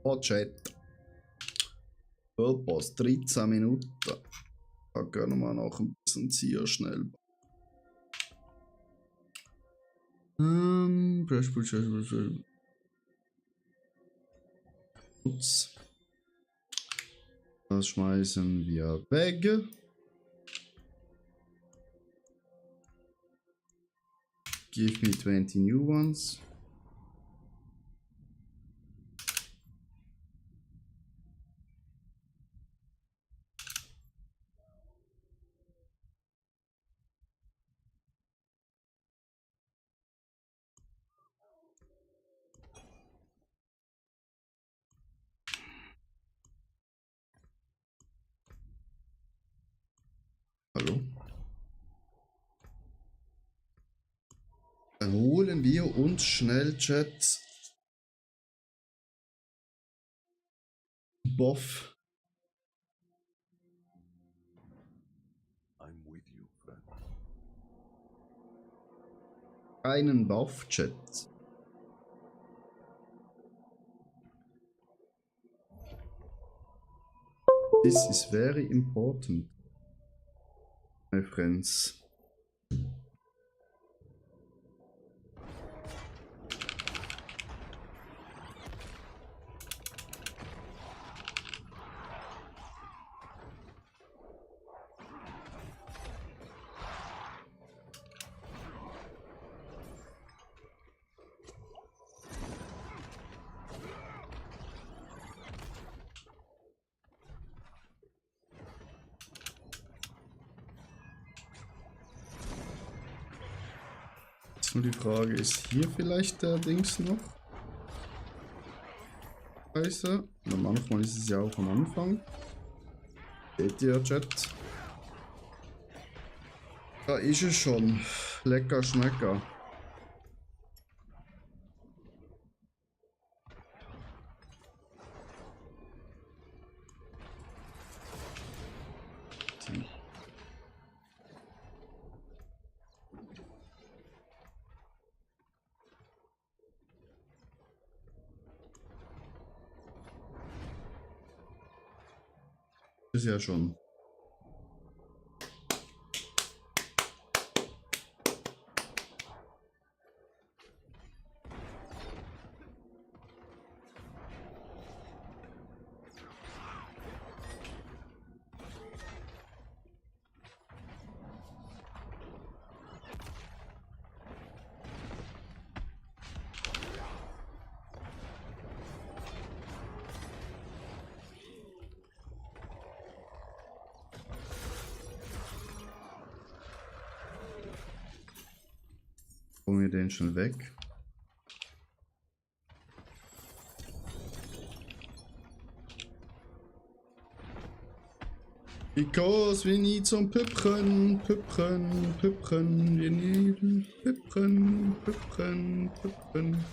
Oh, Chat. Vollpass, 13 Minuten. Ich gehe nochmal nach ein bisschen ziehen, schnell. Ups. Das schmeißen wir weg. Give me 20 new ones. Hallo? Dann holen wir uns schnell, Chat. Buff. I'm with you, friend. Einen Buff, Chat. This is very important, my friends. Nur die Frage, ist hier vielleicht der Dings noch? Scheiße. Oder manchmal ist es ja auch am Anfang. Seht ihr, Chat? Da ist es schon. Lecker Schmecker. Ist ja schon. Holen wir den schon weg. Because we need some Püppchen, Püppchen, Püppchen, wir need Püppchen, Püppchen, Püppchen.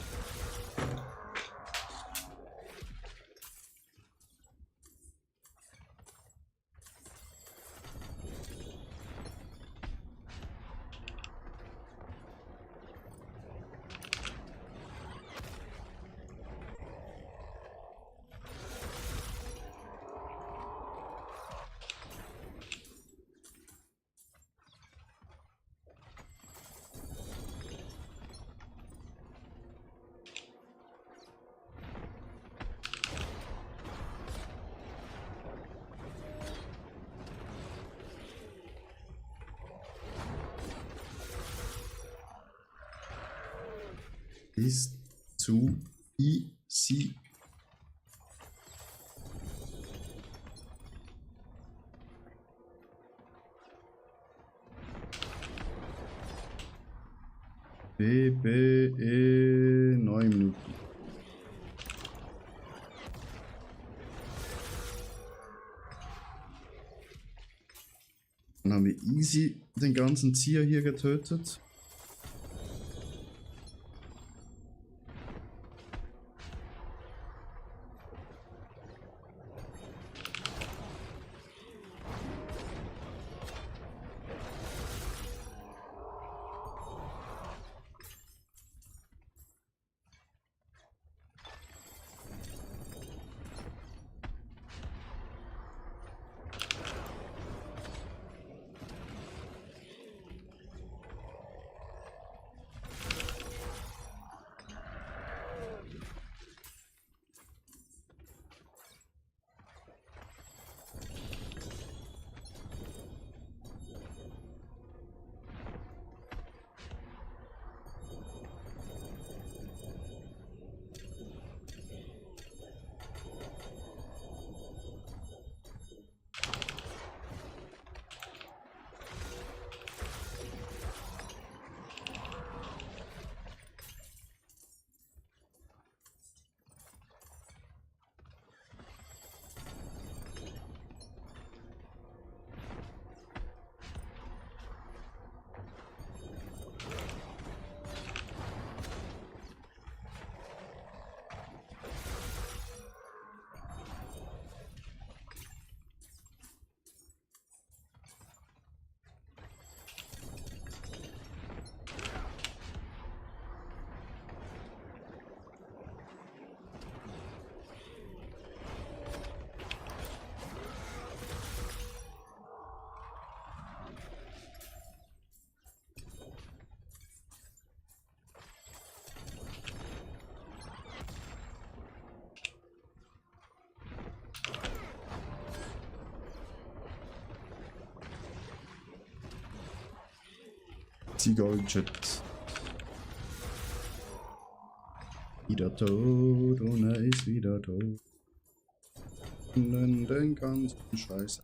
Ist zu easy. BBE 9 Minuten. easy den ganzen Zieher hier getötet. Goldjet. Wieder tot und er ist wieder tot. Und den ganzen Scheiß.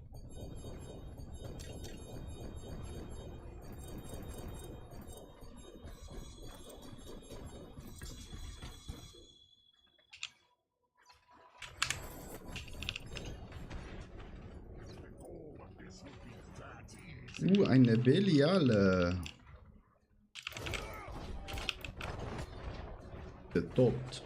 Eine Beliale. Getoppt.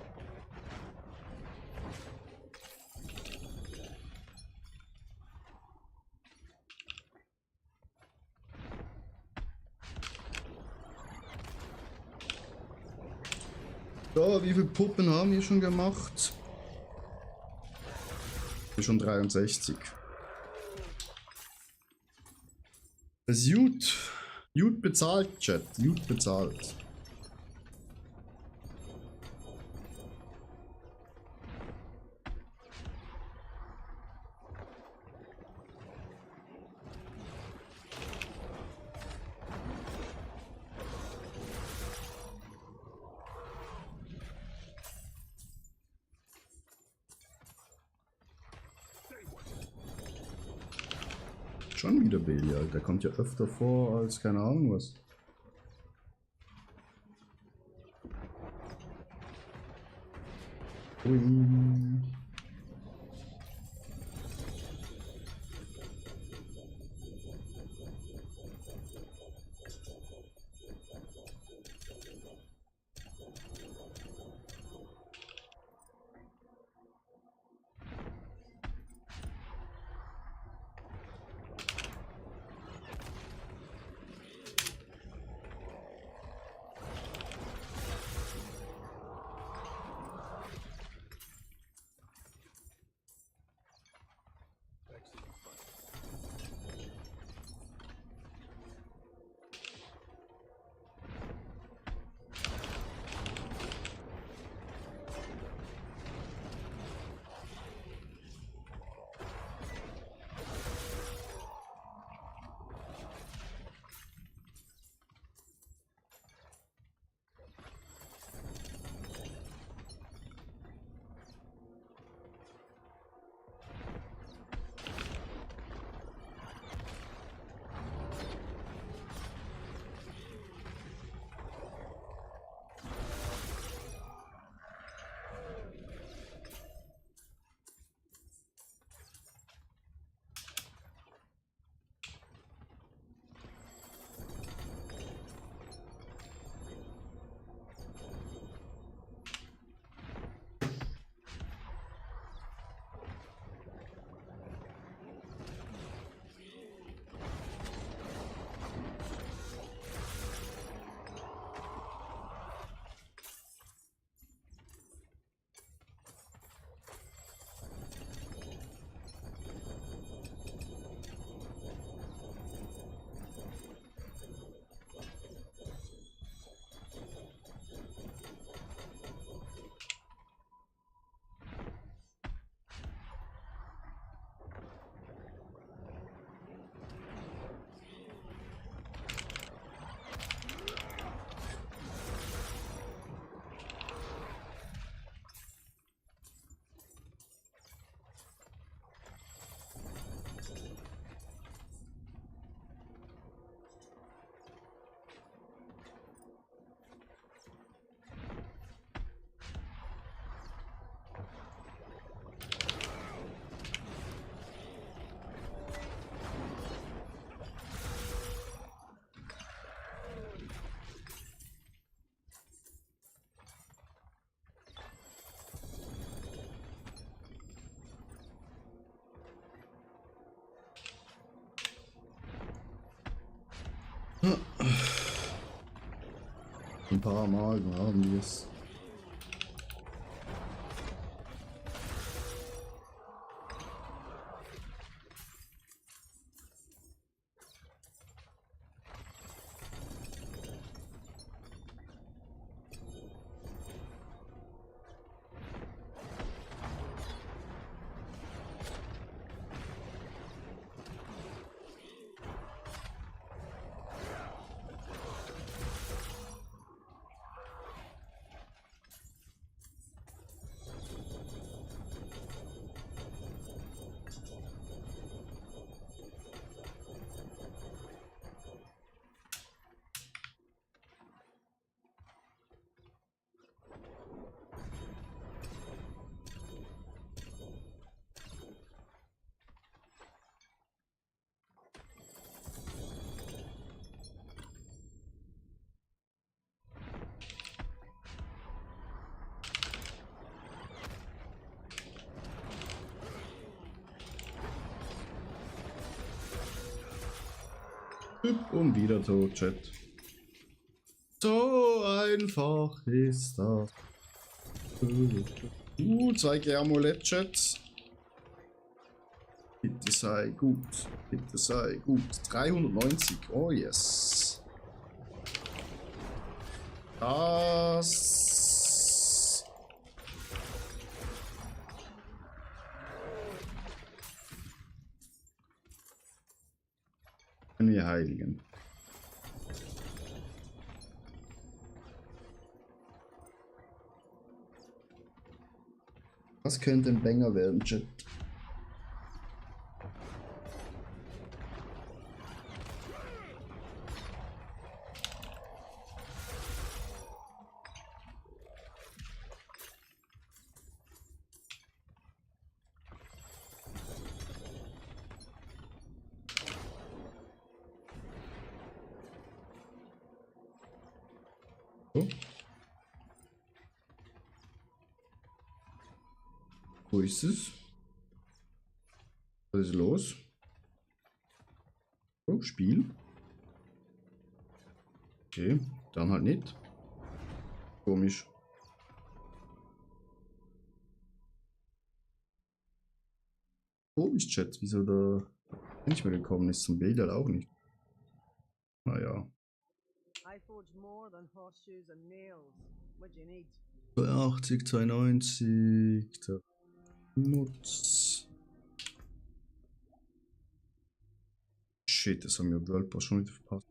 So, wie viele Puppen haben wir schon gemacht? Schon 63. Das ist gut. Gut bezahlt, Chat. Gut bezahlt. Schon wieder Belial, der kommt ja öfter vor als keine Ahnung was. Ui. Ein paar Mal haben wir es. Und wieder tot, Chat. So einfach ist das. Zeige Amulett, Chat. Bitte sei gut. Bitte sei gut. 390. Oh yes. Das. Wir heiligen. Das könnte ein Banger werden, Chat. So. Wo ist es? Was ist los? Oh, Spiel. Okay, dann halt nicht. Komisch. Komisch, Chat, wieso da nicht mehr gekommen ist. Zum Bild halt auch nicht. Naja. 80, 92, der Nutz. Shit, das haben wir World Boss schon wieder verpasst.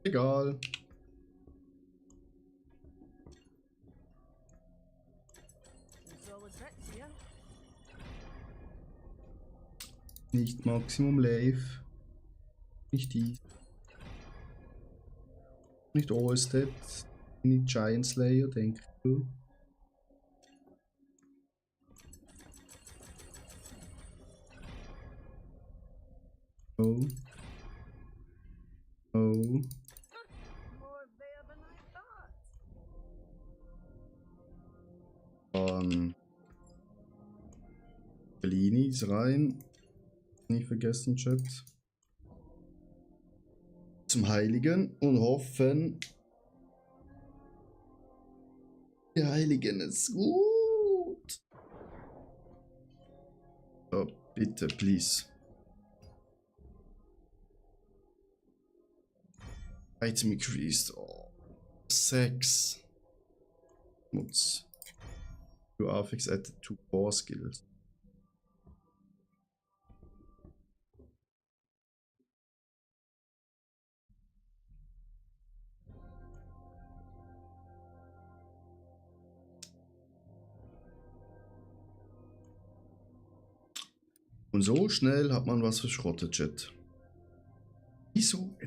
Egal. Nicht Maximum Life. Nicht die. Nicht Allstat. Nicht Giant Slayer, denkst du? Oh. Oh. Bellini ist rein. Nicht vergessen, Chat. Zum Heiligen und hoffen, die Heiligen ist gut. Oh, bitte, please. Item increased. Oh. 6. Schmutz. Your affix added to 4 skills. Und so schnell hat man was verschrottet, Chat. Wieso?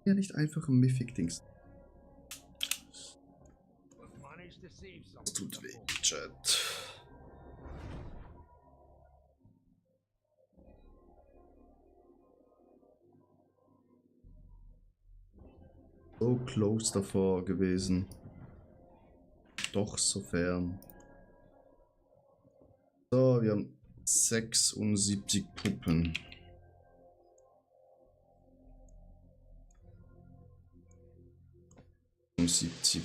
Ja, nicht einfach ein Mythic-Dings. Das tut weh, Chat. So close davor gewesen. Doch so fern. So, wir haben 76 Puppen. 70.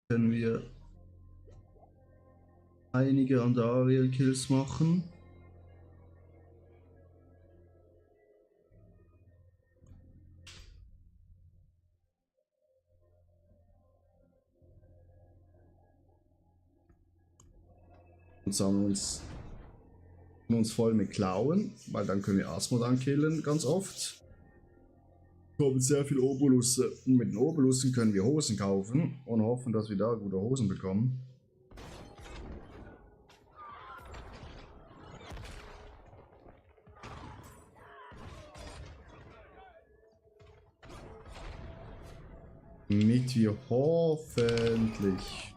Können wir einige Andariel Kills machen. Und sammeln uns voll mit Klauen, weil dann können wir Asmodan killen ganz oft. Kommen sehr viel Obolusse. Und mit den Obolussen können wir Hosen kaufen und hoffen, dass wir da gute Hosen bekommen. Damit wir hoffentlich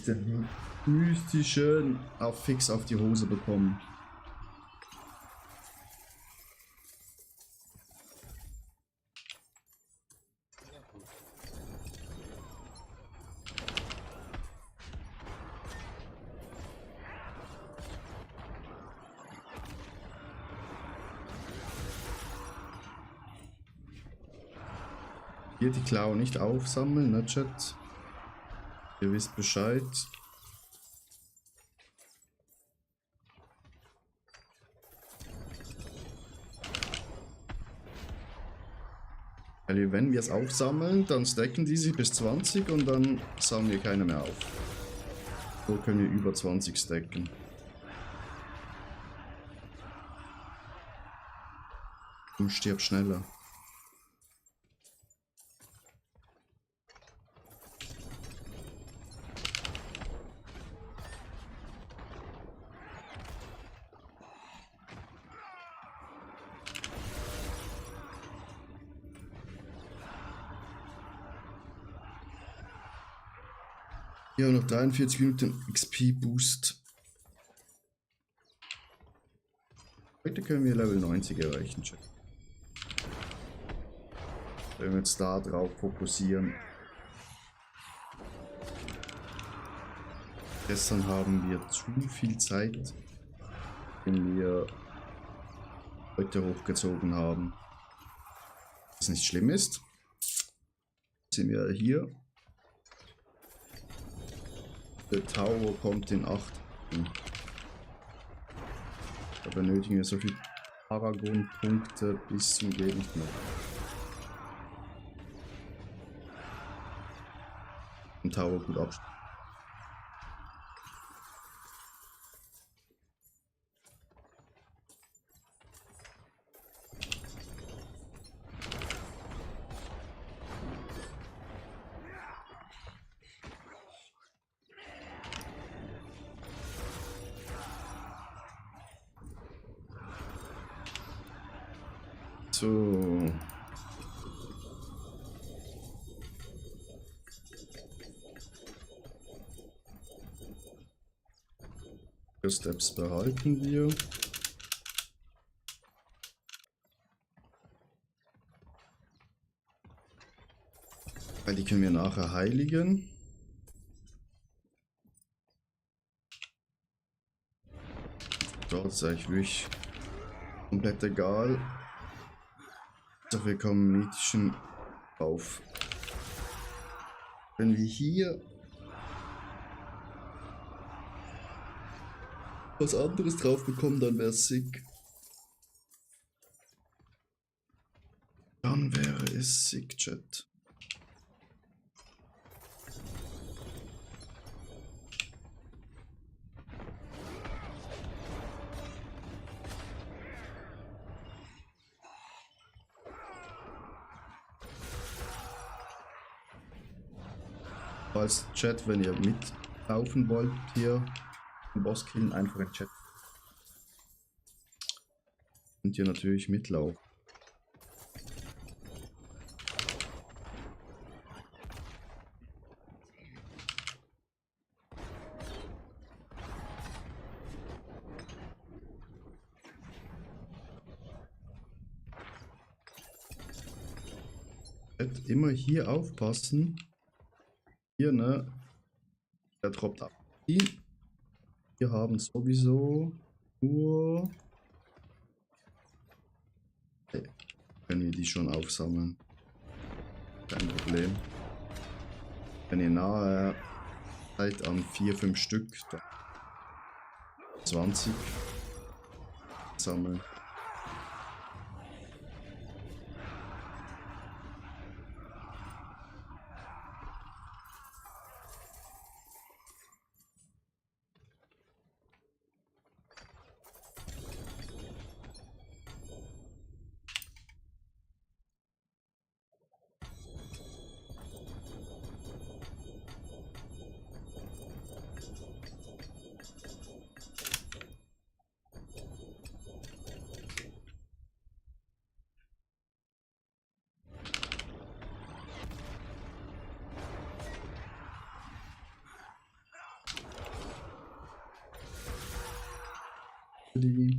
den mystischen Affix auf die Hose bekommen. Hier die Klauen nicht aufsammeln, ne Chat? Ihr wisst Bescheid. Weil wenn wir es aufsammeln, dann stacken die sich bis 20 und dann sammeln wir keine mehr auf. So können wir über 20 stacken. Du stirbst schneller. Ja, noch 43 Minuten XP Boost. Heute können wir Level 90 erreichen. Wenn wir jetzt da drauf fokussieren. Gestern haben wir zu viel Zeit, wenn wir heute hochgezogen haben. Was nicht schlimm ist. Sind wir hier. Der Tower kommt in 8. Da benötigen wir so viel Paragon-Punkte bis zum geht nicht mehr. Den Tower gut abschließen. So. Steps behalten wir. Weil die können wir nachher heiligen. Dort ist eigentlich wirklich komplett egal. Doch wir kommen mythischen auf. Wenn wir hier was anderes drauf bekommen, dann wäre es sick. Dann wäre es sick, Chat. Als Chat, wenn ihr mitlaufen wollt, hier den Boss killen, einfach im Chat. Könnt ihr natürlich mitlaufen. Immer hier aufpassen. hier, ne? Der droppt ab. Wir haben sowieso nur. Okay. Können wir die schon aufsammeln? Kein Problem. Wenn ihr nahe seid an 4-5 Stück, dann 20 sammeln. Die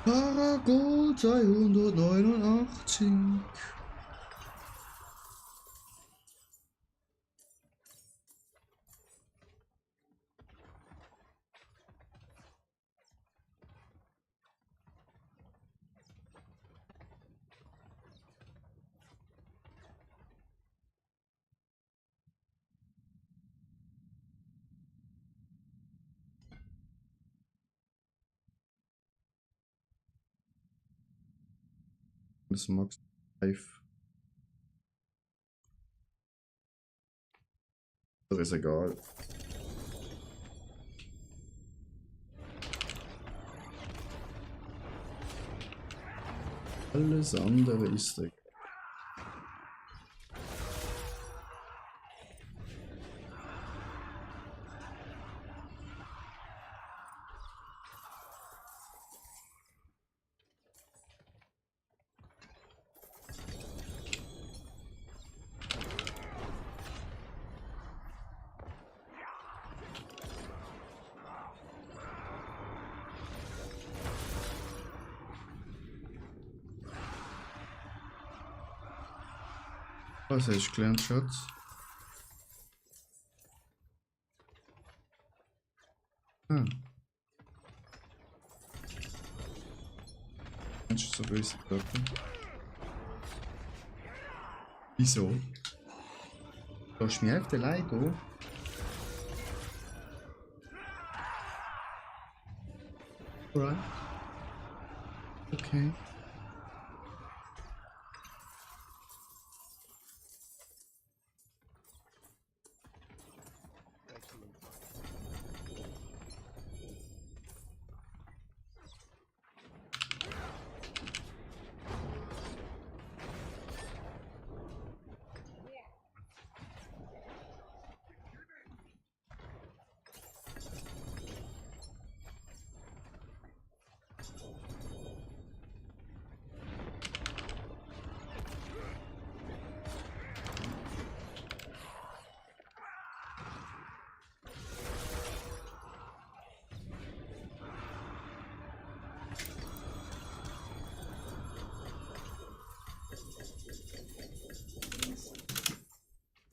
Paragon 289. Das Max 5. Das ist egal. Alles andere ist egal. Was hast du gelernt, Schatz? Ah. Kennst du so böse Körper? Wieso? Du hast mir auf den Leid, oh? Alright. Okay.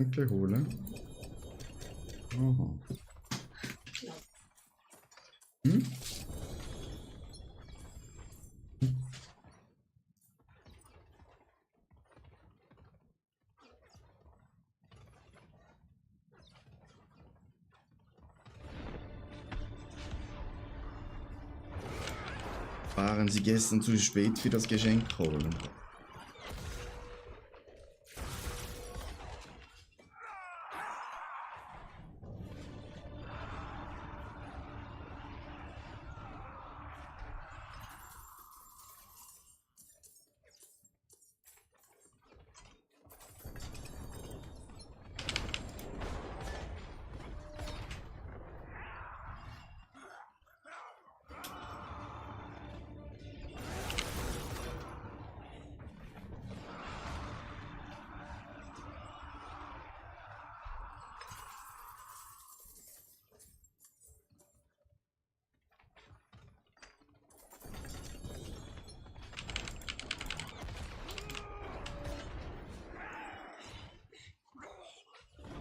Punkte holen. Aha. Hm? Waren Sie gestern zu spät für das Geschenk holen?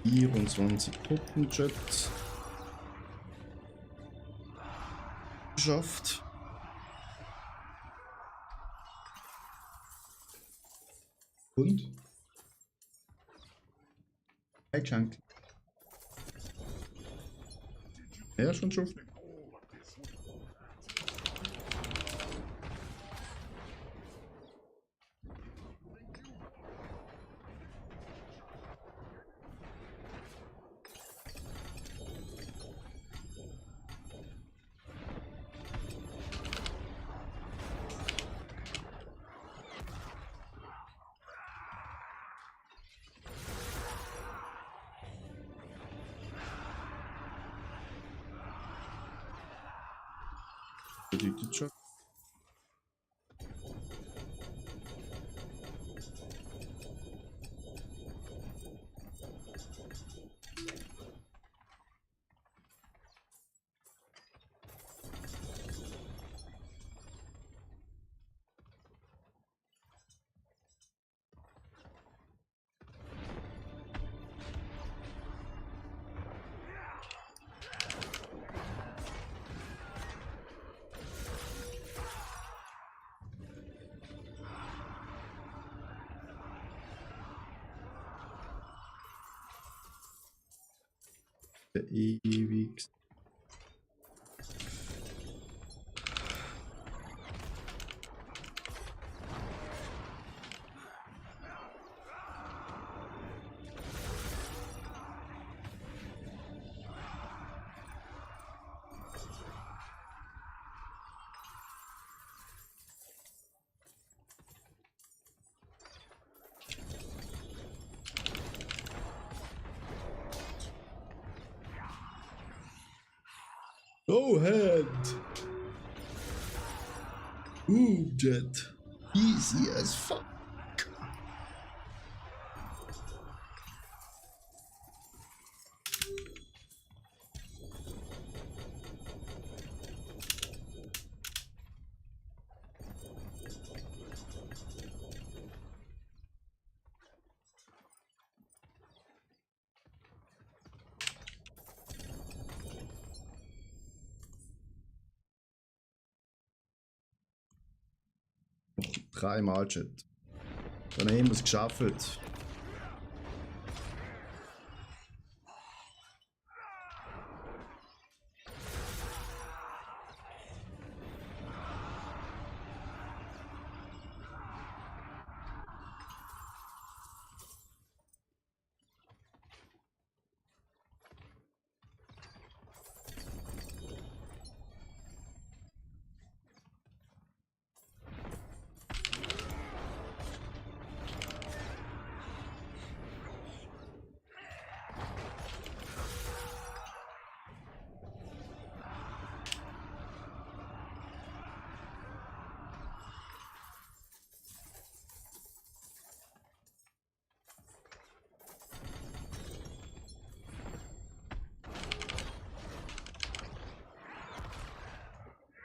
24 Puppenjet geschafft. Und? Hey, Chunk. Ja, schon schon. Bedeutet schon. Der ewigste. Go ahead. Ooh, Jet. Easy as fuck. Dreimal Jet. Dann haben wir es geschafft.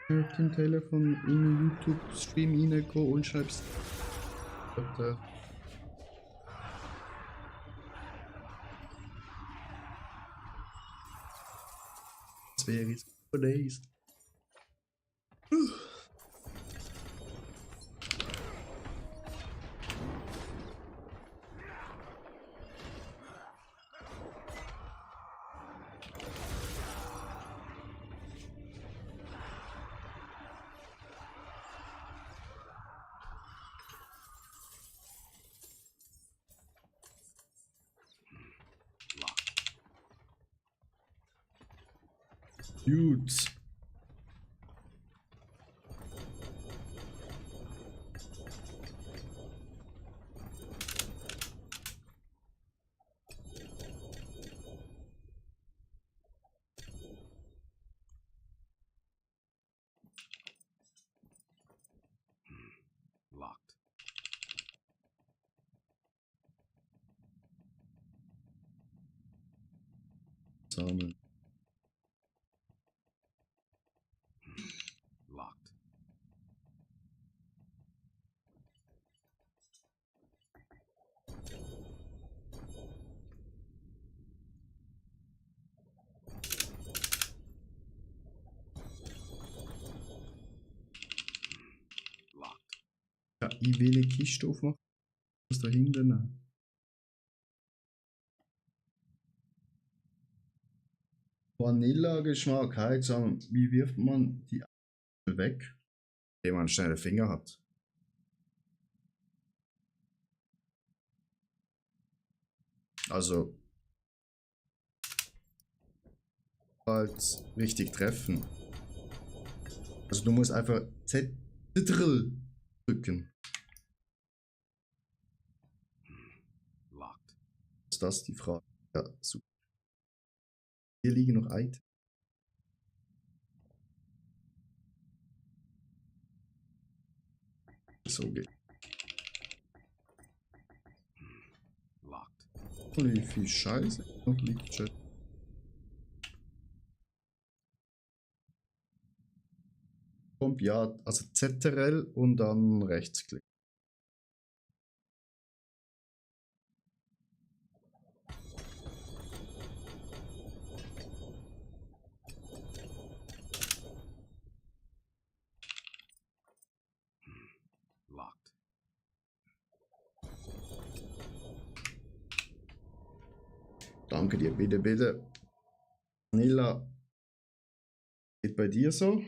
Auf dem Telefon in YouTube-Stream reingehen und schreibst. Das wäre es for days. Dudes. Locked. Sammeln. Locked. Ja, ich will eine Kiste aufmachen. Was da hinten? Vanilla-Geschmack. Heizsam. Wie wirft man die weg, indem man schnelle Finger hat? Also halt richtig treffen. Also du musst einfach Z drücken. Ist das die Frage? Ja, super. Hier liegen noch Items. So geht. Wie viel Scheiße noch liegt, Chat. Kommt ja, also ZRL und dann Rechtsklick. Danke dir, bitte, bitte. Vanilla, geht bei dir so?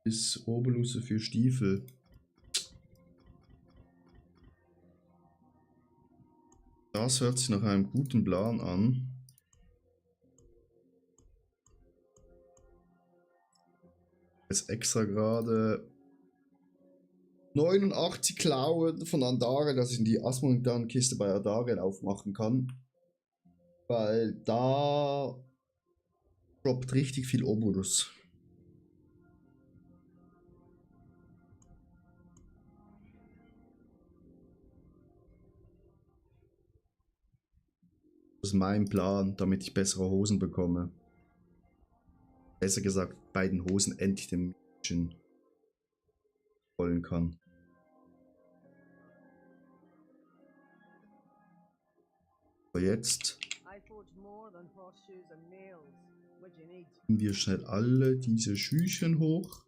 Ist Oberlusse für Stiefel. Das hört sich nach einem guten Plan an. Jetzt extra gerade 89 Klauen von Andariel, dass ich in die Asmondan-Kiste bei Andariel aufmachen kann. Weil da droppt richtig viel Obolus. Das ist mein Plan, damit ich bessere Hosen bekomme. Besser gesagt, bei den Hosen endlich den Mädchen wollen kann. Aber jetzt nehmen wir schnell alle diese Schüchen hoch.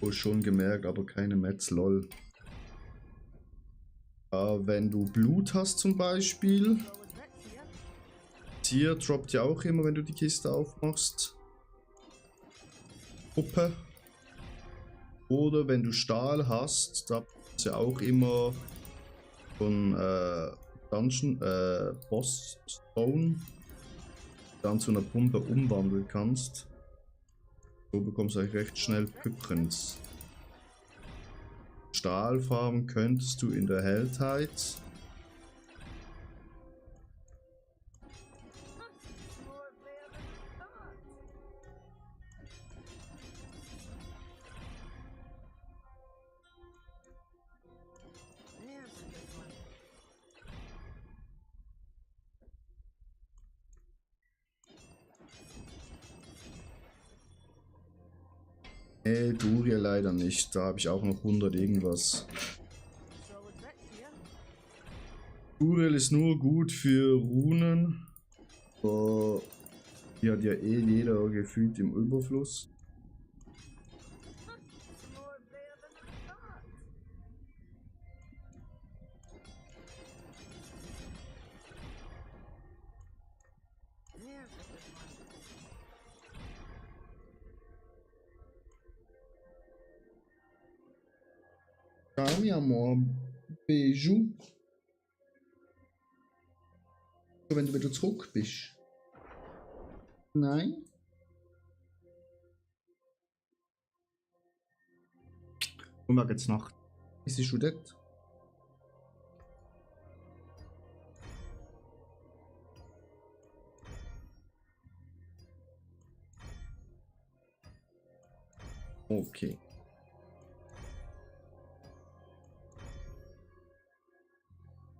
Oh, schon gemerkt, aber keine Metz, lol. Wenn du Blut hast zum Beispiel, hier droppt ja auch immer, wenn du die Kiste aufmachst. Puppe. Oder wenn du Stahl hast, droppt ja auch immer von Dungeon, Boss Stone, dann zu einer Pumpe umwandeln kannst. So bekommst du eigentlich recht schnell Püppchens. Stahlfarben könntest du in der Helltide. Duria leider nicht. Da habe ich auch noch 100 irgendwas. Duriel ist nur gut für Runen. Die hat ja eh jeder gefühlt im Überfluss. Ciao, mi amor. Beijou. Wenn du wieder zurück bist. Nein? Und wir jetzt Nacht. Ist sie schon dort? Okay.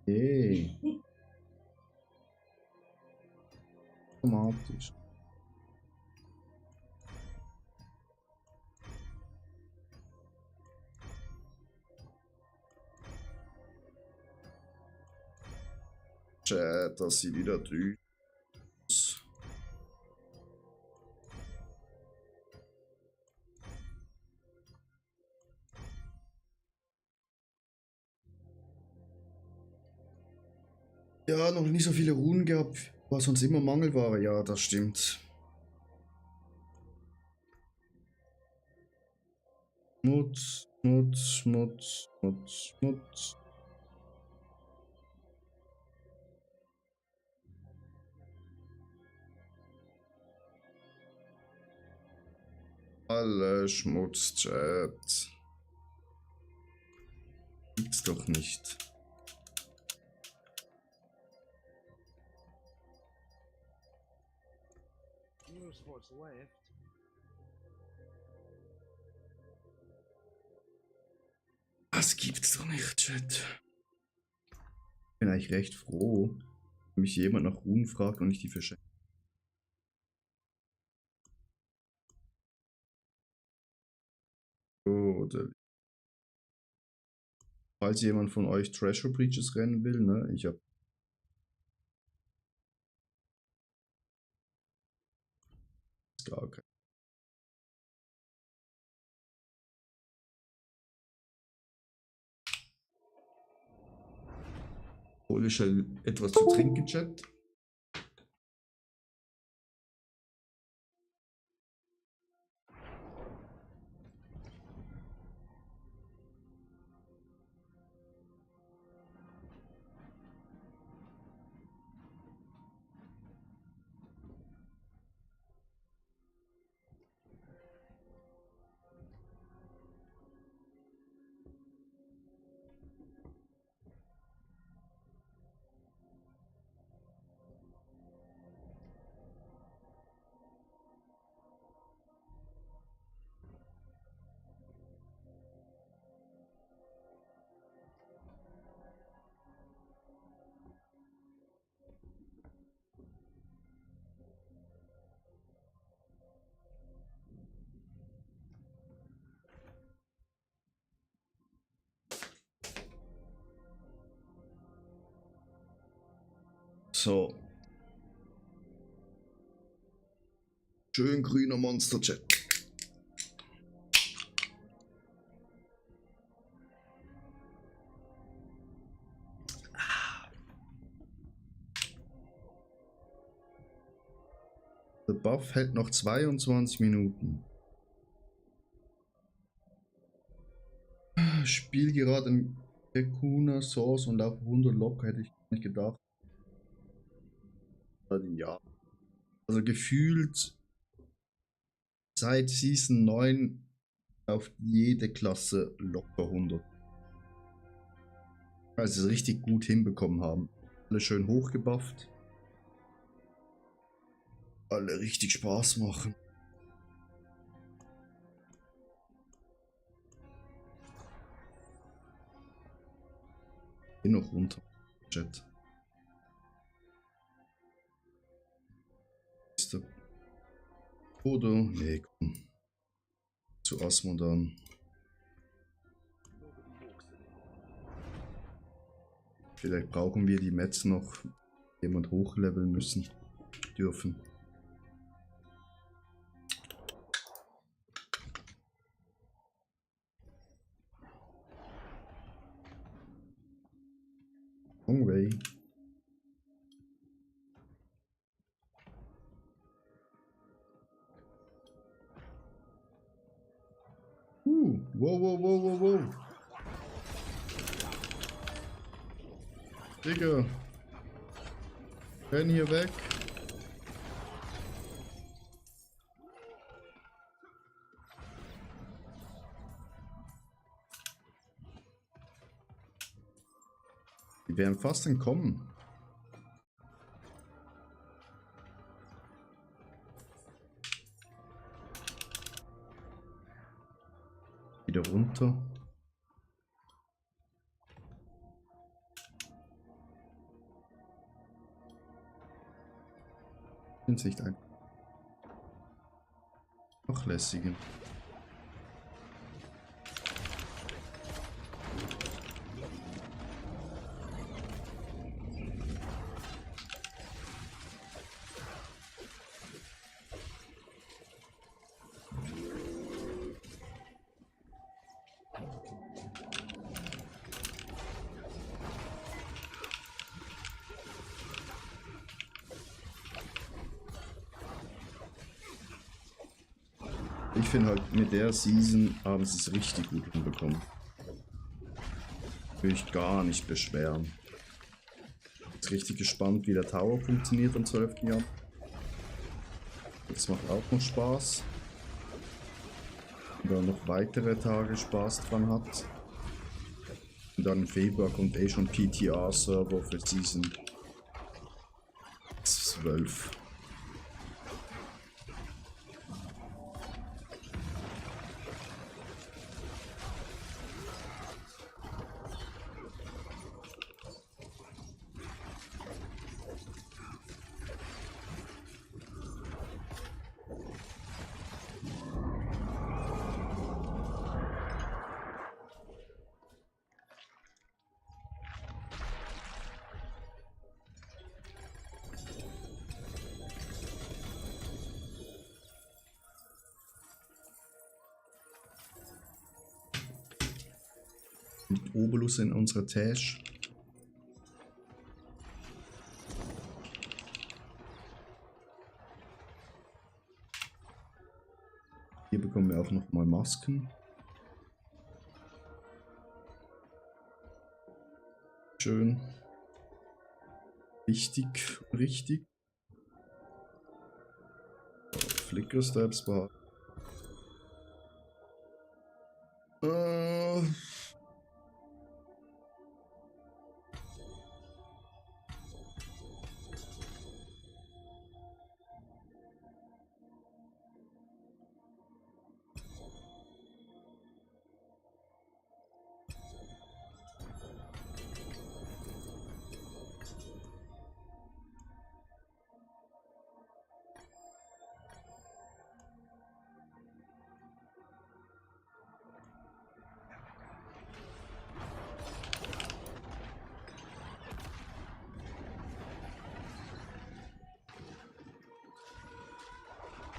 Hey. Automatisch. Chat, dass sie wieder drüben ist. Ja, noch nicht so viele Runen gehabt, was sonst immer Mangelware. Ja, das stimmt. Schmutz, Schmutz, Schmutz, Schmutz, Schmutz. Alle Schmutz, Chat. Gibt's doch nicht. Here's what's left. Das gibt's doch nicht, Chat. Ich bin eigentlich recht froh, wenn mich jemand nach Runen fragt und ich die verschenke. Oder falls jemand von euch Treasure Breaches rennen will, ne? Ich hab gar kein. Hol ich schnell etwas zu trinken, Chat. So. Schön grüner Monster-Chat. Der Buff hält noch 22 Minuten. Spiel gerade im Pekuna Source und auf 100 locker, hätte ich nicht gedacht. Ja. Also gefühlt seit Season 9 auf jede Klasse locker 100. Weil sie es richtig gut hinbekommen haben. Alle schön hochgebufft. Alle richtig Spaß machen. Geh noch runter. Chat. Ist der Oder? Nee, komm. Zu Asmodan. Vielleicht brauchen wir die Mets noch. Jemand hochleveln müssen. Dürfen. Long way. Wow, wow, wow, wow, wow. Digga. Renn hier weg. Die wären fast entkommen. Wieder runter. Hinsicht ein. Nachlässigen. Ich finde halt, mit der Season haben sie es richtig gut hinbekommen. Will ich gar nicht beschweren. Ist richtig gespannt, wie der Tower funktioniert am 12. Jahr. Das macht auch noch Spaß. Und dann noch weitere Tage Spaß dran hat. Und dann im Februar kommt eh schon PTR-Server für Season 12. Mit Obolus in unserer Tasche. Hier bekommen wir auch noch mal Masken. Schön. Wichtig, richtig. Flicker Steps war.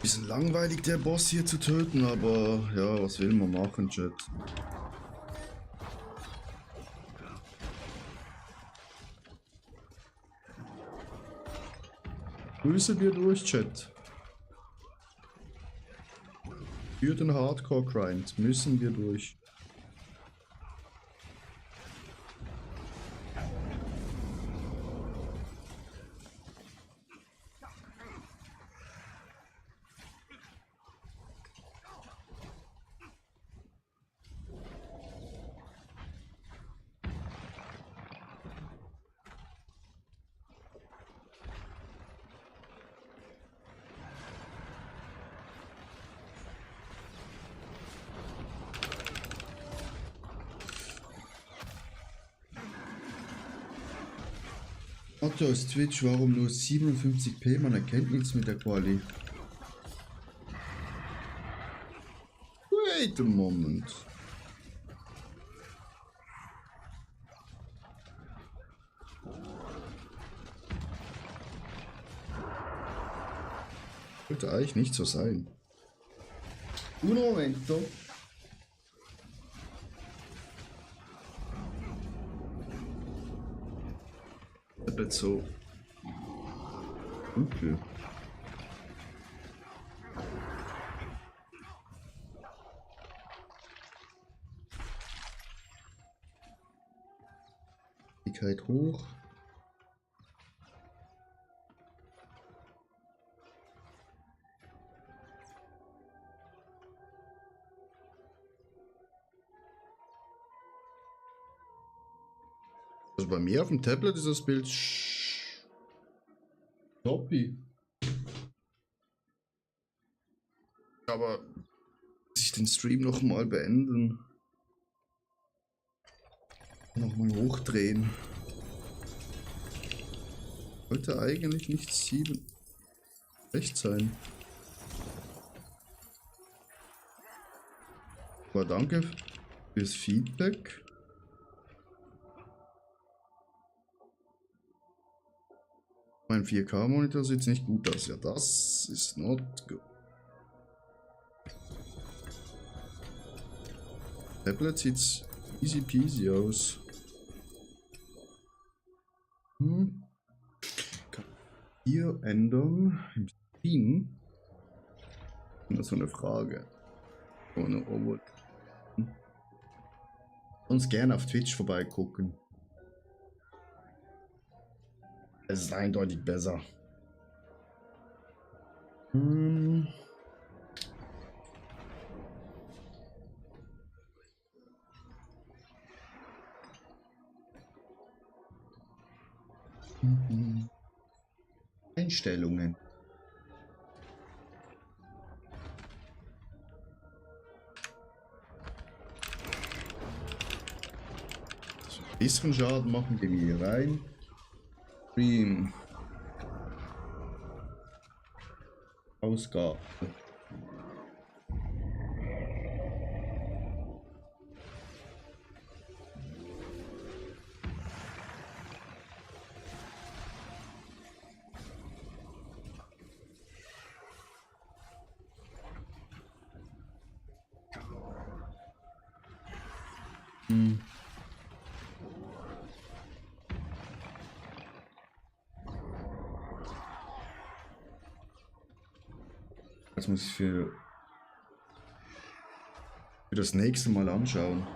Bisschen langweilig, der Boss hier zu töten, aber ja, was will man machen, Chat? Müssen wir durch, Chat. Für den Hardcore-Grind müssen wir durch. Otto aus Twitch, warum nur 57p? Man erkennt nichts mit der Quali. Wait a moment. Sollte eigentlich nicht so sein. Un momento. Tablet so dunkel. Helligkeit hoch. Also bei mir auf dem Tablet ist das Bild toppy. Aber ich den Stream nochmal beenden. Nochmal hochdrehen. Sollte eigentlich nicht 7 schlecht sein. Aber danke fürs Feedback. Mein 4K-Monitor sieht nicht gut aus. Ja, das ist not good. Tablet sieht easy peasy aus. Kann hier ändern im Stream. Das ist so eine Frage. Ohne Over. Sonst gerne auf Twitch vorbeigucken. Es ist eindeutig besser. Einstellungen. Ein bisschen Schaden machen, gehen wir hier rein. Stream. Ausgabe. Das muss ich für das nächste Mal anschauen.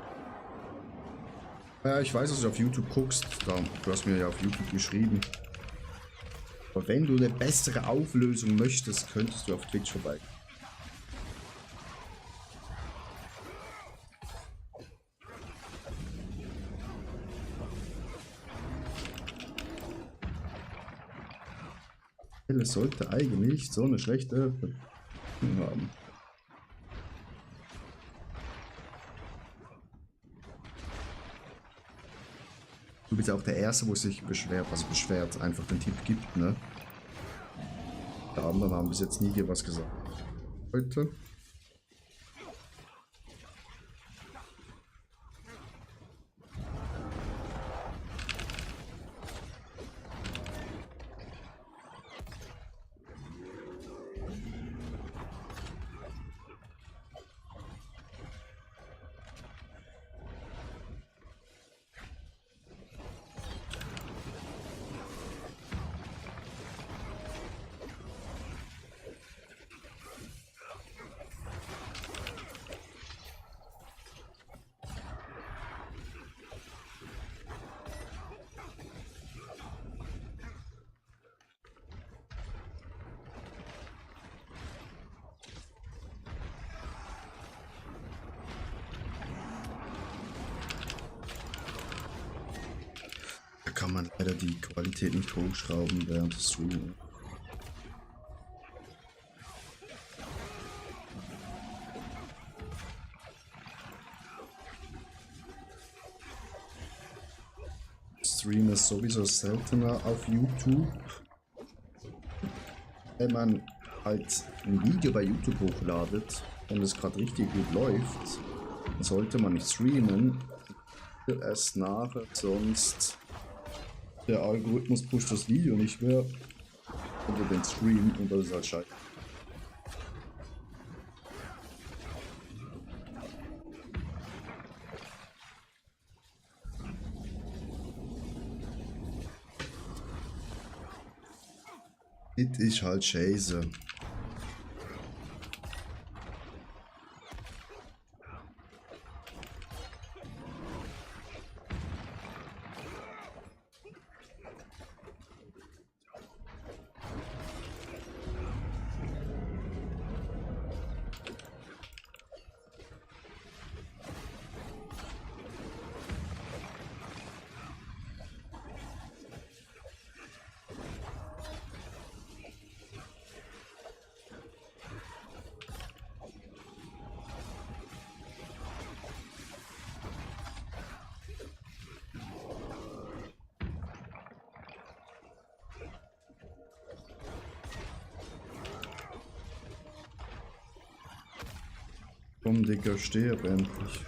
Ja, ich weiß, dass du auf YouTube guckst. Du hast mir ja auf YouTube geschrieben. Aber wenn du eine bessere Auflösung möchtest, könntest du auf Twitch vorbei. Es sollte eigentlich so eine schlechte haben. Du bist auch der Erste, wo sich beschwert, einfach den Tipp gibt, ne? Die anderen haben bis jetzt nie was gesagt. Heute. Kann man leider die Qualität nicht hochschrauben während des Streams. Stream ist sowieso seltener auf YouTube. Wenn man halt ein Video bei YouTube hochladet und es gerade richtig gut läuft, dann sollte man nicht streamen. Erst nachher, sonst der Algorithmus pusht das Video nicht mehr oder den Stream und das ist halt scheiße. Das ist halt scheiße. Komm, Digga, stirb endlich.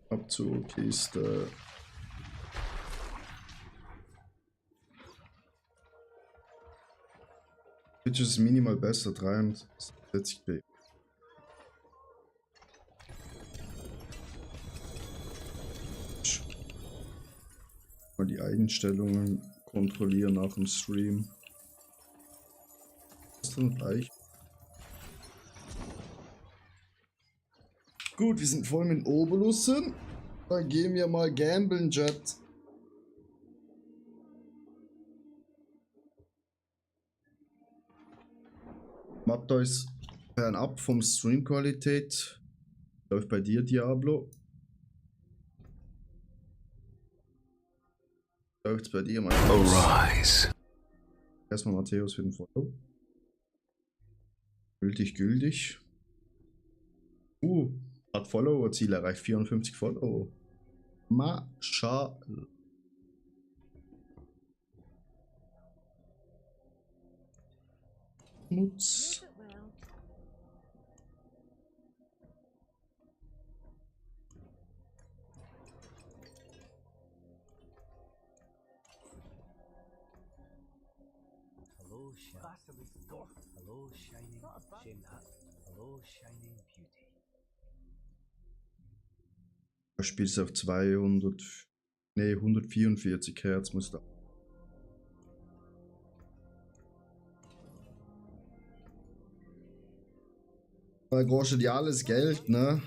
Abzug, Kiste. Bitch ist minimal besser, 63p. Mal die Einstellungen kontrollieren nach dem Stream. Was ist denn gleich? Gut, wir sind voll mit Oberlussen. Dann gehen wir mal gamblen, Jet. Macht euch fernab vom Streamqualität. Läuft bei dir, Diablo? Läuft's bei dir, Matthäus? Arise. Erstmal Matthäus für den Follow. Gültig. Hat Follower-Ziel erreicht, 54 Follower. Mashallah. Schmutz. Hello, hello, shining Shinhat. Hello, shining beauty. Du spielst auf 144 Hertz muss da. Da kostet ja alles Geld, ne?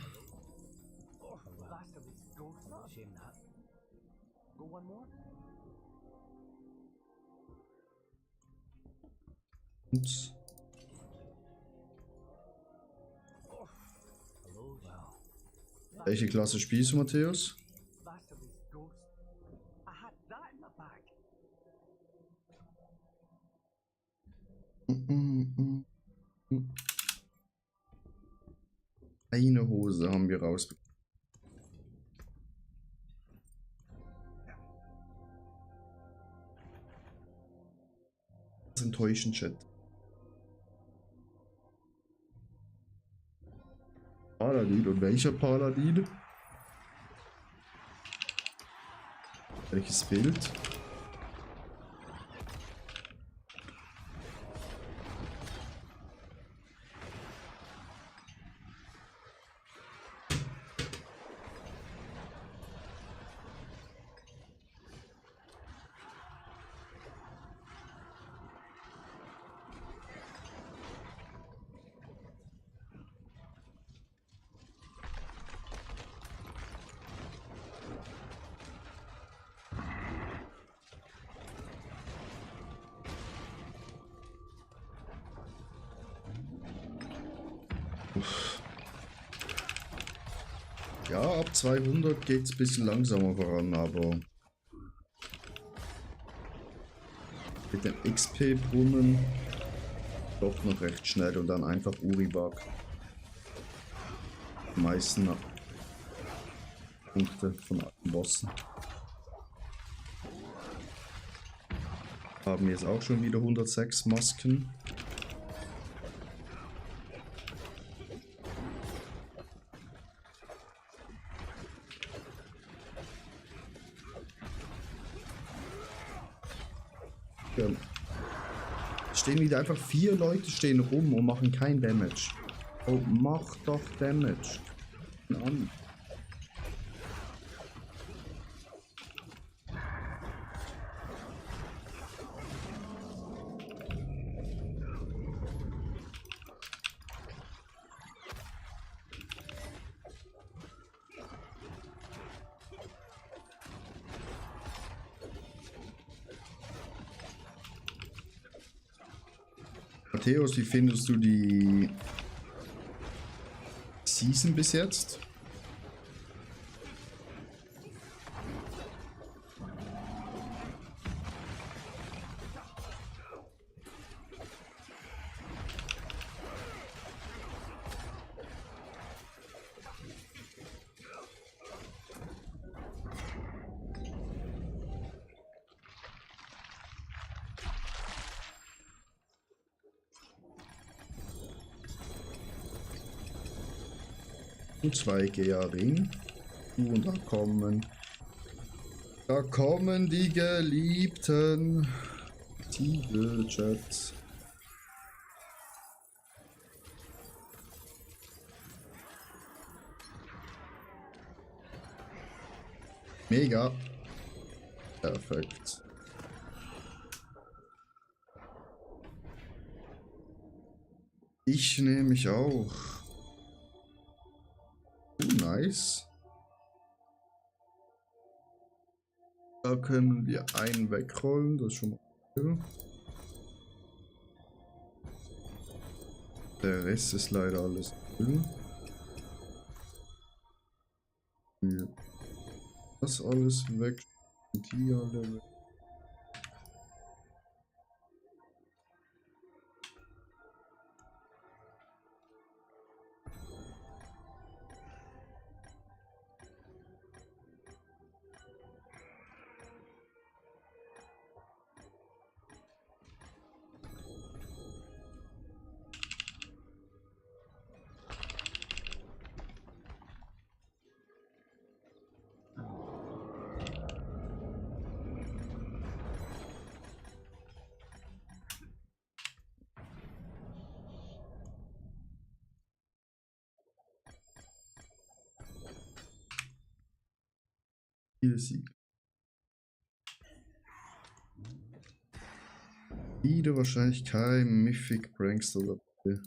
Shinhat. Go one more? Ups. Hello, wow. Welche Klasse spielst du, Matthäus? Vasili's ghost. I had that in my bag. Eine Hose haben wir rausbekommen. Das ist enttäuschend, Chat. Paladin, und welcher Paladin? Welches Bild? Ja, ab 200 geht es ein bisschen langsamer voran, aber mit dem XP-Brunnen doch noch recht schnell und dann einfach Uribak. Die meisten Punkte von allen Bossen. Haben jetzt auch schon wieder 106 Masken. Stehen wieder einfach 4 Leute stehen rum und machen kein Damage. Oh, mach doch Damage. An. Matthäus, wie findest du die Season bis jetzt? Und 2 Gearing. Und da kommen die geliebten Tiegeljets. Mega. Perfekt. Ich nehme mich auch. Nice. Da können wir einen wegrollen, das ist schon mal cool. Der Rest ist leider alles Müll. Ja. Das alles weg. Und hier alle weg. Hier Sieg. Wieder wahrscheinlich kein Mythic Prankster dabei.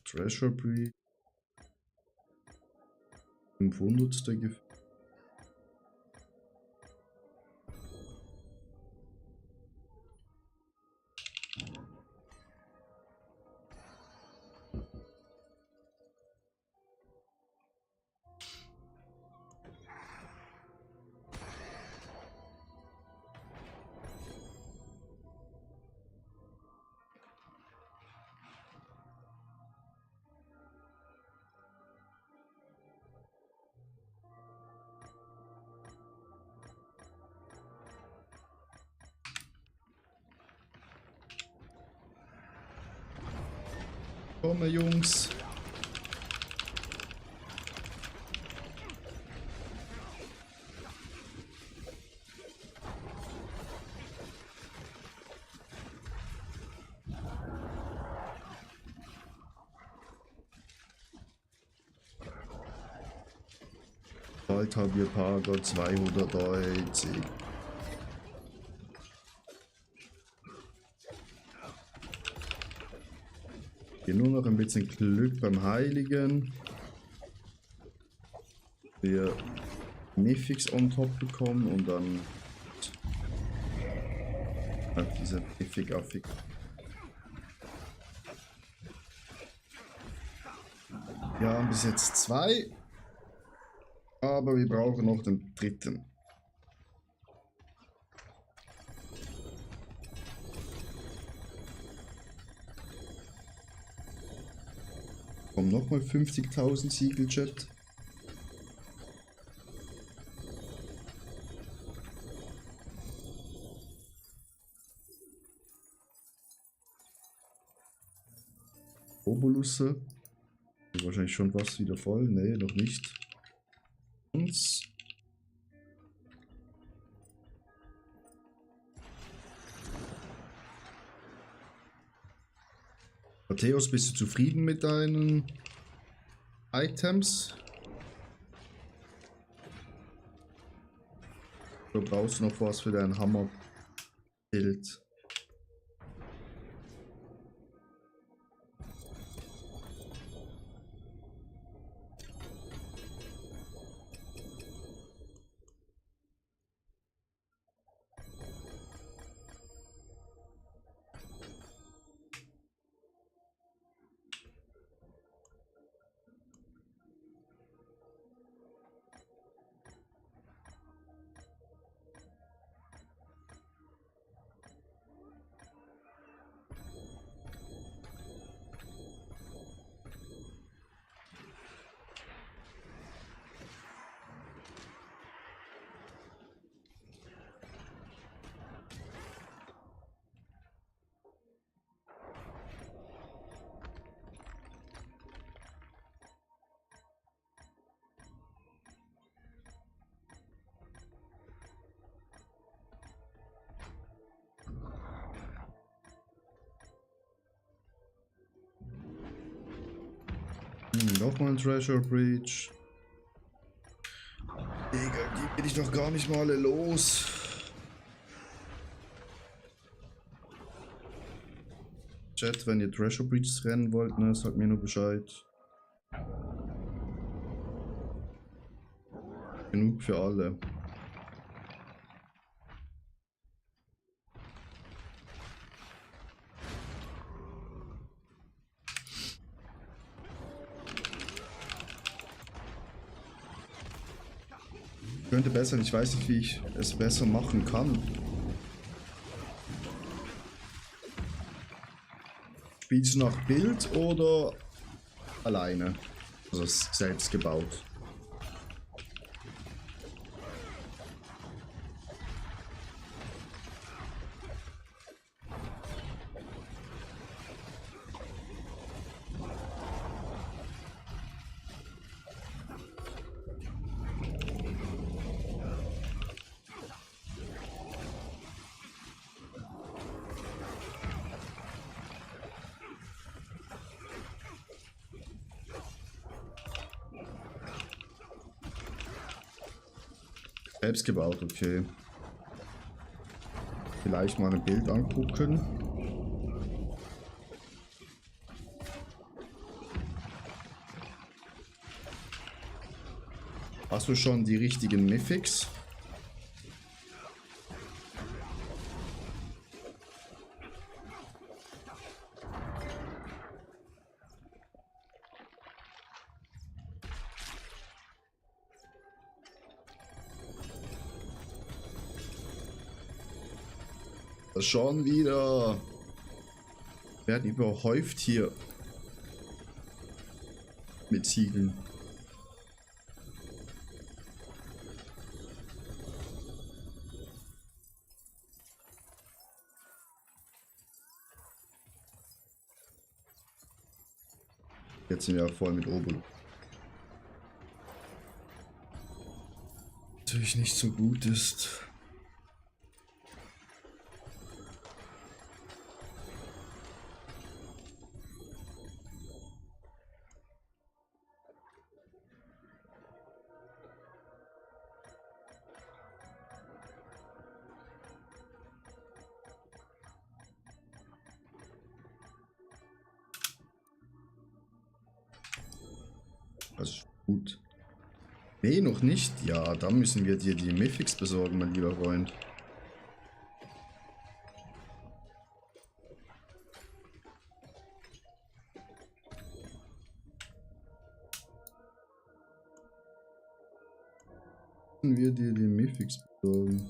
Treasure Breed. 500 der Gefühl. Komm, Jungs. Bald haben wir Pager 290. Hier nur noch ein bisschen Glück beim Heiligen. Wir Mythics on top bekommen und dann diese Mythic-Affig. Wir haben bis jetzt 2, aber wir brauchen noch den dritten. Kommen nochmal 50.000 Siegeljet. Obolusse. Wahrscheinlich schon fast wieder voll. Nee, noch nicht. Uns. Matthäus, bist du zufrieden mit deinen Items? Oder brauchst du noch was für dein Hammer-Bild? Nochmal ein Treasure Breach. Digga, die bin ich doch gar nicht mal alle los. Chat, wenn ihr Treasure Breaches rennen wollt, ne, sagt mir nur Bescheid. Genug für alle. Könnte besser, ich weiß nicht, wie ich es besser machen kann. Spielst du nach Bild oder alleine? Also selbst gebaut. Selbst gebaut, okay. Vielleicht mal ein Bild angucken. Hast du schon die richtigen Mythics? Schon wieder. Werden überhäuft hier mit Ziegeln. Jetzt sind wir auch voll mit Obolus. Natürlich nicht so gut ist. Das ist gut. Nee, noch nicht. Ja, da müssen wir dir die Mythics besorgen, mein lieber Freund. Müssen wir dir die Mythics besorgen.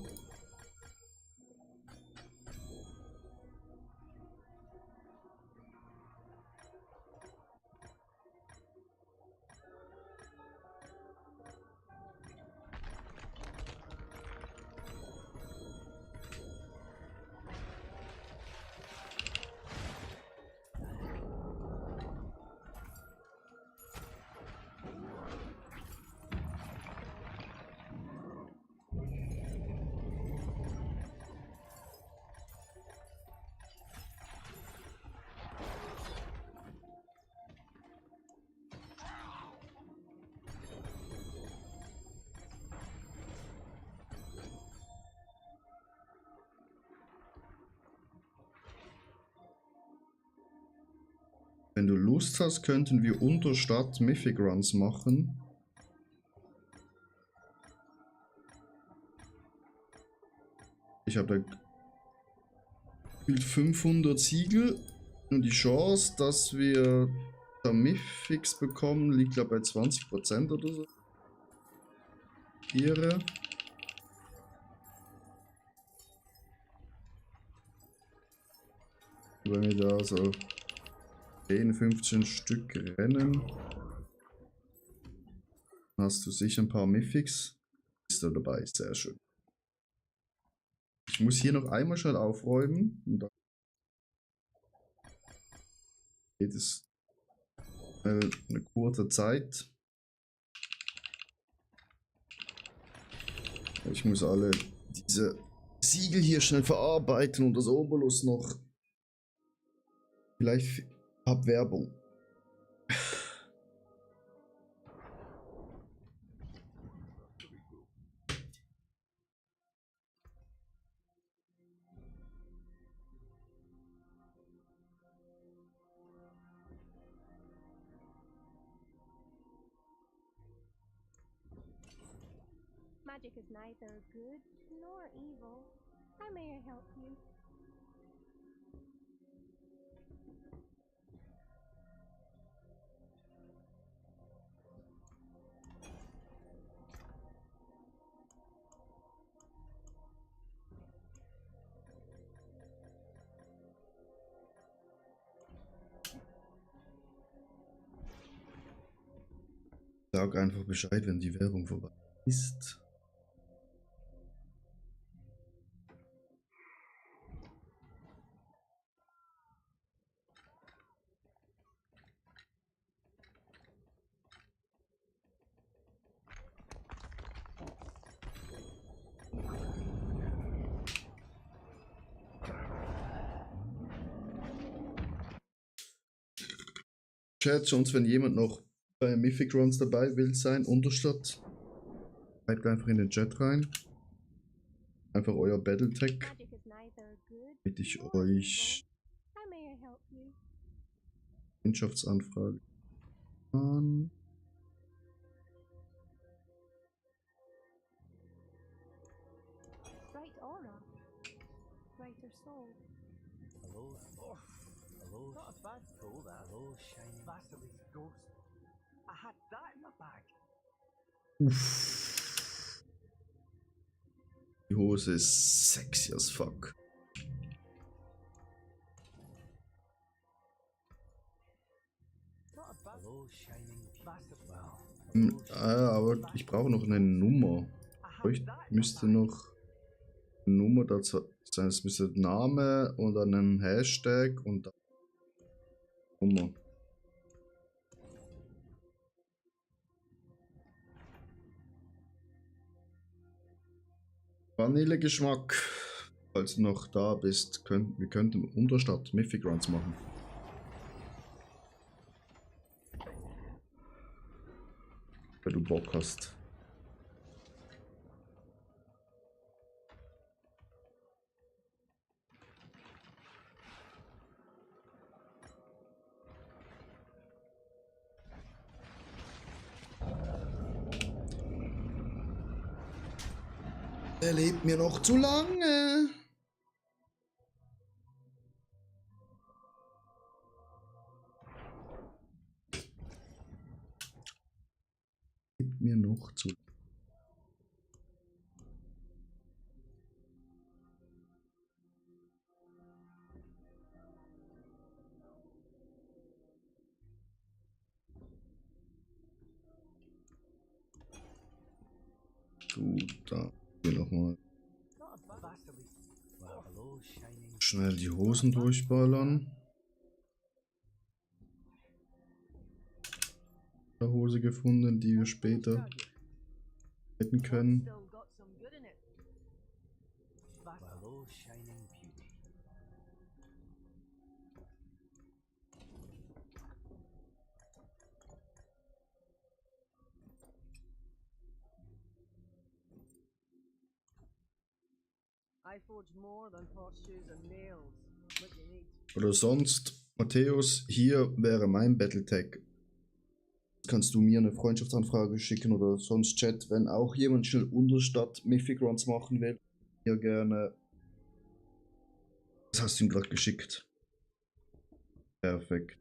Wenn du Lust hast, könnten wir unter Stadt Mythic Runs machen. Ich habe da 500 Siegel und die Chance, dass wir da Mythics bekommen, liegt glaube bei 20% oder so. Ihre. Wenn wir da so 10, 15 Stück rennen, hast du sicher ein paar Mythics. Ist da dabei, sehr schön. Ich muss hier noch einmal schnell aufräumen. Und dann geht es eine kurze Zeit. Ich muss alle diese Siegel hier schnell verarbeiten und das Obolus noch. Vielleicht ab Werbung. Magic is neither good nor evil. How may I help you? Sag einfach Bescheid, wenn die Werbung vorbei ist. Chat, sonst wenn jemand noch bei Mythic Runs dabei will sein, Unterstadt, schreibt einfach in den Chat rein. Einfach euer Battletech, Magic is neither good damit ich nor euch evil. How may I help you? Freundschaftsanfrage an. Bright aura. Brighter soul. Hello. Hello. Not a bad pull, that. Hello, shining. Vasily's ghost. I had that in my bag. Uff. Die Hose ist sexy as fuck. Not a bad. Hello, shining. Vasil. Well. Aber ich brauche noch eine Nummer. I Ich had that in my müsste bag. noch eine Nummer dazu sein. Es müsste Name und dann ein Hashtag und dann Nummer. Vanillegeschmack. Falls du noch da bist, wir könnten Unterstadt Mythic Runs machen. Wenn du Bock hast. Er lebt mir noch zu lange. Lebt mir noch zu lange. Gut, da hier nochmal Not a bad. Vasily's. Well, hello, shining. schnell die Hosen durchballern. Eine Hose gefunden, die wir später hätten können. Still got some good in it. Well, Vasil. hello, shining beauty. I forge more than horseshoes and nails. What you need. Oder sonst, Matthäus, hier wäre mein Battletech. Kannst du mir eine Freundschaftsanfrage schicken oder sonst Chat, wenn auch jemand schnell Unterstadt Mythic Runs machen will. Hier gerne. Das hast du ihm gerade geschickt. Perfekt.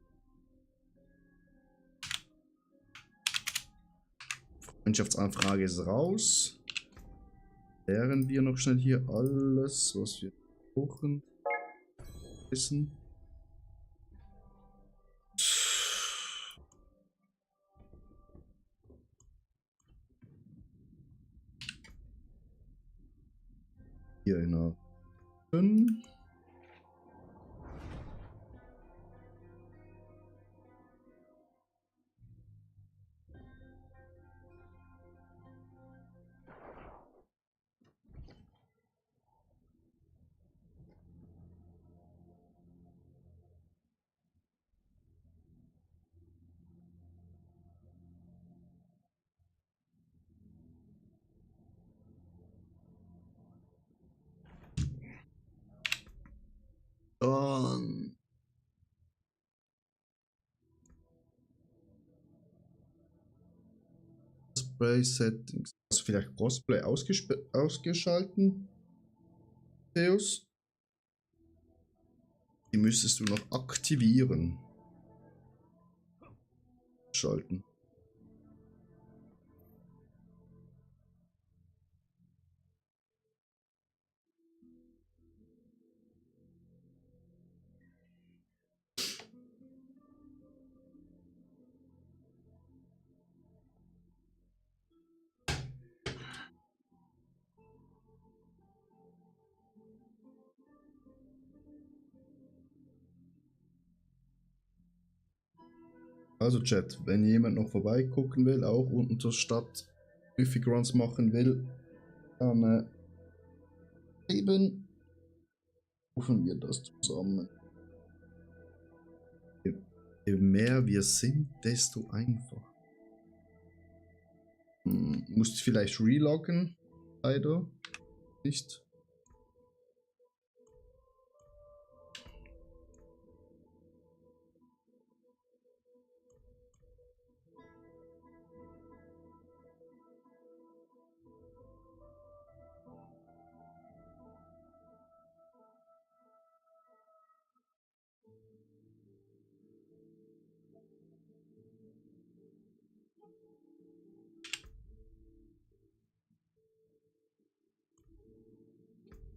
Freundschaftsanfrage ist raus. Klären wir noch schnell hier alles, was wir brauchen. Wissen. Hier in der 5. Dann Crossplay Settings. Also vielleicht Crossplay ausgeschalten. Theos. Die müsstest du noch aktivieren. Schalten. Also Chat, wenn jemand noch vorbeigucken will, auch unten zur Stadt Mythic Runs machen will, dann eben rufen wir das zusammen. Je mehr wir sind, desto einfacher. Musst vielleicht reloggen, leider nicht.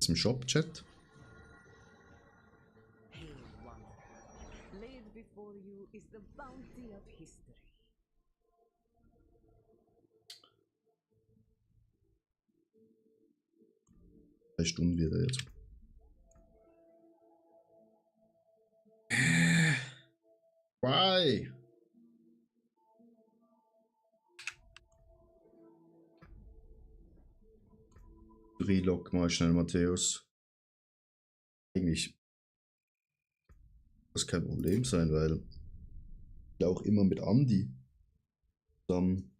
Im Shop-Chat. Hail, wanderer. Laid before you is the bounty of history. 3 Stunden wieder jetzt. Why? Relog mal schnell, Matthäus. Eigentlich das kein Problem sein, weil ich auch immer mit Andi zusammen.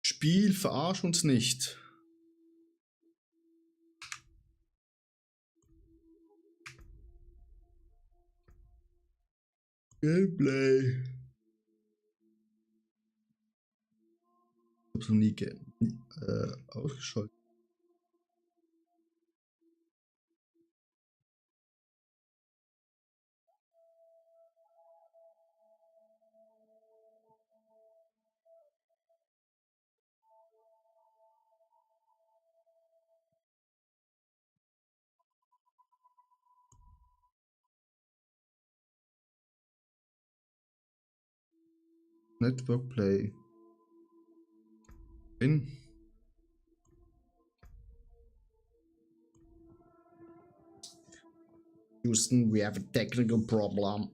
Spiel, verarsch uns nicht. Gameplay. Ich hab's noch nie ausgeschaltet. Network Play. In. Houston, we have a technical problem.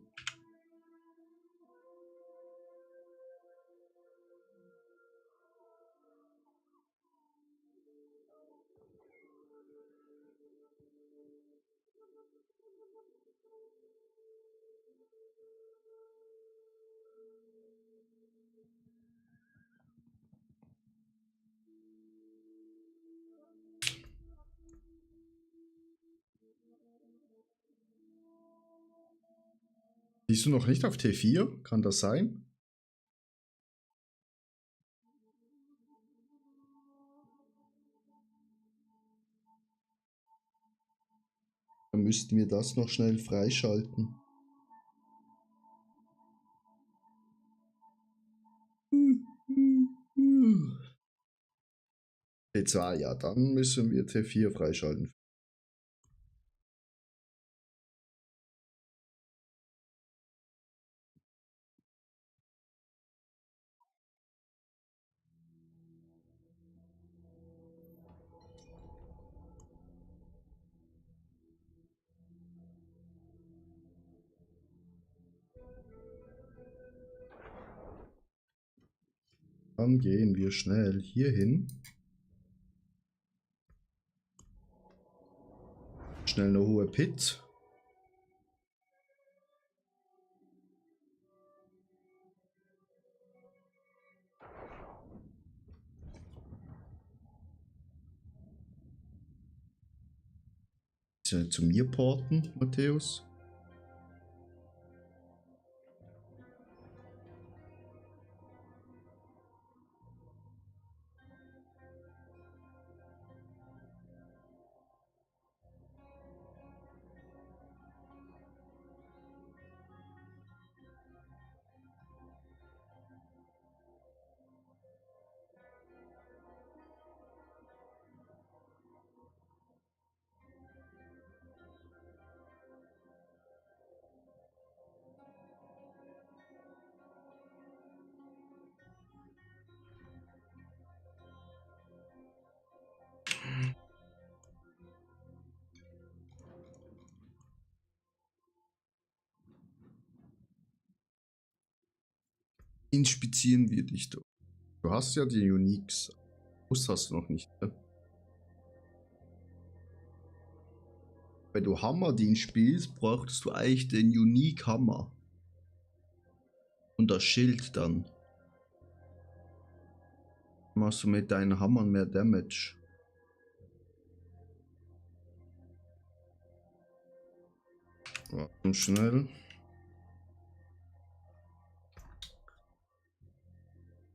Siehst du noch nicht auf T4? Kann das sein? Dann müssten wir das noch schnell freischalten. T2, ja, dann müssen wir T4 freischalten. Dann gehen wir schnell hier hin. Schnell eine hohe Pit. Zu mir porten, Matthäus. Inspizieren wir dich doch. Du hast ja die Uniques. Das hast du noch nicht. Ne? Wenn du Hammerdienst spielst, brauchst du eigentlich den Unique Hammer. Und das Schild dann. Machst du mit deinen Hammern mehr Damage. Warte schnell.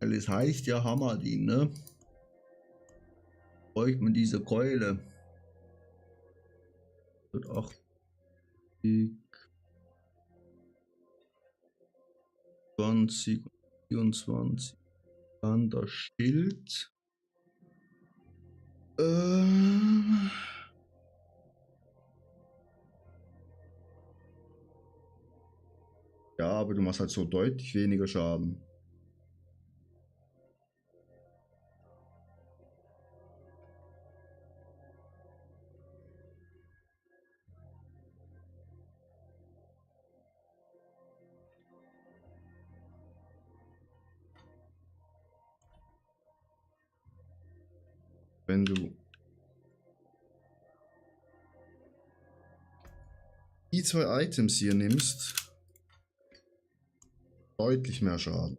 Weil es heißt ja Hammerdien, ne? Bräuchte man diese Keule. 80, 20, 24. Dann das Schild. Ja, aber du machst halt so deutlich weniger Schaden. Wenn du die zwei Items hier nimmst, deutlich mehr Schaden.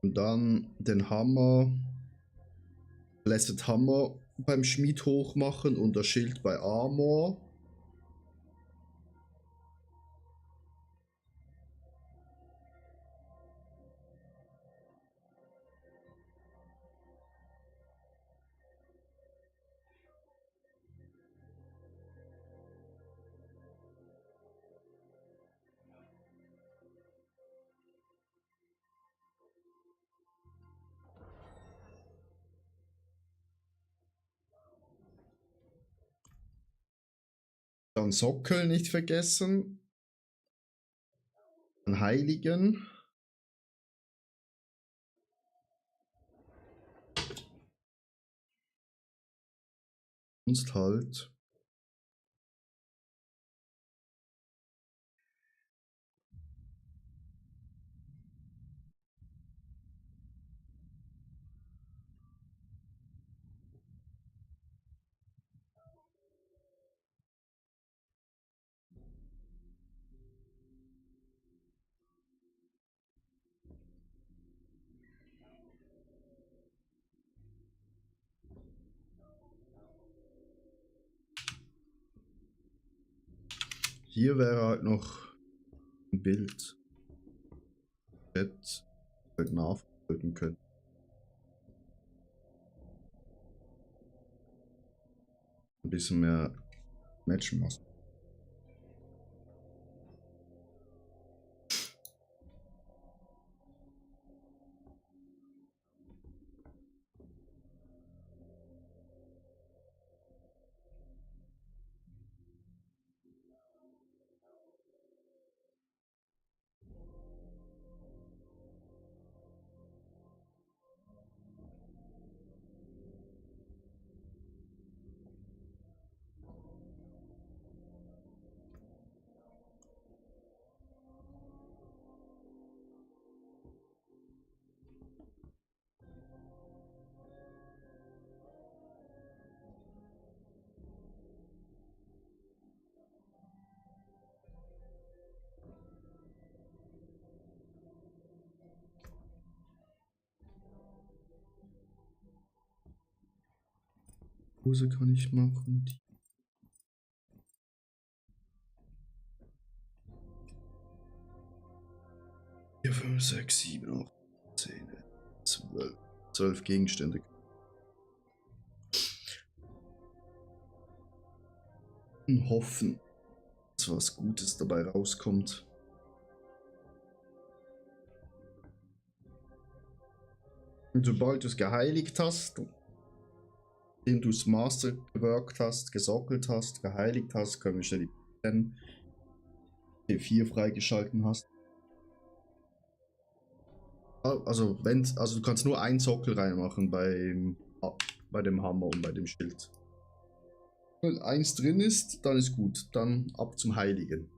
Und dann den Hammer, Blessed Hammer beim Schmied hochmachen und das Schild bei Armor. Dann Sockel nicht vergessen. Einen Heiligen. Sonst halt. Hier wäre halt noch ein Bild. Chat halt nachfolgen können. Ein bisschen mehr Matchmaster. Hose kann ich machen. 4, 5, 6, 7, 8, 10, 12. 12 Gegenstände. Und hoffen, dass was Gutes dabei rauskommt. Und sobald du es geheiligt hast, indem du es Master geworkt hast, gesockelt hast, geheiligt hast, können wir schnell die T4 freigeschalten hast. Also, also du kannst nur einen Sockel reinmachen bei dem Hammer und bei dem Schild. Wenn eins drin ist, dann ist gut. Dann ab zum Heiligen.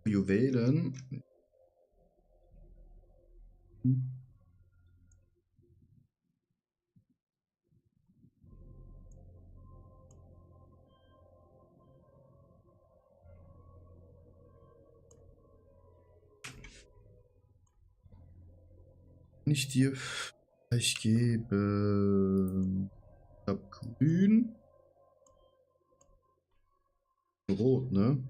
Juwelen. Nicht dir. Ich gebe. Ich hab grün. Rot, ne?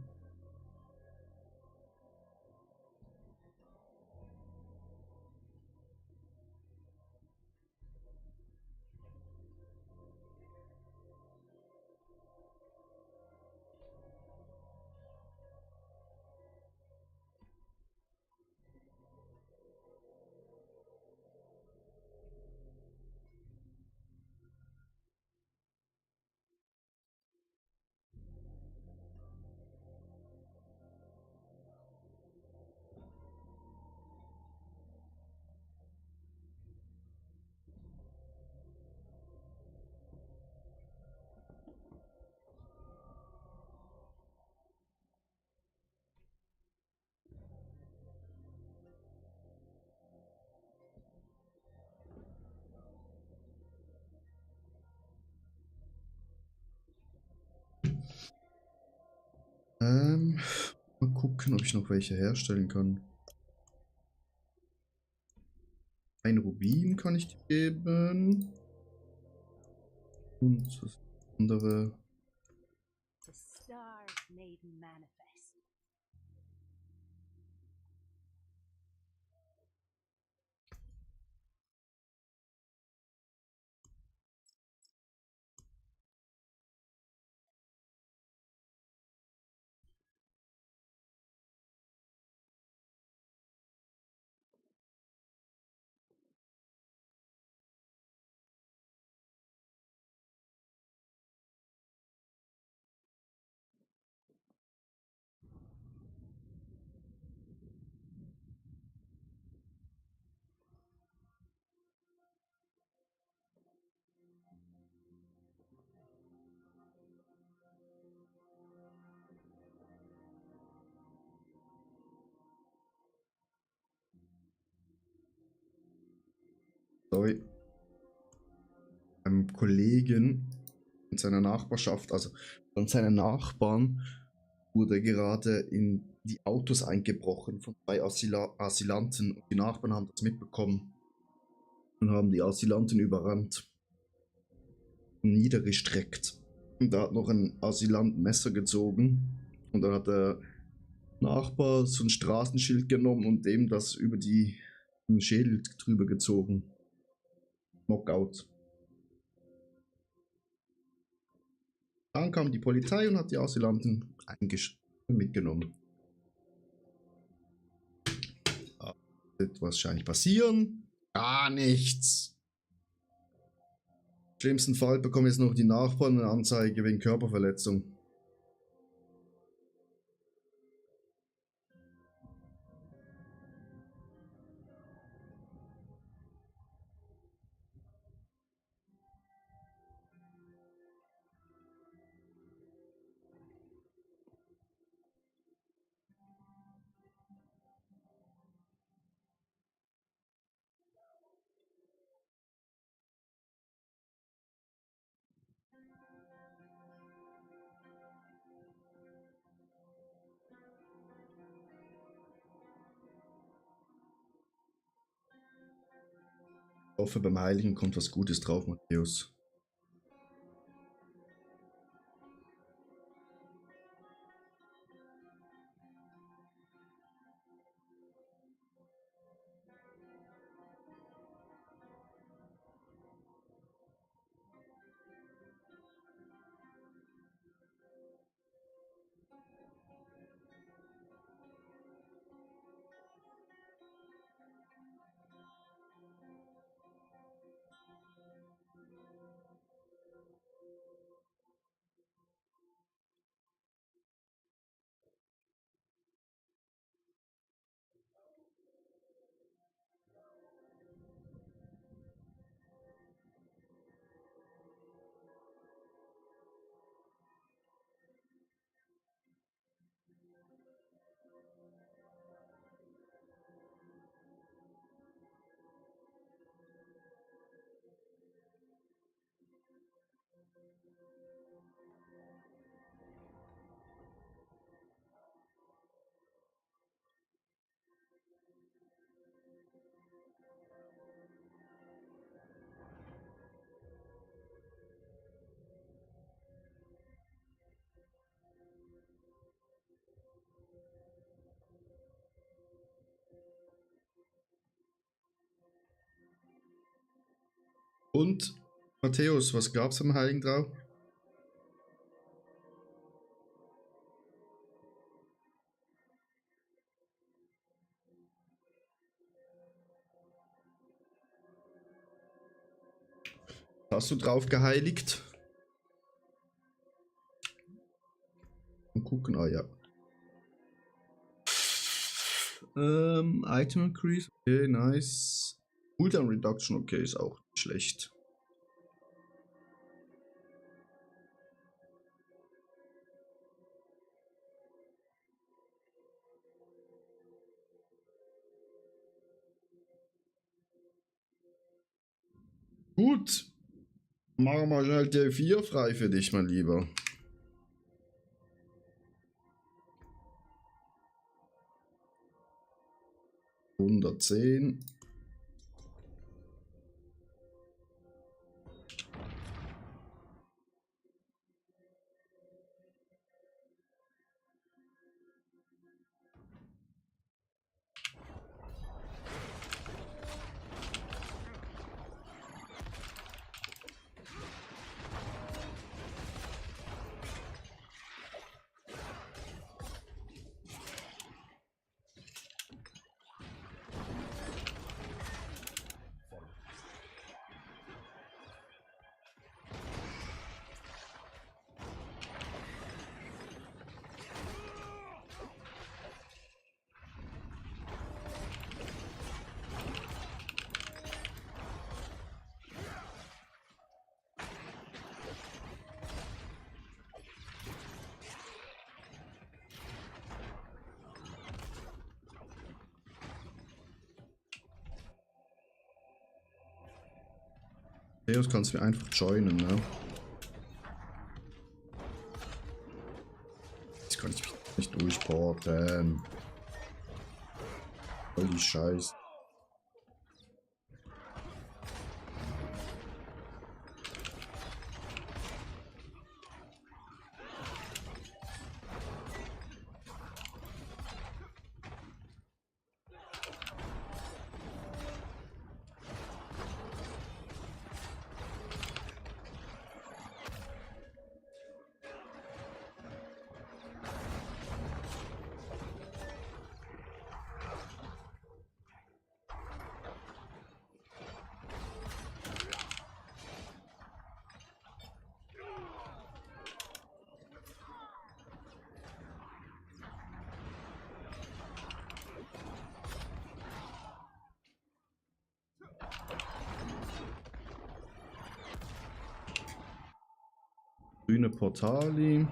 Mal gucken, ob ich noch welche herstellen kann. Ein Rubin kann ich dir geben. Und das andere. The stars made manifest. Sorry. Einem Kollegen in seiner Nachbarschaft, also von seinen Nachbarn, wurde gerade in die Autos eingebrochen von 2 Asylanten. Und die Nachbarn haben das mitbekommen und haben die Asylanten überrannt und niedergestreckt. Und da hat noch ein Asylant ein Messer gezogen und dann hat der Nachbar so ein Straßenschild genommen und dem das über den Schädel drüber gezogen. Knockout. Dann kam die Polizei und hat die Asylanten mitgenommen. Wird wahrscheinlich passieren? Gar nichts. schlimmsten Fall bekommen jetzt noch die Nachbarn eine Anzeige wegen Körperverletzung. Ich hoffe, beim Heiligen kommt was Gutes drauf, Matthäus. Und, Matthäus, was gab's am Heiligen drauf? Hast du drauf geheiligt? Und gucken, ah ja. Item Increase, okay, nice. Cooldown Reduction, okay, ist auch nicht schlecht. Gut, machen wir mal schnell T4 frei für dich, mein Lieber. $110. Matthäus, kannst du mir einfach joinen, ne? Jetzt kann ich mich nicht durchporten. Voll die Scheiße. Grüne Portali.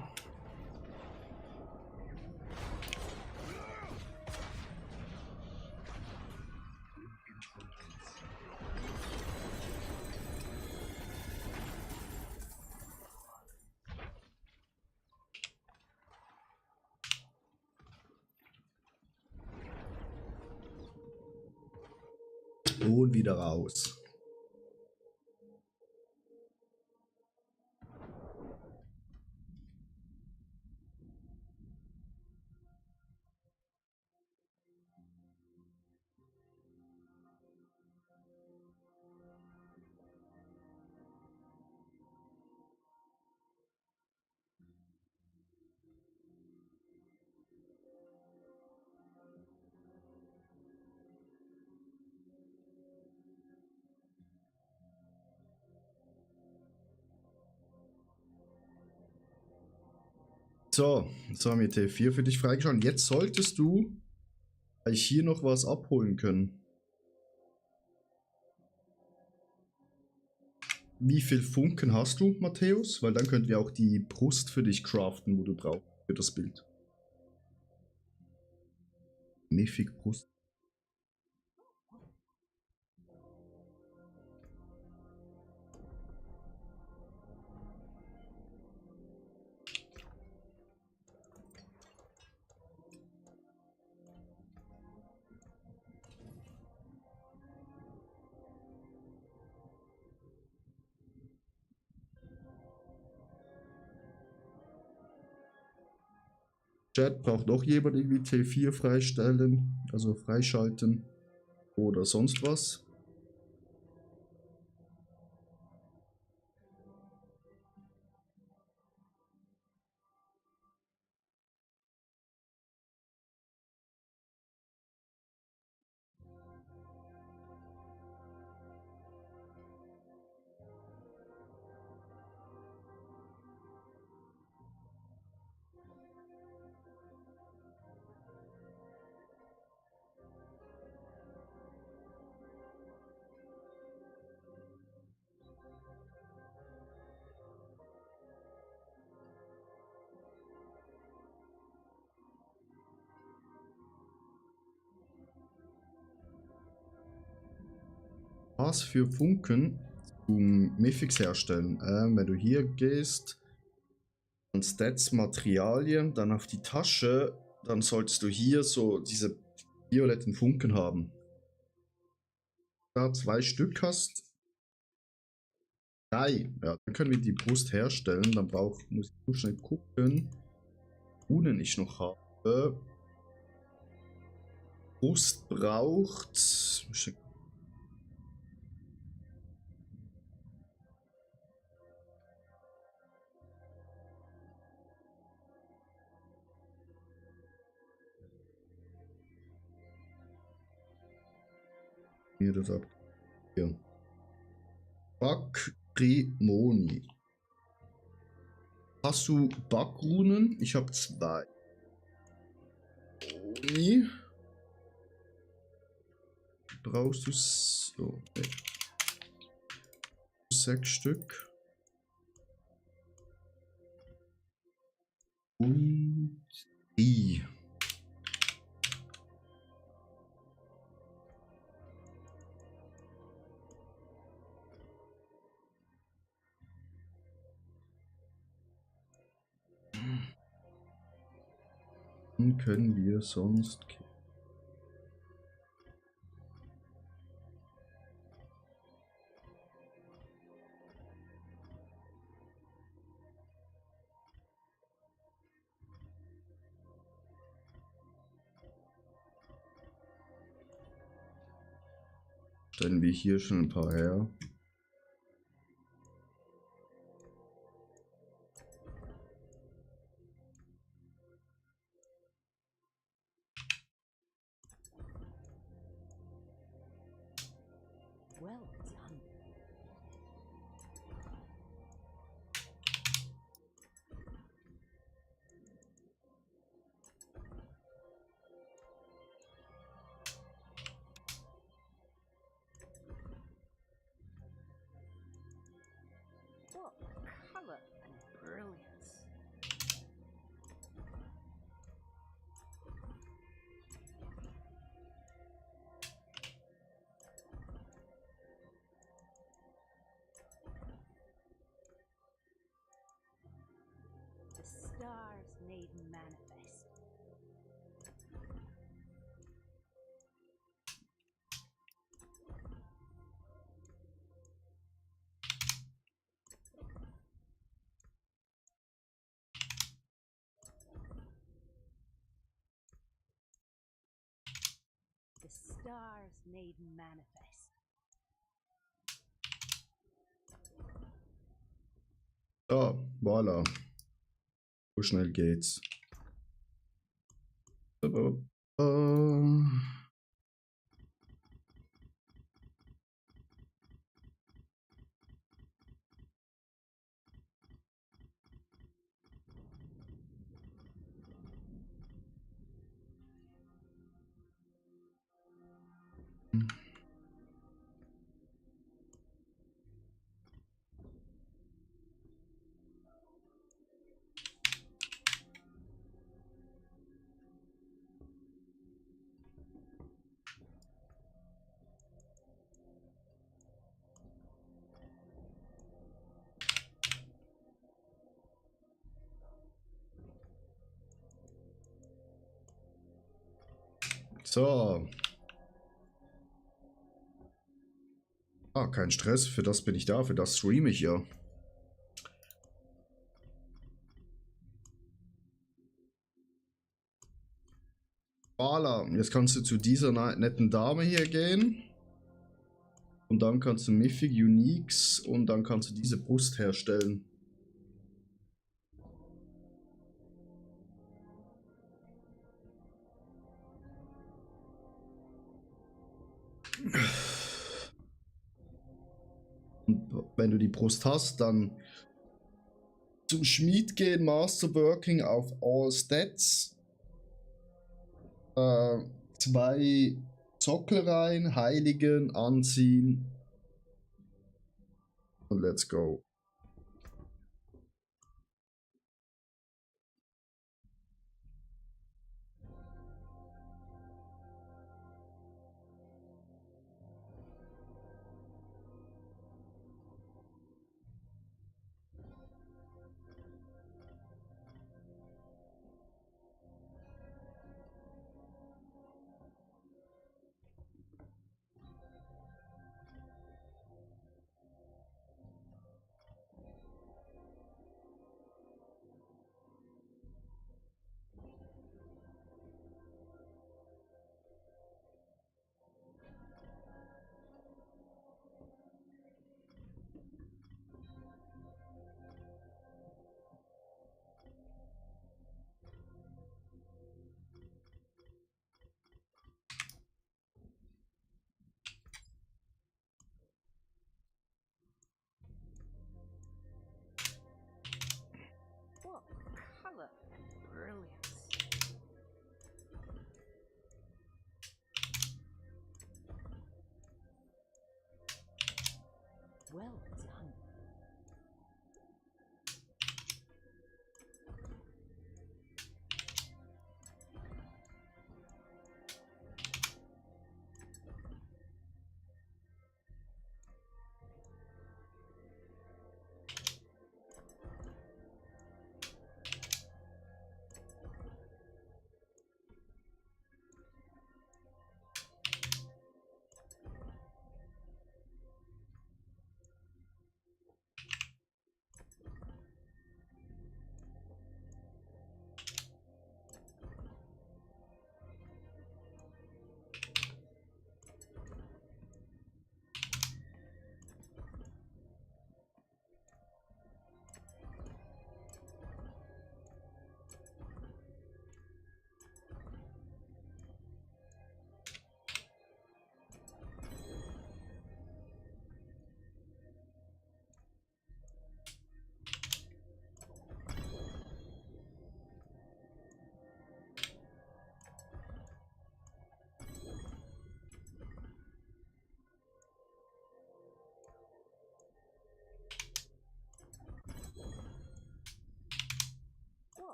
Und wieder raus. So, jetzt haben wir T4 für dich freigeschaltet. Jetzt solltest du gleich hier noch was abholen können. Wie viel Funken hast du, Matthäus? Weil dann könnten wir auch die Brust für dich craften, wo du brauchst für das Bild. Mythic Brust. Chat, braucht noch jemand irgendwie T4 freistellen, also freischalten oder sonst was? Was für Funken zum Mythics herstellen? Wenn du hier gehst, dann Stats, Materialien, dann auf die Tasche, dann solltest du hier so diese violetten Funken haben. Da 2 Stück hast, 3, ja, dann können wir die Brust herstellen. Dann muss ich so schnell gucken, Runen ich noch habe. Brust braucht. Hier das ab. Hier. Bakrimoni. Hast du Backrunen? Ich habe 2. Brauchst du so 6 Stück. Und die. Dann können wir sonst. Stellen wir hier schon ein paar her. Well done. What colour and brilliance. The stars made manifest. The stars made manifest. Ah, voilà. So schnell geht's. So. Ah, kein Stress. Für das bin ich da. Für das streame ich ja. Voilà. Jetzt kannst du zu dieser netten Dame hier gehen. Und dann kannst du Mythic Uniques und dann kannst du diese Brust herstellen. Und wenn du die Brust hast, dann zum Schmied gehen, Masterworking auf All Stats. 2 Sockel rein, Heiligen, anziehen. Und let's go. What colour and brilliance. Well done.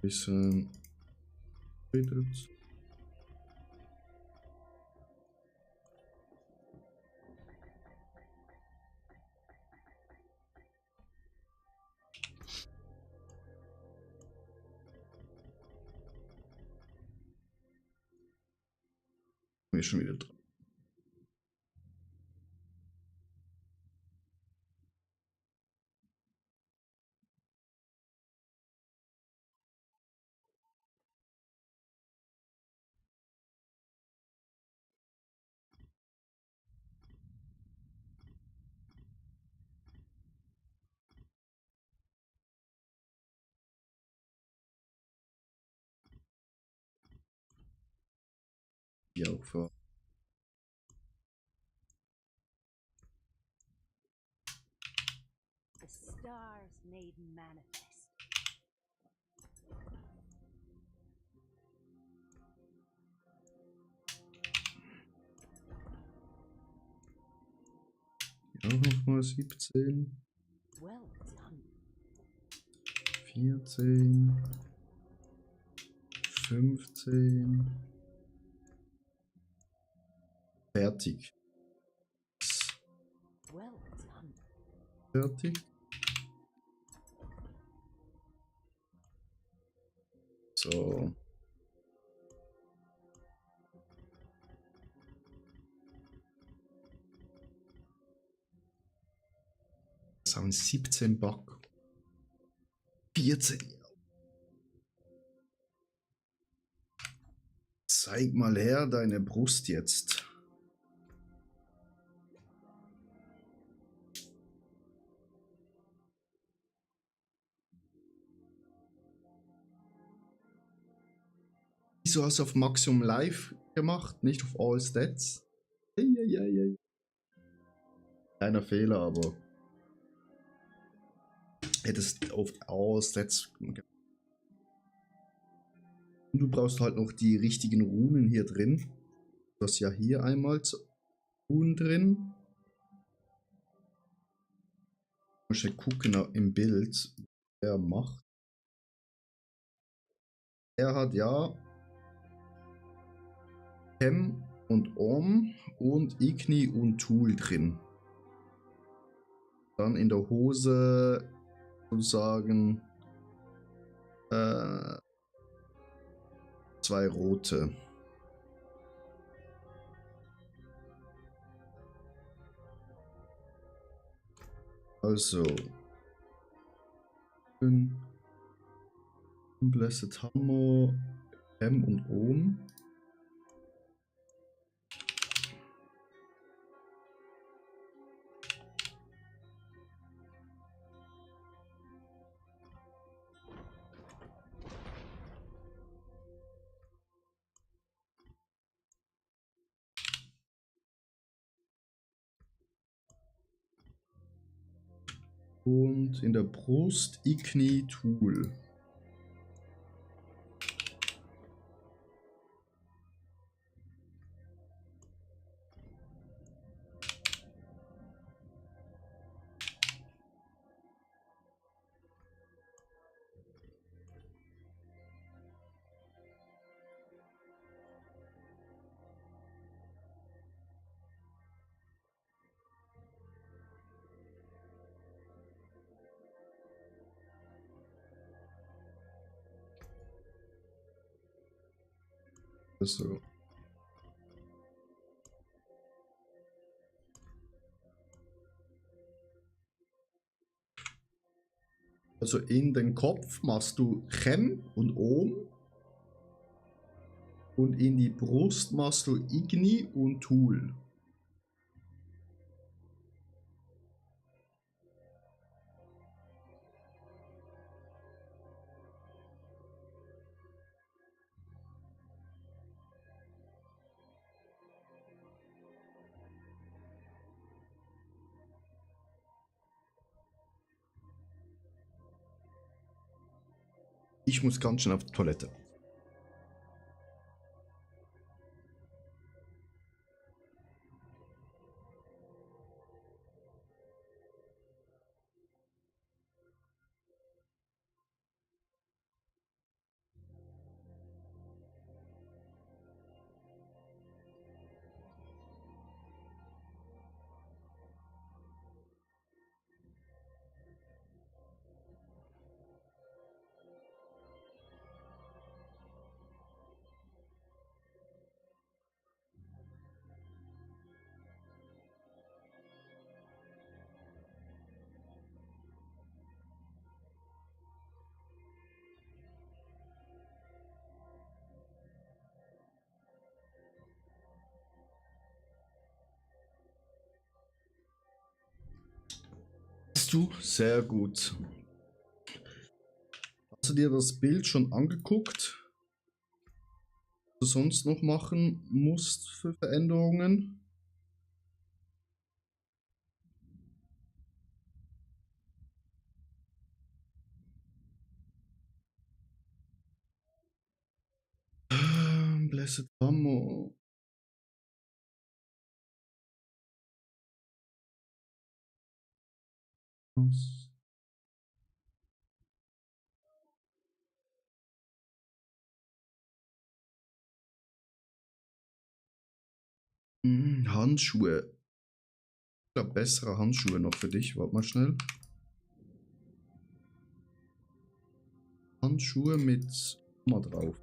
Bisschen. Bin schon wieder dran. Ja, auch vor. The stars made manifest. Ja, nochmal 17, Well done. 14, 15. Fertig. Well done. Fertig. So. Das haben 17 Back. 14. Zeig mal her deine Brust jetzt. Wieso hast du auf Maximum Live gemacht, nicht auf All Stats? Eieiei. Kleiner Fehler, aber hättest auf All Stats gemacht. Und du brauchst halt noch die richtigen Runen hier drin. Du hast ja hier einmal Runen drin. Du musst ja gucken im Bild, was er macht. Er hat ja Hem und Om und Igni und Tool drin. Dann in der Hose sozusagen 2 rote. Also Blessed Hammer, Hem und Om. Und in der Brust Igni Tool. Also in den Kopf machst du Chem und Om und in die Brust machst du Igni und Tool. Ich muss ganz schnell auf die Toilette. Hast du? Sehr gut. Hast du dir das Bild schon angeguckt? Was du sonst noch machen musst für Veränderungen? Blessed Ammo. Handschuhe. Ich glaube, bessere Handschuhe noch für dich. Warte mal schnell. Handschuhe mit mal drauf.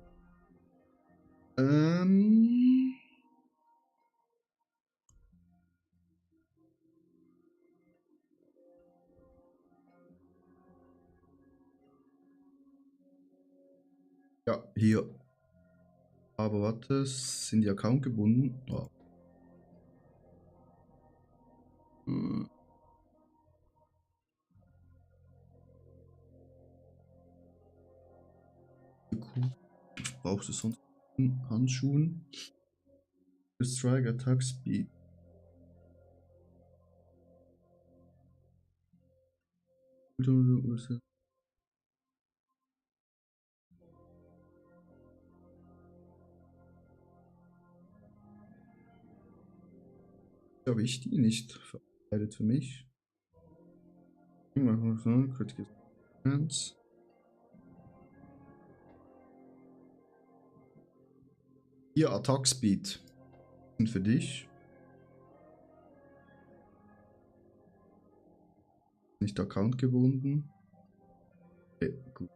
Ja, hier. Aber warte, sind die Account gebunden? Oh. Brauchst du sonst Handschuhen? Strike Attack Speed. Habe ich die nicht verarbeitet für mich? Critical Chance. Hier Attack Speed. Und für dich. Nicht Account gebunden. Okay, gut.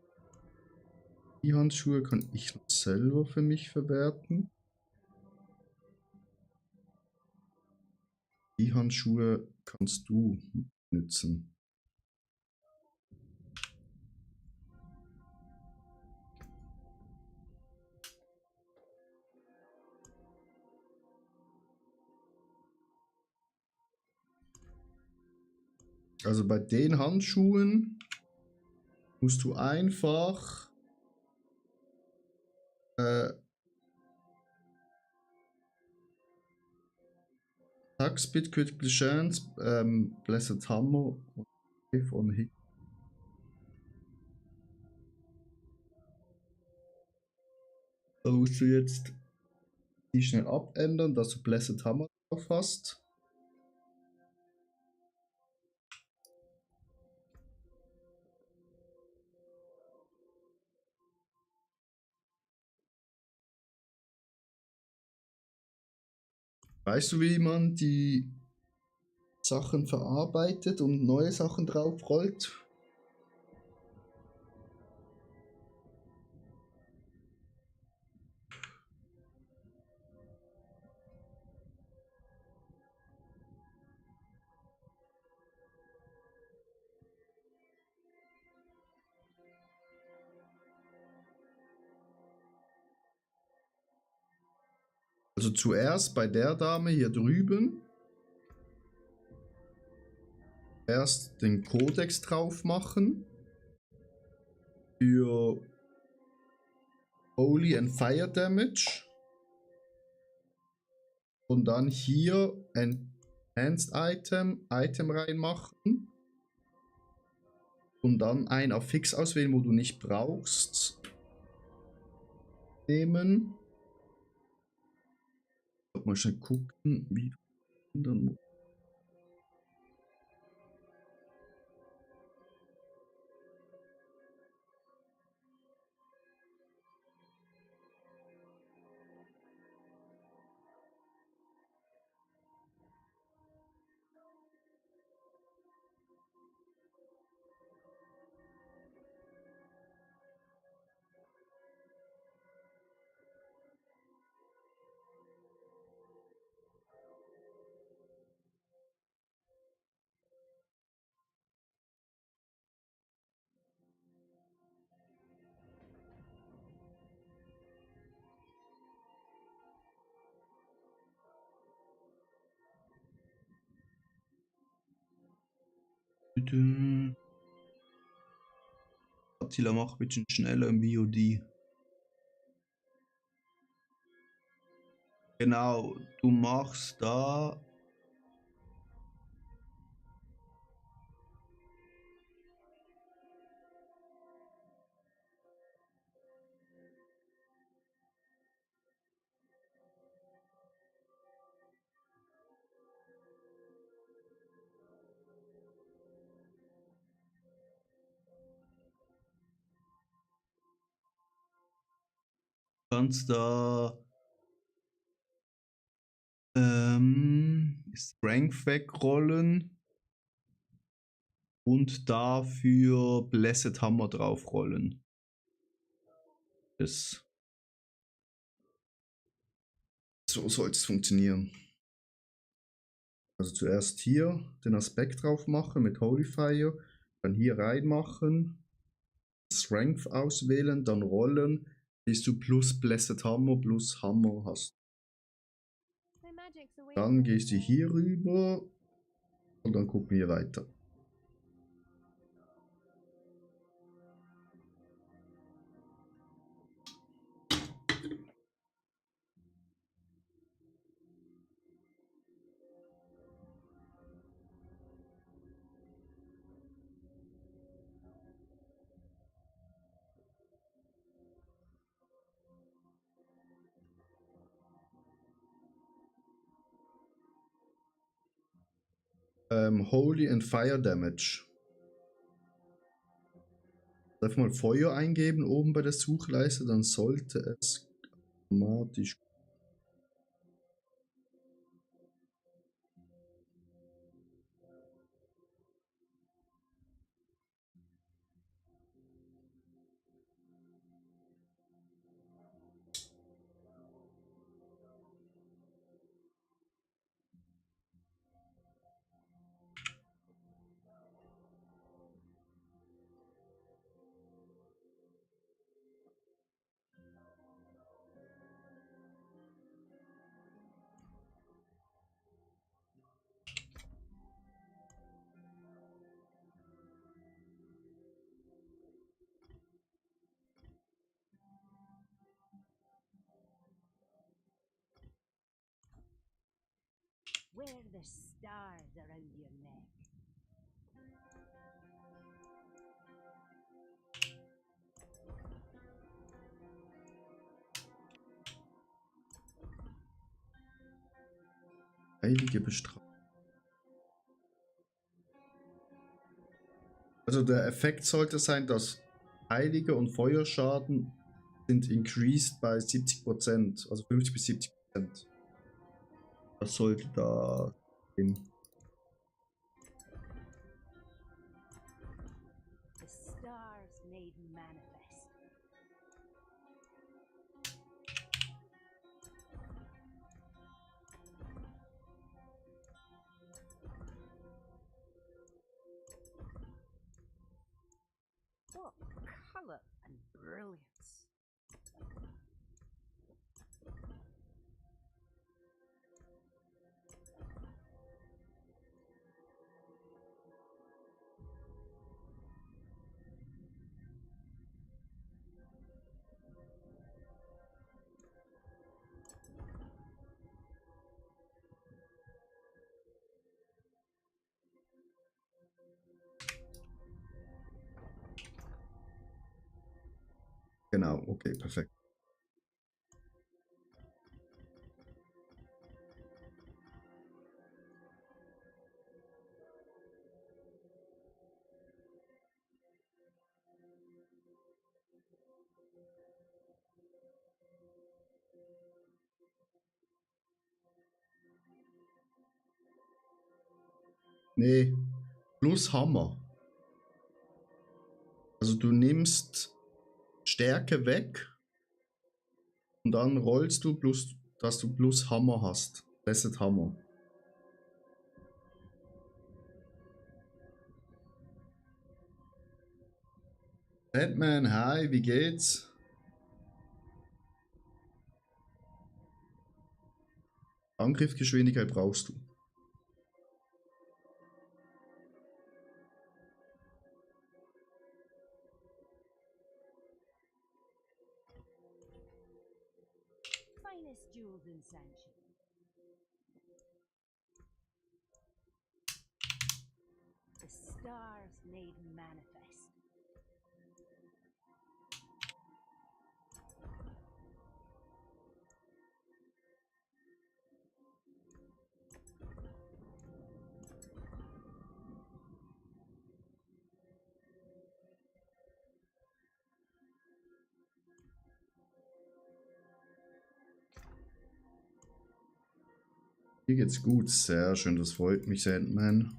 Die Handschuhe kann ich selber für mich verwerten. Die Handschuhe kannst du nutzen. Also bei den Handschuhen musst du einfach Attack Speed, Critical Chance, Blessed Hammer und von Hit. Da musst du jetzt die schnell abändern, dass du Blessed Hammer drauf hast. Weißt du, wie man die Sachen verarbeitet und neue Sachen drauf rollt? Also zuerst bei der Dame hier drüben erst den Codex drauf machen für Holy and Fire Damage und dann hier Enhanced Item reinmachen und dann ein auf Fix auswählen, wo du nicht brauchst, nehmen. Mal schnell gucken, wie dann. Attila, mach ein bisschen schneller im VOD. Genau, du machst da. Kannst da Strength wegrollen und dafür Blessed Hammer draufrollen. So sollte es funktionieren. Also zuerst hier den Aspekt drauf machen mit Holy Fire, dann hier reinmachen, Strength auswählen, dann rollen, bis du plus Blessed Hammer plus Hammer hast. My magic's away Dann from gehst du me. hier rüber und dann gucken wir weiter. Holy and Fire Damage. Einfach mal Feuer eingeben oben bei der Suchleiste, dann sollte es automatisch. Wear the stars around your neck. Heilige Bestrafung. Also der Effekt sollte sein, dass Heilige und Feuerschaden sind increased bei 70%, also 50 bis 70%. Das sollte da hin. The stars made manifest. What color and brilliance. Genau, okay, perfekt. Nee, plus Hammer. Also du nimmst Stärke weg und dann rollst du plus, dass du plus Hammer hast. Blessed Hammer. Batman, hi, wie geht's? Angriffsgeschwindigkeit brauchst du. finest jewels in Sanchi. The stars made manifest. Hier geht's gut. Sehr schön, das freut mich, Sandman.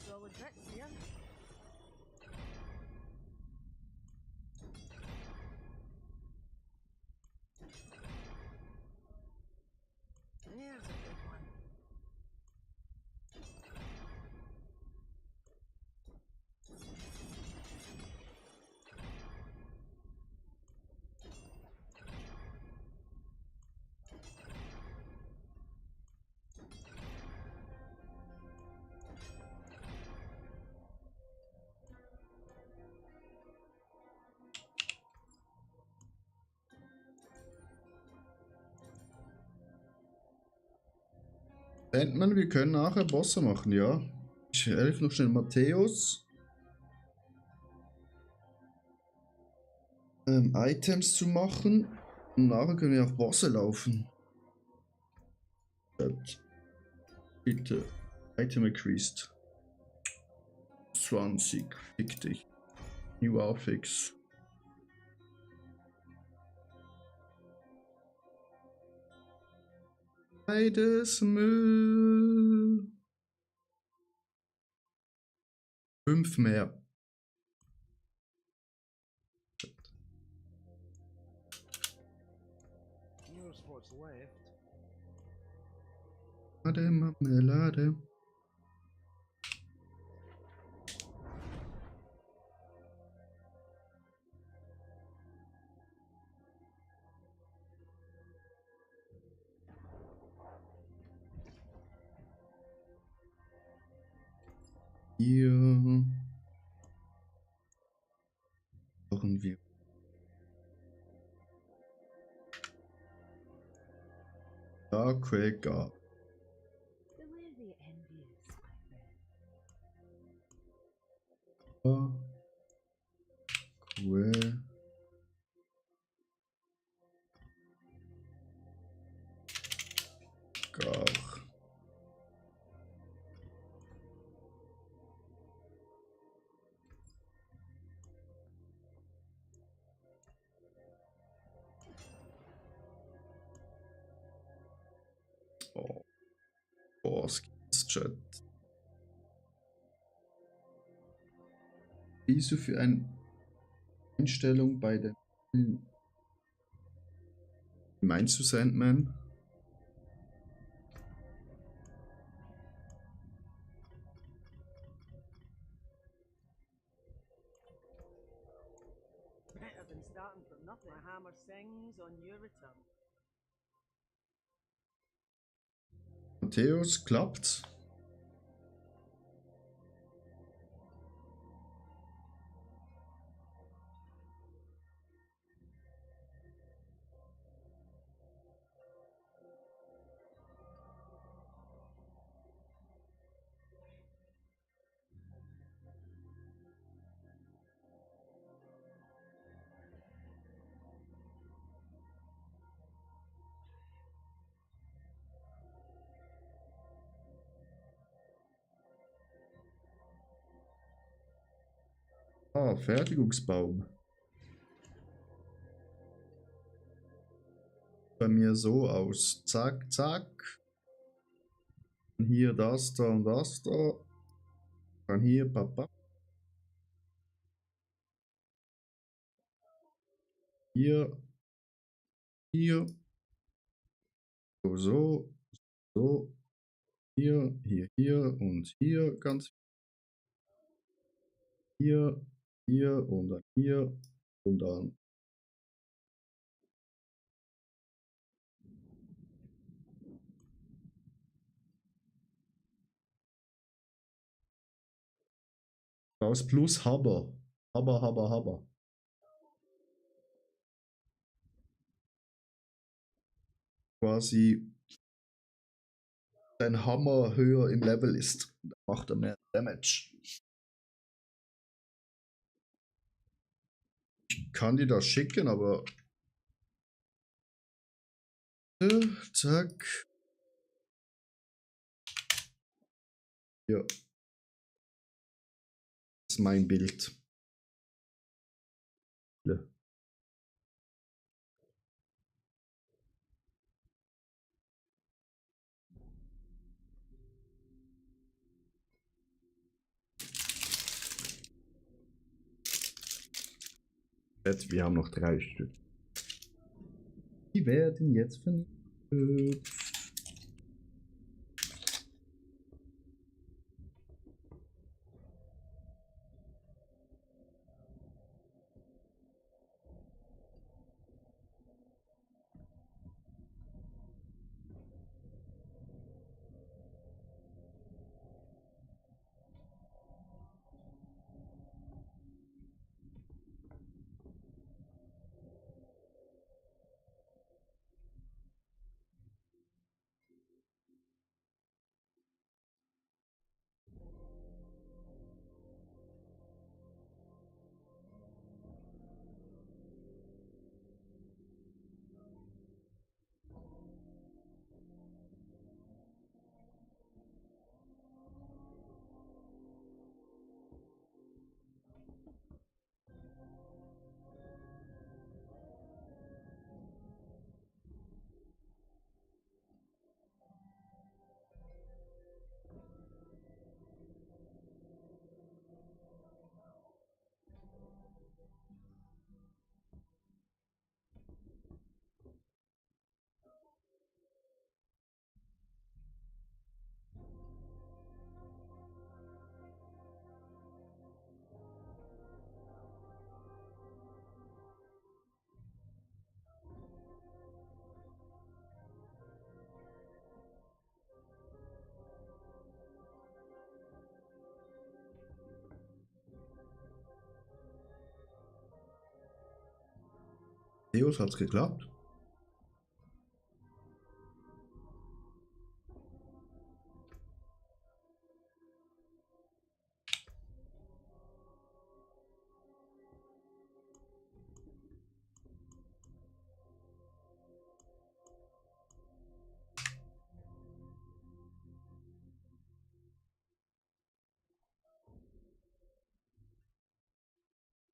Solid bits here. There's a good one. Sandman, wir können nachher Bosse machen, ja. Ich helfe noch schnell Matthäus. Items zu machen. Und nachher können wir auch Bosse laufen. Bitte. Item increased. 20. Fick dich. New Affix. Beides Müll. 5 mehr. Here's what's left. Marmelade. Hier brauchen wir Cracker. Beware the envious, my friend. Cracker. Oh, Skills Chat. Wieso für eine Einstellung bei der. Wie meinst du, Sandman? Better than starting from nothing. My hammer sings on your return. Matthäus, klappt. Ah, Fertigungsbaum. Bei mir so aus. Zack, zack. Hier das da und das da. Dann hier, Papa. Hier, hier. So, so, so. Hier, hier, hier und hier ganz. Hier, hier und dann hier und dann. Raus plus Haber. Haber, Haber, Haber. Quasi dein Hammer höher im Level ist, macht er mehr Damage. Ich kann die das schicken, aber. Zack. Ja. Das ist mein Bild. Ja. Jetzt, wir haben noch 3 Stück. Die werden jetzt vernichtet. Theos hat's geklappt.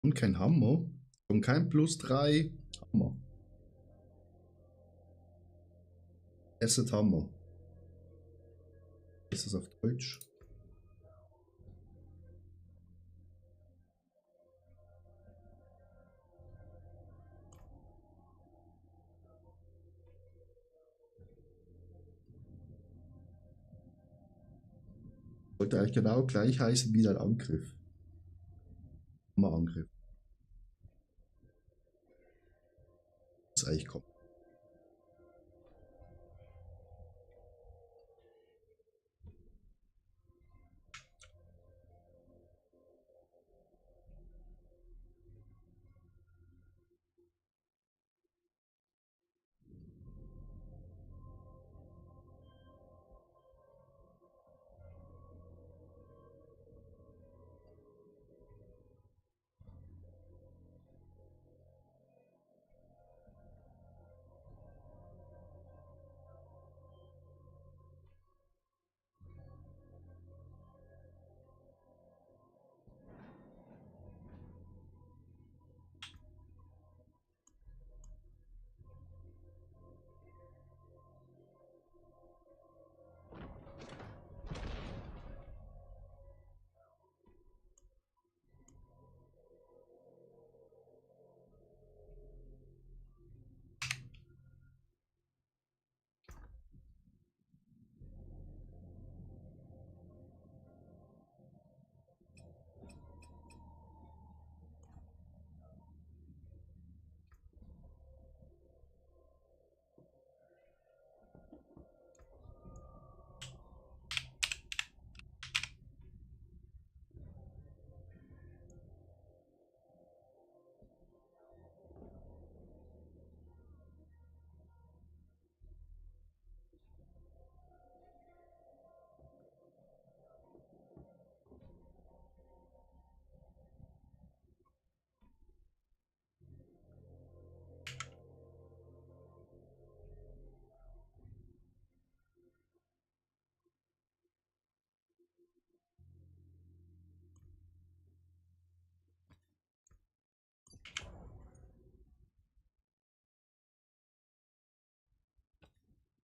Und kein Hammer. Und kein plus 3 Hammer. Asset Hammer. Ist das auf Deutsch? Sollte eigentlich genau gleich heißen wie dein Angriff. Hammerangriff. Das ist eigentlich kommt.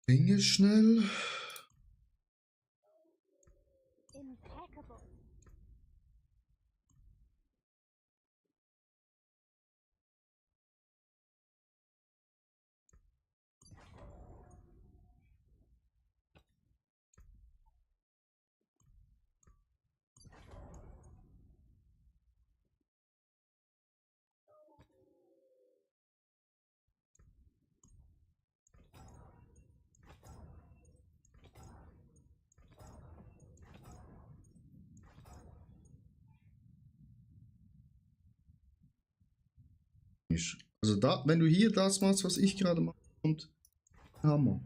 Dinge schnell. Impeccable. Also da, wenn du hier das machst, was ich gerade mache, kommt Hammer.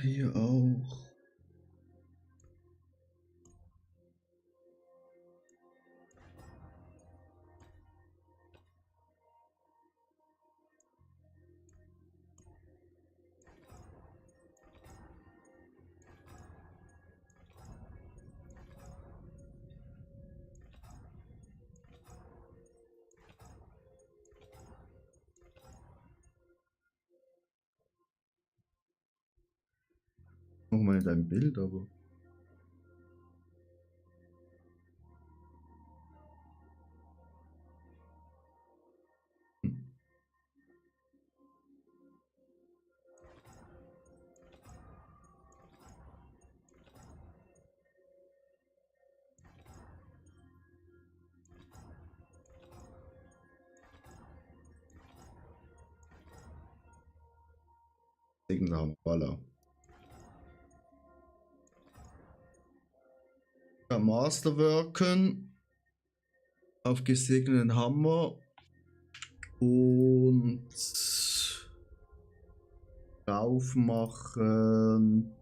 Hier auch. Nochmal in deinem Bild, aber. Signal, voilà. Ja, Masterworken auf gesegneten Hammer und drauf machen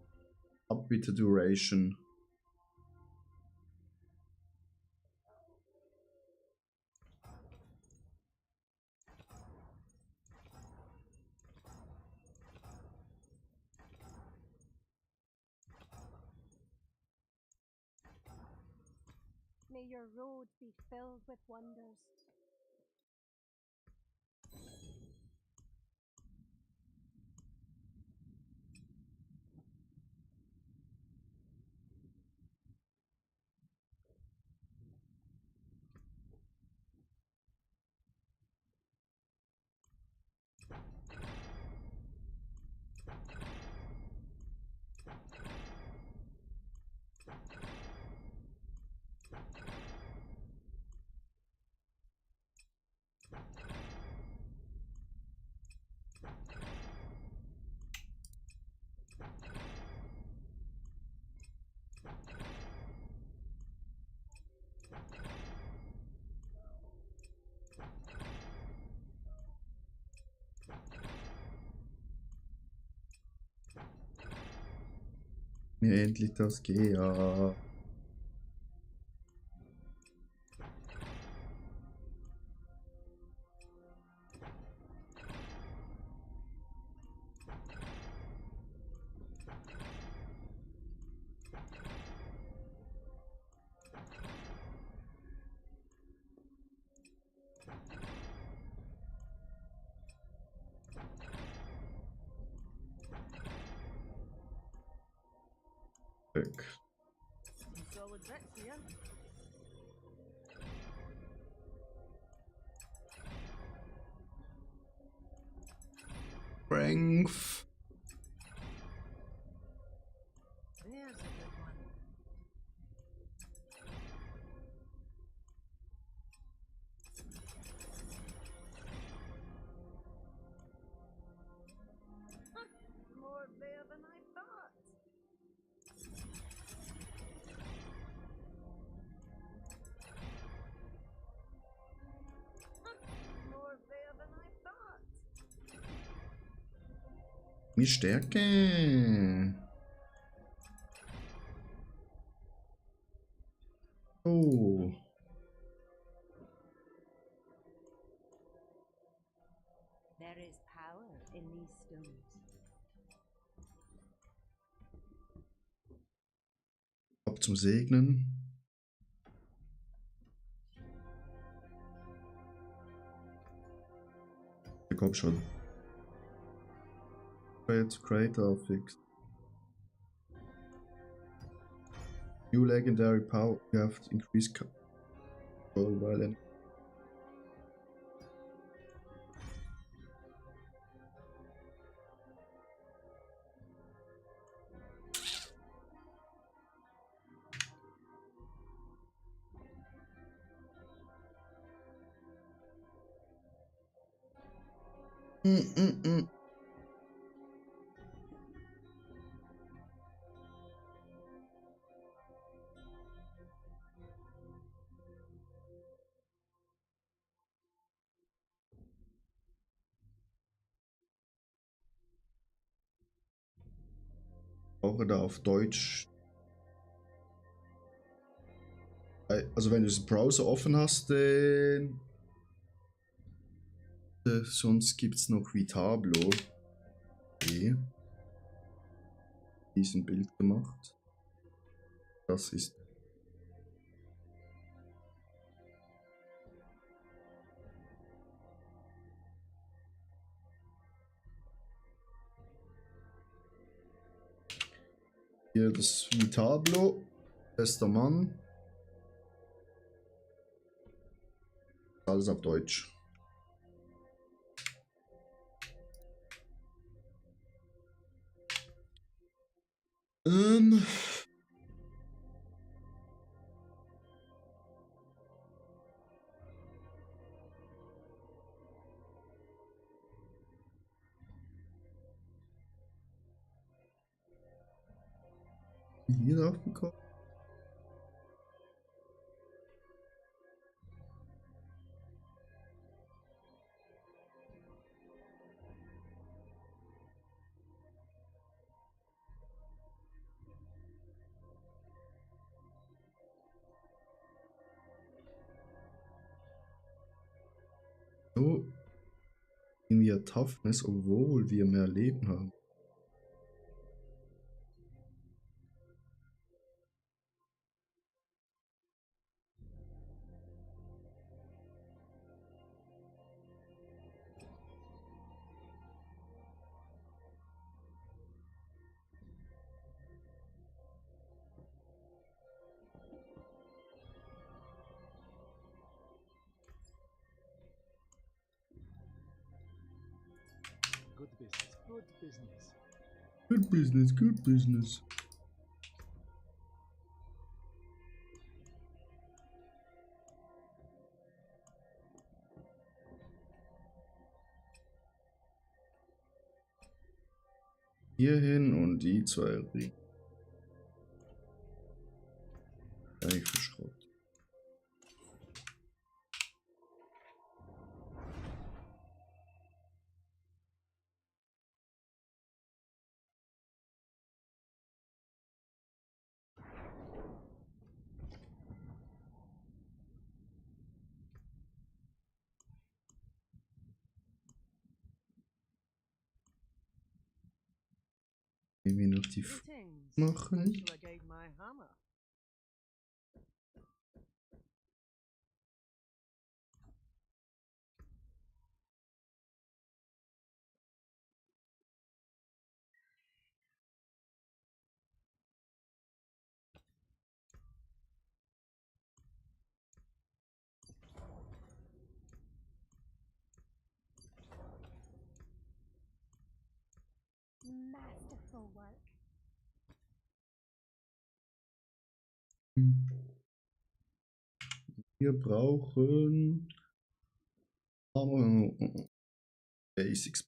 Up with the Duration. May your road be filled with wonders. Mir endlich das GA. Weg. Some solid bits here. Strength. There's a good one. Huh, more there than I thought. Huh, more there than I thought. Wie Stärke. Oh. There is power in these stones. Ab zum Segnen. Der Kopf schon. Creator fixed. New legendary power. You have to increase control while in. Brauche da auf Deutsch. Also wenn du den Browser offen hast, sonst gibt es noch Vitablo. Okay. Diesen Bild gemacht. Das ist. Hier das Vitablo. Bester Mann. Alles auf Deutsch. Hier drauf bekommen. So. Wir Toughness, obwohl wir mehr Leben haben. Good business. Good business. Good business, good business. Hierhin und die zwei Ringe. Eigentlich für Schrott. Wenn wir noch die Greetings. machen. Shall I guide my hammer? Wir brauchen Armor Basics.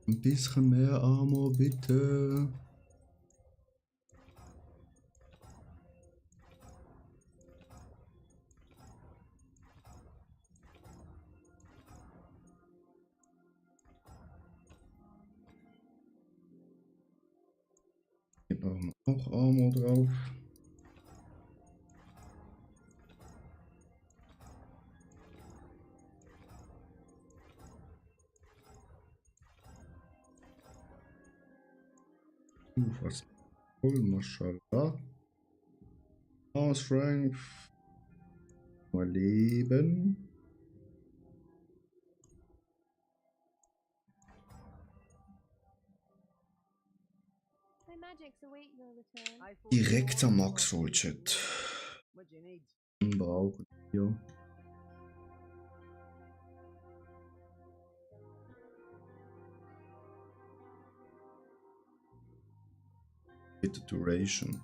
Ein bisschen mehr Armor, bitte. Hier brauchen wir auch Armor drauf. Was? Cool, Maschallah. Aus Frank. Mal leben. My magics await your return. I forge Direkter more than Max Torch Roll Shoes and Chat. nails. What do you need? Brauchen wir. Bitte Duration.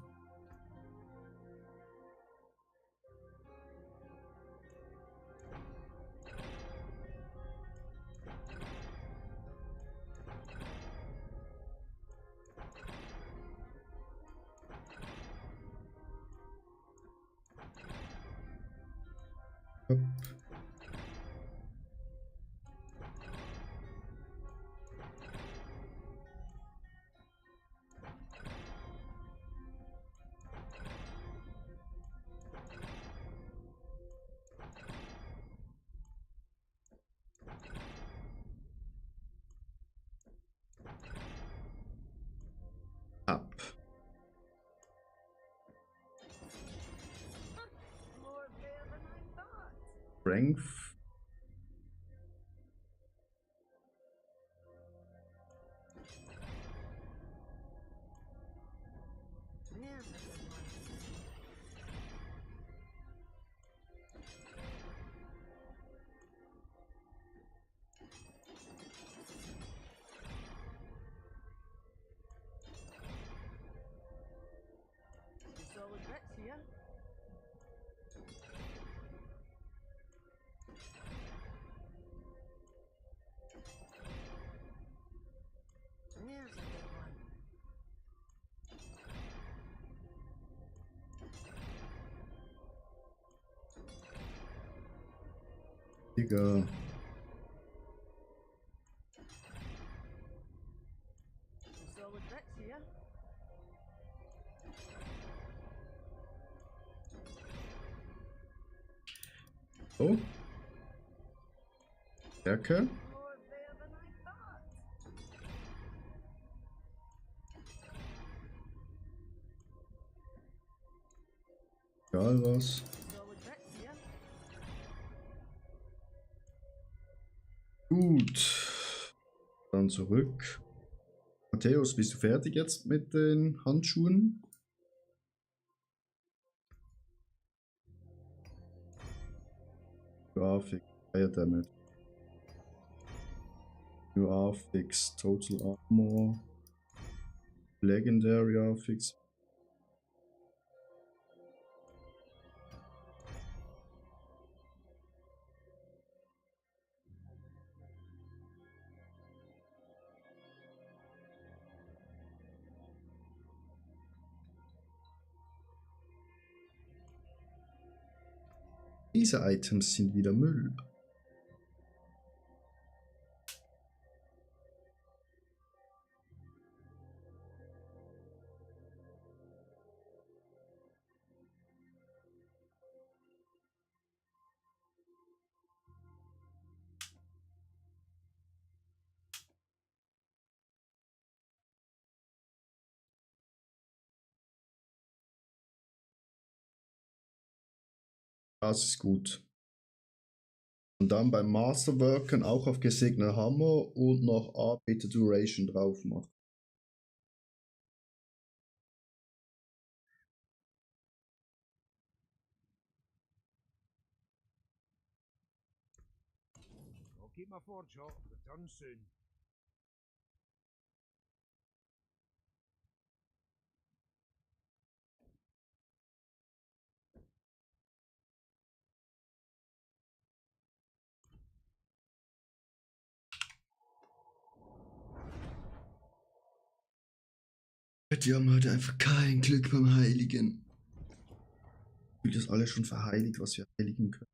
Hopp. Ab. More fair than I thought. Strength. There's a good one. Some solid bits here. There's a good one. Digga. Some solid bits here. So. Stärke. More fair than I thought. Egal was. Some solid bits here. Gut. Dann zurück. Matthäus, bist du fertig jetzt mit den Handschuhen? Grafik, Fire Damage. New Affix, Total Armor. Legendary Affix. Diese Items sind wieder Müll. Das ist gut. Und dann beim Masterworken auch auf gesegneter Hammer und noch A Beta Duration drauf machen. I'll keep my forge hot. Return soon. Die haben heute einfach kein Glück beim Heiligen. Ich das alles schon verheiligt, was wir heiligen können.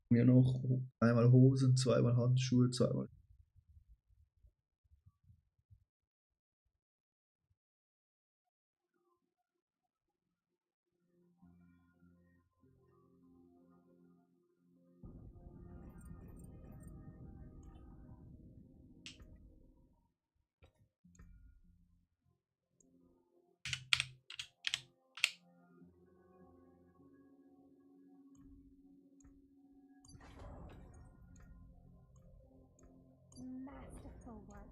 Mir noch einmal Hosen, zweimal Handschuhe, zweimal. Masterful work.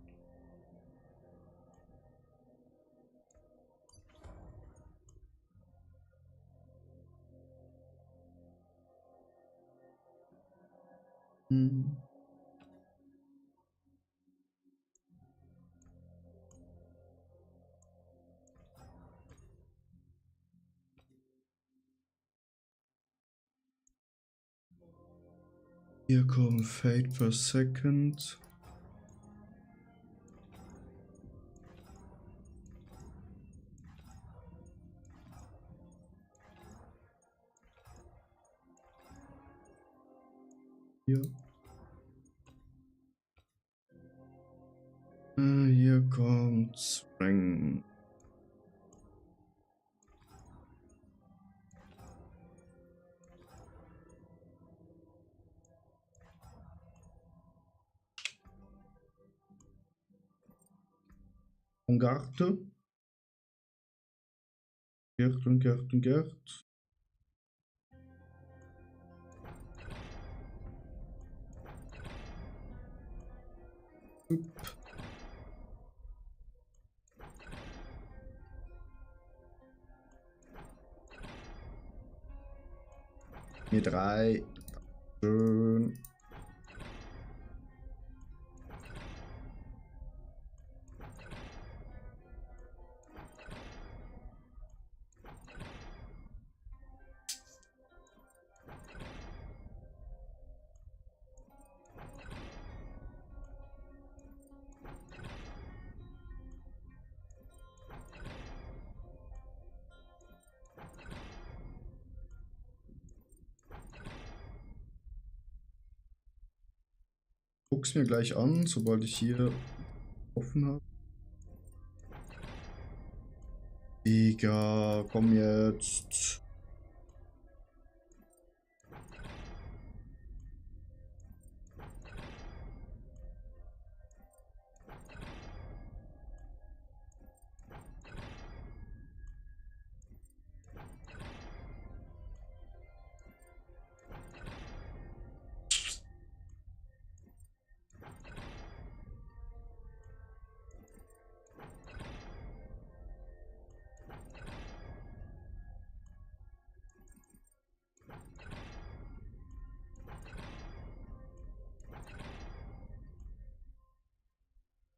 Hm. Hier kommen Fade per Second. Hier. Hier kommt Spring. Und Garte. Gert und Gert und Gert. Upp. Hier 3. Schön. Guck's mir gleich an, sobald ich hier offen habe. Digga, komm jetzt.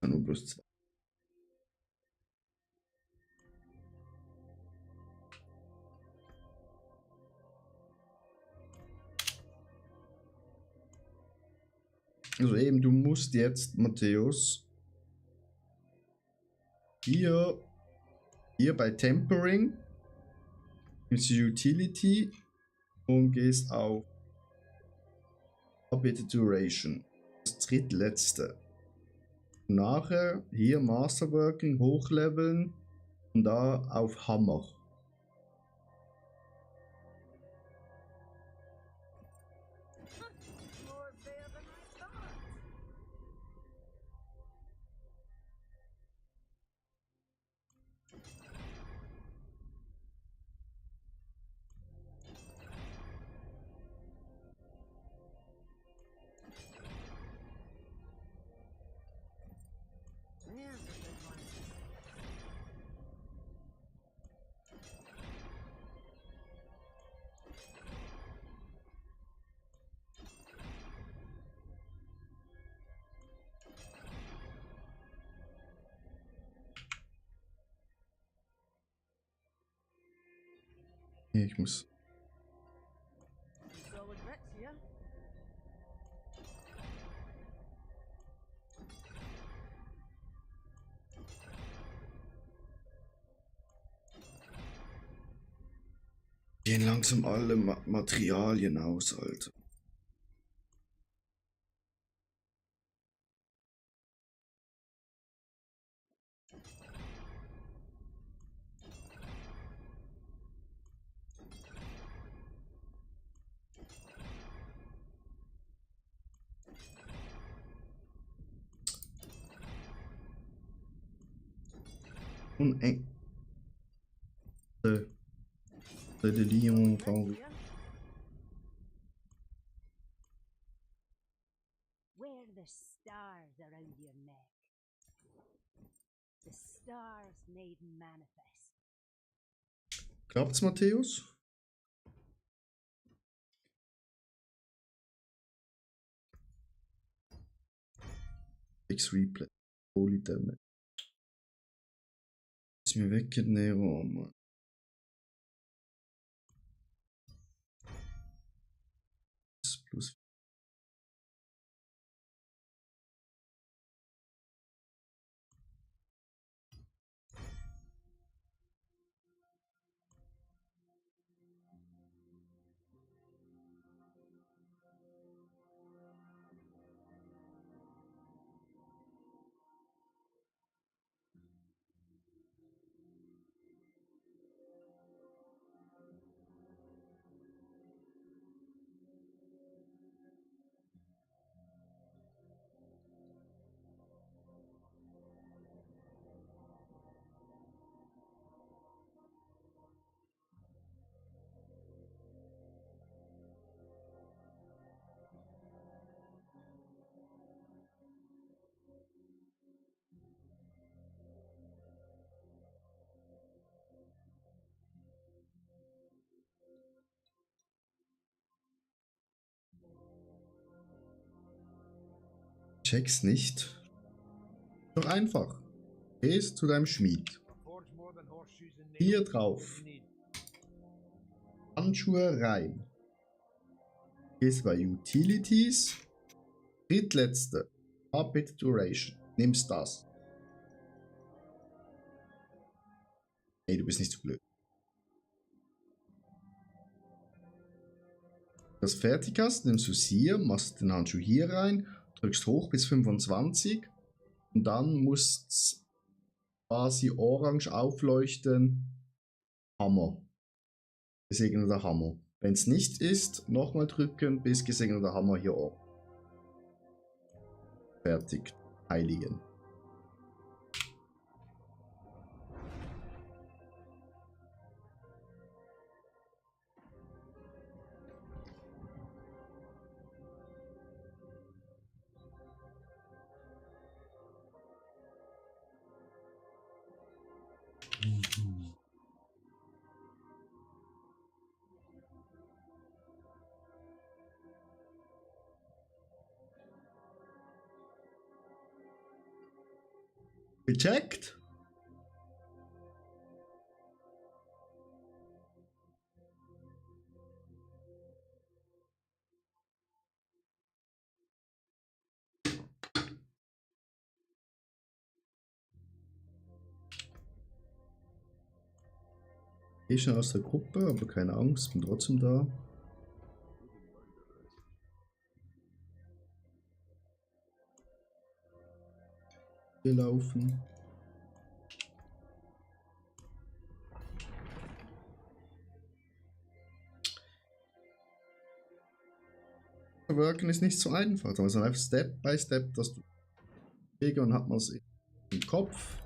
Nur plus 2. Also eben, du musst jetzt, Matthäus, hier bei Tempering ist Utility und gehst auf Beta Duration. Das drittletzte. Nachher hier Masterworking hochleveln und da auf Hammer. More there than I thought. Nee, ich muss. Solid bricks here. Gehen langsam alle Materialien aus, Alter. Und eng. De Lion brauche ich. Here. Wear the stars around your neck. The stars made manifest. Klappt's, Matthäus? X Replay. Holy damn. Ist mir weggeht, Nero, Mann. Plus. Check's nicht. Doch einfach. Gehst zu deinem Schmied. Forge more than horseshoes and Hier nails. drauf. You need. Handschuhe rein. Gehst bei Utilities. Drittletzte. Rapid Duration. Nimmst das. Ey, du bist nicht so blöd. Das fertig hast, nimmst du es hier, machst den Handschuh hier rein, drückst hoch bis 25 und dann muss es quasi orange aufleuchten. Hammer. Gesegneter Hammer. Wenn es nicht ist, nochmal drücken, bis gesegneter Hammer hier oben. Fertig. Heiligen. Gecheckt? Geh schon aus der Gruppe, aber keine Angst, bin trotzdem da. Wir laufen. Worken ist nicht so einfach, aber es ist einfach Step by Step, dass du und hat man es im Kopf.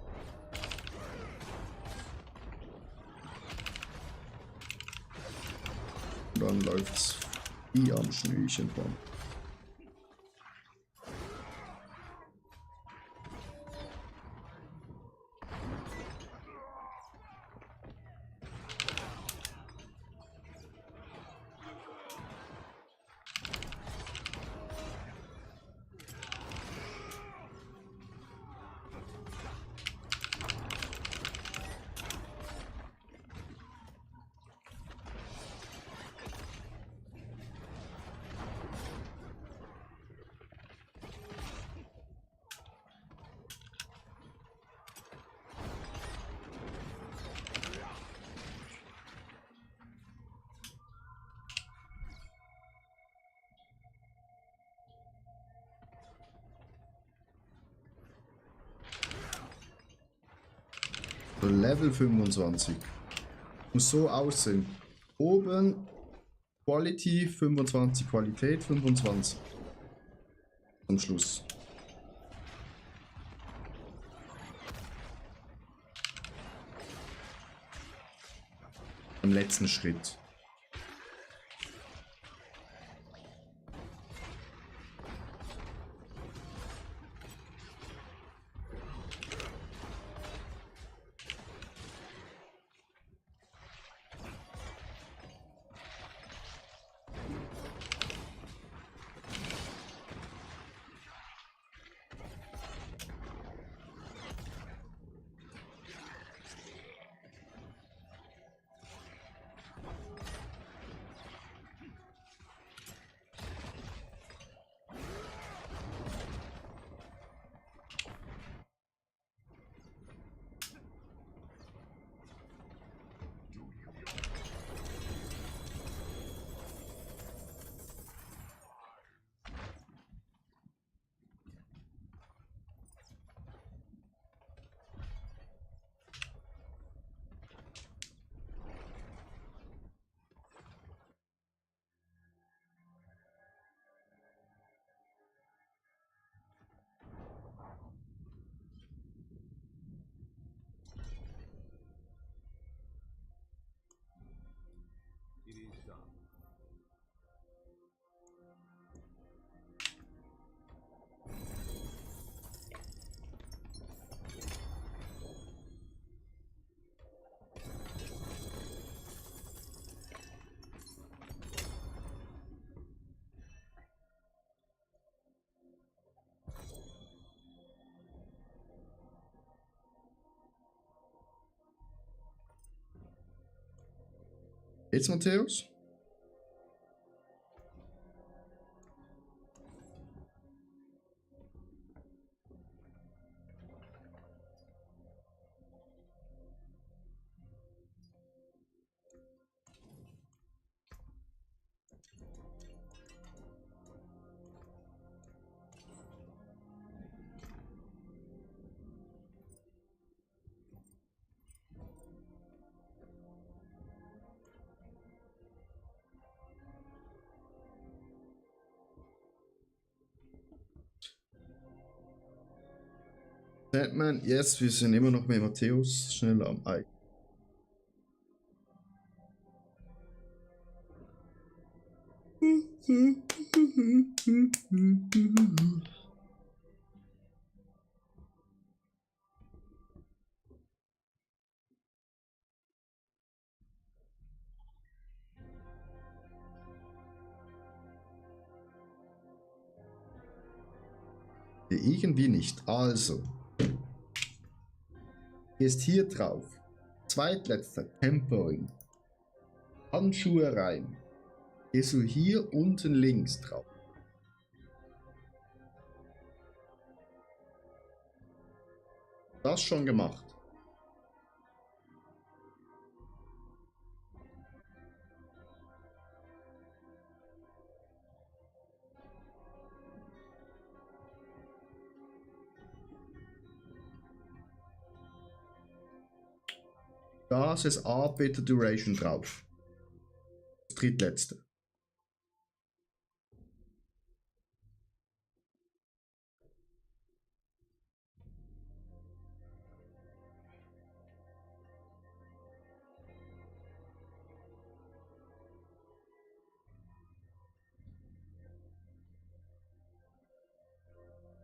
Und dann läuft es wie am Schnürchen dran. So, Level 25. Muss so aussehen. Oben Quality 25, Qualität 25. Am Schluss. Am letzten Schritt. It is done. Jetzt, Matthäus? Batman, yes, wir sind immer noch mit Matthäus. Schnell am Ei. Irgendwie nicht. Also. Gehst hier drauf. Zweitletzter Tempering. Handschuhe rein. Gehst du hier unten links drauf. Das schon gemacht. Das ist A Beta Duration drauf. Das drittletzte.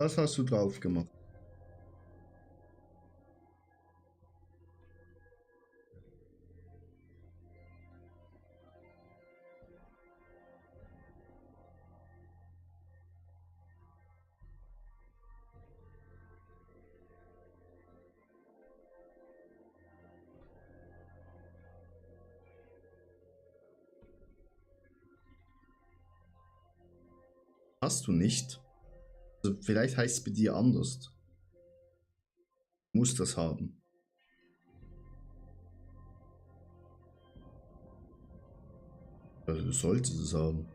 Das hast du drauf gemacht. Hast du nicht? Also vielleicht heißt es bei dir anders. Du musst das haben. Also du solltest es haben.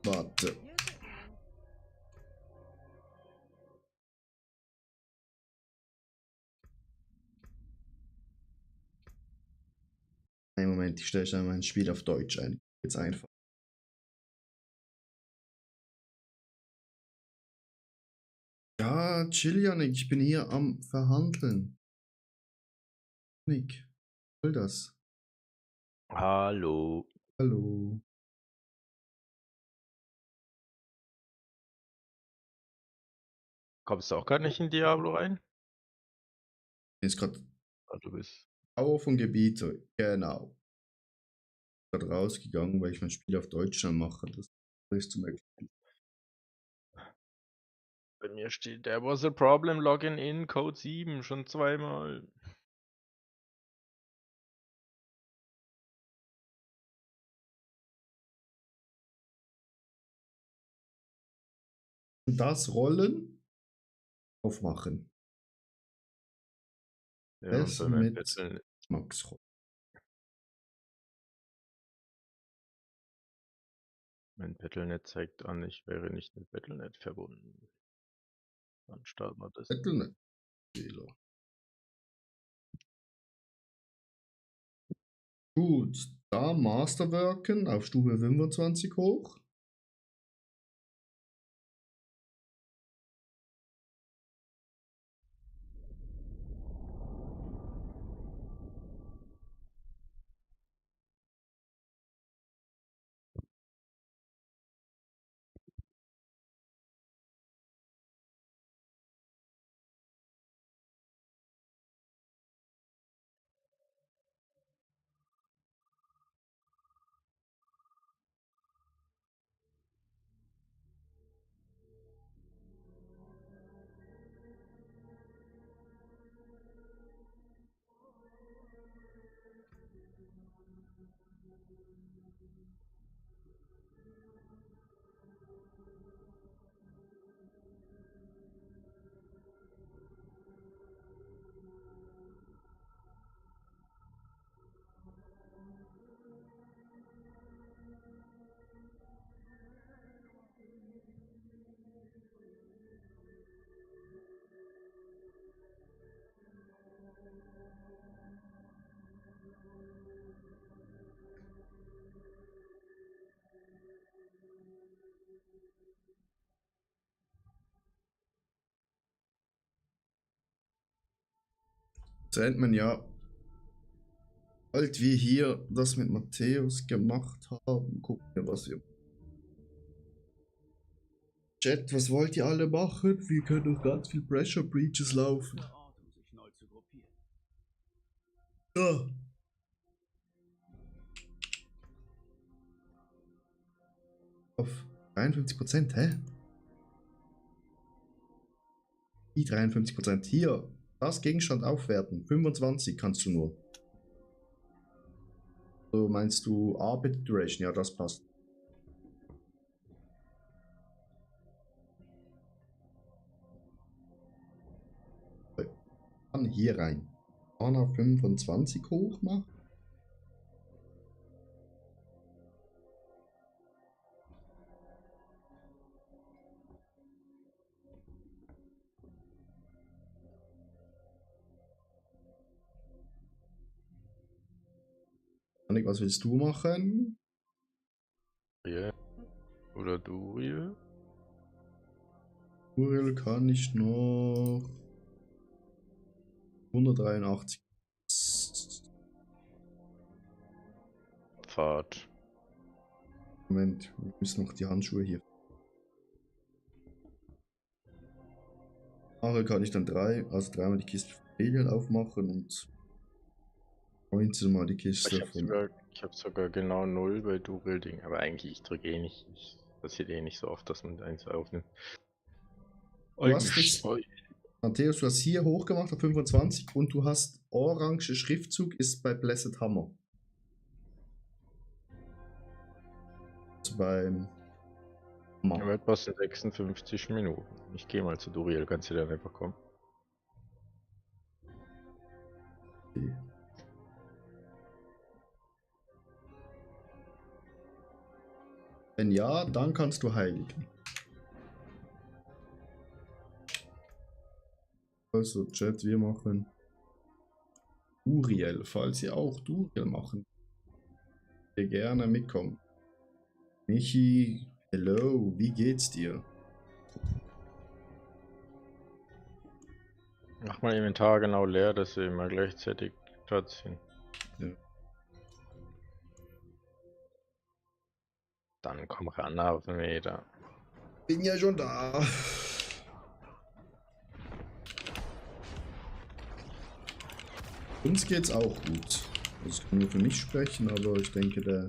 Warte. Use it, man. Moment, ich stelle schnell mein Spiel auf Deutsch ein. Jetzt einfach. Ja, chill, Janik, ich bin hier am Verhandeln. Nick, was soll das? Hallo. Hallo. Kommst du auch gar nicht in Diablo rein? Hier ist gerade Ah, du bist. Bauer von Gebiete, genau. Gerade rausgegangen, weil ich mein Spiel auf Deutsch dann mache. Das ist zum Erklären. Bei mir steht, there was a problem, login in, Code 7, schon zweimal. Das Rollen aufmachen. Ja, und Das bei meinem mit Battle.net. Max Rollen. Mein Battle.net zeigt an, ich wäre nicht mit Battle.net verbunden. Dann starten wir das. Battlenet. Fehler. Gut, da Masterworken auf Stufe 25 hoch. Sandman, ja. Bald wir hier das mit Matthäus gemacht haben, gucken wir, was wir. Chat, was wollt ihr alle machen? Wir können noch ganz viel Pressure Breaches laufen. Ort, um sich neu zu gruppieren. Ja. Auf 53%, hä? Wie 53%? Hier, das Gegenstand aufwerten. 25 kannst du nur. So meinst du Arbeit Duration? Ja, das passt. Dann hier rein. Mana 25 hoch machen. Janik, was willst du machen? Ja. Oder Duriel? Uriel kann ich noch 183. Pfad. Moment, wir müssen noch die Handschuhe hier. Nachher kann ich dann dreimal die Kiste von Alien aufmachen und 19 mal die Kiste von. Ich hab sogar genau 0 bei Duriel-Ding, aber eigentlich, ich drücke eh nicht. Passiert eh nicht so oft, dass man eins aufnimmt. Du hast jetzt, Matthäus, du hast hier hochgemacht auf 25 und du hast orange Schriftzug ist bei Blessed Hammer. Also beim Hammer. Aber etwas in 56 Minuten. Ich gehe mal zu Duriel, kannst du dann einfach kommen? Okay. Wenn ja, dann kannst du heiligen. Also Chat, wir machen Duriel, falls ihr auch Duriel machen. Gerne mitkommen. Michi, hello, wie geht's dir? Mach mal Inventar genau leer, dass wir immer gleichzeitig Platz ziehen. Ja. Dann komm ran auf den Meter. Bin ja schon da. Uns geht's auch gut. Das kann nur für mich sprechen, aber ich denke, der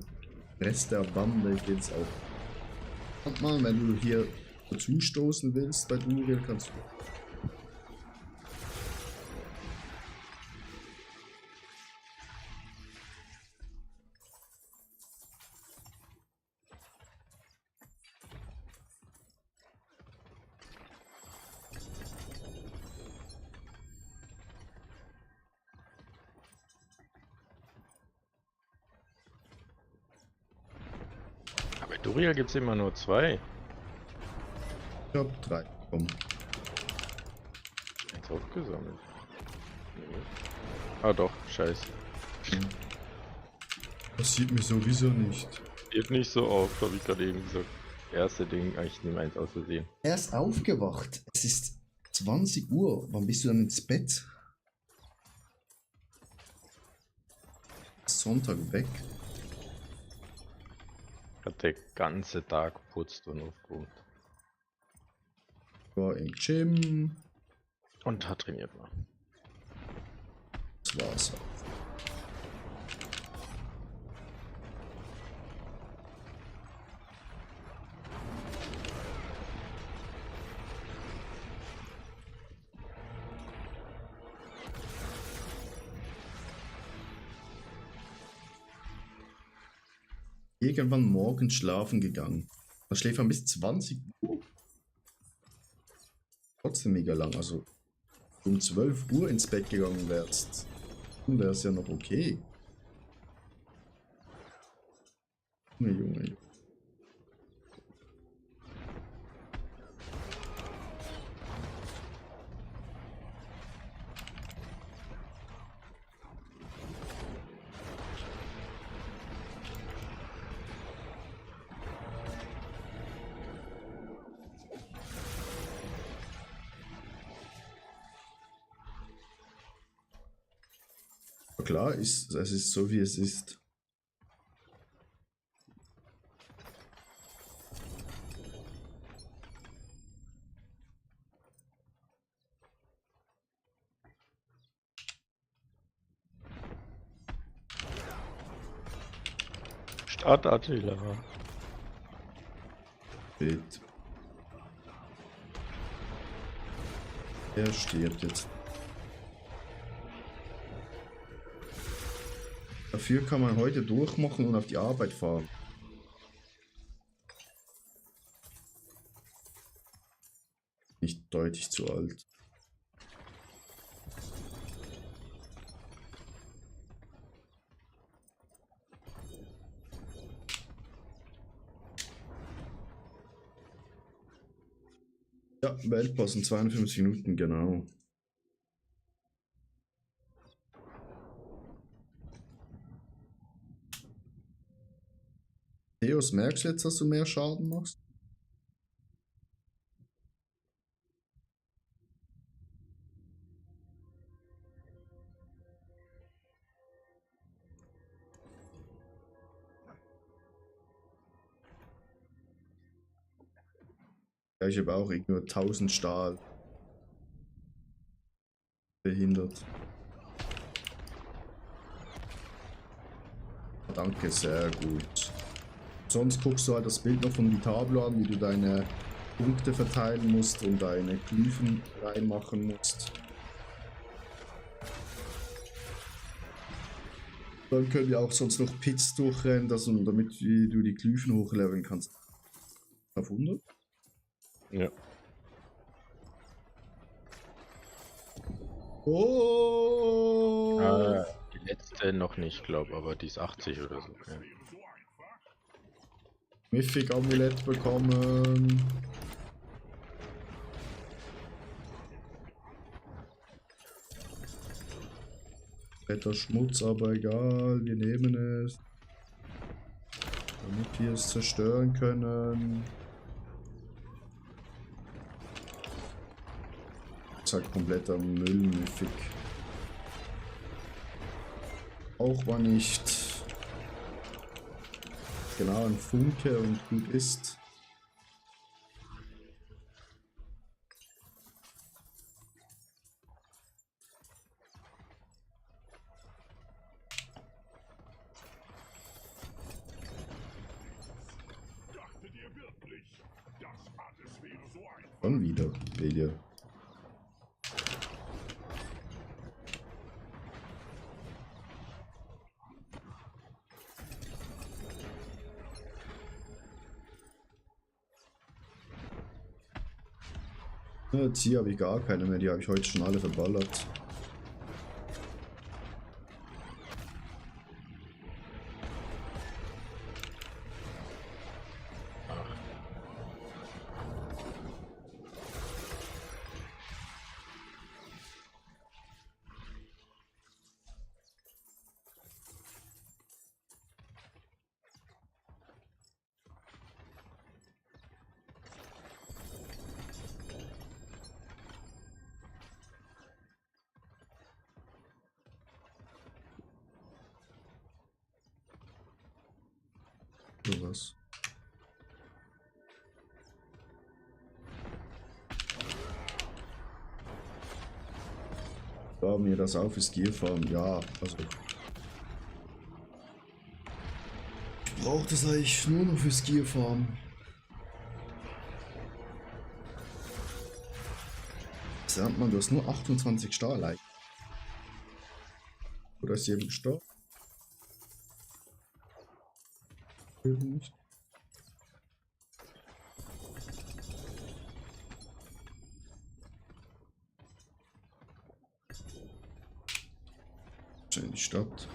Rest der Bande geht's auch. Und mal, wenn du hier dazustoßen willst bei Duriel, kannst du. Aber bei Duriel gibt es immer nur 2. Ich hab 3. Komm. Jetzt aufgesammelt. Nee. Ah doch, scheiße. Das sieht mir sowieso nicht. Geht nicht so auf, habe ich gerade eben gesagt. Erste Ding, ich nehme eins aus Versehen. Erst aufgewacht. Es ist 20 Uhr. Wann bist du dann ins Bett? Sonntag weg. Hat der ganze Tag putzt und aufgeräumt. War im Gym. Und hat trainiert mal. Das war's. Irgendwann morgens schlafen gegangen. Man schläft man bis 20 Uhr. Trotzdem mega lang. Also um 12 Uhr ins Bett gegangen wärst, dann wäre es ja noch okay. Junge, Junge. Klar, es ist so, wie es ist. Start Attila. Bild. Er stirbt jetzt. Dafür kann man heute durchmachen und auf die Arbeit fahren. Nicht deutlich zu alt. Ja, Weltpass in 52 Minuten, genau. Theos, merkst du jetzt, dass du mehr Schaden machst? Ja, ich habe auch irgendwie nur 1000 Stahl. Behindert. Danke, sehr gut. Sonst guckst du halt das Bild noch von Vitablo an, wie du deine Punkte verteilen musst und deine Glyphen reinmachen musst. Dann können wir auch sonst noch Pits durchrennen, damit du die Glyphen hochleveln kannst. Auf 100? Ja. Oh! Die letzte noch nicht, glaube aber die ist 80 oder so. Ja. Mythic Amulett bekommen. Fetter Schmutz, aber egal, wir nehmen es. Damit wir es zerstören können. Ist halt kompletter Müllmüffig. Auch war nicht genau ein Funke und gut ist. Schon wieder, Media. Jetzt hier habe ich gar keine mehr, die habe ich heute schon alle verballert. Sowas. Ja, mir das auf ist Gearfarm, ja, also. Ich brauche das eigentlich nur noch fürs Gearfarm. Sagt man, du hast nur 28 Starlight. Oder ist jedem gestorben? Nicht. In die Stadt.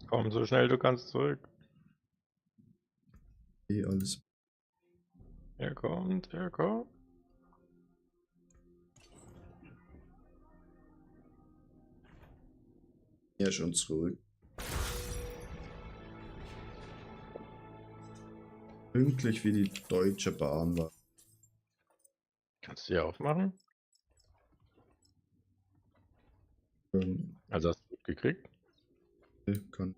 Komm so schnell du kannst zurück. Alles. Er kommt, er kommt. Ja, schon zurück. Pünktlich wie die Deutsche Bahn war. Kannst du hier aufmachen? Also hast du gut gekriegt? Kann.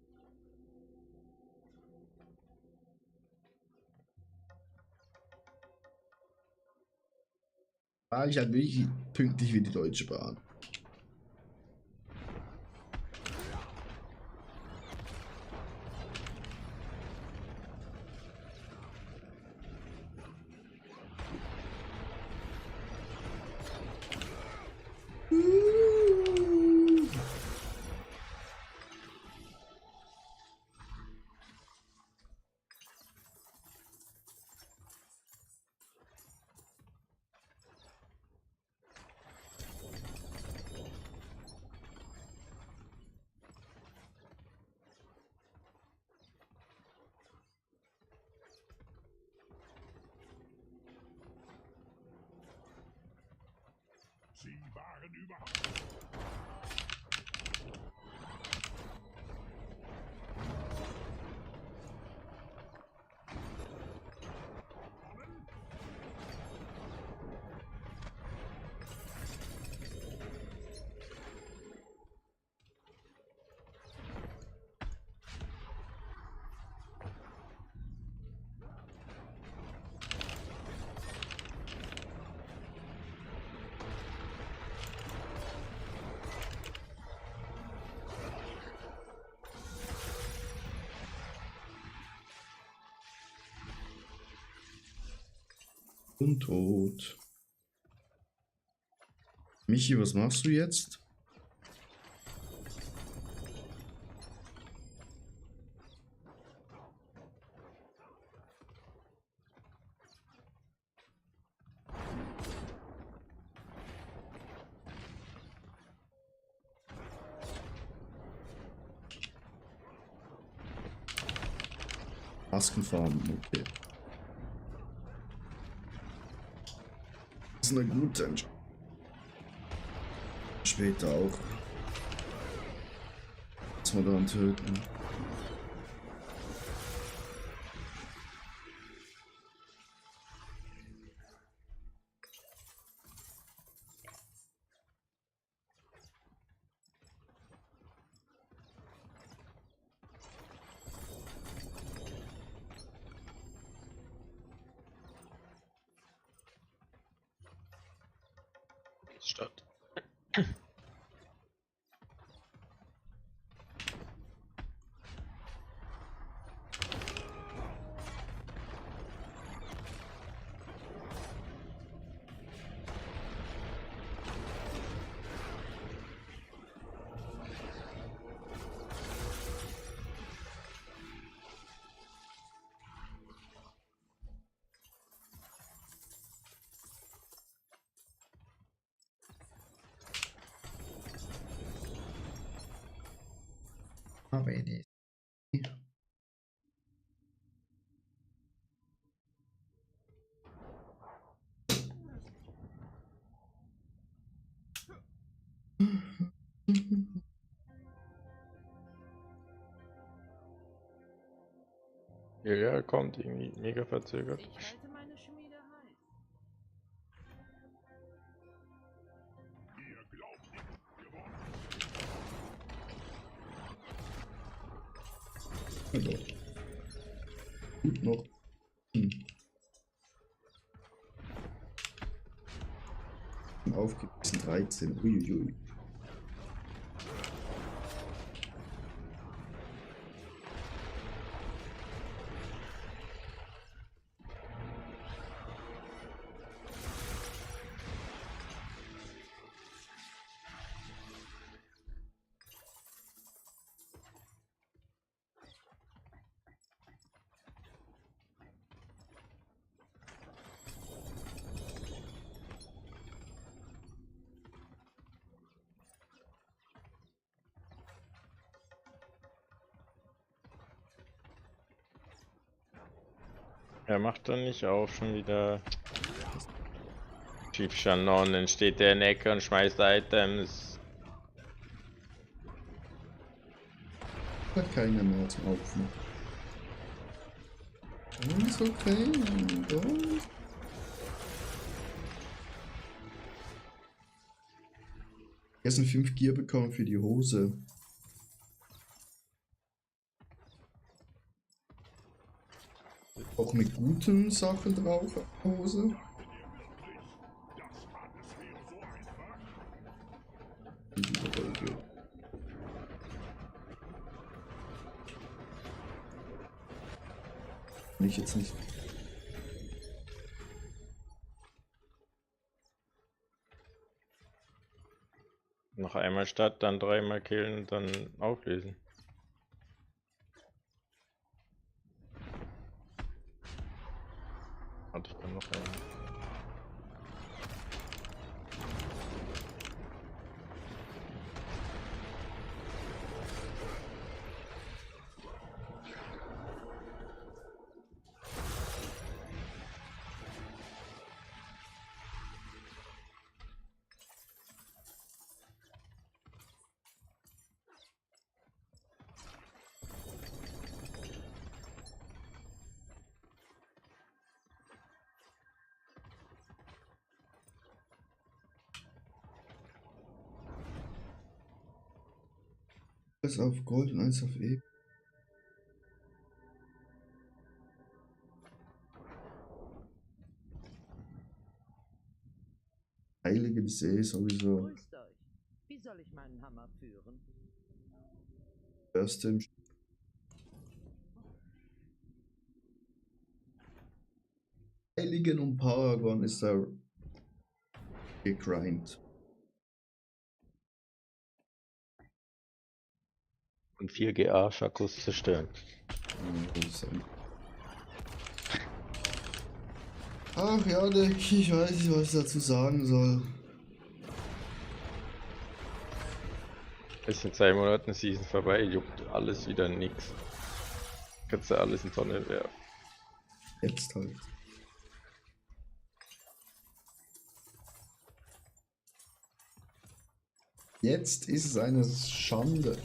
War ich halt wirklich pünktlich wie die Deutsche Bahn. Sie waren überhaupt. Und tot. Michi, was machst du jetzt? Maskenfarben, okay. Das ist eine gute Entscheidung. später auch. Jetzt mal dran töten. Stadt. Aber nicht. Ja, kommt irgendwie mega verzögert. Ich halte meine Schmiede heiß. Also. Gut noch. Aufgebissen 13. Uiuiui. Er macht dann nicht auf, schon wieder. Typ Shannon, dann steht der in der Ecke und schmeißt Items. Hat keiner mehr zum Aufmachen. Ist okay. Und jetzt ein 5 Gier bekommen für die Hose. Auch mit guten Sachen drauf, Hose. Ich jetzt nicht. Noch einmal Stadt, dann dreimal killen und dann auflösen. Warte, ich kann noch einen. Eins auf Gold und eins auf E. Heilige See sowieso. Grüßt euch. Wie soll ich meinen Hammer führen? Erste im Heiligen und Paragon ist da gegrindet. Und 4 GA-Schakos zerstören. Ach ja, Dick, ich weiß nicht, was ich dazu sagen soll. Ist in 2 Monaten Season vorbei, juckt alles wieder nix. Kannst du alles in Tonne werfen. Jetzt halt. Jetzt ist es eine Schande.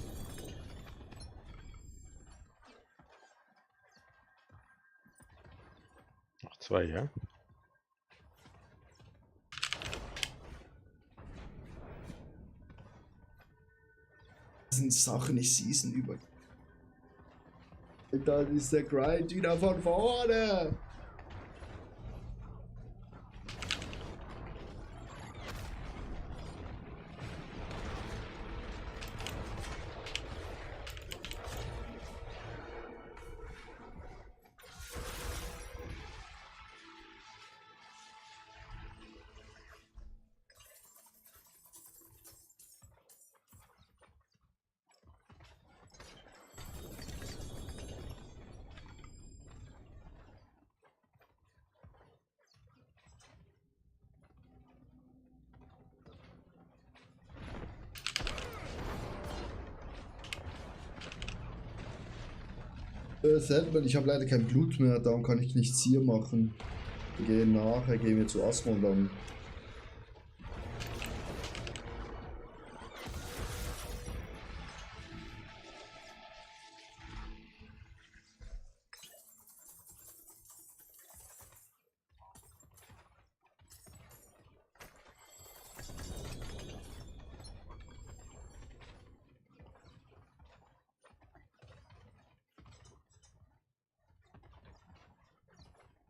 Noch 2, ja? Das sind Sachen, ich season über. Und dann ist der Grind wieder von vorne. Sandman, ich habe leider kein Blut mehr, darum kann ich nichts hier machen. Gehen wir zu Asmon dann.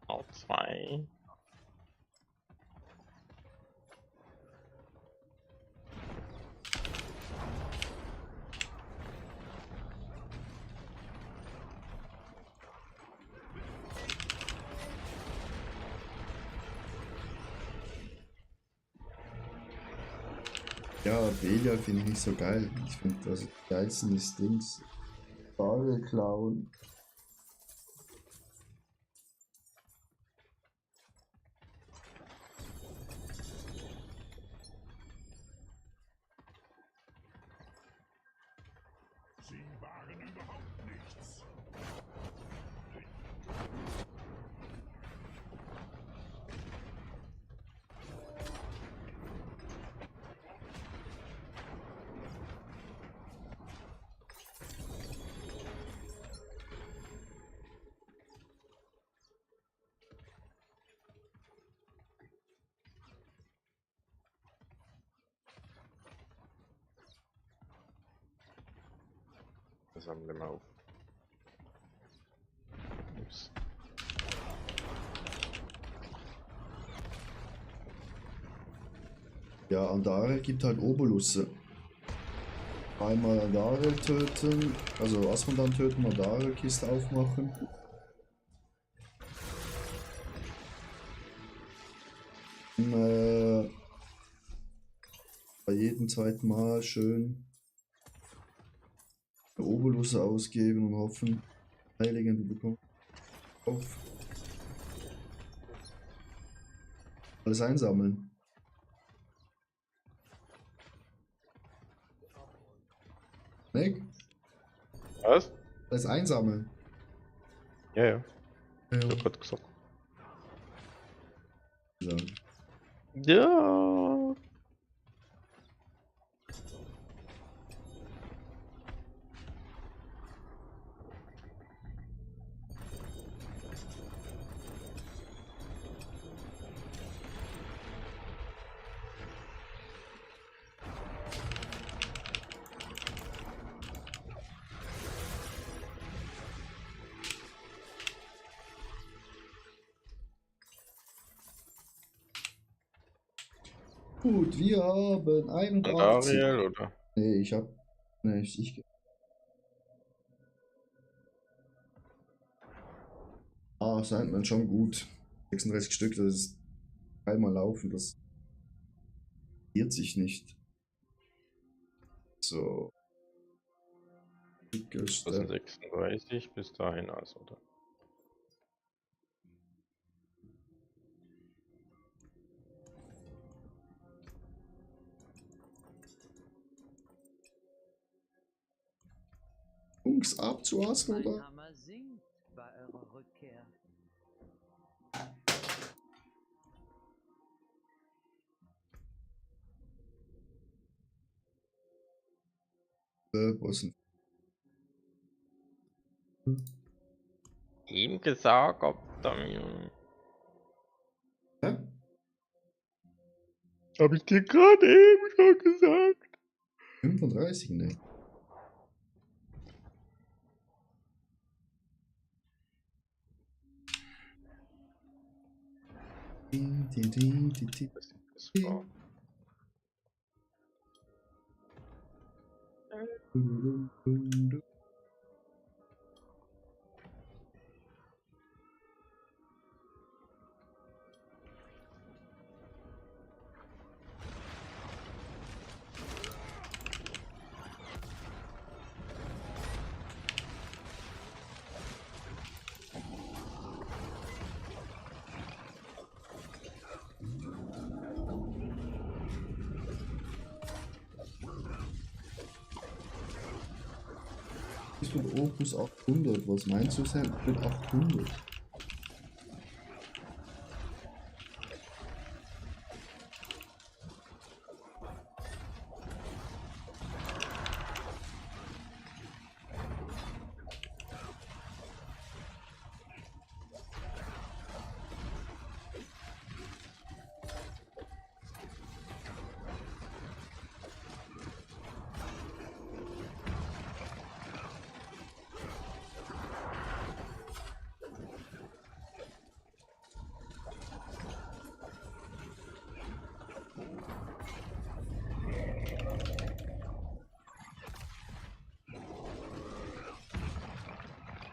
Auch 2. Ja, Belial finde ich nicht so geil. Ich finde, das geilsten ist Dings. Barrel klauen. Sammle mal auf. Ups. Ja, Andare gibt halt Obolusse. Einmal Andare töten, also Asmon dann töten, Andare Kiste aufmachen. Bei jedem zweiten Mal schön Obolusse ausgeben und hoffen, Heiligen du bekommst. Auf. Alles einsammeln. Nick? Was? Alles einsammeln. Ja, ja. Ja. Ich hab grad gesagt. So. Ja. Gut, wir haben Und 81. Ariel, oder? Nee, ich hab. Nee, ich. Sandman schon gut. 36 Stück, das ist einmal laufen, das irrt sich nicht. So. Das sind 36 bis dahin, also, oder? Jungs, ab zu Asmon, Mein oder? Hammer singt bei eurer Rückkehr. Wo ist denn? Ihm gesagt, ob da Hä? hab ich dir gerade eben schon gesagt. 35, ne? Das war Bist du Opus 800? Was meinst du Sam, mit 800?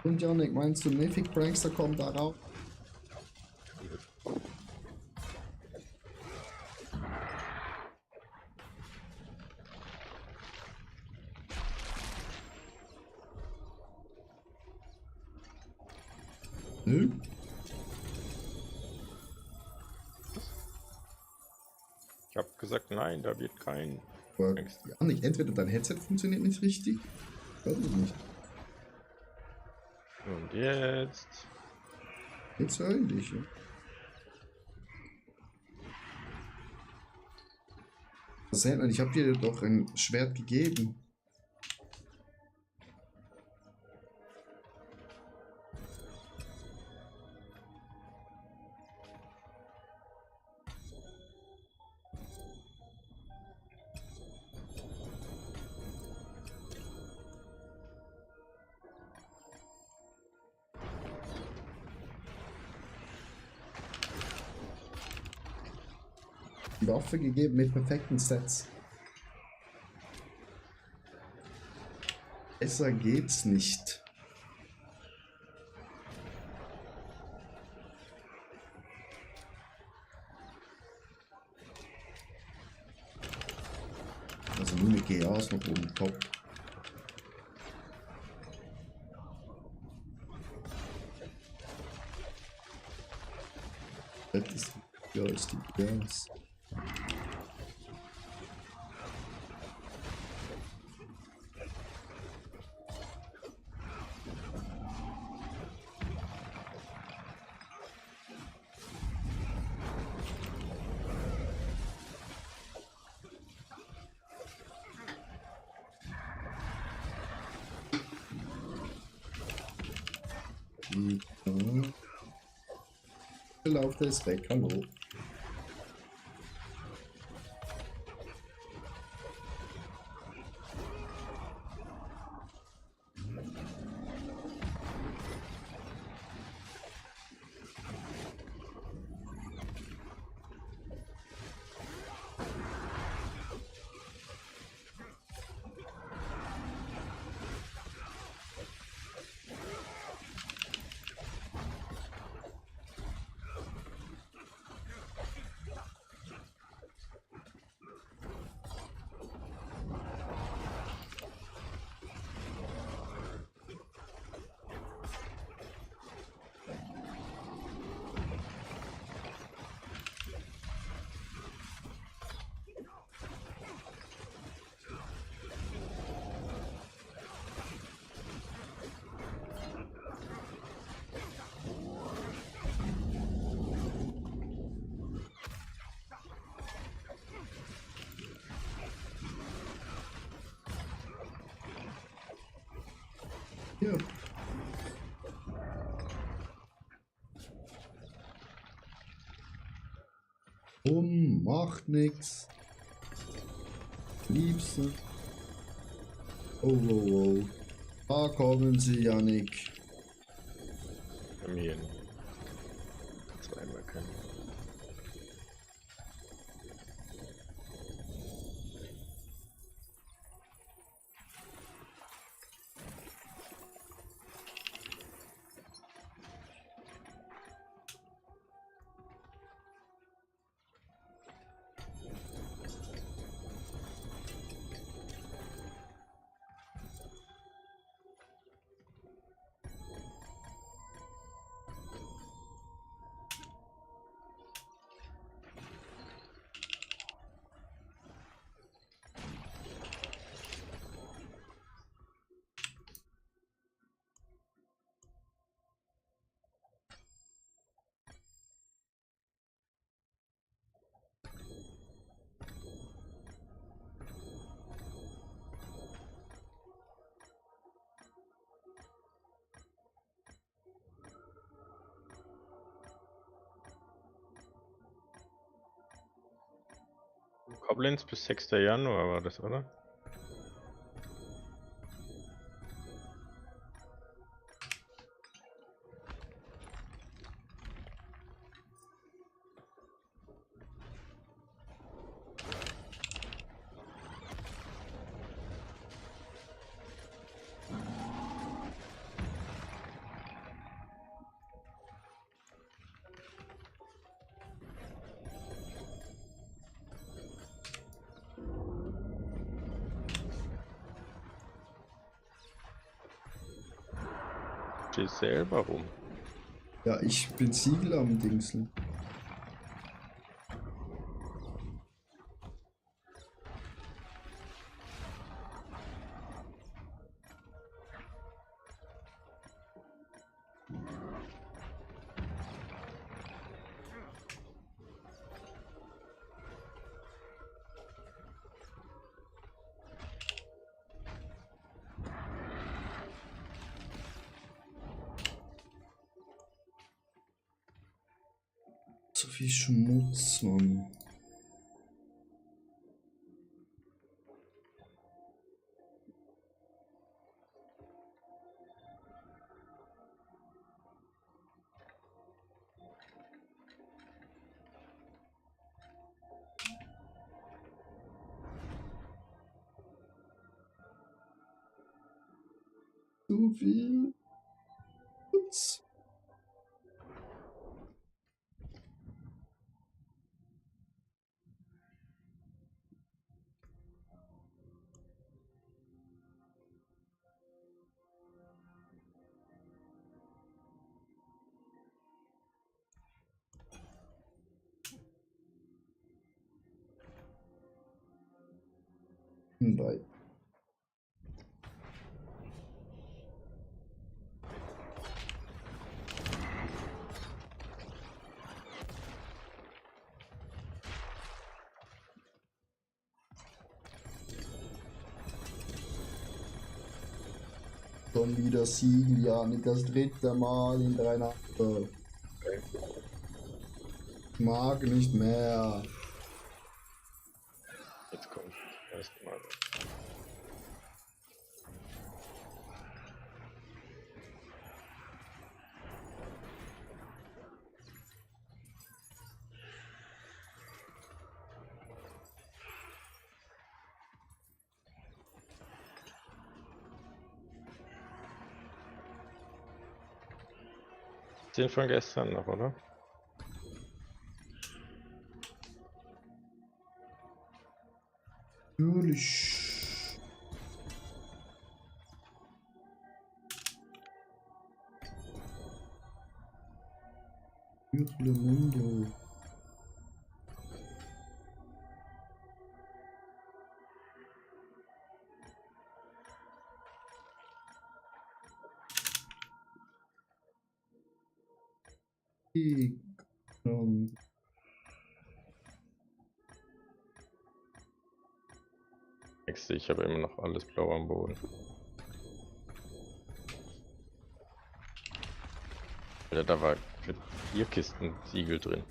Und Janik, meinst du Mythic Prankster kommt darauf? Nö. Ich habe gesagt, nein, da wird kein. Aber Janik, entweder dein Headset funktioniert nicht richtig, oder nicht. Und jetzt. Jetzt höre ich dich. Ja. Sandman, ich habe dir doch ein Schwert gegeben. Die Waffe gegeben mit perfekten Stats. Besser geht's nicht. Also nur mit GAs noch oben top. Das ist ja als die GAs. Der Lauf, der ist weg, hallo. mir. Macht nix. Liebste. Oh, oh, oh. Da kommen sie, Yannick. Bei mir zweimal können. Goblins bis 6. Januar war das, oder? Steh selber rum. Ja, ich bin Siegel am Dingseln. So viel Schmutz, Mann. Zu viel Schmutz. Nein. Schon wieder Siegel, Janik, das 3. Mal in 3 Nacht. Ich mag nicht mehr. Jetzt kommt das erste Mal. Den von gestern noch, oder? Natürlich. Mundo. Nächste, ich habe immer noch alles blau am Boden. Alter, da war 4 Kisten Siegel drin.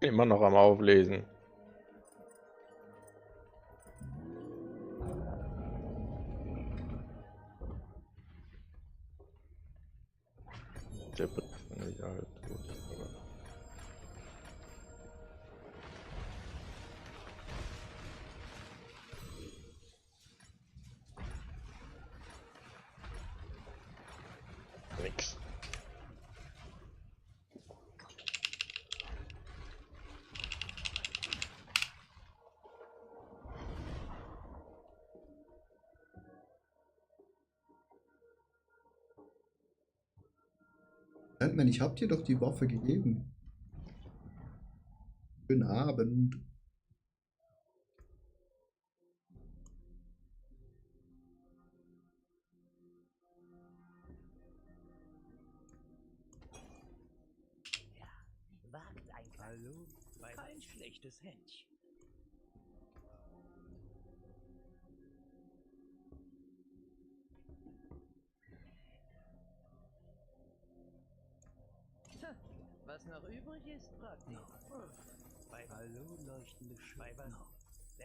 Immer noch am Auflesen. Der Brief ist halt tot. Nix. Sandman, ich hab dir doch die Waffe gegeben. Schönen Abend. Wagt ein Hallo, kein schlechtes Händchen. Was noch übrig ist, praktisch. Hallo, leuchtende Schweiber.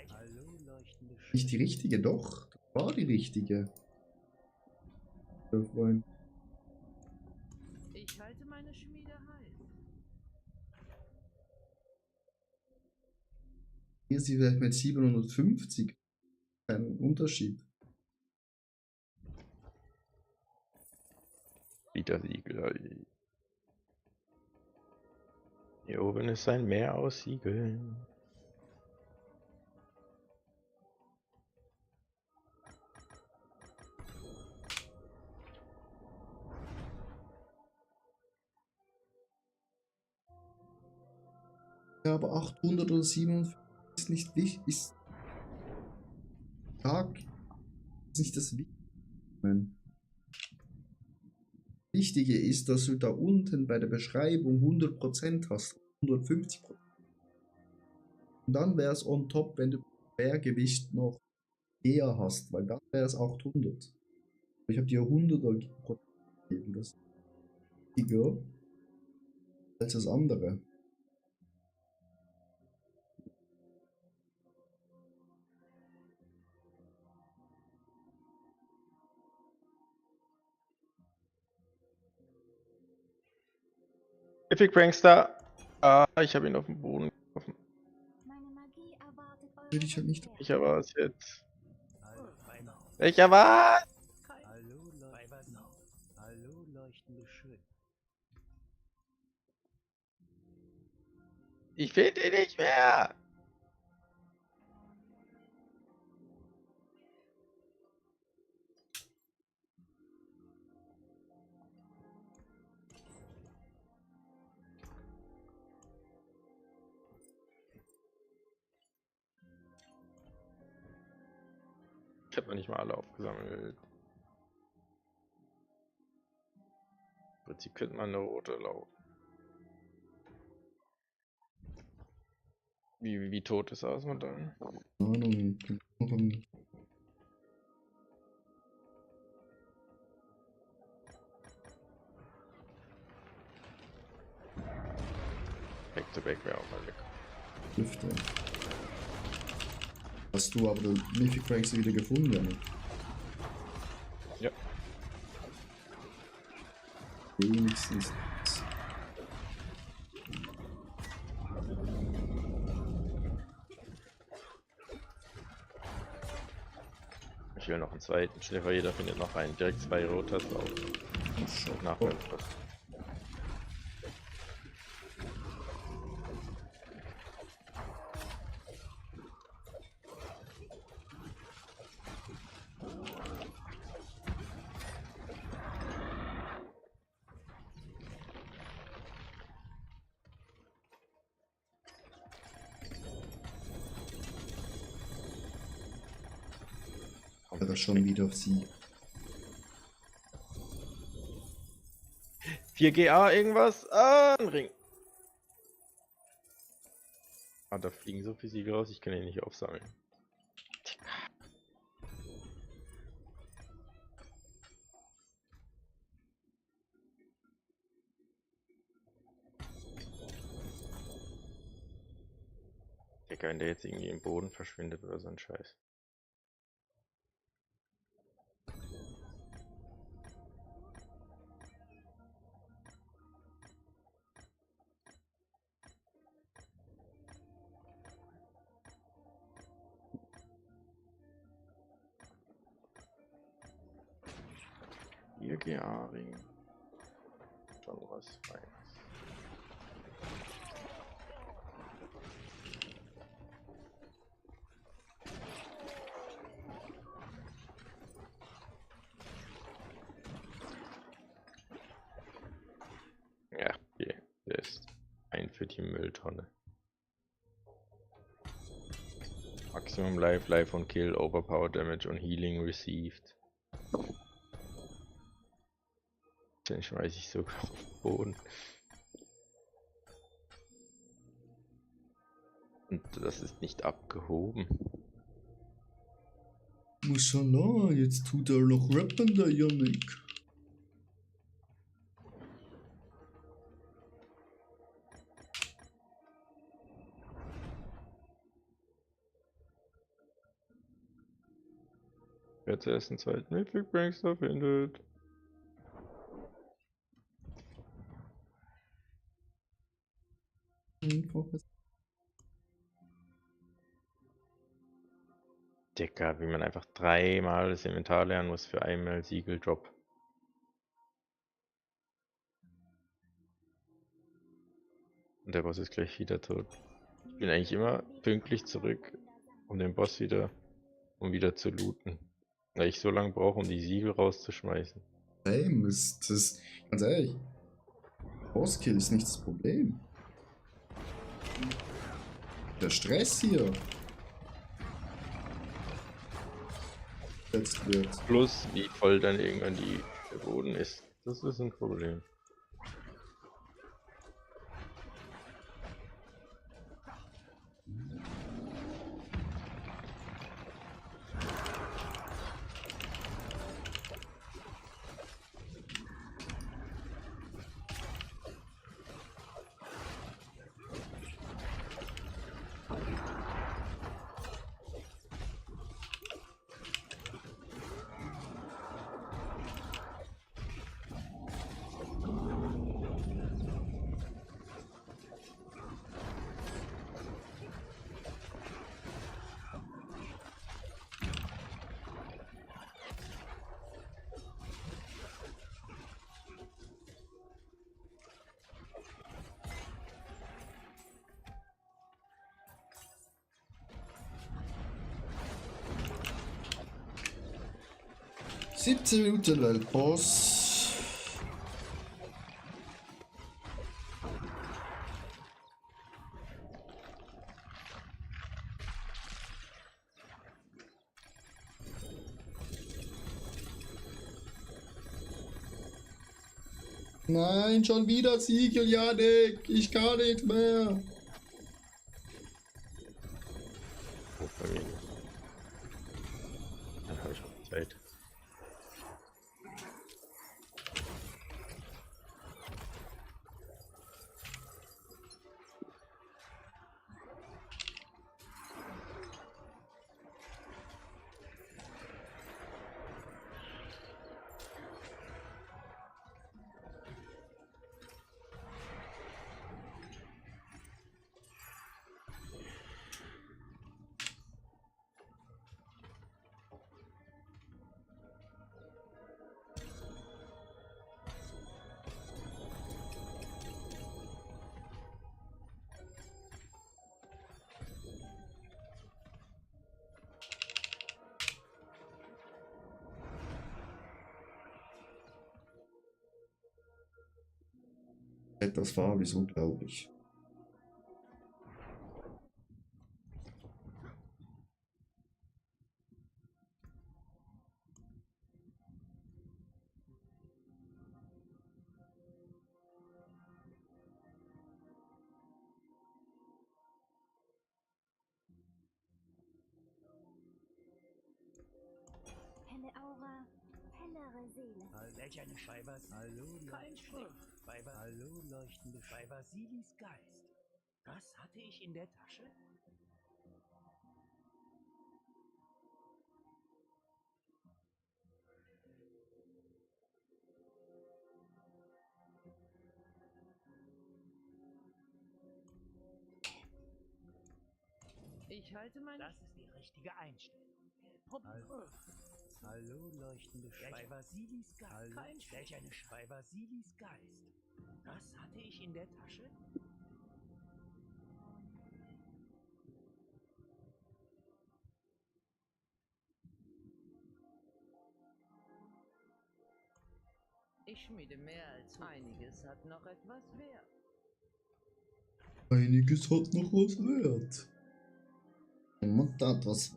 Hallo, leuchtende Schweiber. Nicht die richtige, doch. Das war die richtige. Freund. Ich halte meine Schmiede heiß. Hier ist sie vielleicht mit 750. Kein Unterschied. Wieder Siegel. Hier oben ist ein Meer aus Siegeln. Ja, aber 800 oder 750 ist nicht wichtig. Ist stark. Ist nicht das Wichtige. Wichtige ist, dass du da unten bei der Beschreibung 100% hast. 150%. Und dann wäre es on top, wenn du Schwergewicht noch eher hast, weil dann wäre es 800. Ich habe dir 100% gegeben. Das ist wichtiger als das andere. Epic Prankster. Ah, ich habe ihn auf dem Boden getroffen. Meine Magie erwartet eure Will ich halt nicht. Rückkehr. Welcher war es jetzt? Hallo, Welcher war? Hallo, leuchtende Schweiber. Ich finde ihn nicht mehr. Ich habe noch nicht mal alle aufgesammelt. Im Prinzip könnte man eine rote laufen. Wie tot ist Asmund dann? Ahnung. Back to back wäre auch mal lecker. Lüfte. Hast du aber den Mythic Ranks wieder gefunden? Ja. Wenigstens. Ich will noch einen zweiten Schläfer, jeder findet noch einen. Direkt 2 Rotas auf. Nach Oh. da schon wieder auf sie. 4GA irgendwas? Ah, ein Ring. Ah, da fliegen so viele Siegel raus, ich kann ihn nicht aufsammeln. Digga, wenn der jetzt irgendwie im Boden verschwindet oder so ein Scheiß. Hier GA-Ring. Schon was Feines. Ja, hier, der ist ein für die Mülltonne. Maximum Life und Kill, Overpower Damage und Healing received. Den schmeiß ich sogar auf den Boden. Und das ist nicht abgehoben. Mashallah, jetzt tut er noch rappen, der Yannick. Wer zuerst einen zweiten Mythic Prankster findet. Dicker, wie man einfach dreimal das Inventar lernen muss für einmal Siegeldrop. Und der Boss ist gleich wieder tot. Ich bin eigentlich immer pünktlich zurück, um den Boss wieder zu looten. Weil ich so lange brauche, um die Siegel rauszuschmeißen. Same, das, ganz ehrlich, Bosskill ist nicht das Problem. Der Stress hier. Jetzt wird. Plus, wie voll dann irgendwann der Boden ist. Das ist ein Problem. Siebzehn Minuten, Weltboss. Nein, schon wieder Siegel, Janik. Ich kann nicht mehr. Oh, Familie. Dann habe ich auch Zeit. Etwas farbig ist unglaublich. innere Seele. Welch eine Scheibe. Hallo, kein schlecht. Hallo, leuchtende bei Vasilis Geist. Das hatte ich in der Tasche. Ich halte mein... Das ist die richtige Einstellung. Hallo, leuchtende bei Vasilis Geist. Kein welch eine bei Vasilis Geist. Das hatte ich in der Tasche. Ich schmiede mehr als einiges hat noch etwas wert. Einiges hat noch was wert. Und das was.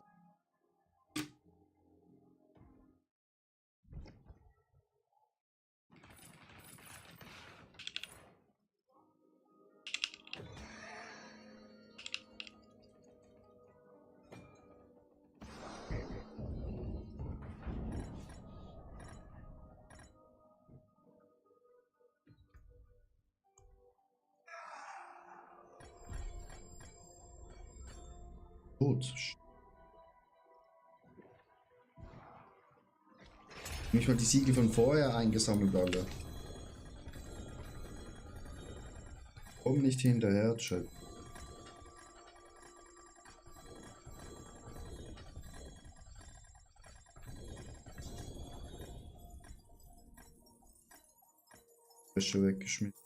Gut. Nicht mal die Siegel von vorher eingesammelt alle. Komm nicht hinterher, Chat. Wäsche weggeschmissen.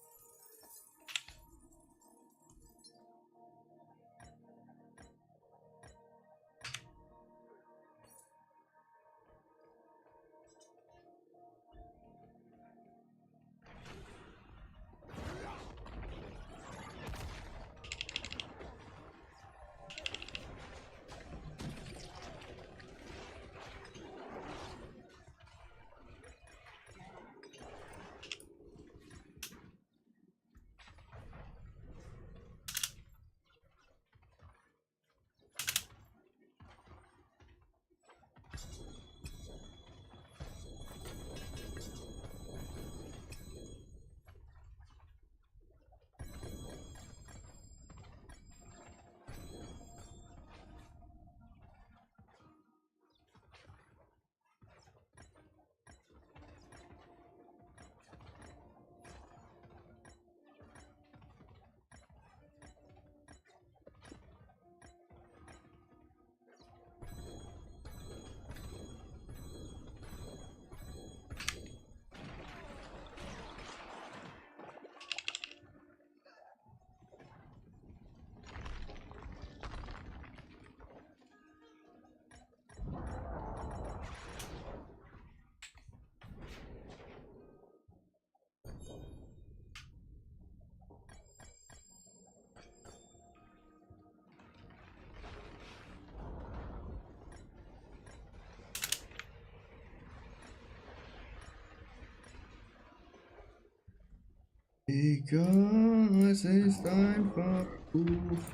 Egal, es ist einfach zu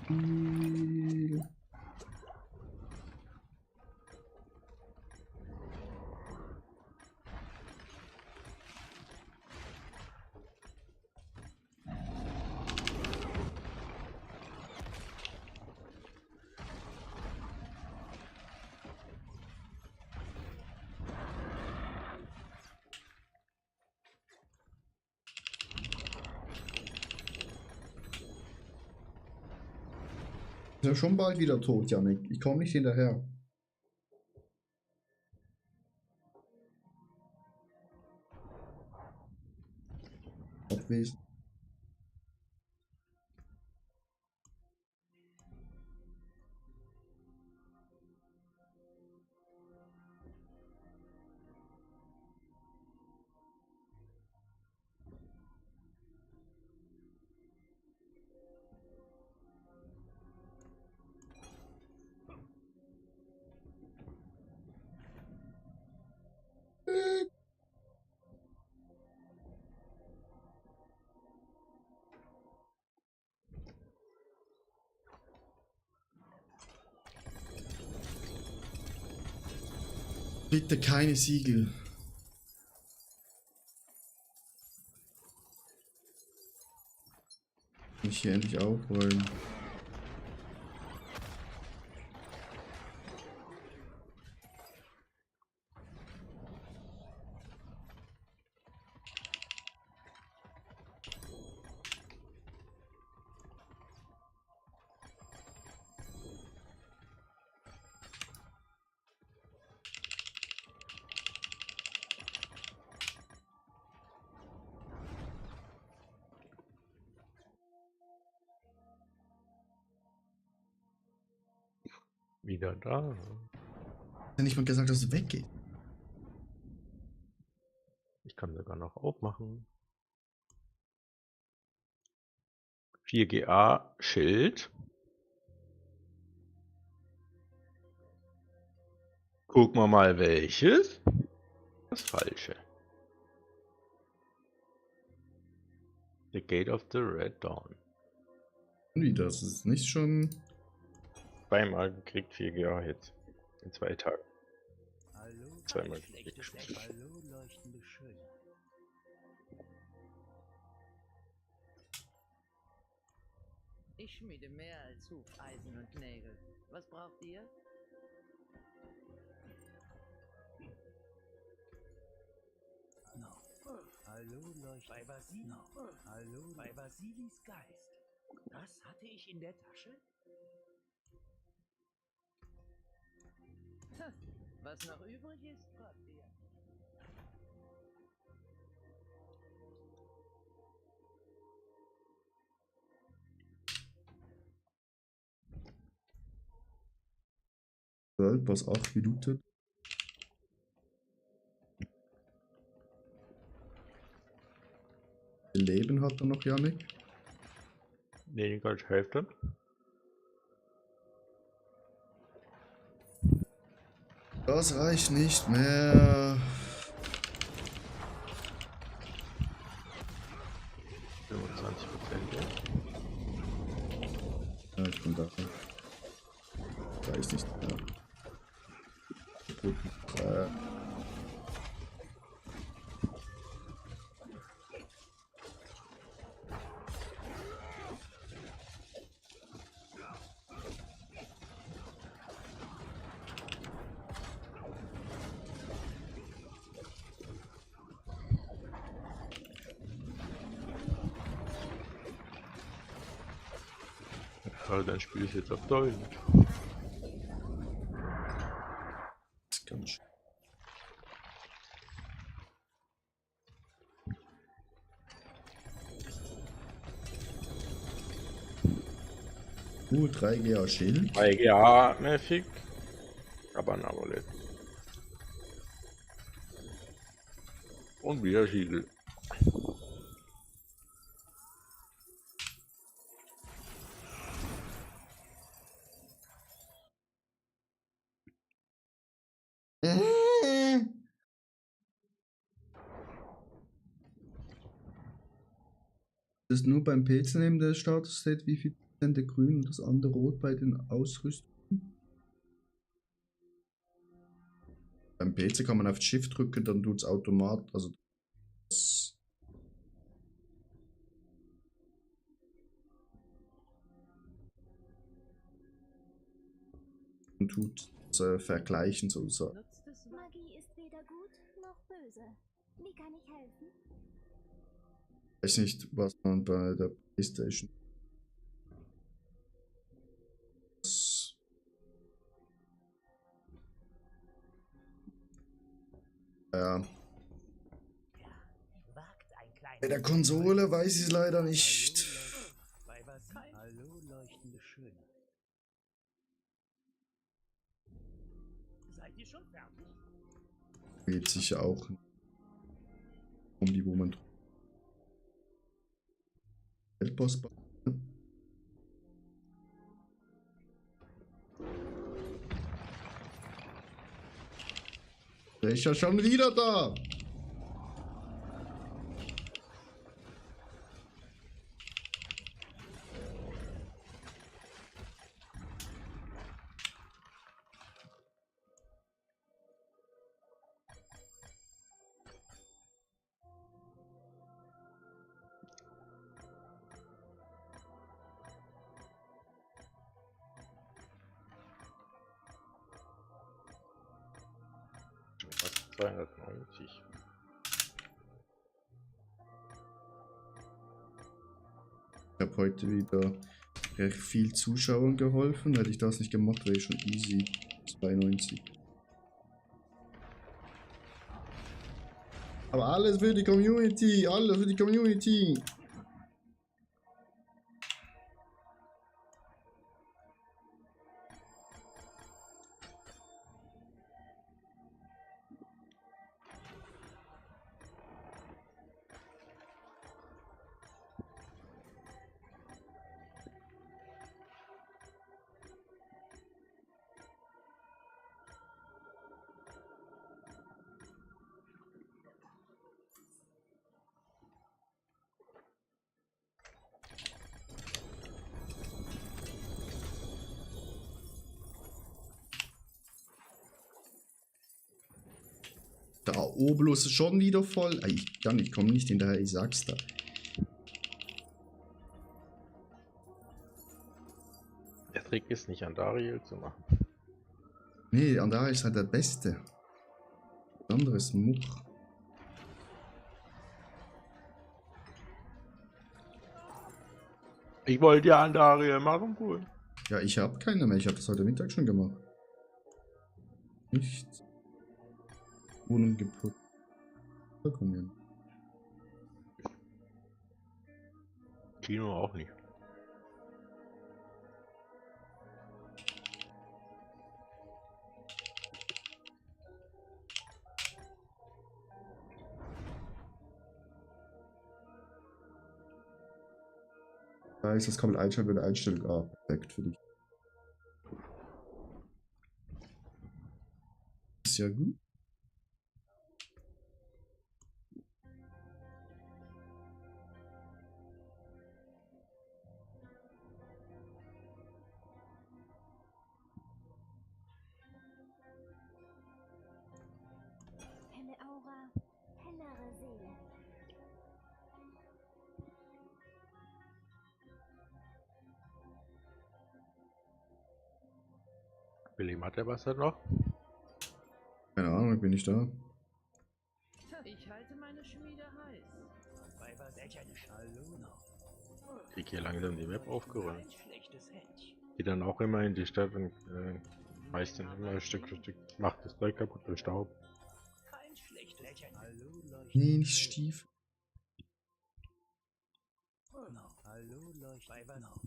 viel. Ist ja schon bald wieder tot, Janik. Ich komme nicht hinterher. Abwesend. Bitte keine Siegel. ich hier endlich aufräumen. Wieder da. Hat ja nicht mal gesagt, dass es weggeht. Ich kann sogar noch aufmachen. 4GA Schild. Gucken wir mal welches. Das falsche. The Gate of the Red Dawn. Wie, das ist nicht schon... Zweimal gekriegt 4GA jetzt. In 2 Tagen. Hallo, Zweimal schlechtes gekriegt. Hallo, leuchtende Schöne. Ich schmiede mehr als Hufeisen und Nägel. Was braucht ihr? Hallo, leuchtende Basili. Hallo, bei Basilis Geist. Das hatte ich in der Tasche? Was noch übrig ist, fragt ihr. Was 8 Minuten. Leben hat er noch, Janik. Weniger als Hälfte. Das reicht nicht mehr. 25% jetzt. Ja, ich bin da. Reicht nicht mehr. Also dann spiele ich jetzt auf Deutsch. Das ist ganz schön. Nur 3GA Schild. 2GA mäßig. Aber ein Amulett. Und wieder Siegel. Das ist nur beim PC neben der Status steht, wie viel Prozent der grün und das andere rot bei den Ausrüstungen. Beim PC kann man auf Shift drücken, dann tut es automatisch, also das tut vergleichen sozusagen. Nutzt es was? Magie ist weder gut noch böse. Wie kann ich helfen? Ich weiß nicht, was man bei der PlayStation. Ja. Wagt ein kleines Bei der Konsole weiß ich es leider nicht. Bei Basili. Hallo, leuchtende Schöne. Seid ihr schon fertig? Geht sicher auch um die, wo man Geldboss. Der ist ja schon wieder da. 290. Ich habe heute wieder recht viel Zuschauern geholfen. Hätte ich das nicht gemacht, wäre ich schon easy 92. Aber alles für die Community, alles für die Community. Der Obolus ist schon wieder voll. Ich komme nicht hinterher, ich sag's da. Der Trick ist nicht Andariel zu machen. Nee, Andariel ist halt der Beste. Das andere ist Much. Ich wollte ja Andariel machen, cool. Ja, ich habe keine mehr. Ich habe das heute Mittag schon gemacht. Nicht. Wohnung geputzt. Vollkommen. Kino auch nicht. Da ist das Kabel einschalten, wenn du Einstellung. Ah, perfekt für dich. Ist ja gut. Helle Aura, hellere Seele. William hat der was da noch? Keine Ahnung, ich bin nicht da. Ich halte meine Schmiede heiß. Krieg hier langsam die Map aufgeräumt. Kein schlechtes Händchen. Geht dann auch immer in die Stadt und meist dann immer Stück für Stück macht das Zeug kaputt durch Staub. Kein schlechtes Händchen. Hallo, Nee, nicht Stief. Hallo, leuchtend.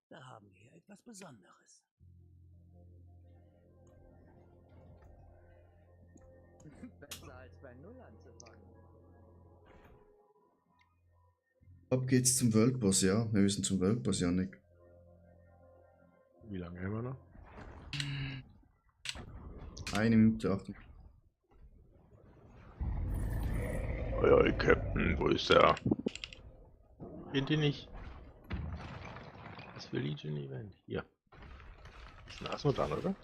Da haben wir etwas Besonderes. Besser als bei Null anzufangen. Ab geht's zum Worldboss, ja. Wir müssen zum Worldboss, Janik. Wie lange haben wir noch? 1 Minute 8. Oi, Captain, wo ist er? Kennt ihr nicht? Das für Legion Event. Hier. Ist ein Asmod an, oder?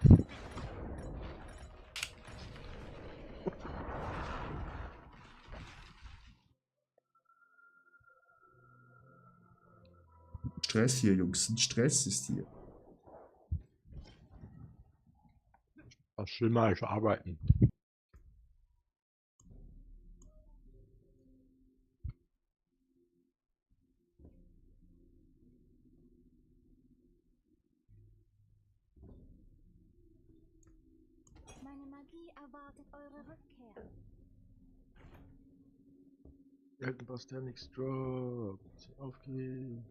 Stress hier, Jungs. Stress ist hier. Was schlimmer als arbeiten. Meine Magie erwartet eure Rückkehr. Irgendwas, der nichts droppt. Auf geht's.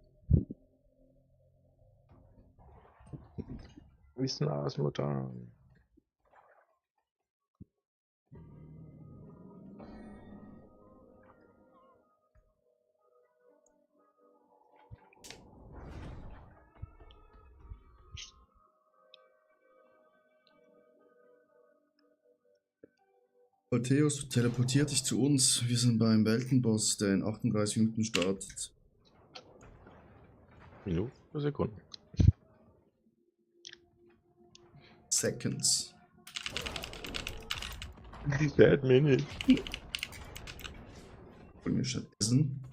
Ist ein Asmutter. Matthäus, teleportiert dich zu uns. Wir sind beim Weltenboss, der in 38 Minuten startet. Minuten oder Sekunden? Seconds. Dead Minute. Wollen wir statt essen?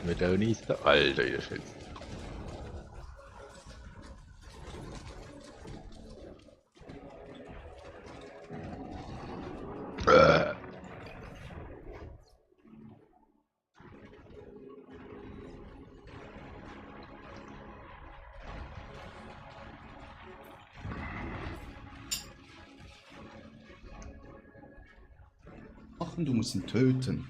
Mit der nächste. Alter, ihr schätzt. Ach, und du musst ihn töten.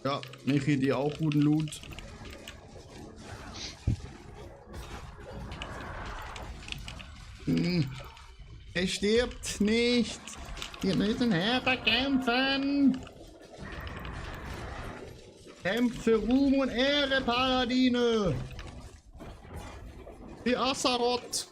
Ja, Michi, dir auch guten Loot. Er stirbt nicht. Wir müssen härter kämpfen. Kämpft für Ruhm und Ehre, Paladine. Wie Astaroth.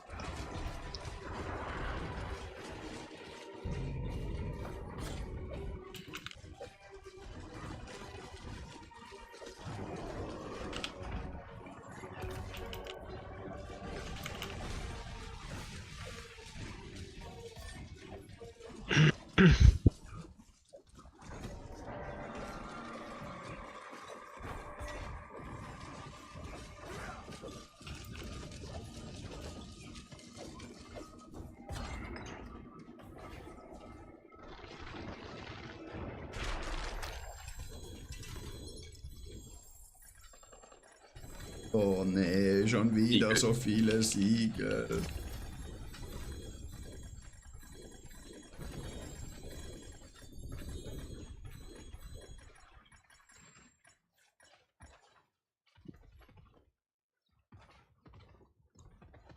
Oh nee, schon wieder so viele Siege.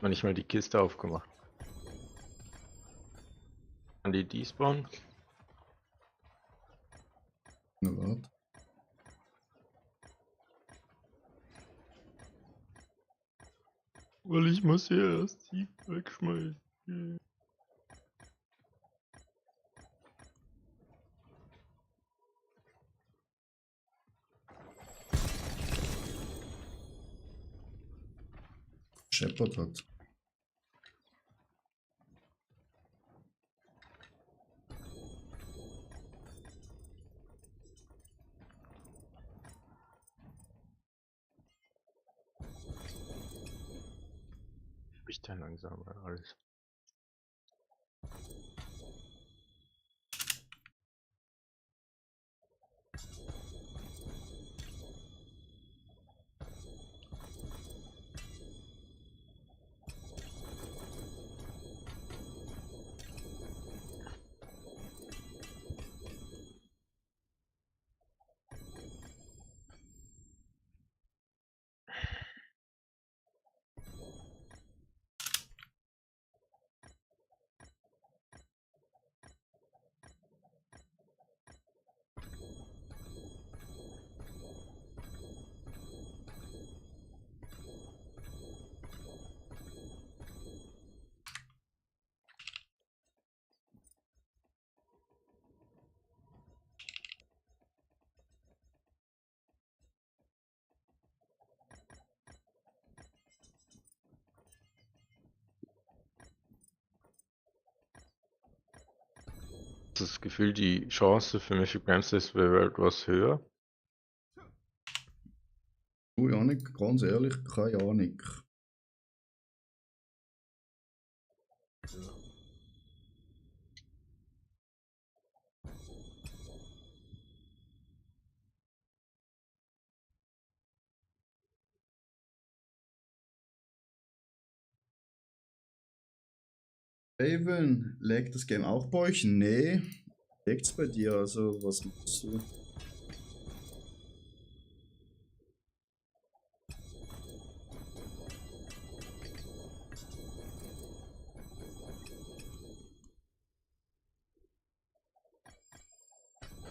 Noch nicht mal die Kiste aufgemacht. Kann die despawnen? Na, warte. Weil ich muss hier erst Sieg wegschmeißen. Shepard hat. Ich dann langsam alles. Das Gefühl, die Chance für Mythic Ramses wäre etwas höher. Du, Janik, ganz ehrlich, keine Ahnung. Raven, legt das Game auch bei euch? Nee. Legt's bei dir, also was machst du?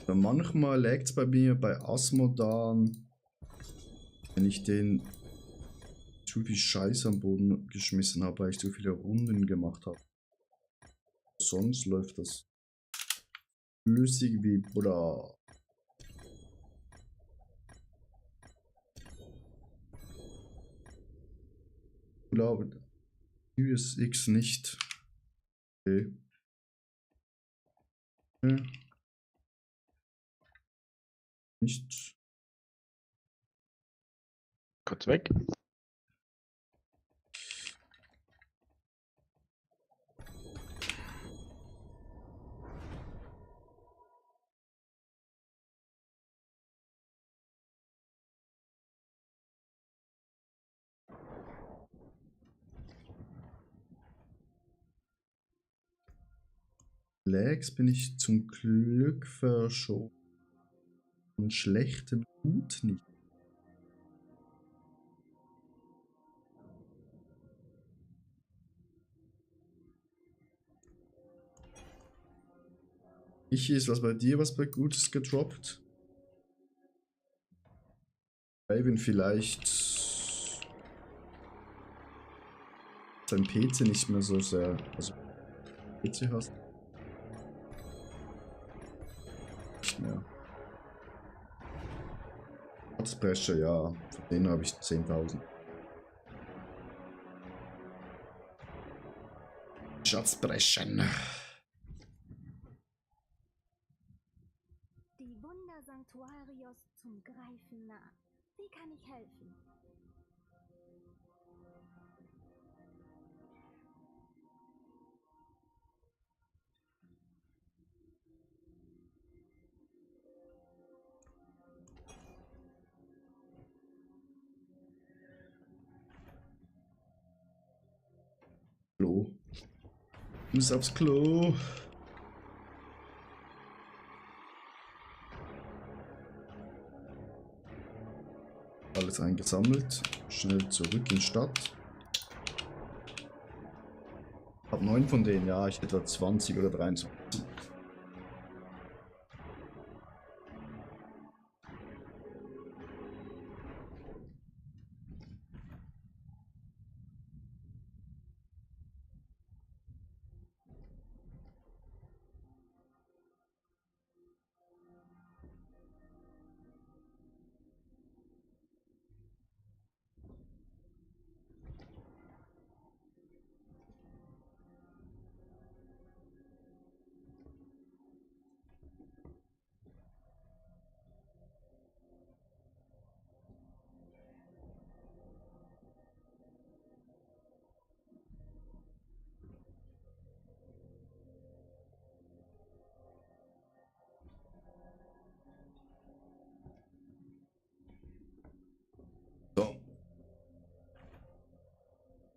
Ja, manchmal lag's bei mir bei Asmodan, wenn ich den zu viel Scheiß am Boden geschmissen habe, weil ich zu viele Runden gemacht habe. Sonst läuft das flüssig wie Buddha. Ich glaube, USX nicht. Okay. Nicht. Kurz weg. Lags bin ich zum Glück verschont. Und schlechtem Hut nicht. Ist was bei dir, was bei Gutes gedroppt? Raven vielleicht sein PC nicht mehr so sehr. Also PC hast. Nicht mehr. Schatzbrecher, ja. Von denen habe ich 10.000. Schatzbrechen. Die Wunder Sanctuarios zum Greifen nah. Wie kann ich helfen? Klo. Muss aufs Klo. Alles eingesammelt. Schnell zurück in Stadt. Hab 9 von denen, ja, ich etwa 20 oder 23. So.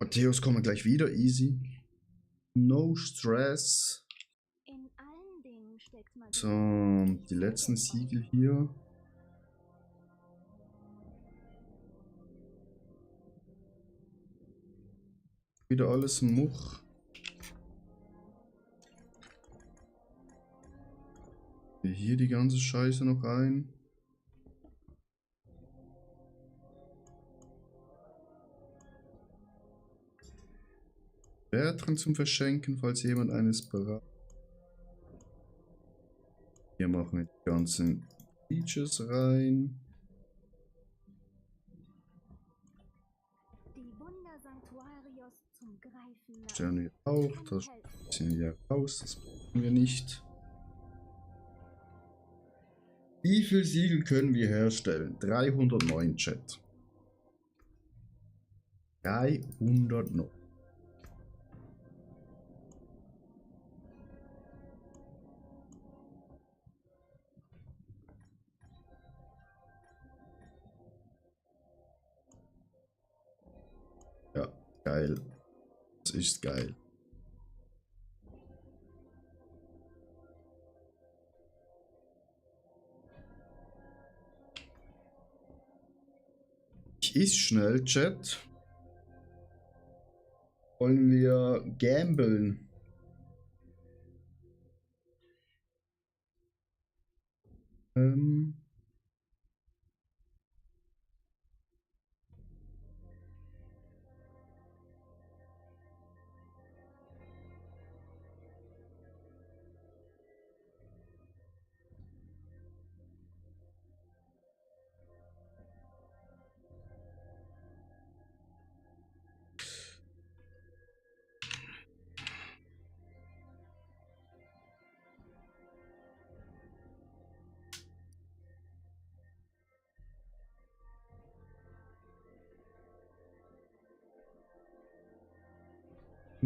Matthäus kommen gleich wieder, easy. No stress. In allen Dingen steckt man. So, die letzten Siegel hier. Wieder alles Much. Hier die ganze Scheiße noch rein. Bertrand zum Verschenken, falls jemand eines bereit. Hier machen wir die ganzen Features rein. Die Wunder Sanctuarios zum Greifen nah. Stellen wir auch, das ziehen wir raus, das brauchen wir nicht. Wie viel Siegel können wir herstellen? 309, Chat. 309. Ja, geil. Das ist geil. Ich ist schnell, Chat. Wollen wir gamblen?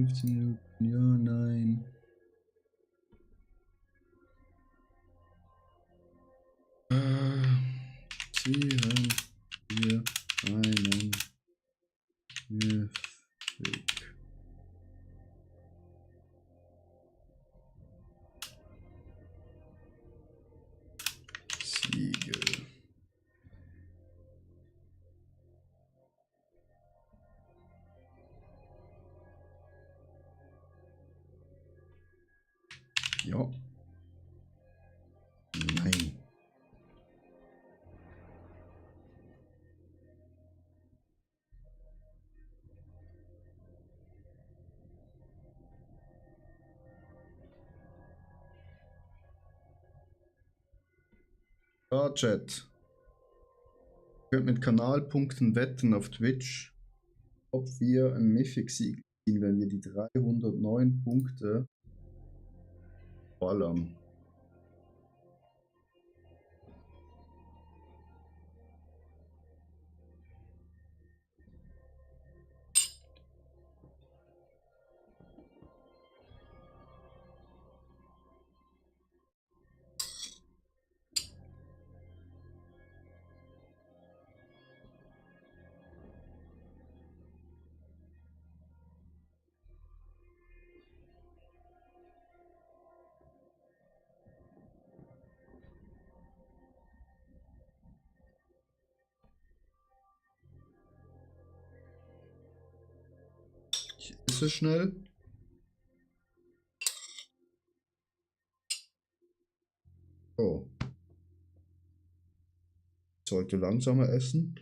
15 Minuten, ja, nein. Ziehen wir einen Mythic. Siegel. Ja. Nein. Ja, Chat. Ihr könnt mit Kanalpunkten wetten auf Twitch, ob wir ein Mythic-Sieg ziehen, wenn wir die 309 Punkte ballern. Ich esse schnell. Oh. Ich sollte langsamer essen.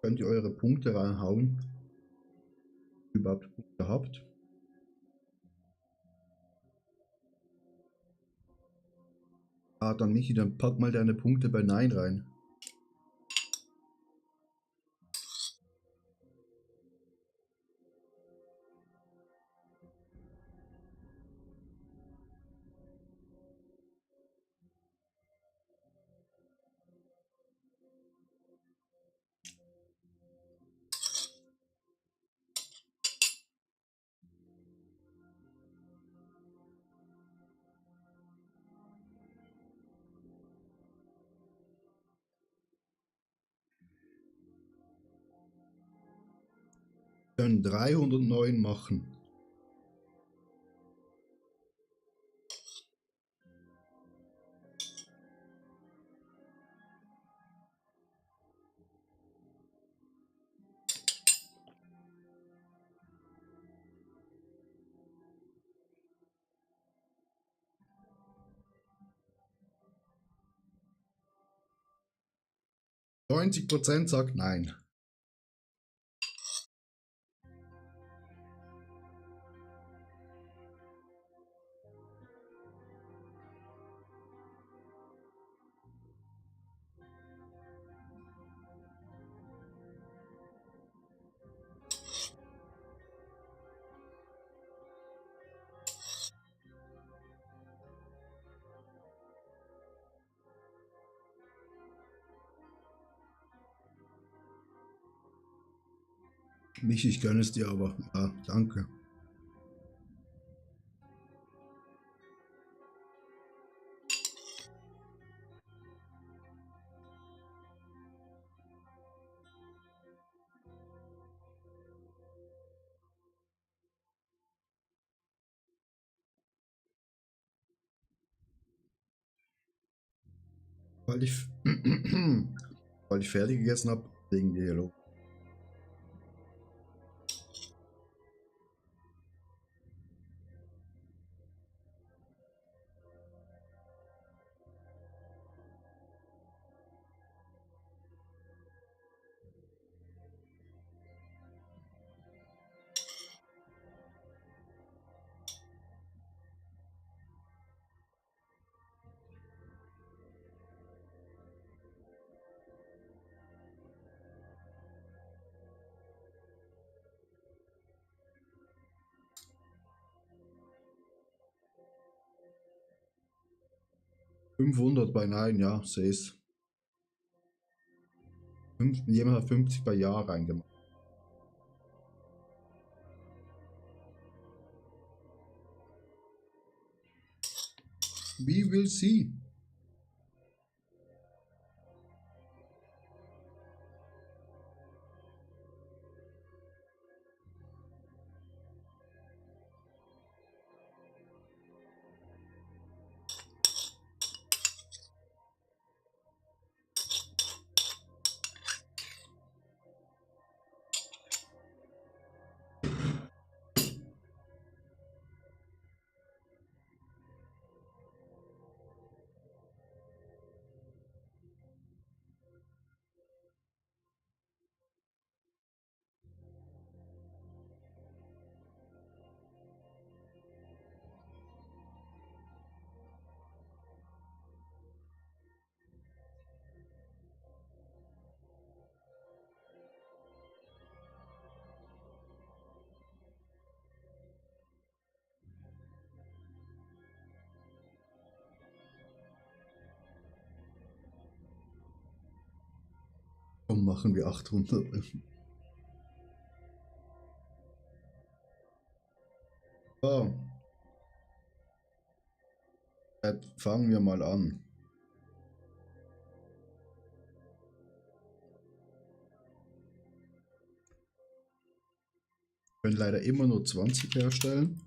Könnt ihr eure Punkte reinhauen? Überhaupt Punkte habt? Ah, dann Michi, dann pack mal deine Punkte bei Nein rein. Können 309 machen. %90 sagt Nein. Michi, ich gönne es dir aber. Ja, danke. Weil ich, weil ich fertig gegessen habe, wegen dir los. 500 bei Nein, ja, seh's. Jemand hat 50 bei Ja reingemacht. We will see. Komm, machen wir 800. So. Fangen wir mal an. Wir können leider immer nur 20 herstellen.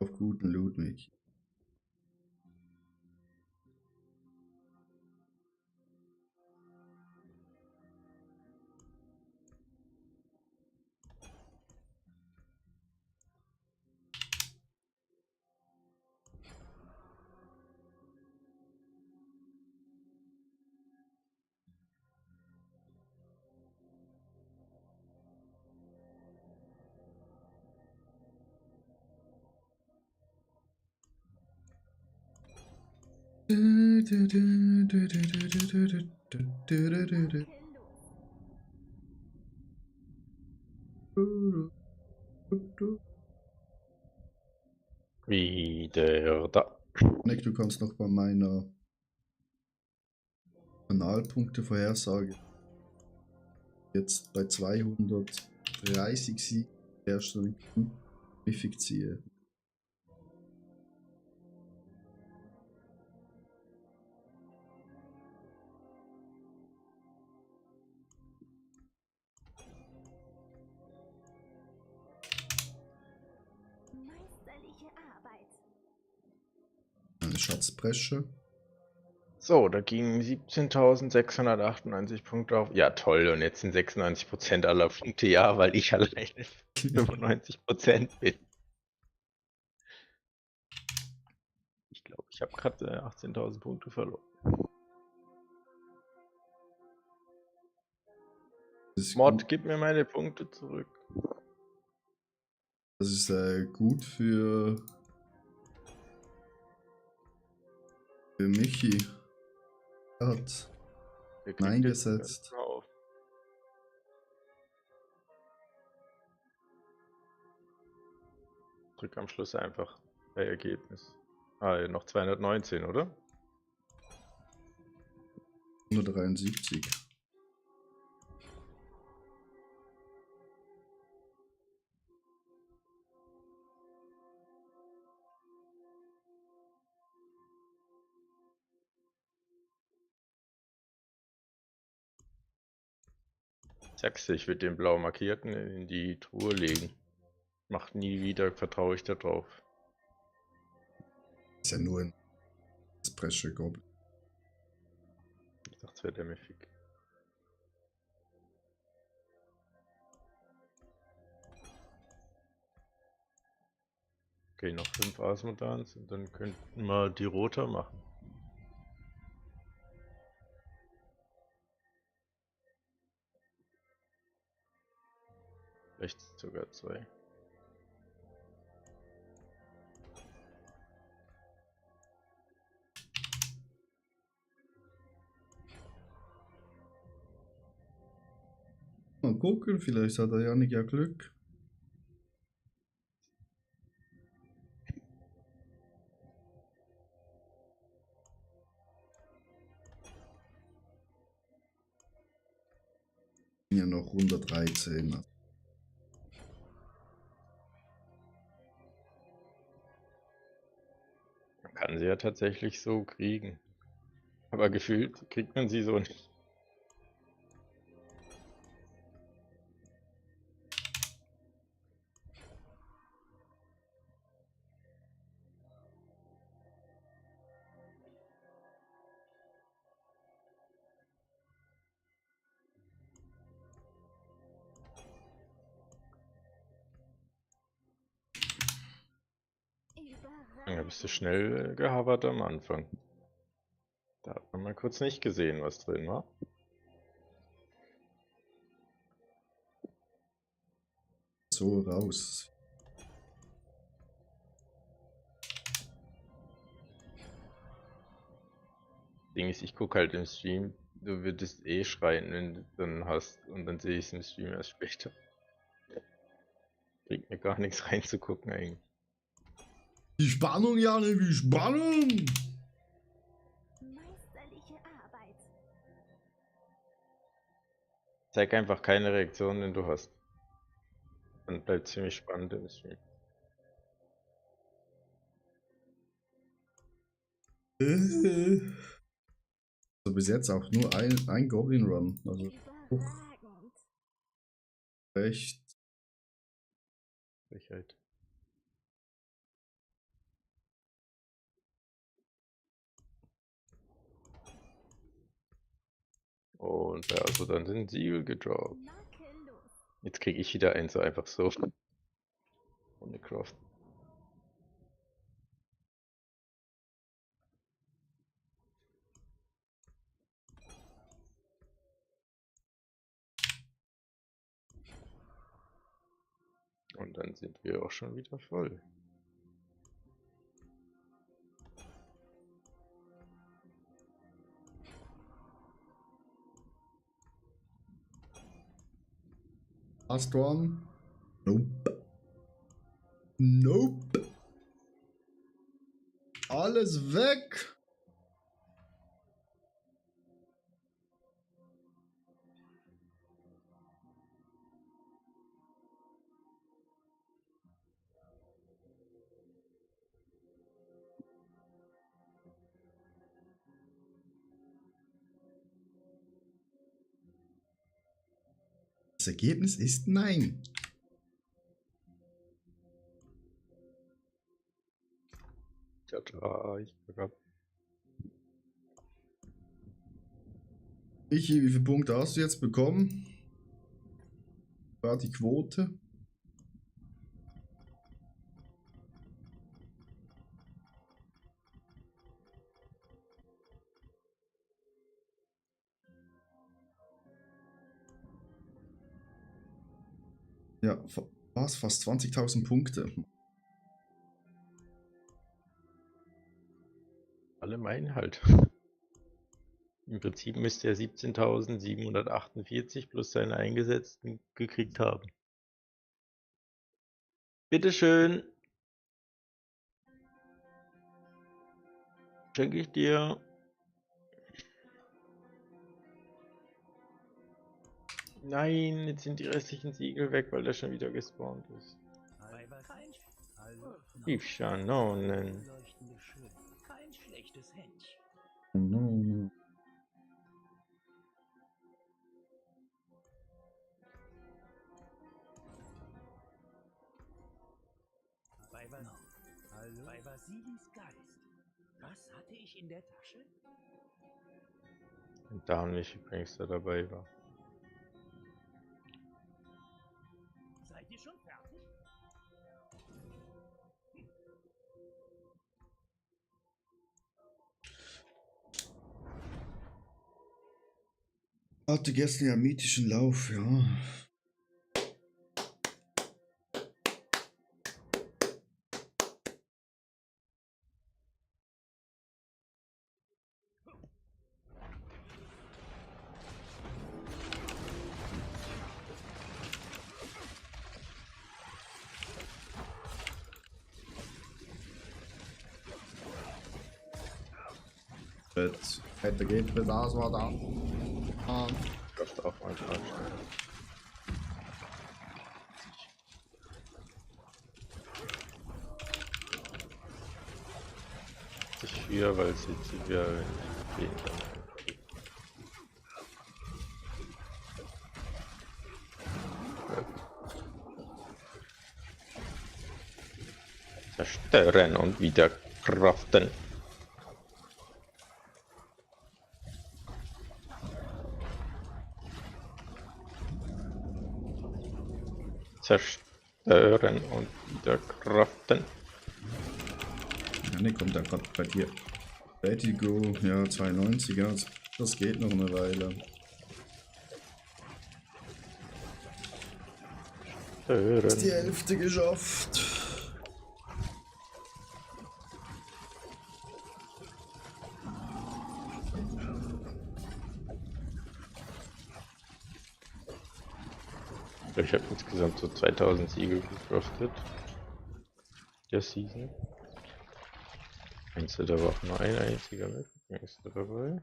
Auf guten Ludwig. Wieder da. Nick, du kannst noch bei meiner Kanalpunkte-Vorhersage jetzt bei 230 Sieg herstellen, ziehe. Meisterliche Arbeit. Eine Schatzbresche. So, da gingen 17.698 Punkte auf. Ja, toll. Und jetzt sind 96% aller Punkte ja, weil ich alleine 95% bin. Ich glaube, ich habe gerade 18.000 Punkte verloren. Mod, gib mir meine Punkte zurück. Das ist gut für Michi. Er hat Wir kriegen Nein jetzt den gesetzt. ganzen Haufen. Drück am Schluss einfach bei Ergebnis. Ah, noch 219, oder? 173. Sagst du, ich würde den blau markierten in die Truhe legen. Macht nie wieder, vertraue ich da drauf. Ist ja nur ein Bresche-Goblin. Ich dachte, es wäre der Mythic. Okay, noch 5 Asmodans und dann könnten wir die Roter machen. Vielleicht sogar 2. Mal gucken, vielleicht hat der Janik ja Glück. Ja, noch 113. Man kann sie ja tatsächlich so kriegen. Aber gefühlt kriegt man sie so nicht. Da bist du schnell gehavert am Anfang. Da hat man mal kurz nicht gesehen, was drin war. So raus. Ding ist, ich gucke halt im Stream, du würdest eh schreien, wenn du dann hast und dann sehe ich es im Stream erst später. Bringt mir gar nichts reinzugucken eigentlich. Die Spannung, Janik, die Spannung! Meisterliche Arbeit. Zeig einfach keine Reaktion, wenn du hast. Dann bleibt ziemlich spannend im Stream. Also bis jetzt auch nur ein Goblin Run. Also Überragend. echt. Frechheit. Und ja, also dann sind Siegel gedroppt. Makellos. Jetzt kriege ich wieder eins einfach so. Ohne Craft. Und dann sind wir auch schon wieder voll. Last one. Nope. Nope. Alles weg. Das Ergebnis ist nein. Ja klar, ich hab. Michi, wie viele Punkte hast du jetzt bekommen? War die Quote? Ja, was? Fast 20.000 Punkte. Alle meinen halt. Im Prinzip müsste er 17.748 plus seine Eingesetzten gekriegt haben. Bitteschön. Schenke ich dir. Nein, jetzt sind die restlichen Siegel weg, weil der schon wieder gespawnt ist. Diebschanonen. Kein schlechtes Händchen. No. Bei Vasilis Geist. Was hatte ich in der Tasche? Und da nicht übrigens der dabei war. Seid ihr schon fertig? Hatte gestern ja mythischen Lauf, ja. Weiter geht, das war da. Darfst auch mal dran. Sich wieder, weil sie wieder gehen kann. Zerstören und wieder craften. Zerstören und wieder craften. Ja, ne, kommt da gerade bei dir. Vertigo, ja, 92, ja, das geht noch eine Weile. Ist die Hälfte geschafft. Ich habe insgesamt so 2000 Siege gecraftet. Der Season. Meinst du, da war auch nur ein einziger mit? Ist du dabei?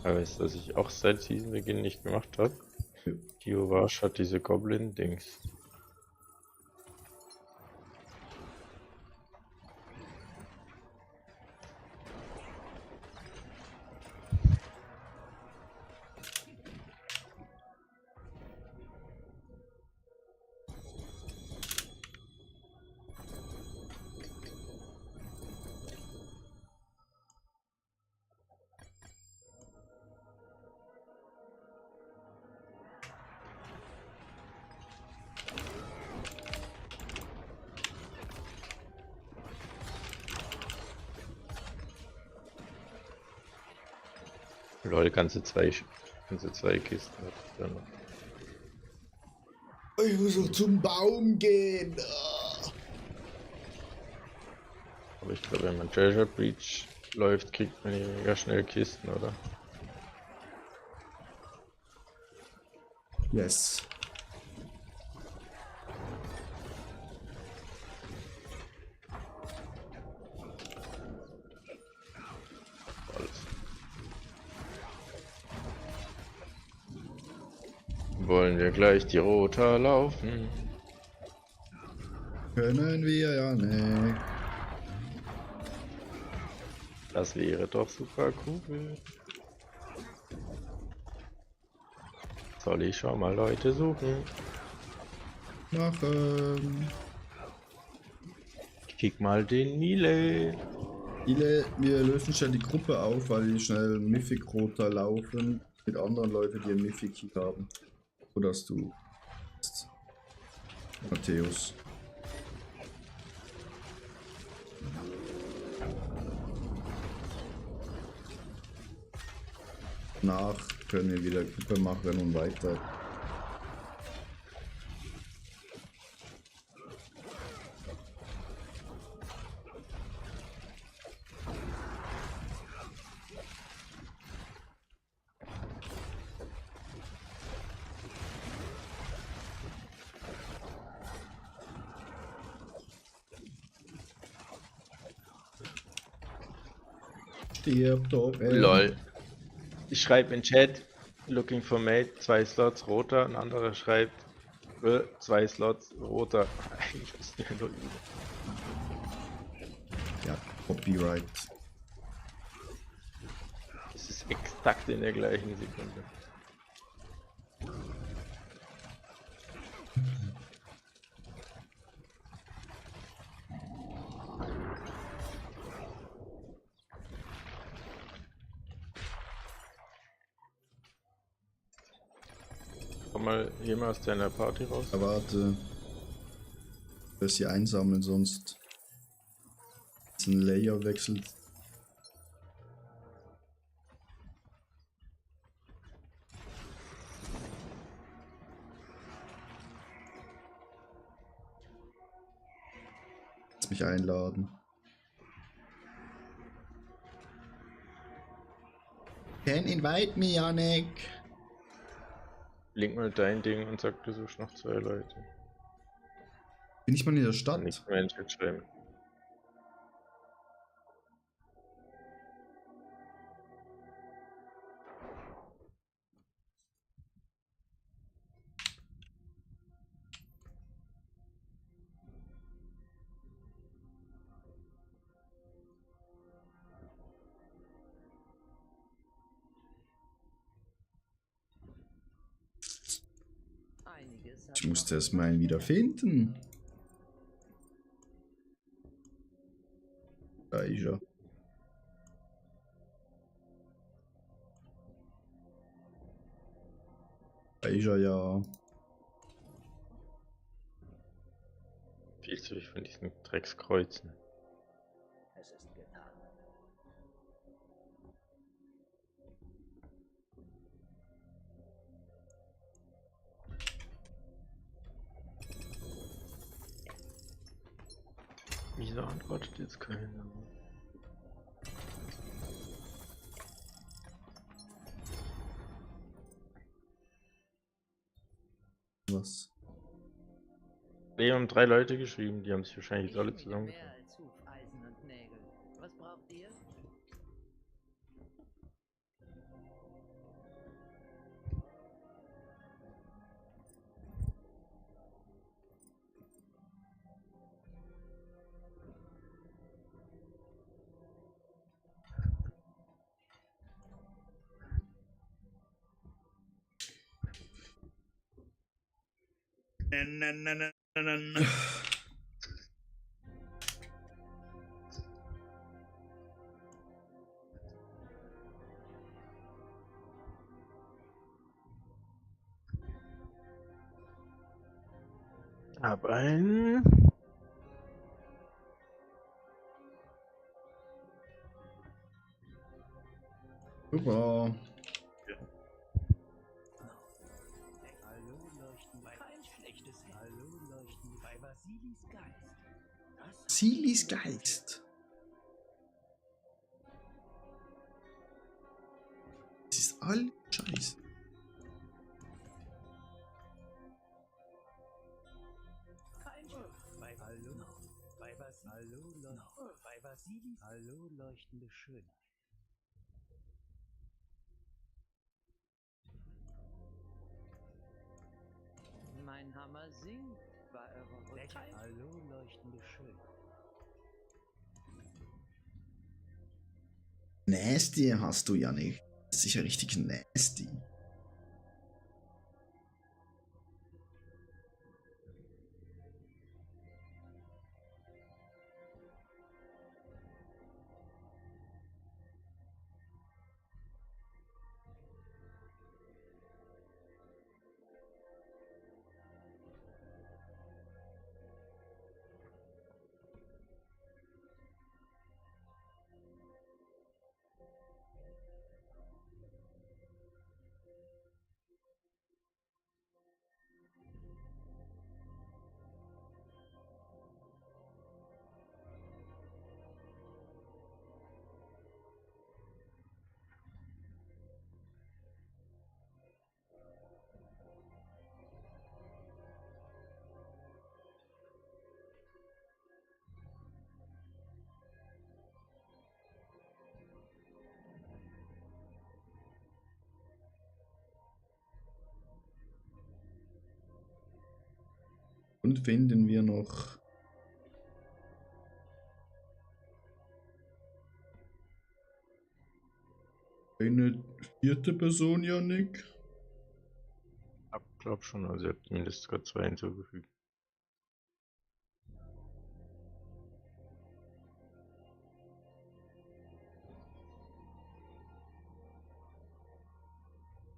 Aber weißt du, was ich auch seit Seasonbeginn nicht gemacht habe? Kiowash hat diese Goblin-Dings. Lol, ganze zwei Kisten hatte ich da noch. Ich muss noch zum Baum gehen. Aber ich glaube, wenn man Treasure Breach läuft, kriegt man mega schnell Kisten, oder? Yes. Wollen wir gleich die Rota laufen? Können wir ja nicht. Das wäre doch super cool. Soll ich schon mal Leute suchen? Machen. Kick mal den Nile. Wir lösen schnell die Gruppe auf, weil die schnell Mythic Rota laufen mit anderen Leuten, die einen Mythic Kick haben. So dass du Matthäus. Nach können wir wieder Gruppe machen und weiter. Stirb doch, ey. Lol. Ich schreibe in Chat, looking for mate, 2 Slots roter, ein anderer schreibt, 2 Slots roter. Eigentlich müssen wir nur üben. Ja, Copyright. Das ist exakt in der gleichen Sekunde. Komm mal hier mal aus deiner Party raus. Aber warte. Ich will sie einsammeln, sonst ist ein Layer wechselt. kannst mich einladen. Can invite me, Yannick. Link mal dein Ding und sag, du suchst noch 2 Leute. Bin ich mal in der Nicht Stadt? mehr in den Chat schreiben. Einiges hat Ich musste noch es mal wieder finden. Da ist er. Da ist er ja. Viel zu viel von diesen Dreckskreuzen. Es ist getan. Wieso antwortet jetzt keiner? Was? Wir haben 3 Leute geschrieben, die haben sich wahrscheinlich Ich jetzt alle schmiede zusammengetan. mehr als Hufeisen und Nägel. Was braucht ihr? Hab einen. Super. Hallo leuchten bei kein schlechtes Hallo leuchten bei Vasilis Geist. Das Silis Geist. Das ist all Scheiße. kein bei Hallo bei bei Vasilis Hallo leuchtende Schönheit. Mein Hammer singt bei eurer Rückkehr. Hallo leuchtende Schönheit. Nasty hast du ja nicht. Das ist ja richtig nasty. Und finden wir noch eine 4. Person, Yannick? Ich glaub schon, also ihr habt zumindest gerade 2 hinzugefügt.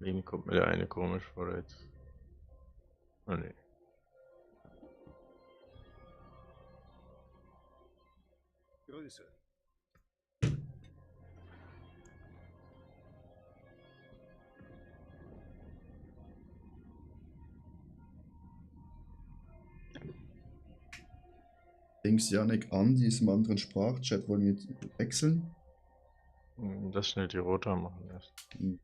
Wegen kommt mir der eine komisch vor jetzt. Oh ne. Grüße. Dings Janik an diesem anderen Sprachchat. Wollen wir wechseln? Das schnell die Roter machen erst. Hm.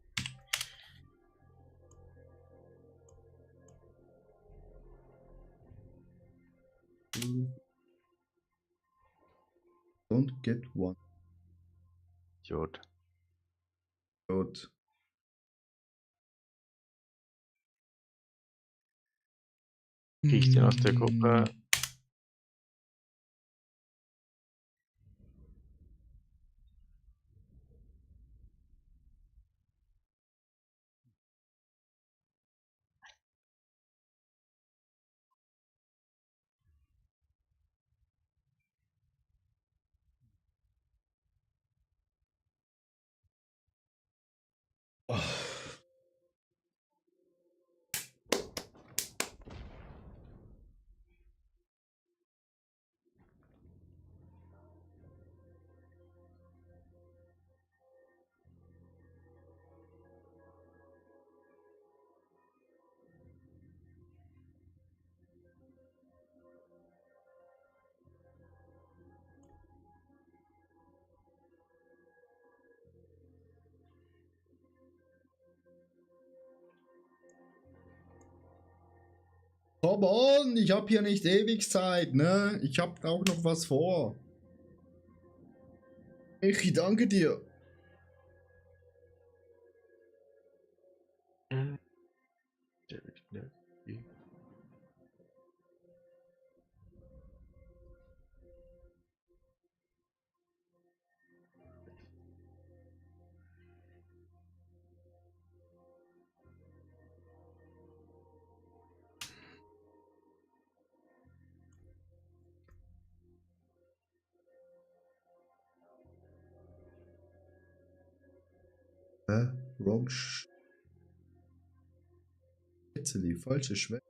Don't get one. Idiot. Gut. Krieg ich den aus der Gruppe? Oh. Come on, ich habe hier nicht ewig Zeit, ne? Ich habe auch noch was vor. Ich danke dir. Wrong die falsche Schwelle.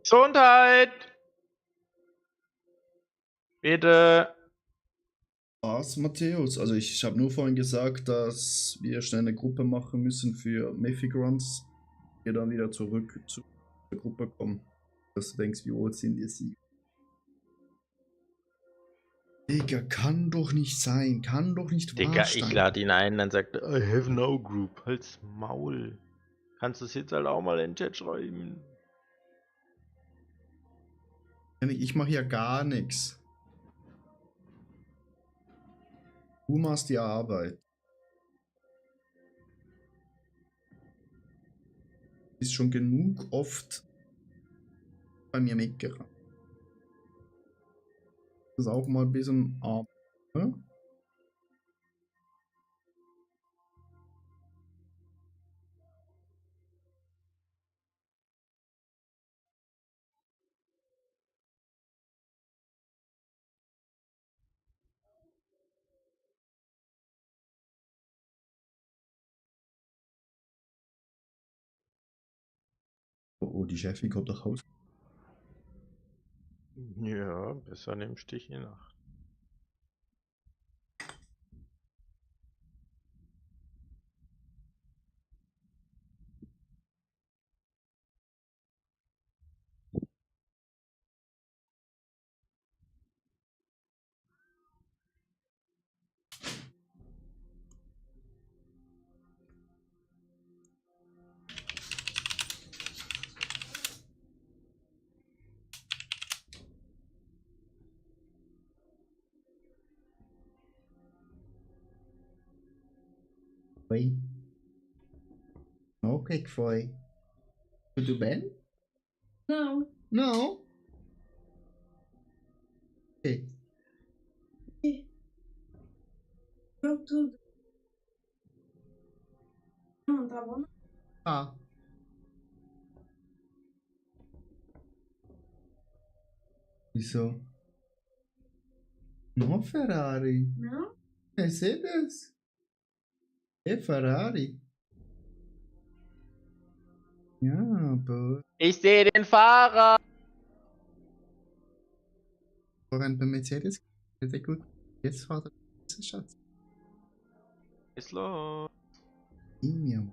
Gesundheit! Bitte! Was, Matthäus? Also ich habe nur vorhin gesagt, dass wir schnell eine Gruppe machen müssen für Mephigrons. Wir dann wieder zurück zu der Gruppe kommen. Dass du denkst, wie alt sind ihr sie? Digga, kann doch nicht sein. Kann doch nicht wahr Digga, sein. ich lade ihn ein, dann sagt er, I have no group. Halt's Maul. Kannst du es jetzt halt auch mal in den Chat schreiben? Ich mache ja gar nichts. Du machst die Arbeit. Ist schon genug oft bei mir mitgerannt. Das ist auch mal ein bisschen arm. Ne? Oh, die Chefin kommt nach Hause. Ja, besser in dem Stich in die Nacht. Oi. O que que foi? Tudo bem? Não, Não. Ok. deu tudo. Não, tá bom. Ah. Wieso? No Ferrari. Não? Mercedes. É Ferrari. Ja, aber Ich sehe den Fahrer! vorhin bei Mercedes sehr gut. Jetzt fahrt er, Schatz. Ist los. Mir.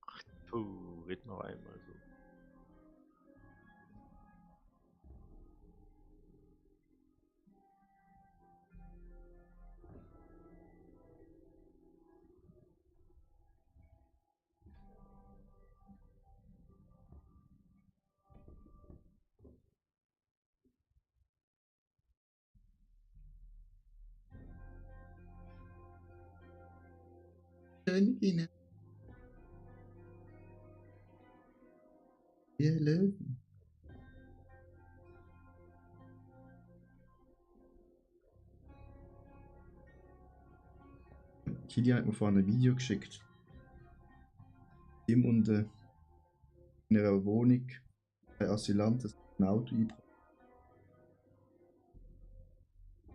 Ach, red noch einmal so. Königin. Wir Löwen. Kilian hat mir vorhin ein Video geschickt. Ihm und in ihrer Wohnung bei Asylanten ein Auto einbrochen.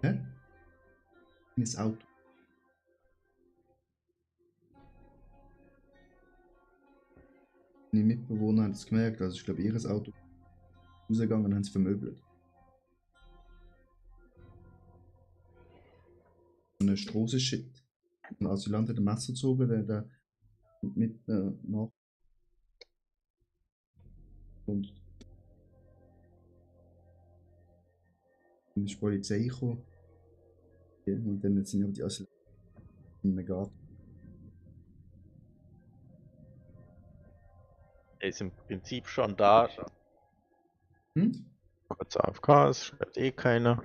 Hä? Ein Auto. Die Mitbewohner haben es gemerkt, also ich glaube, ihr Auto rausgegangen und haben es vermöbelt. Eine Straße shit. Ein Asylant hat ein Messer gezogen, der mit nach. Und dann ist die Polizei gekommen. Ja, und dann sind aber die Asylanten in einem Garten. Er ist im Prinzip schon da. Hm? Kurz AFK, es schreibt eh keiner.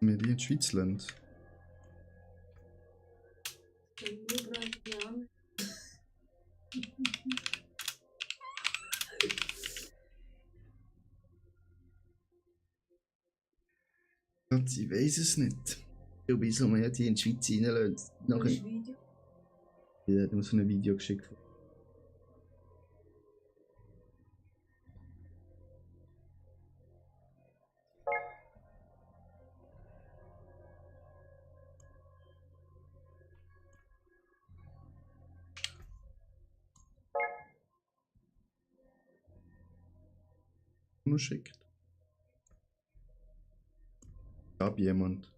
Wir wie in Schweizland. Gott, ich weiß es nicht. Du bist so mehr die in die Schweiz reinlässt. Nachher. Ja, du hast so ein Video geschickt. Nur schickt. Gab jemand.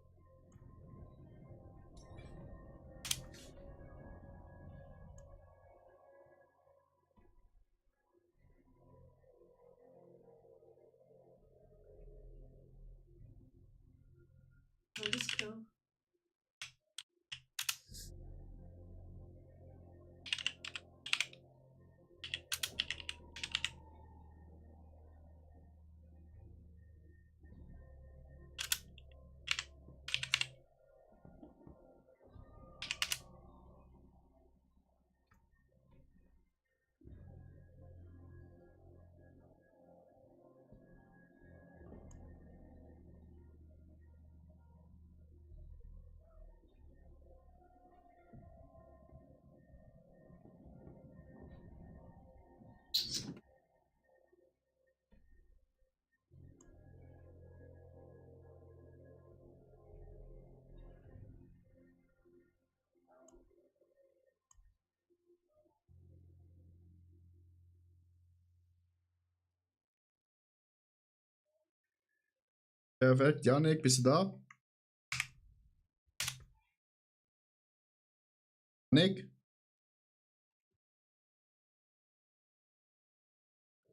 Alles klar. Perfekt, Janik, bist du da? Janik?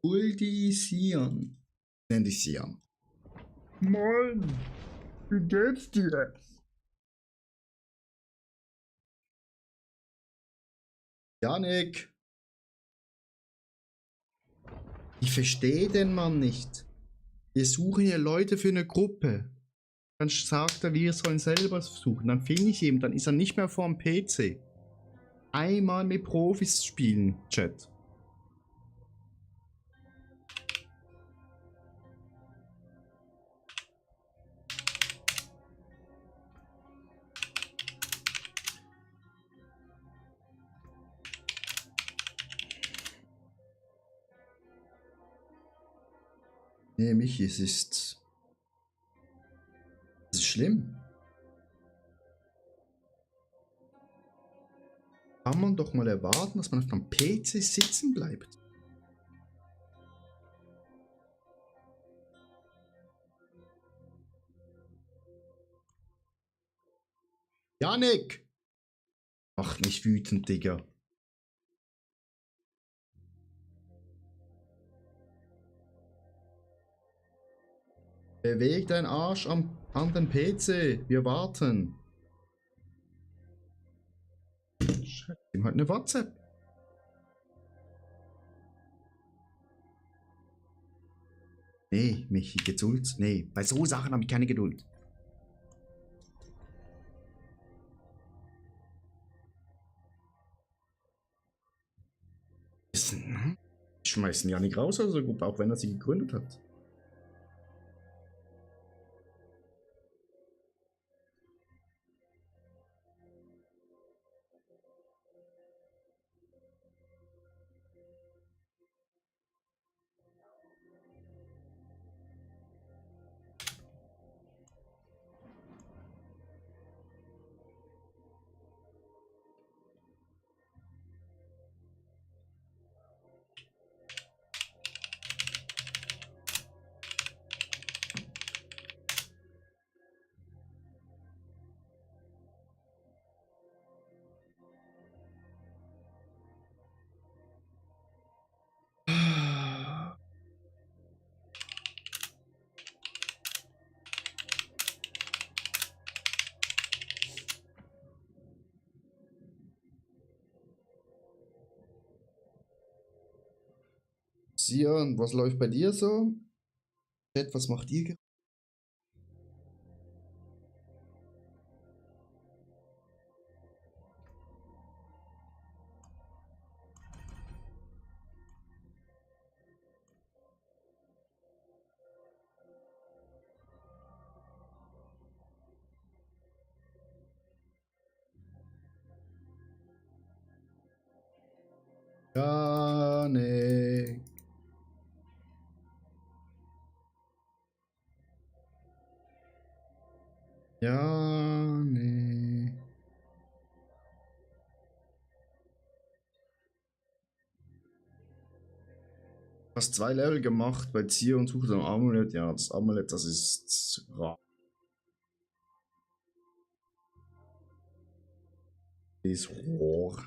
Uldi Sian. Nenn dich Sian. Moin, wie geht's dir? Janik? Ich verstehe den Mann nicht. Wir suchen hier Leute für eine Gruppe. Dann sagt er, wir sollen selber suchen. Dann finde ich ihn, dann ist er nicht mehr vor dem PC. Einmal mit Profis spielen, Chat. Nee, Michi, es ist schlimm. Kann man doch mal erwarten, dass man auf dem PC sitzen bleibt. Janik! Ach, nicht wütend, Digga. Beweg deinen Arsch an den PC. Wir warten. Schreib ihm halt eine WhatsApp. Nee, Michi, Geduld. Nee, bei so Sachen habe ich keine Geduld. Schmeißen ja nicht raus aus der Gruppe, auch wenn er sie gegründet hat. Sion, was läuft bei dir so? Chat, was macht ihr? Janik. Janik. Hast 2 Level gemacht bei Zier und suche am Amulett. Ja, das Amulett, das ist rar. Ist hoch.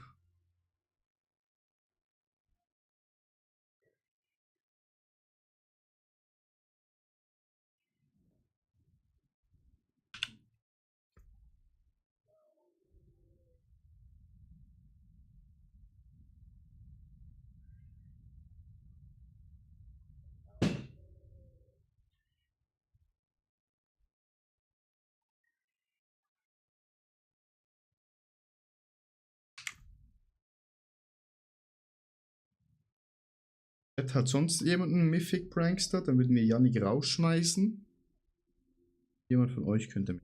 Hat sonst jemand einen Mythic Prankster? Dann würden wir Yannick rausschmeißen. Jemand von euch könnte.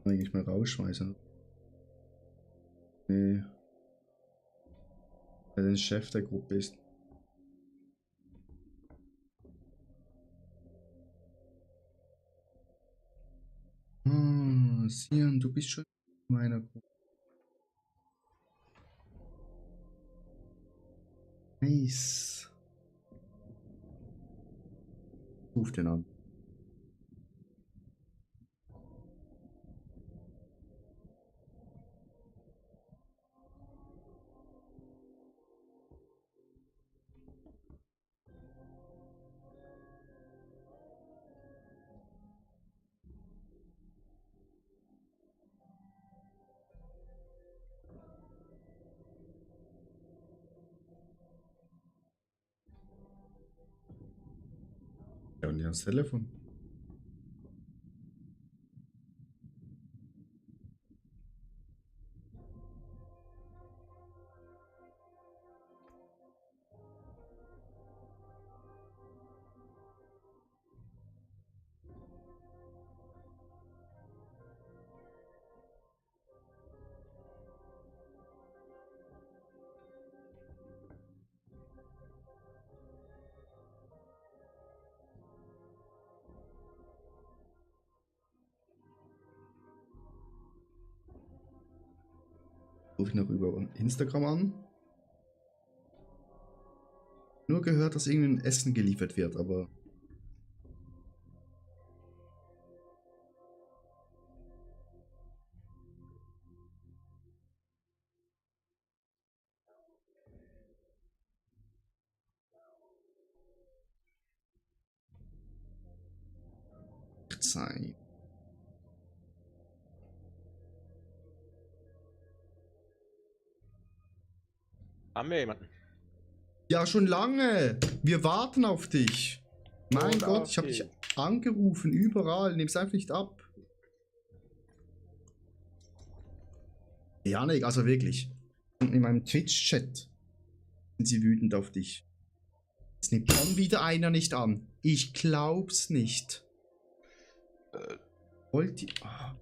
Eigentlich mal rausschmeißen. Nee. Weil der Chef der Gruppe ist. Ah, Sian, du bist schon in meiner Gruppe. Nice. Ruf den an. Ja, und das Telefon. Ruf ich noch über Instagram an. Nur gehört, dass irgendein Essen geliefert wird, aber... sein. Haben wir jemanden? Ja, schon lange. Wir warten auf dich. Mein Oh, Gott, ich habe dich angerufen, überall. Nimm's einfach nicht ab. Janik, also wirklich. In meinem Twitch-Chat sind sie wütend auf dich. Es nimmt schon wieder einer nicht an. Ich glaub's nicht. Wollt ihr... Ah.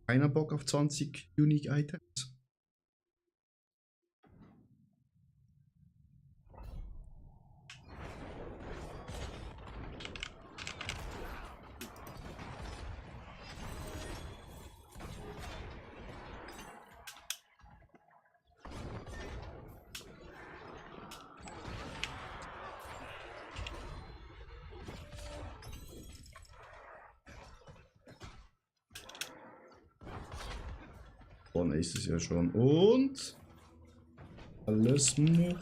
Keiner Bock auf 20 Unique Items? Vorne ist es ja schon. Und alles noch.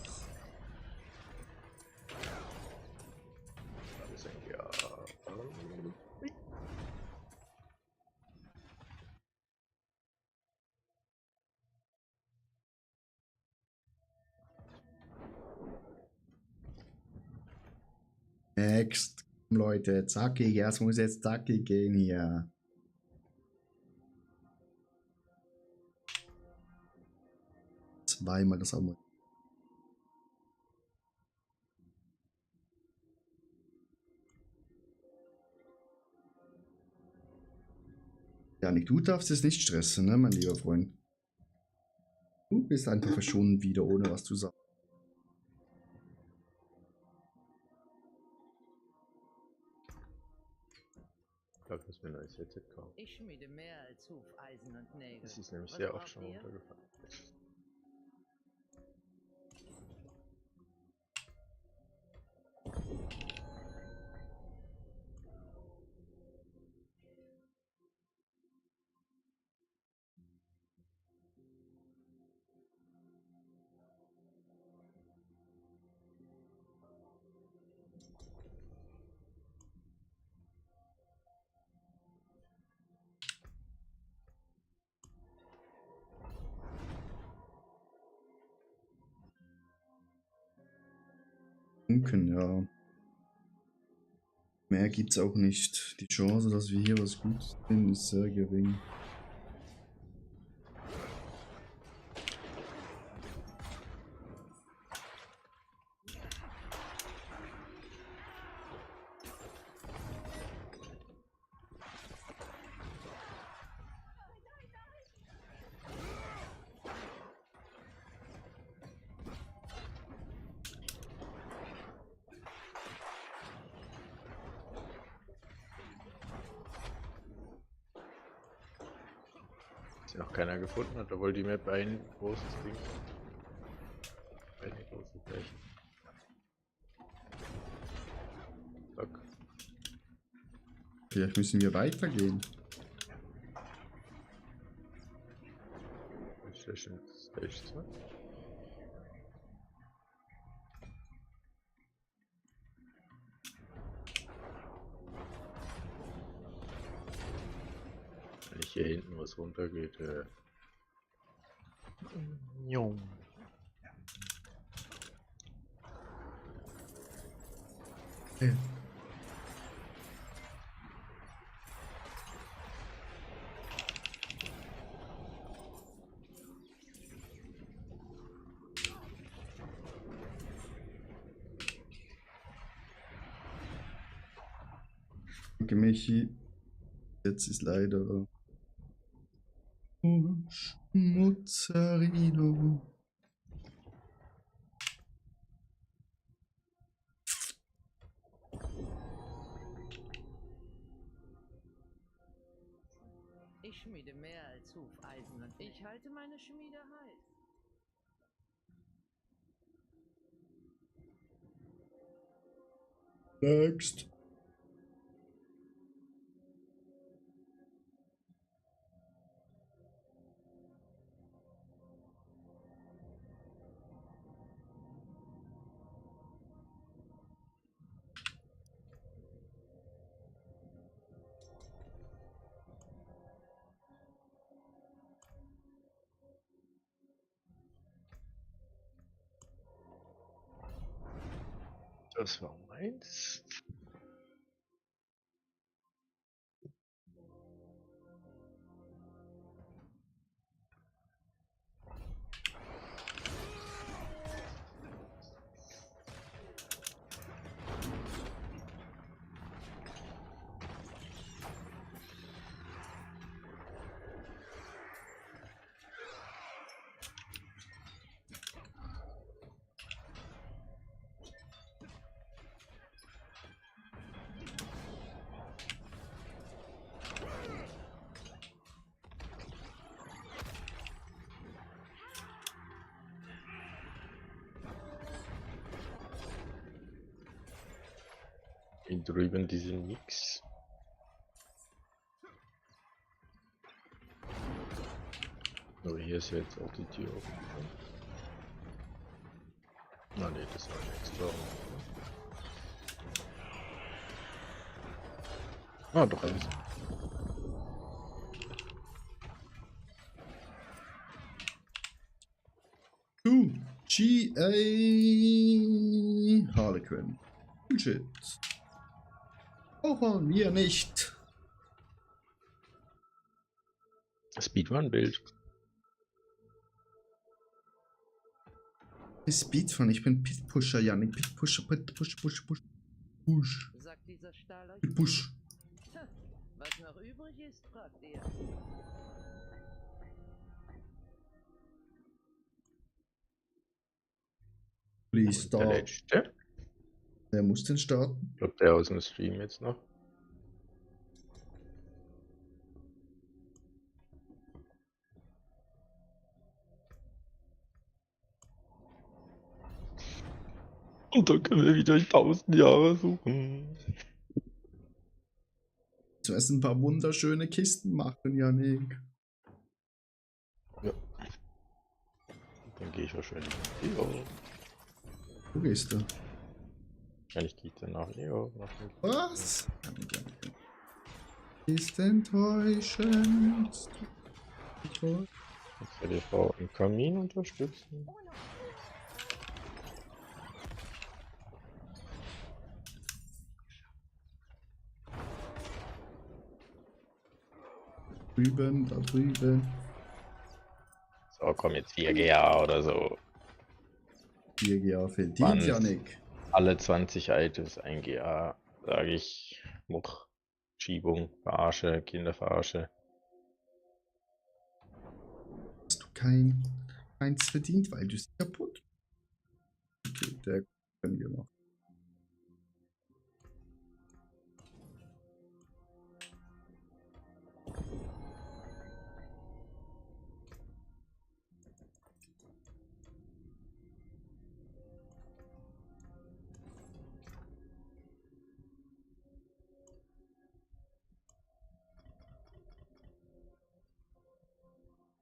Next. Leute, zackig. Ja, es muss jetzt zackig gehen hier. Zweimal das Ammo. Janik, du darfst es nicht stressen, ne, mein lieber Freund. Du bist einfach verschwunden wieder, ohne was zu sagen. Ich glaube, ich muss mir ein neues Headset kaufen. Ich schmiede mehr als Hufeisen und Nägel. Das ist nämlich Was sehr oft braucht schon ihr? runtergefallen. Dunkeln, ja. Mehr gibt's auch nicht. Die Chance, dass wir hier was Gutes finden, ist sehr gering. Die noch keiner gefunden hat, obwohl die Map ein großes Ding. Eine große Fläche. Zack. Vielleicht müssen wir weitergehen. Station Stage 2. Wenn nicht hier hinten was runtergeht, Jo. Okay. Danke, Michi. Jetzt ist leider Schmutzerino. schmiede mehr als Hufeisen und ich halte meine Schmiede heiß. Next. Das war meins. Hier drüben diese nix. Aber hier ist jetzt auch die Tür offen. Na ne, das war ein extra. Ah, doch eins. G.A. Harlequin. Bullshit. Brauchen wir nicht. Speedrun-Bild. Speedrun, ich bin Pit-Pusher, Janik. Pit-Pusher, Push. Sagt dieser Stahl euch Pit-Push. Tja, was noch übrig ist, fragt ihr. Please Der start. letzte. Wer muss denn starten? Ich glaube, der aus dem Stream jetzt noch. Und dann können wir wieder 1000 Jahre suchen. Zuerst ein paar wunderschöne Kisten machen, Janik. Ja. Dann gehe ich wahrscheinlich nach Leo. Wo gehst du? Wahrscheinlich gehe ich dann nach Leo. Was? Janik. Ist enttäuschend. Jetzt werde die Frau im Kamin unterstützen. Drüben, da drüben. So, komm jetzt 4GA oder so. 4 GA fehlt Mann. dir, Janik. Alle 20 Items 1 GA, sage ich. Much. Schiebung, Verarsche, Kinderverarsche. Hast du keins verdient, weil du es kaputt. Okay, der können wir noch.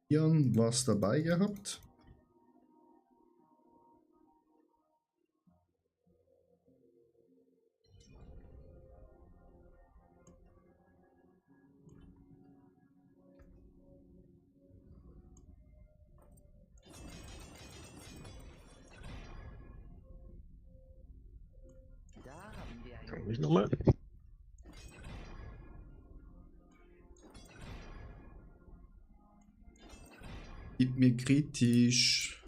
Jan, was dabei gehabt? Da haben wir Kann einen. ich nochmal? Gib mir kritisch.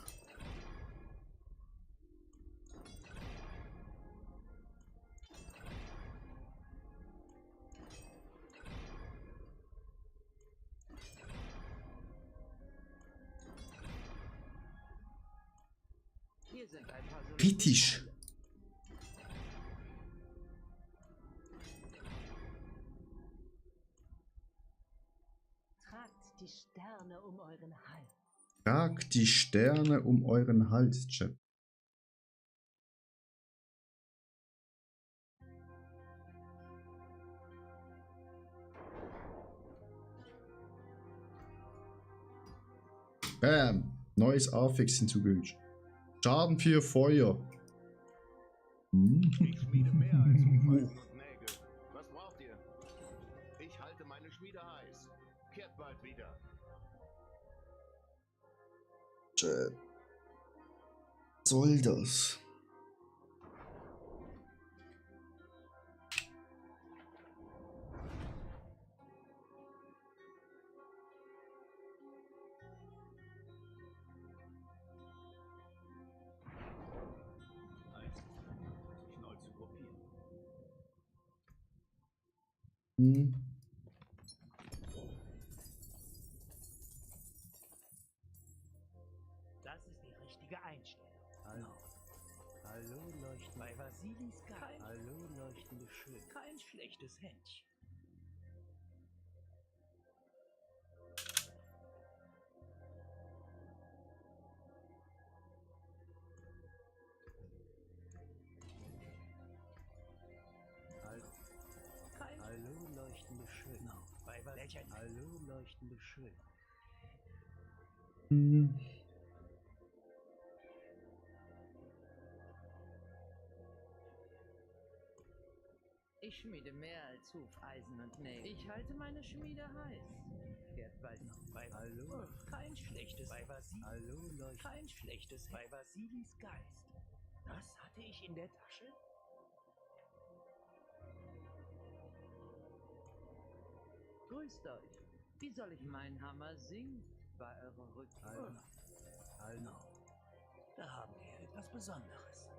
Hier sind ein paar solide Kritisch. Teile. Trag die Sterne um euren Hals. Tragt die Sterne um euren Hals, Chat. Bam. Neues Affix hinzugefügt. Schaden für Feuer. Ich schmiede mehr als Hufeisen und Nägel. Was braucht ihr? Ich halte meine Schmiede heiß. Kehrt bald wieder. Chat. Was soll das? Hm. Das ist die richtige Einstellung. Hallo. Hallo, leuchtende. Bei Vasilis Geist. Hallo, leuchtende Schön. Kein schlechtes Händchen. Hallo, leuchtende Schön. Bei Legend. Hallo, leuchtende Schön. Hm. Ich schmiede mehr als Hufeisen und Nägel. Ich halte meine Schmiede heiß. Kehrt bald noch bei. Hallo, kein schlechtes. Bei Vasilis. Hallo, leuchtende. Kein schlechtes. Bei Vasilis Geist. Das hatte ich in der Tasche. Grüßt euch. Wie soll ich meinen Hammer singt bei eurer Rückkehr? Hallo. Da haben wir etwas Besonderes.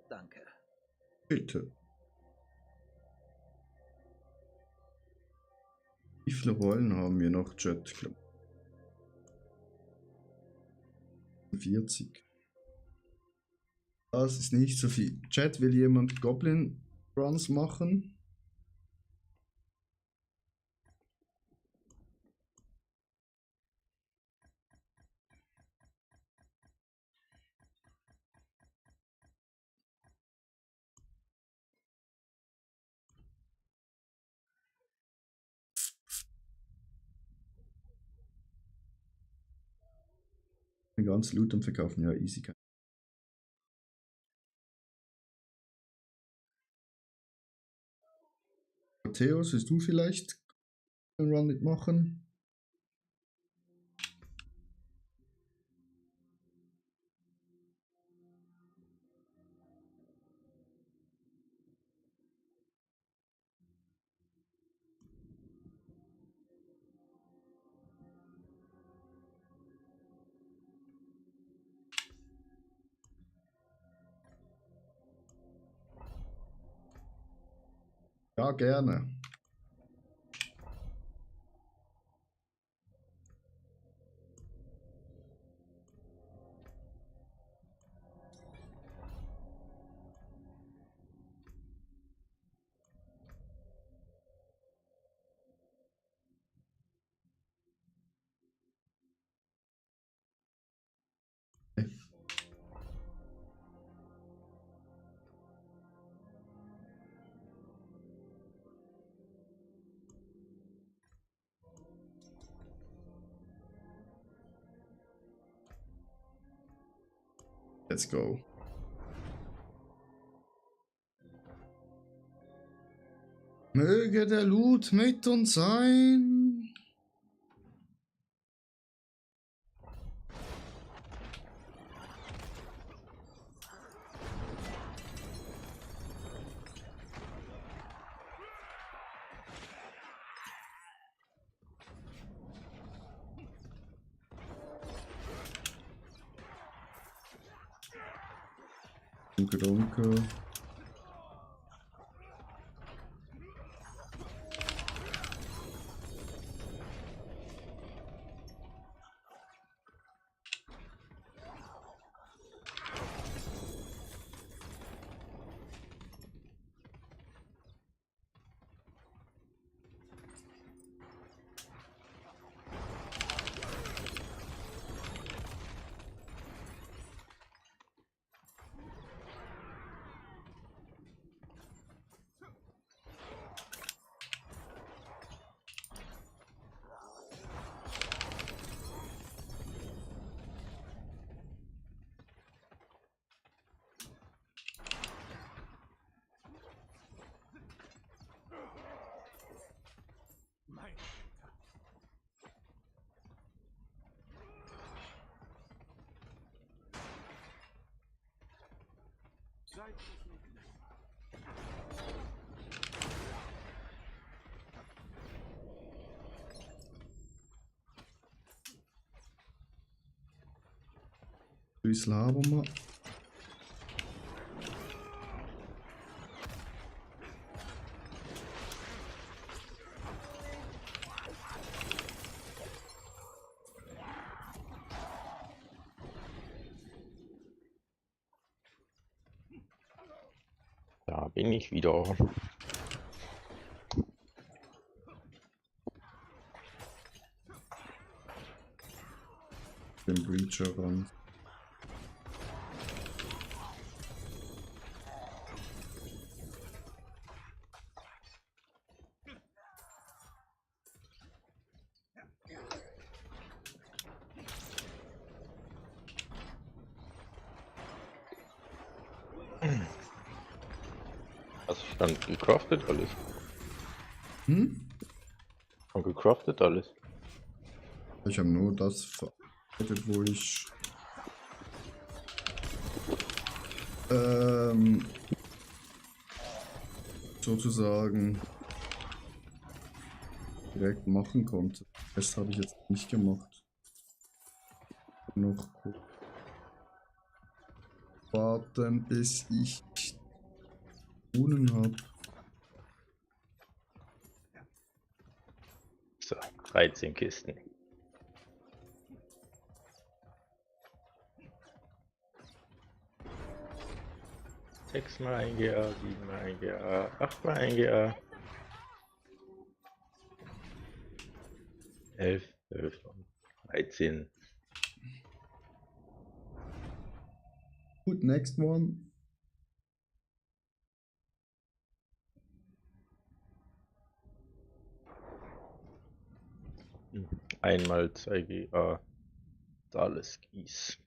Danke. Bitte. Wie viele Rollen haben wir noch, Chat? Ich glaube 40. Das ist nicht so viel. Chat, will jemand Goblin Runs machen? Den ganzen Loot am Verkaufen, ja, easy. Matthäus, willst du vielleicht einen Run mitmachen? Ja, gerne. Let's go. Möge der Loot mit uns sein. Danke, danke. Mein Seid es nicht mehr. Durchs Labern mal. Da bin ich wieder. Den Breacher ran. Hast du dann gecraftet alles? Hm? Schon gecraftet alles? Ich habe nur das verarbeitet, wo ich sozusagen direkt machen konnte. Das habe ich jetzt nicht gemacht. Noch kurz warten, bis ich Runen habe. So, 13 Kisten. Sechsmal ein GA, 7-mal ein GA, 8-mal ein GA. 11, 12 und 13. Gut, next one. Einmal 2 GA. Alles Kies.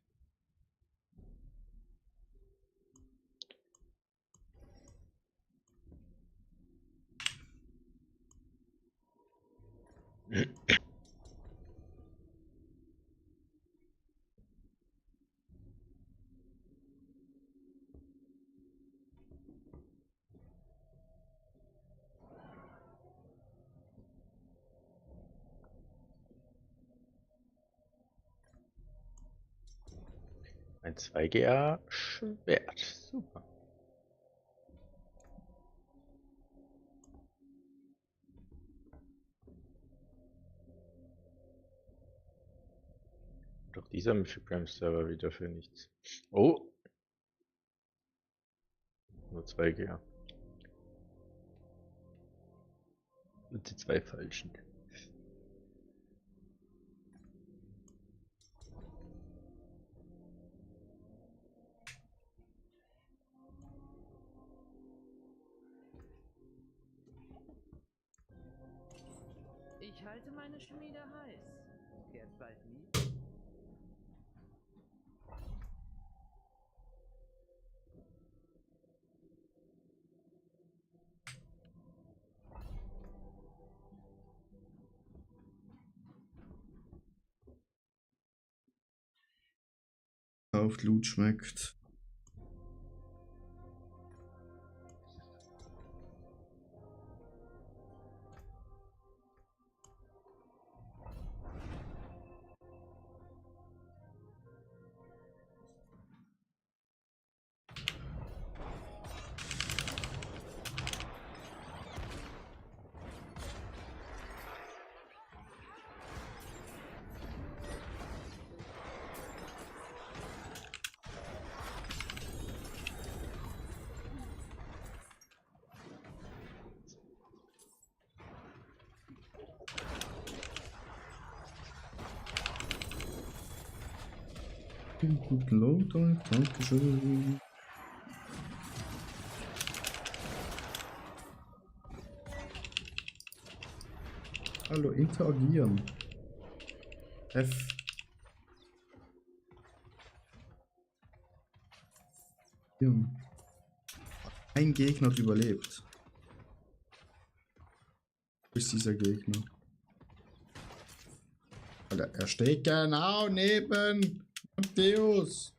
Ein 2 GA Schwert. Super. Doch dieser Mythic Server wieder für nichts. Oh! Nur 2 GA. Und die 2 falschen. Ich halte meine Schmiede heiß. Kehrt bald wieder. auf Loot schmeckt. Guten Loader, dankeschön. Hallo, interagieren. F. Ja. Ein Gegner hat überlebt. Wo ist dieser Gegner? Alter, er steht genau neben Matthäus.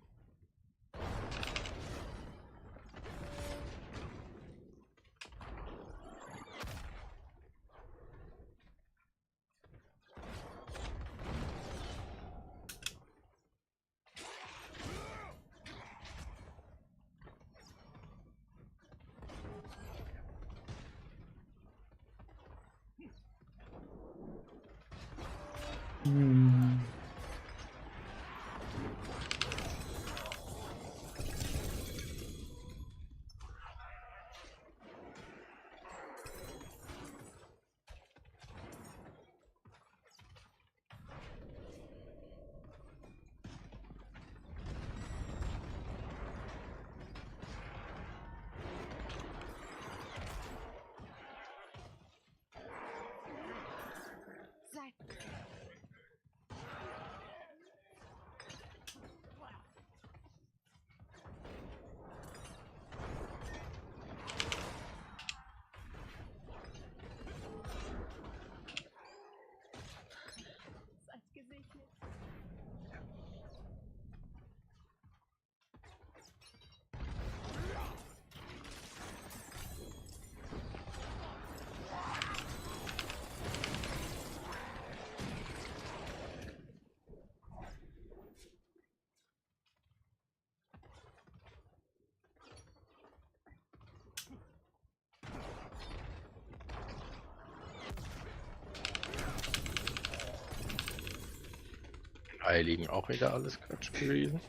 Heiligen auch wieder alles Quatsch gewesen.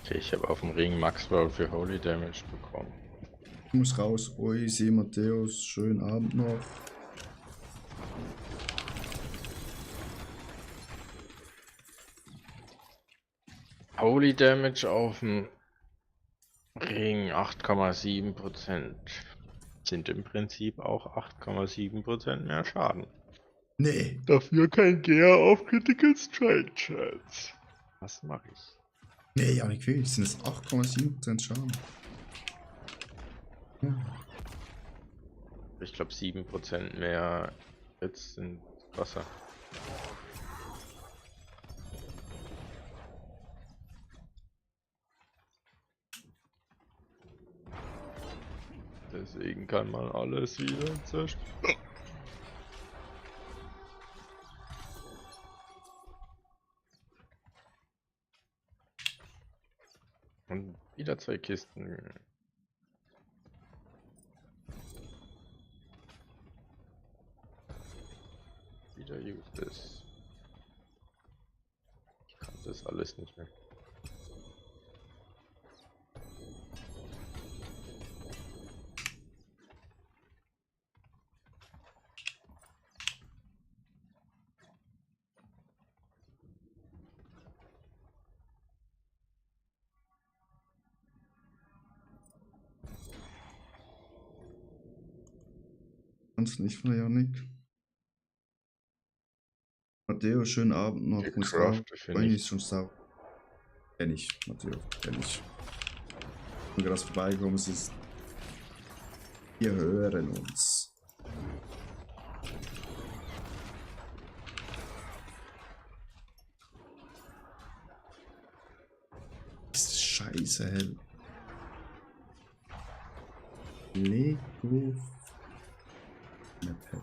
Okay, ich habe auf dem Ring Maxwell für Holy Damage bekommen. Ich muss raus. Ui, sehe Matthäus. Schönen Abend noch. Holy Damage auf dem Ring 8,7%. Sind im Prinzip auch 8,7% mehr Schaden. Nee. Dafür kein Gear auf Critical Strike Chance. Was mache ich? Nee, ja nicht wirklich. Sind es 8,7% Schaden. Ja. Ich glaube 7% mehr jetzt sind Wasser. Deswegen kann man alles wieder zerstören. Und wieder 2 Kisten. Wieder useless. Ich kann das alles nicht mehr. Kannst nicht von Janik. Matteo, schönen Abend noch. Muss raus. Freunde ist schon sauer. Kenn ich, Matteo. Kenn ich. Wenn gerade vorbeikommen, es ist. Wir hören uns. Scheiße, hell. Lego. Map.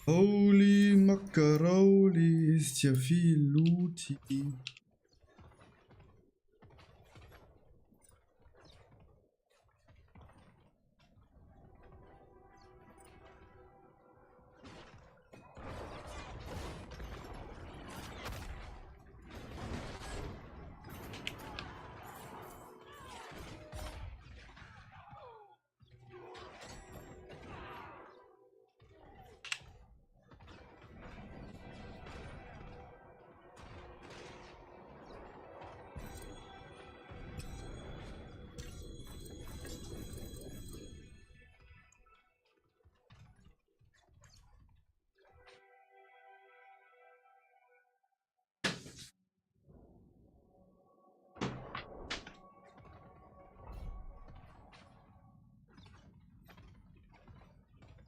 Holy Macaroni, ist ja viel Looty.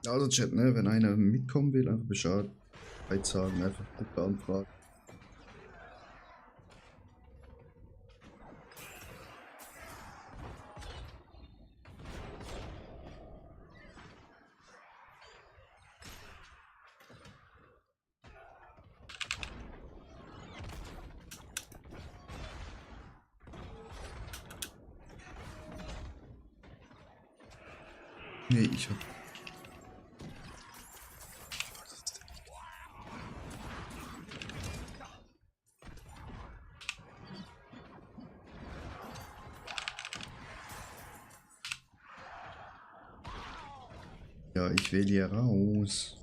Also Chat, ne, wenn einer mitkommen will, einfach Bescheid sagen, einfach Gruppe anfragen. Nee, ich hab... Ja, ich wähle hier raus.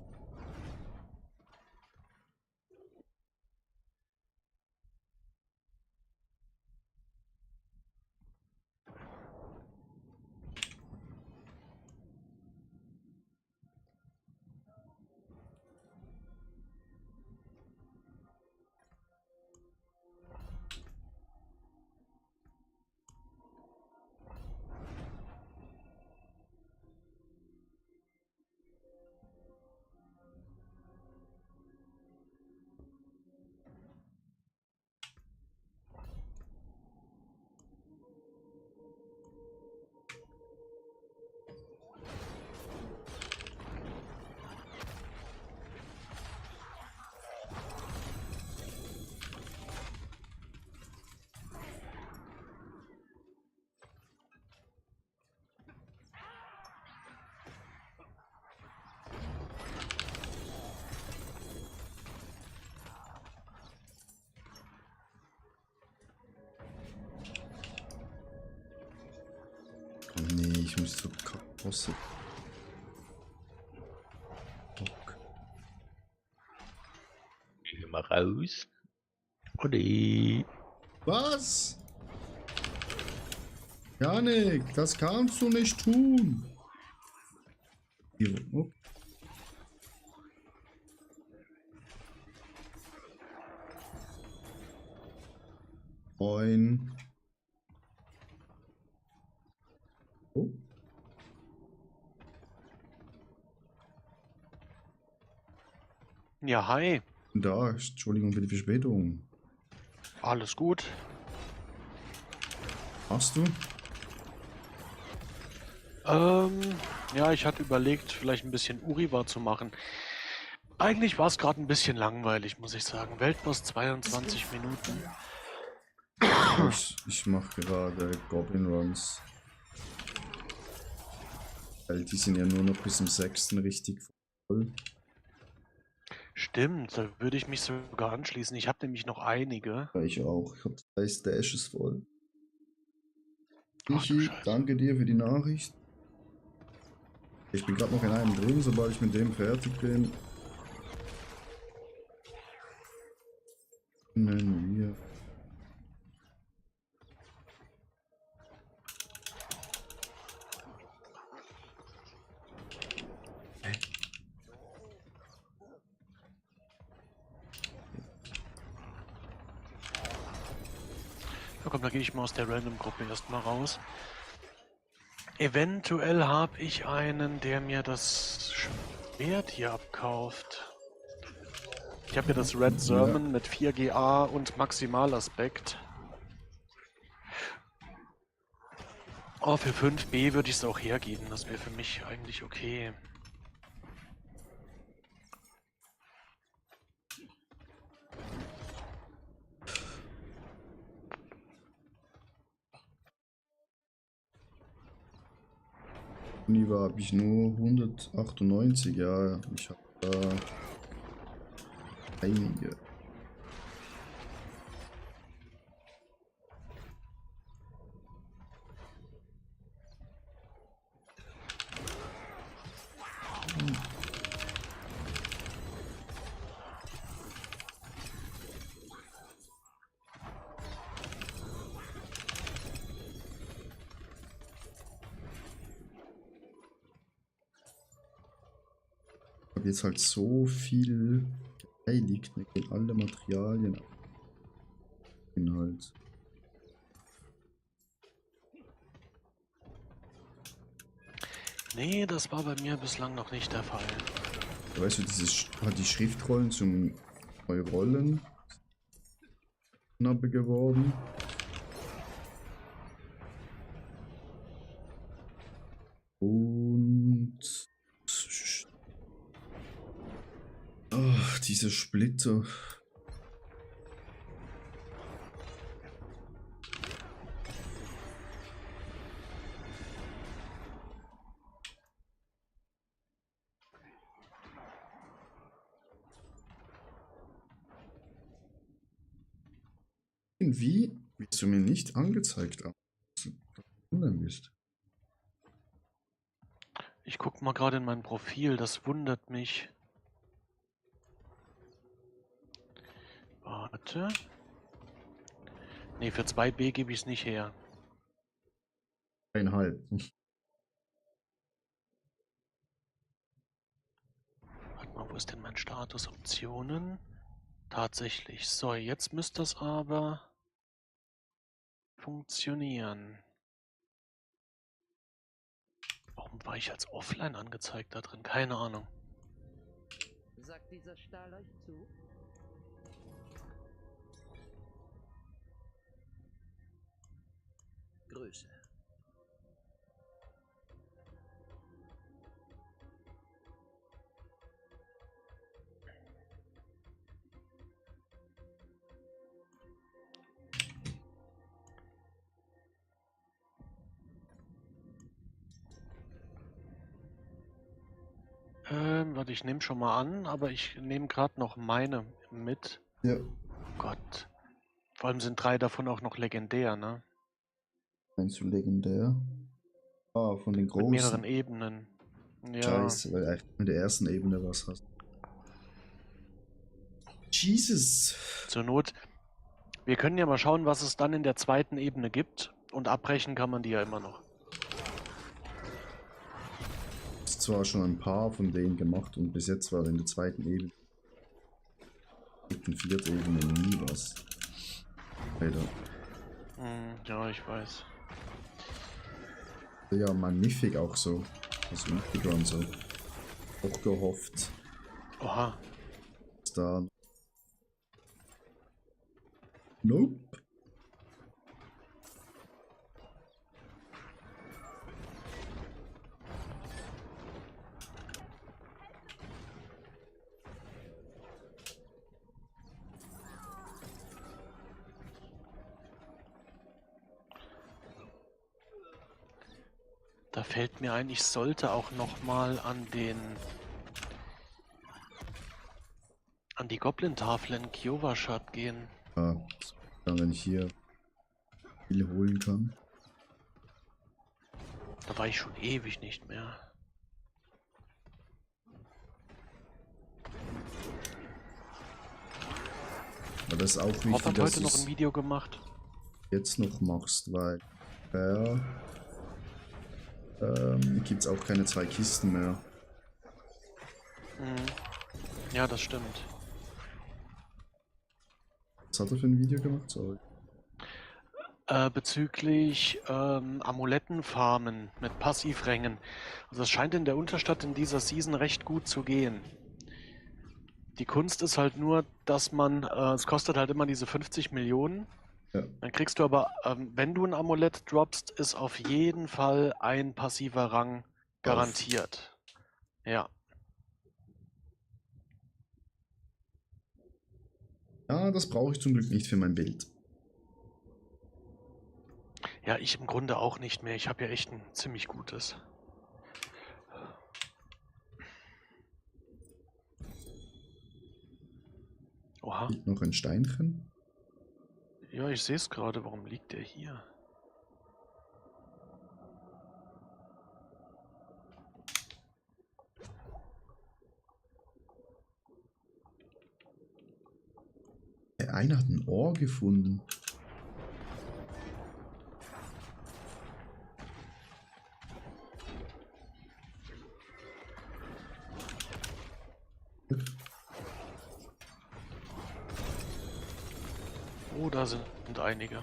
Nee, ich muss zur Kaposse. Bock. Gehen wir mal raus. Oder? Was? Janik, das kannst du nicht tun. Hier, oh. Moin. Oh. Ja, hi. Da, Entschuldigung für die Verspätung. Alles gut? Hast du? Ja, ich hatte überlegt, vielleicht ein bisschen Uriwa zu machen. Eigentlich war es gerade ein bisschen langweilig, muss ich sagen. Weltboss 22 Minuten. Ich mache gerade Goblin Runs. Weil die sind ja nur noch bis zum 6. richtig voll. Stimmt, da würde ich mich sogar anschließen. Ich habe nämlich noch einige. Ja, ich auch. Ich habe 2 Stashes voll. Ach du Michi, Scheiße. danke dir für die Nachricht. Ich bin gerade noch in einem drin, sobald ich mit dem fertig bin. Nennen wir. Ja, komm, da gehe ich mal aus der Random-Gruppe erstmal raus. Eventuell habe ich einen, der mir das Schwert hier abkauft. Ich habe ja das Red Sermon mit 4 GA und Maximalaspekt. Oh, für 5B würde ich es auch hergeben. Das wäre für mich eigentlich okay. Univa habe ich nur 198, ja. Ich habe da einige. Ich habe jetzt halt so viel beteiligt, mir gehen alle Materialien ab. Inhalt. Nee, das war bei mir bislang noch nicht der Fall. Weißt du, die Schriftrollen zum Neurollen knappe geworden. Und ach, diese Splitter. Irgendwie wirst du mir nicht angezeigt, aber du wundern bist. Ich guck mal gerade in mein Profil, das wundert mich. Warte. Nee, für 2B gebe ich es nicht her. 1,5. Warte mal, wo ist denn mein Status? Optionen? Tatsächlich. So, jetzt müsste das aber funktionieren. Warum war ich als offline angezeigt da drin? Keine Ahnung. Sagt dieser Stahl euch zu? Grüße. Warte, ich nehme schon mal an, aber ich nehme gerade noch meine mit. Ja. Gott. Vor allem sind 3 davon auch noch legendär, ne? Meinst du legendär? Ah, von den Mit großen. mehreren Ebenen. Ja. Scheiße, weil eigentlich mit der ersten Ebene was hast. Jesus. Zur Not. Wir können ja mal schauen, was es dann in der zweiten Ebene gibt. Und abbrechen kann man die ja immer noch. Ich habe zwar schon ein paar von denen gemacht und bis jetzt war in der zweiten Ebene. In der vierten Ebene nie was. Alter. Ja, ich weiß. Ja, Magnific auch so. Also Mythic Run so. Auch gehofft, Oha. dass da... Nope. Da fällt mir ein, ich sollte auch noch mal an die Goblin-Tafel in Kyovashad gehen. Ja, dann wenn ich hier viel holen kann. Da war ich schon ewig nicht mehr. Aber das ist auch Hoff wichtig, hat dass heute du noch ein es Video gemacht. jetzt noch machst, weil gibt es auch keine 2 Kisten mehr. Ja, das stimmt. Was hat er für ein Video gemacht? Sorry. Bezüglich Amulettenfarmen mit Passivrängen. Also es scheint in der Unterstadt in dieser Season recht gut zu gehen. Die Kunst ist halt nur, dass man, es kostet halt immer diese 50 Millionen. Ja. Dann kriegst du aber, wenn du ein Amulett droppst, ist auf jeden Fall ein passiver Rang garantiert. Ja. Ja, das brauche ich zum Glück nicht für mein Bild. Ja, ich im Grunde auch nicht mehr. Ich habe ja echt ein ziemlich gutes. Oha. Liegt noch ein Steinchen. Ja, ich sehe es gerade. Warum liegt der hier? Einer hat ein Ohr gefunden. Oh, da sind einige.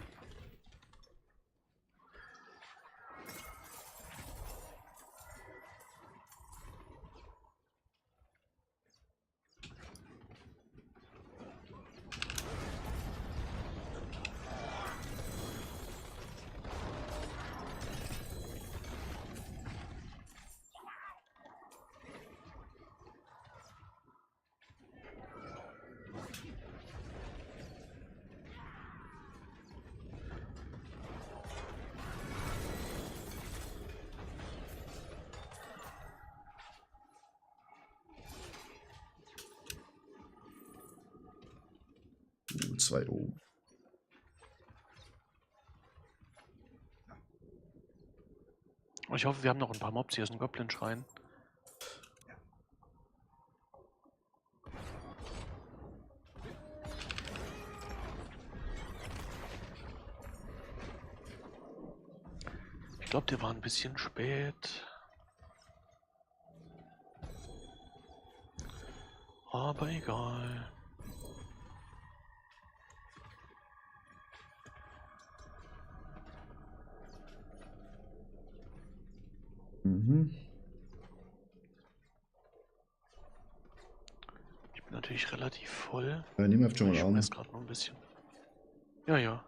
Zwei oben. Ich hoffe, wir haben noch ein paar Mobs hier aus dem Goblin-Schrein. Ich glaube, der war ein bisschen spät. Aber egal. Mhm. Ich bin natürlich relativ voll. Ja, nimm einfach schon Ich mal an. schmeiß gerade noch ein bisschen. Ja, ja.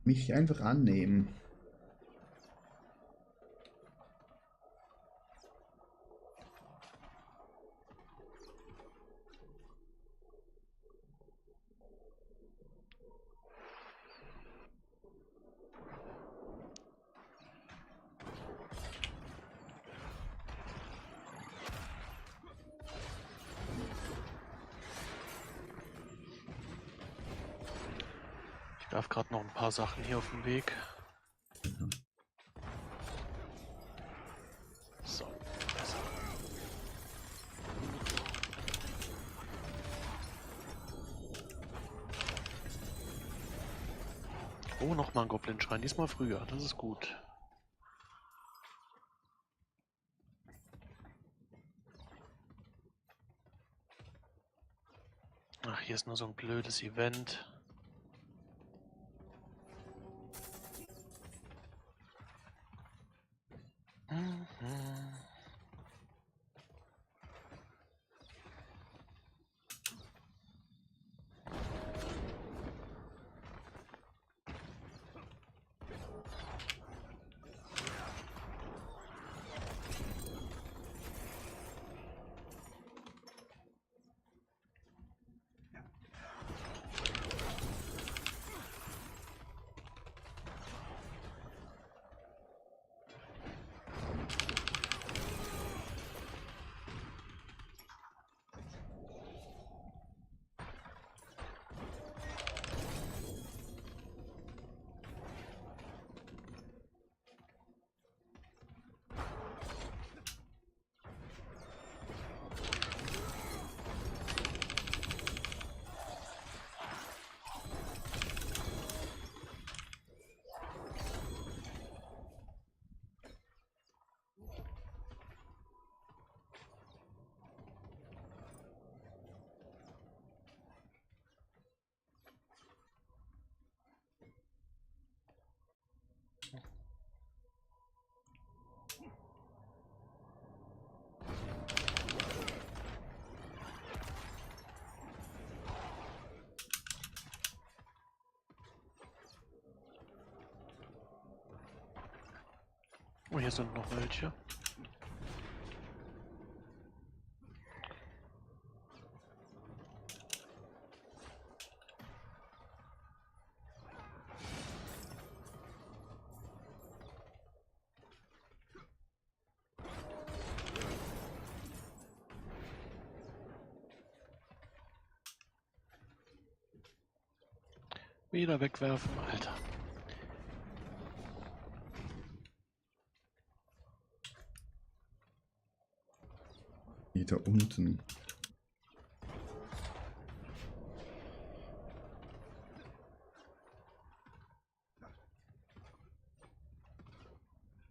Mich einfach annehmen. Ich werfe gerade noch ein paar Sachen hier auf den Weg. So, besser. Oh, nochmal ein Goblin-Schrein. Diesmal früher. Das ist gut. hier ist nur so ein blödes Event. Oh, hier sind noch welche. Wieder wegwerfen, Alter. Die da unten.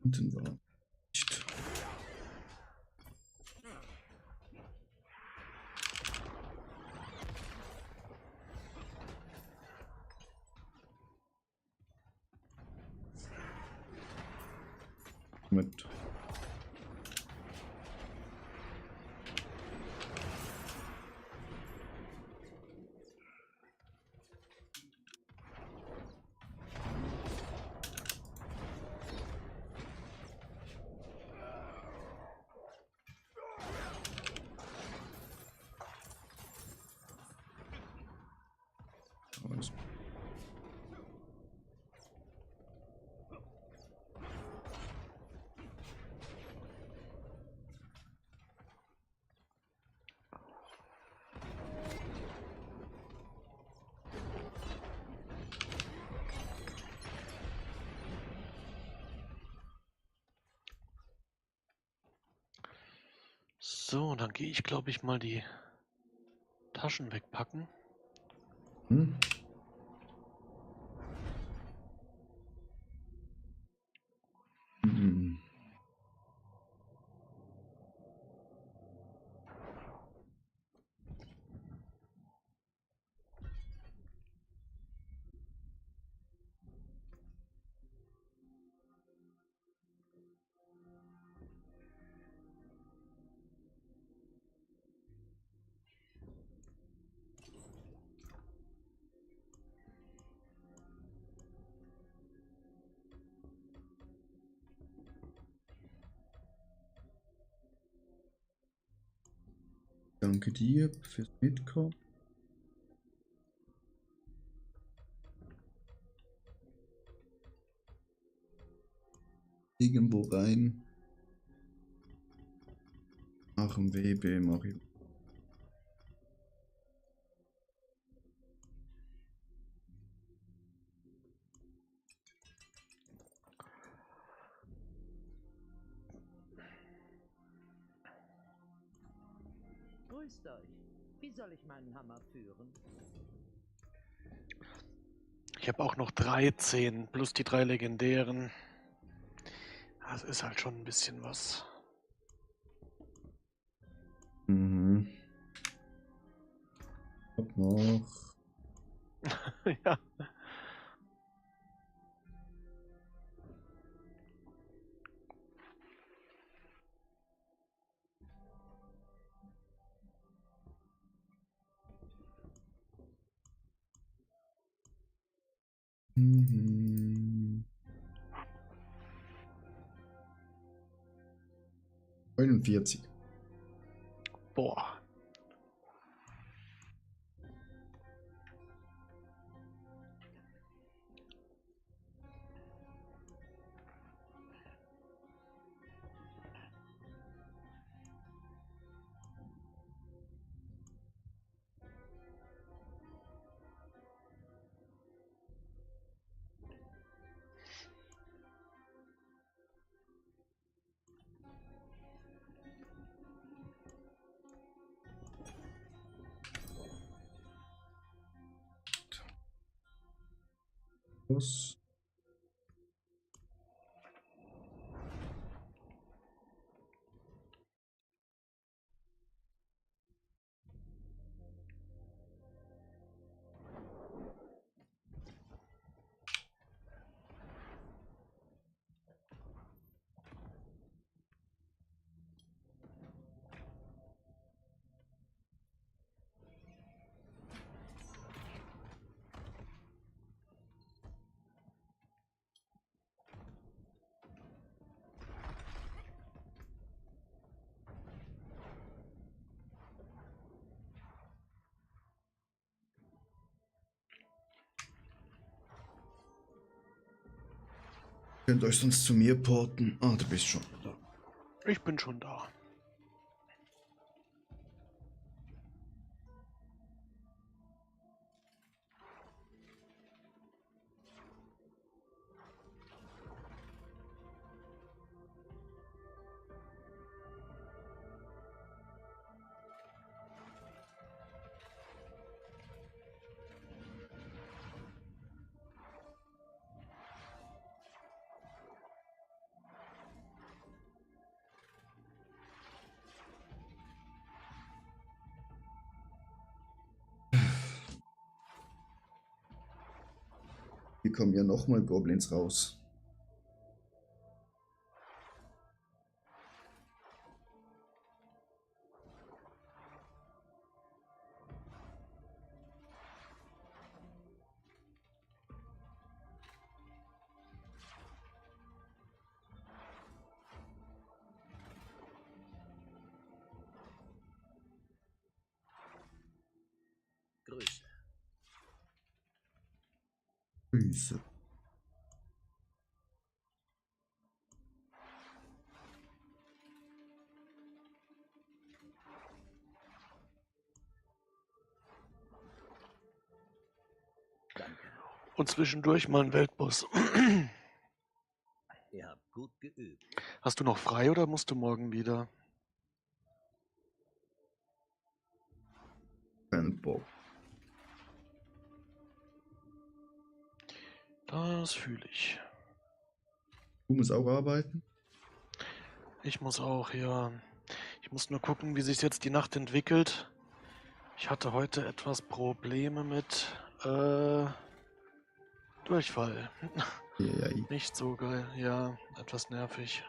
Unten war nicht. Mit. Alles. So, dann gehe ich, glaube ich, mal die Taschen wegpacken. Hm? Hm. Danke dir fürs Mitkommen. Irgendwo rein. Nach dem WB mache ich. Grüßt euch. Wie soll ich meinen Hammer führen? Ich habe auch noch 13 plus die 3 legendären. Das ist halt schon ein bisschen was. Mhm. Hopp. noch. Ja. Mhm. 49. Boah. Plus. Könnt euch sonst zu mir porten. Ah, du bist schon da. Ich bin schon da. Hier kommen ja nochmal Goblins raus. Grüße. Grüße. Danke. Und zwischendurch mal ein Weltboss. Ihr habt gut geübt. Hast du noch frei oder musst du morgen wieder? Kein Bock. Das fühle ich. Du musst auch arbeiten? Ich muss auch, ja. Ich muss nur gucken, wie sich jetzt die Nacht entwickelt. Ich hatte heute etwas Probleme mit Durchfall. Ja, Nicht so geil, ja, etwas nervig.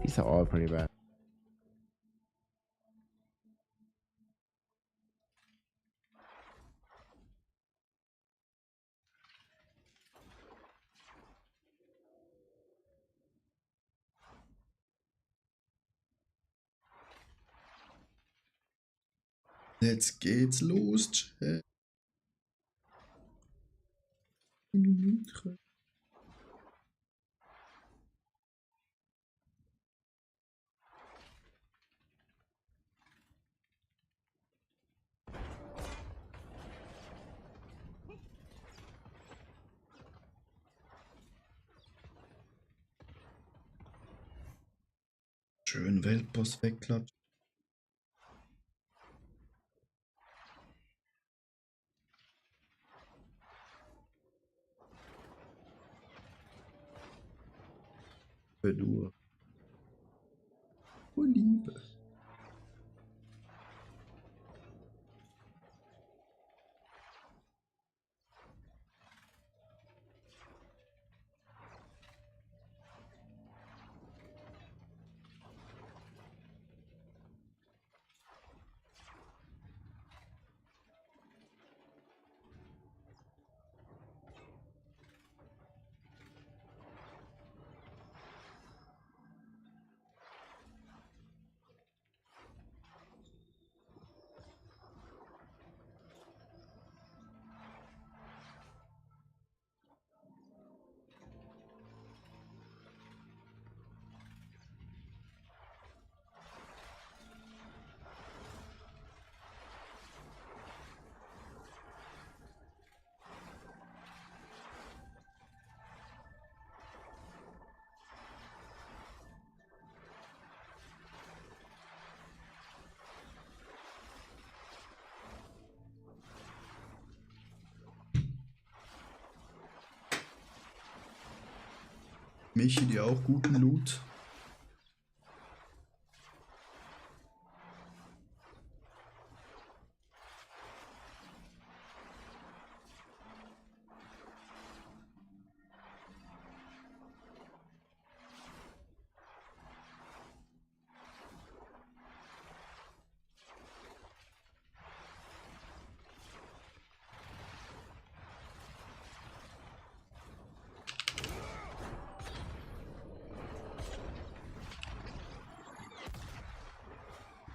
These are all pretty bad. Jetzt geht's los. Chat. Minuten. Schön Weltboss wegklatschen. Du. Oh Liebe. Michi, die auch guten Loot.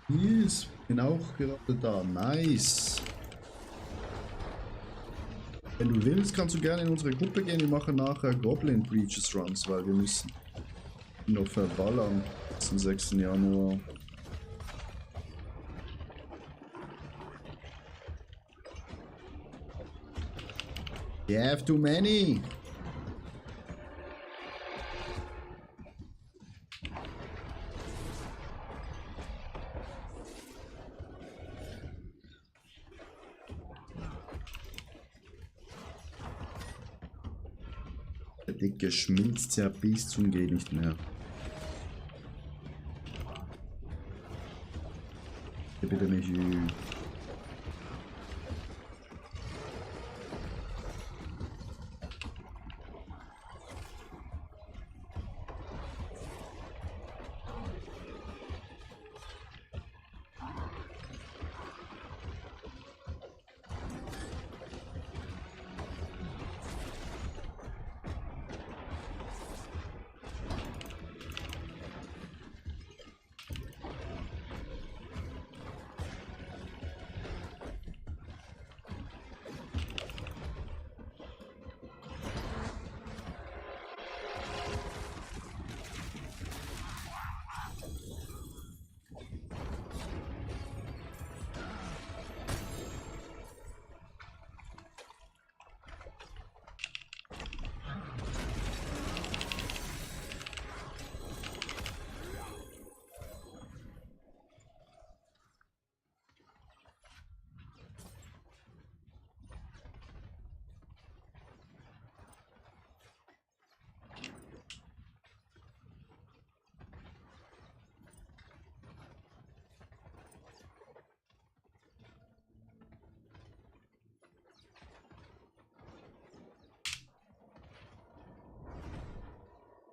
Yes, bin auch gerade da. Nice. Wenn du willst, kannst du gerne in unsere Gruppe gehen. Wir machen nachher Goblin Breaches Runs, weil wir müssen noch verballern. Das ist am 6. Januar. You have too many. Der Dicke schmilzt ja bis zum geht nicht mehr. Bitte nicht.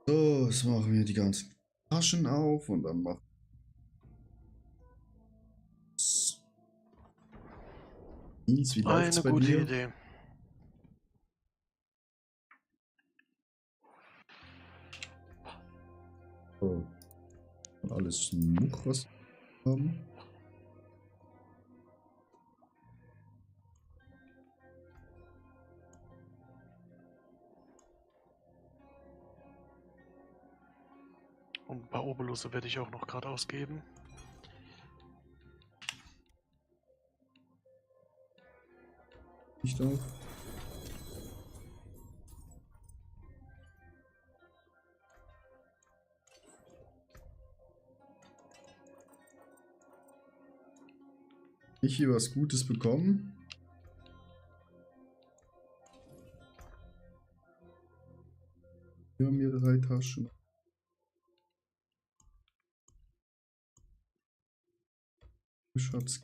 So, jetzt machen wir die ganzen Taschen auf und dann machen Nils, wie läuft's bei gute dir? Idee. So. Alles Much, was wir haben. Und ein paar Obelusse werde ich auch noch gerade ausgeben. Nicht auf. Ich hier was Gutes bekommen. Wir haben hier 3 Taschen. Schatz.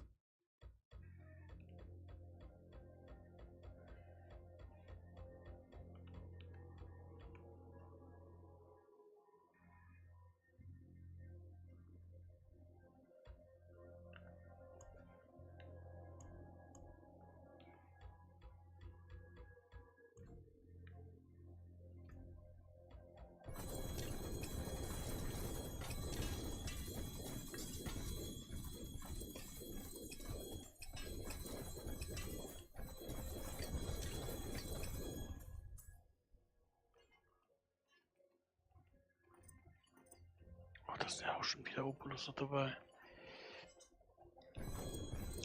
Oh, da ist ja auch schon wieder Obelusse dabei.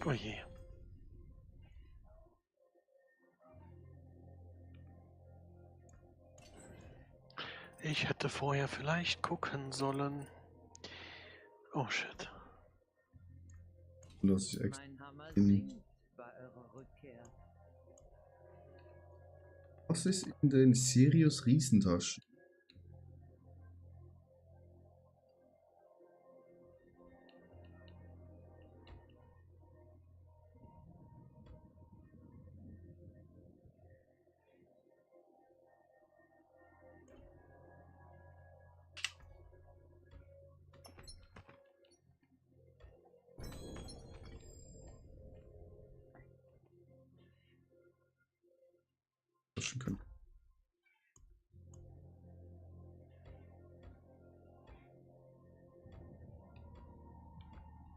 Oh je. Ich hätte vorher vielleicht gucken sollen. Oh shit. Lass ich extra. Mein Hammer in- singt bei eurer Rückkehr. Was ist in den Sirius Riesentaschen? Taschen können.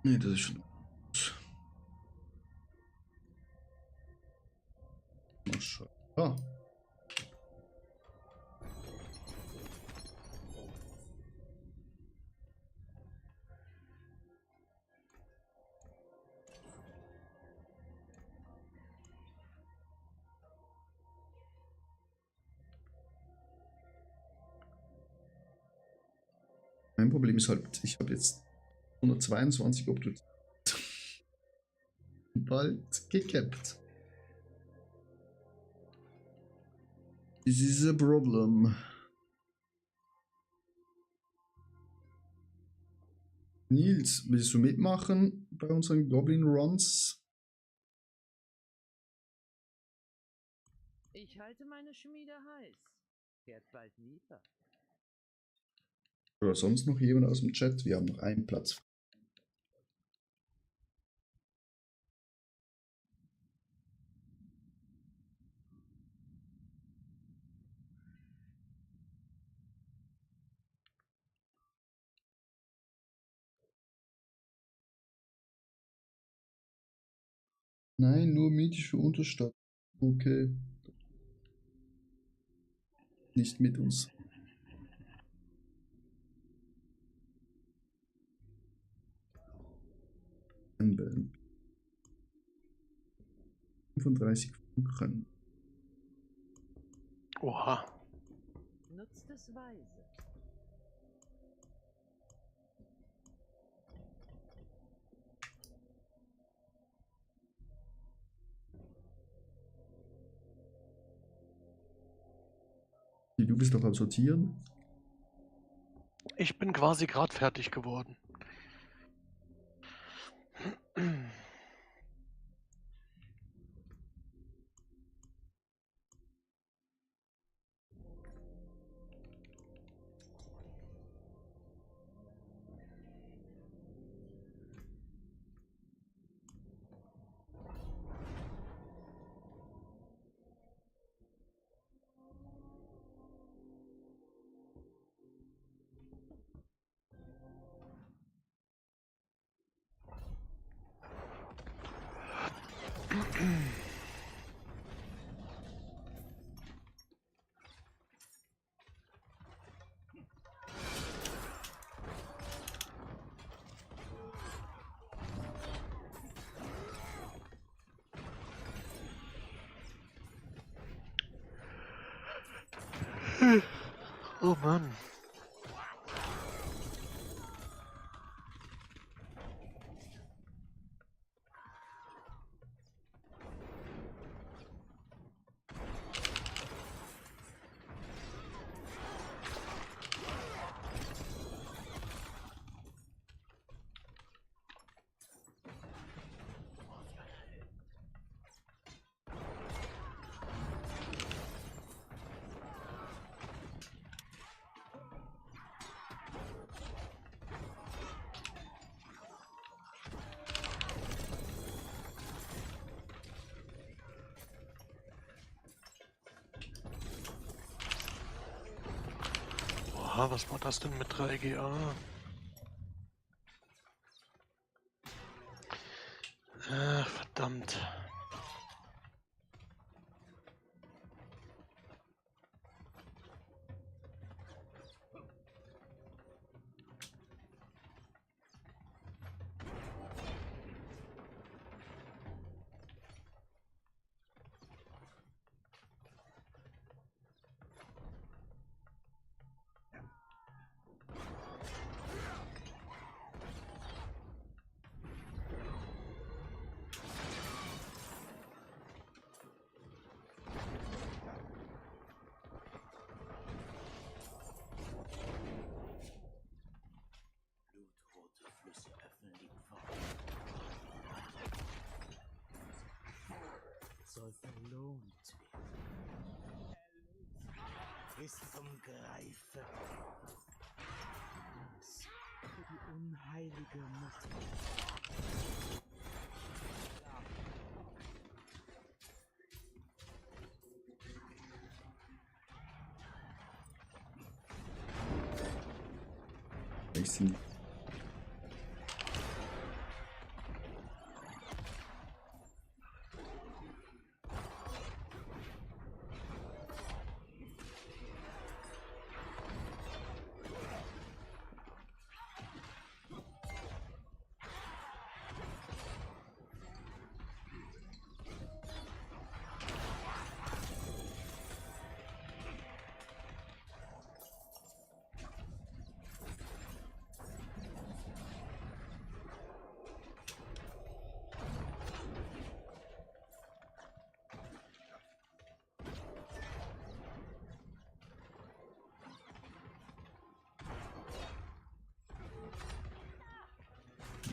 Nee, das ist schon. Ah. Mein Problem ist halt, ich habe jetzt 122 Optionen. Bald gekappt. This is a problem. Nils, willst du mitmachen bei unseren Goblin Runs? Ich halte meine Schmiede heiß. Kehrt bald wieder. Oder sonst noch jemand aus dem Chat? Wir haben noch einen Platz. Nein, nur mythische Unterstadt. Okay. Nicht mit uns. Anbellen. 35 Funken. Oha. Nutzt es weise. Du bist doch am Sortieren. Ich bin quasi gerade fertig geworden. Oh Mann. Oha, was war das denn mit 3GA? Verdammt. Soll verlohnt werden. Bis zum Greifen. Das für die unheilige Mutter. Ich sind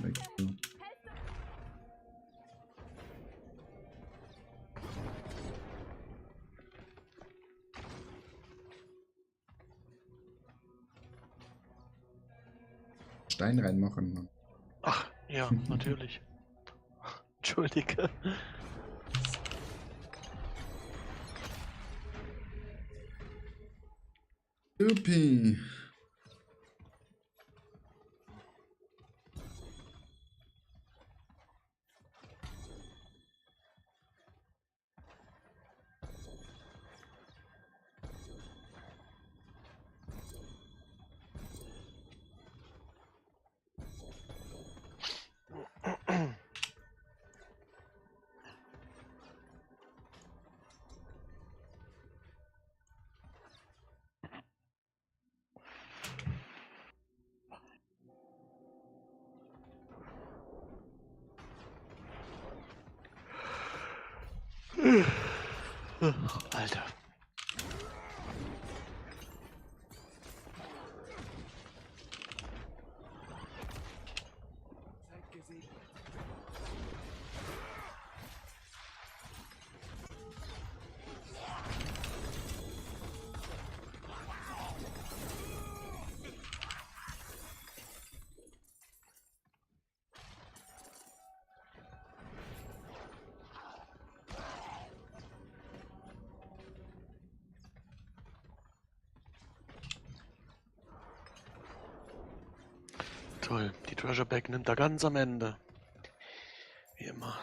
weg. Stein reinmachen. Ach, ja, natürlich. Entschuldige. Supi. Alter. Toll, die Treasure Bag nimmt er ganz am Ende. Wie immer.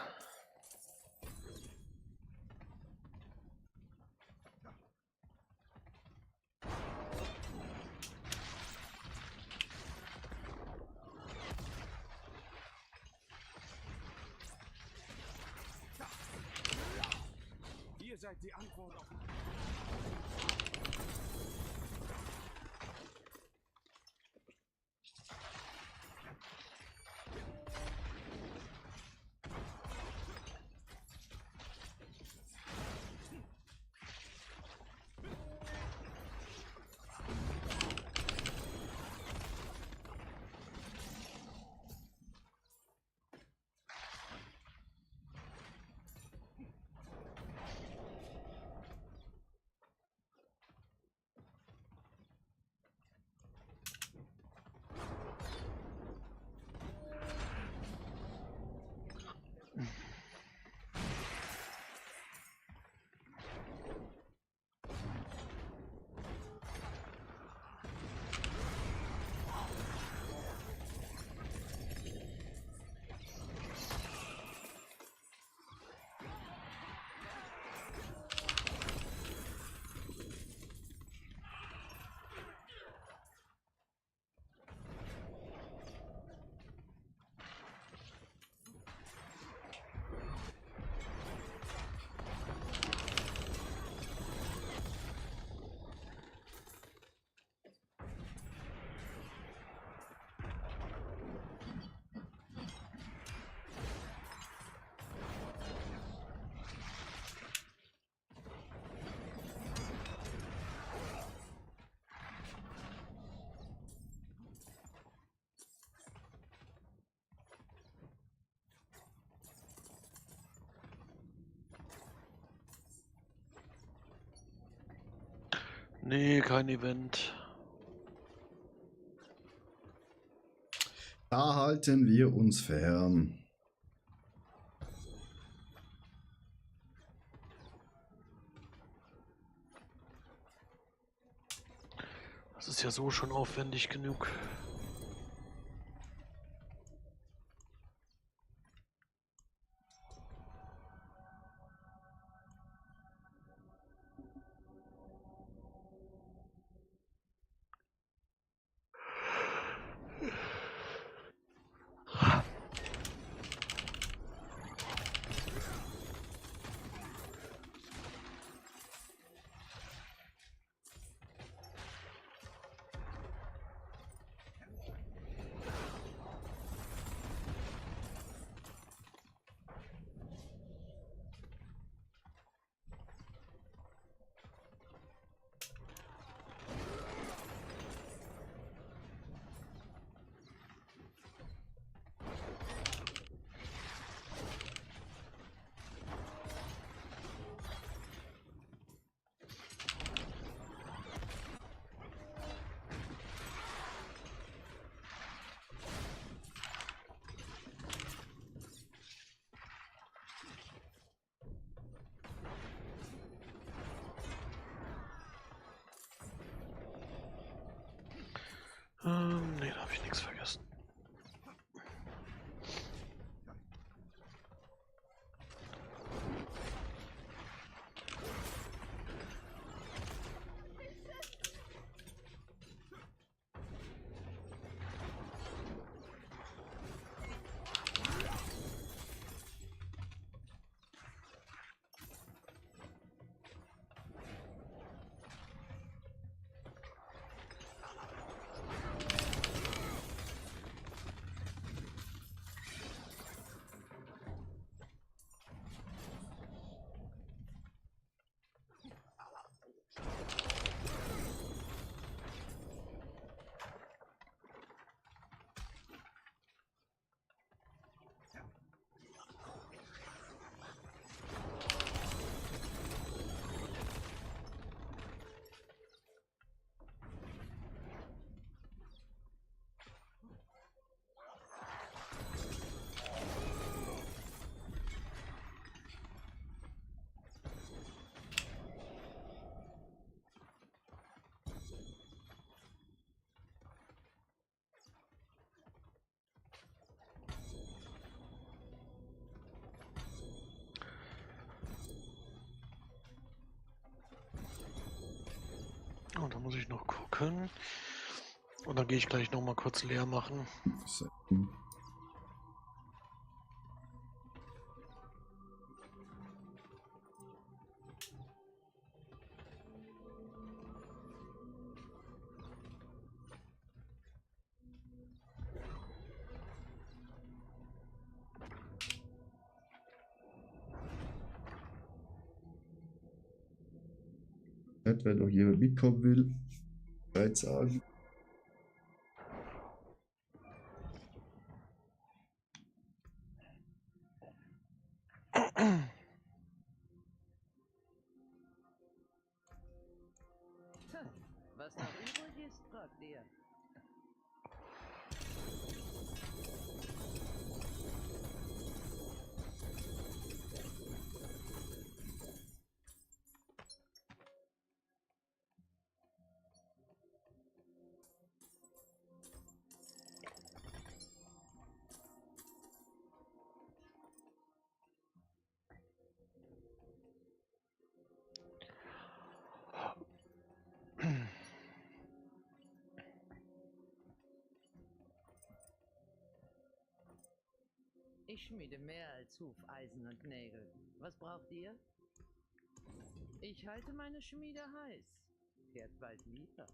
Ihr seid die Antwort auf... Nee, kein Event. Da halten wir uns fern. Das ist ja so schon aufwendig genug. Nee, da habe ich nichts vergessen. Oh, da muss ich noch gucken. Und dann gehe ich gleich noch mal kurz leer machen. Wer doch hier mitkommen will, Bescheid sagen. Was noch übrig ist, fragt ihr. Ich schmiede mehr als Hufeisen und Nägel. Was braucht ihr? Ich halte meine Schmiede heiß. Kehrt bald wieder.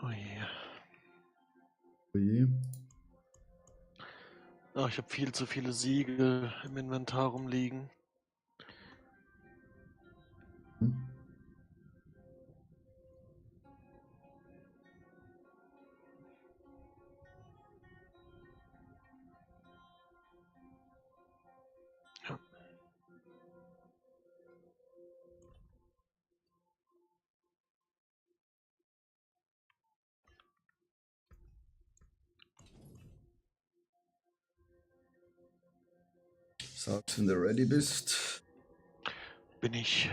Oh je. Oje. Ach, ich habe viel zu viele Siegel im Inventar rumliegen. Hm. Ja. Sagst, wenn du ready bist. Bin ich.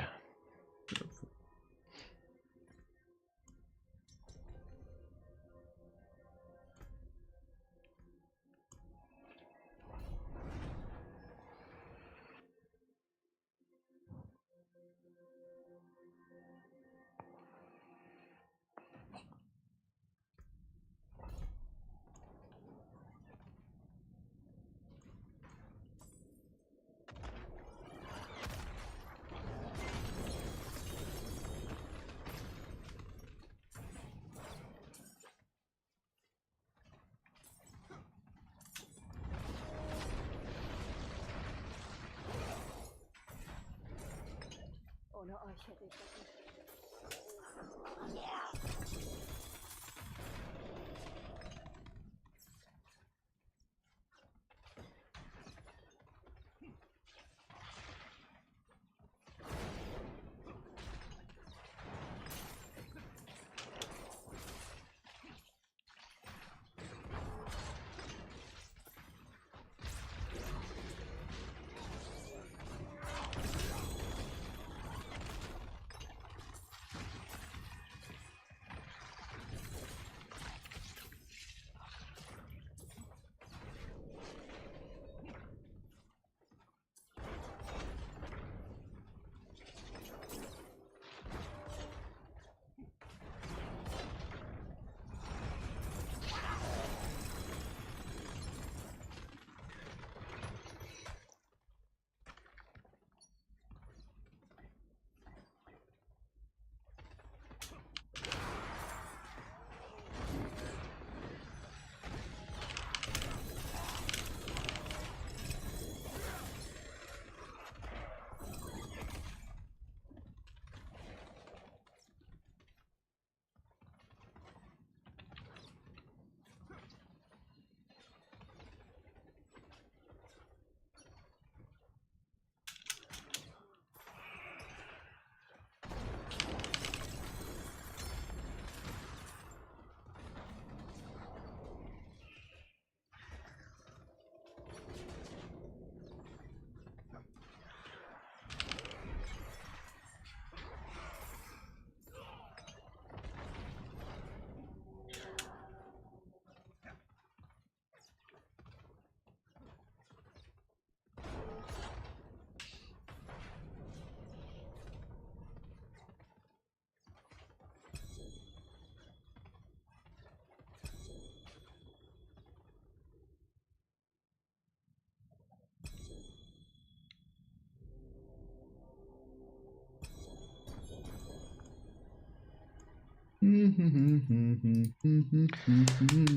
Ohne euch hätte ich das nicht.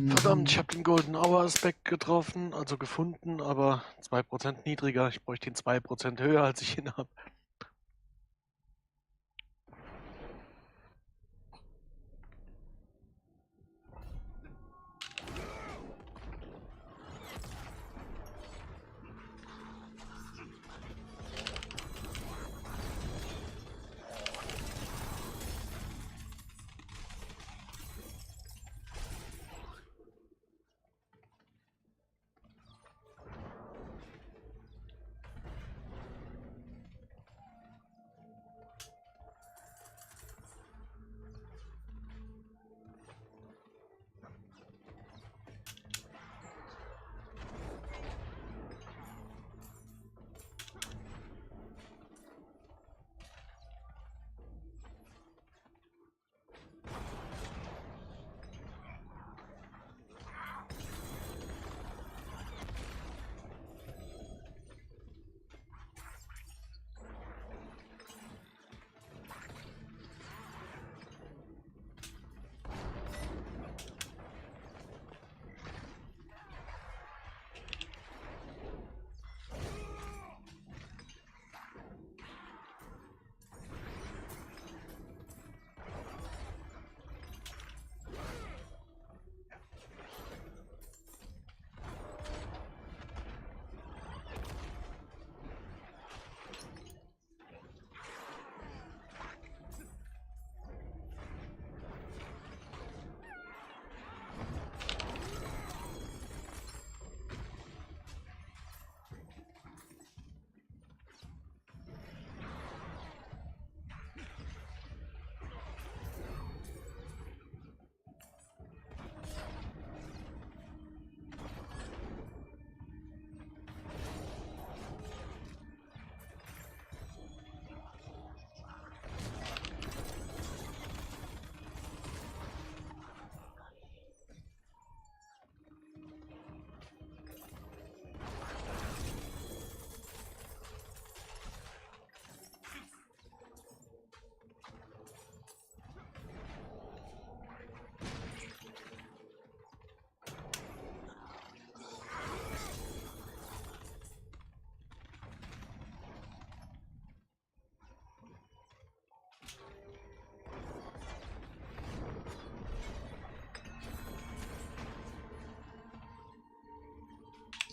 Verdammt, ich habe den Golden Hour Aspekt getroffen, also gefunden, aber 2% niedriger. Ich bräuchte ihn 2% höher, als ich ihn habe.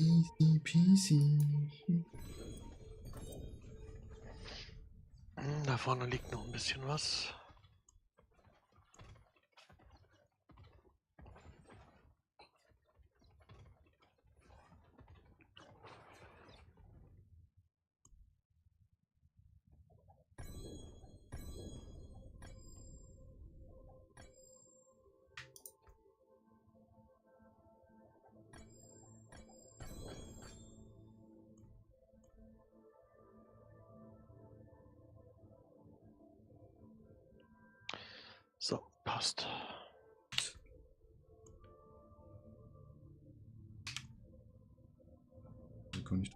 Easy peasy. Da vorne liegt noch ein bisschen was. So, passt. Wie kann ich...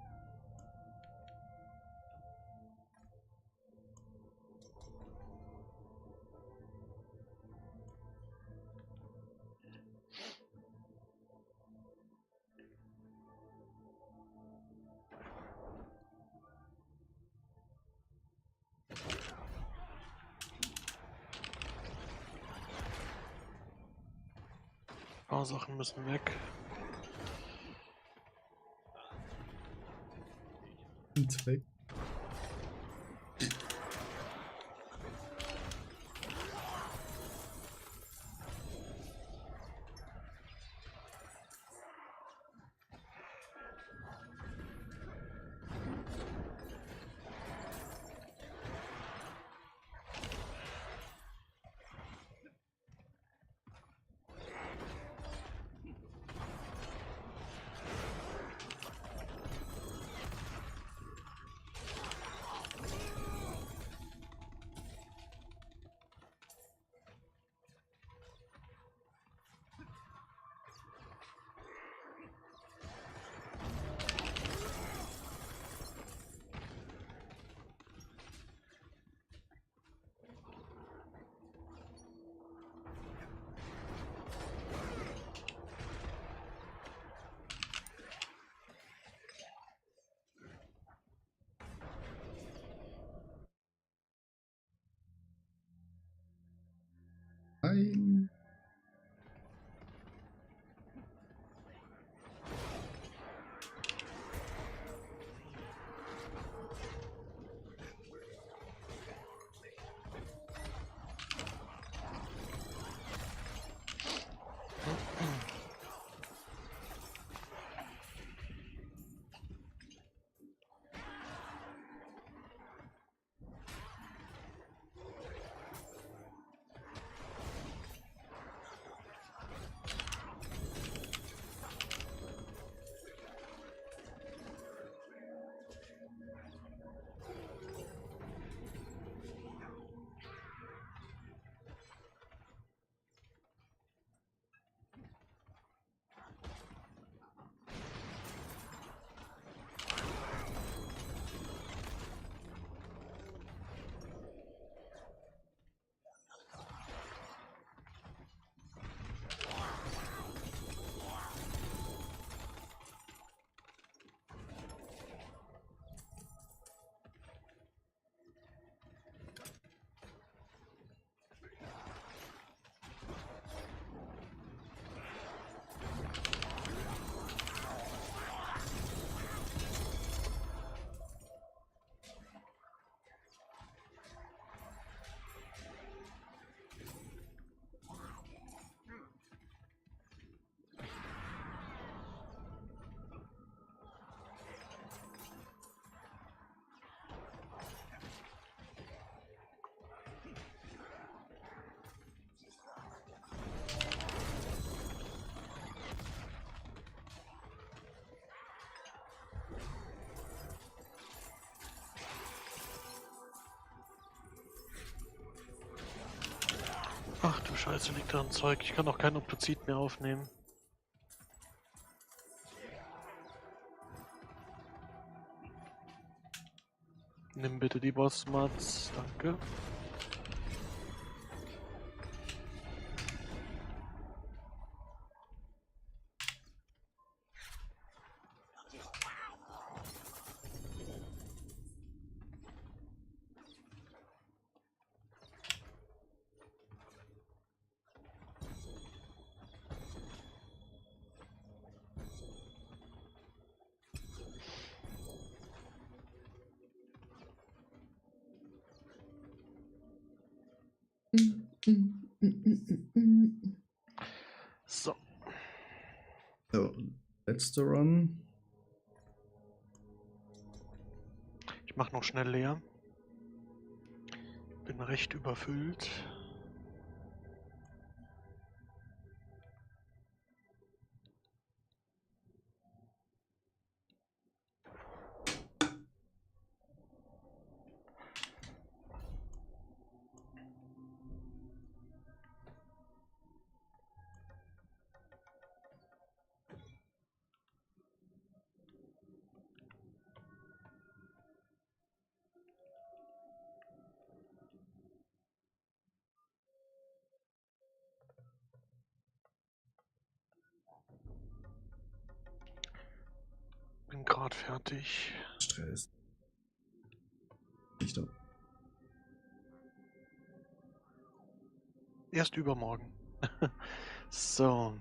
Ein paar Sachen müssen weg. Und weg. Nein. Ach du Scheiße, liegt da ein Zeug. Ich kann auch kein Optozid mehr aufnehmen. Nimm bitte die Bossmats, danke. So. So, letzter Run. Ich mache noch schnell leer. Bin recht überfüllt. Bin gerade fertig. Stress. Ich da. Erst übermorgen. So.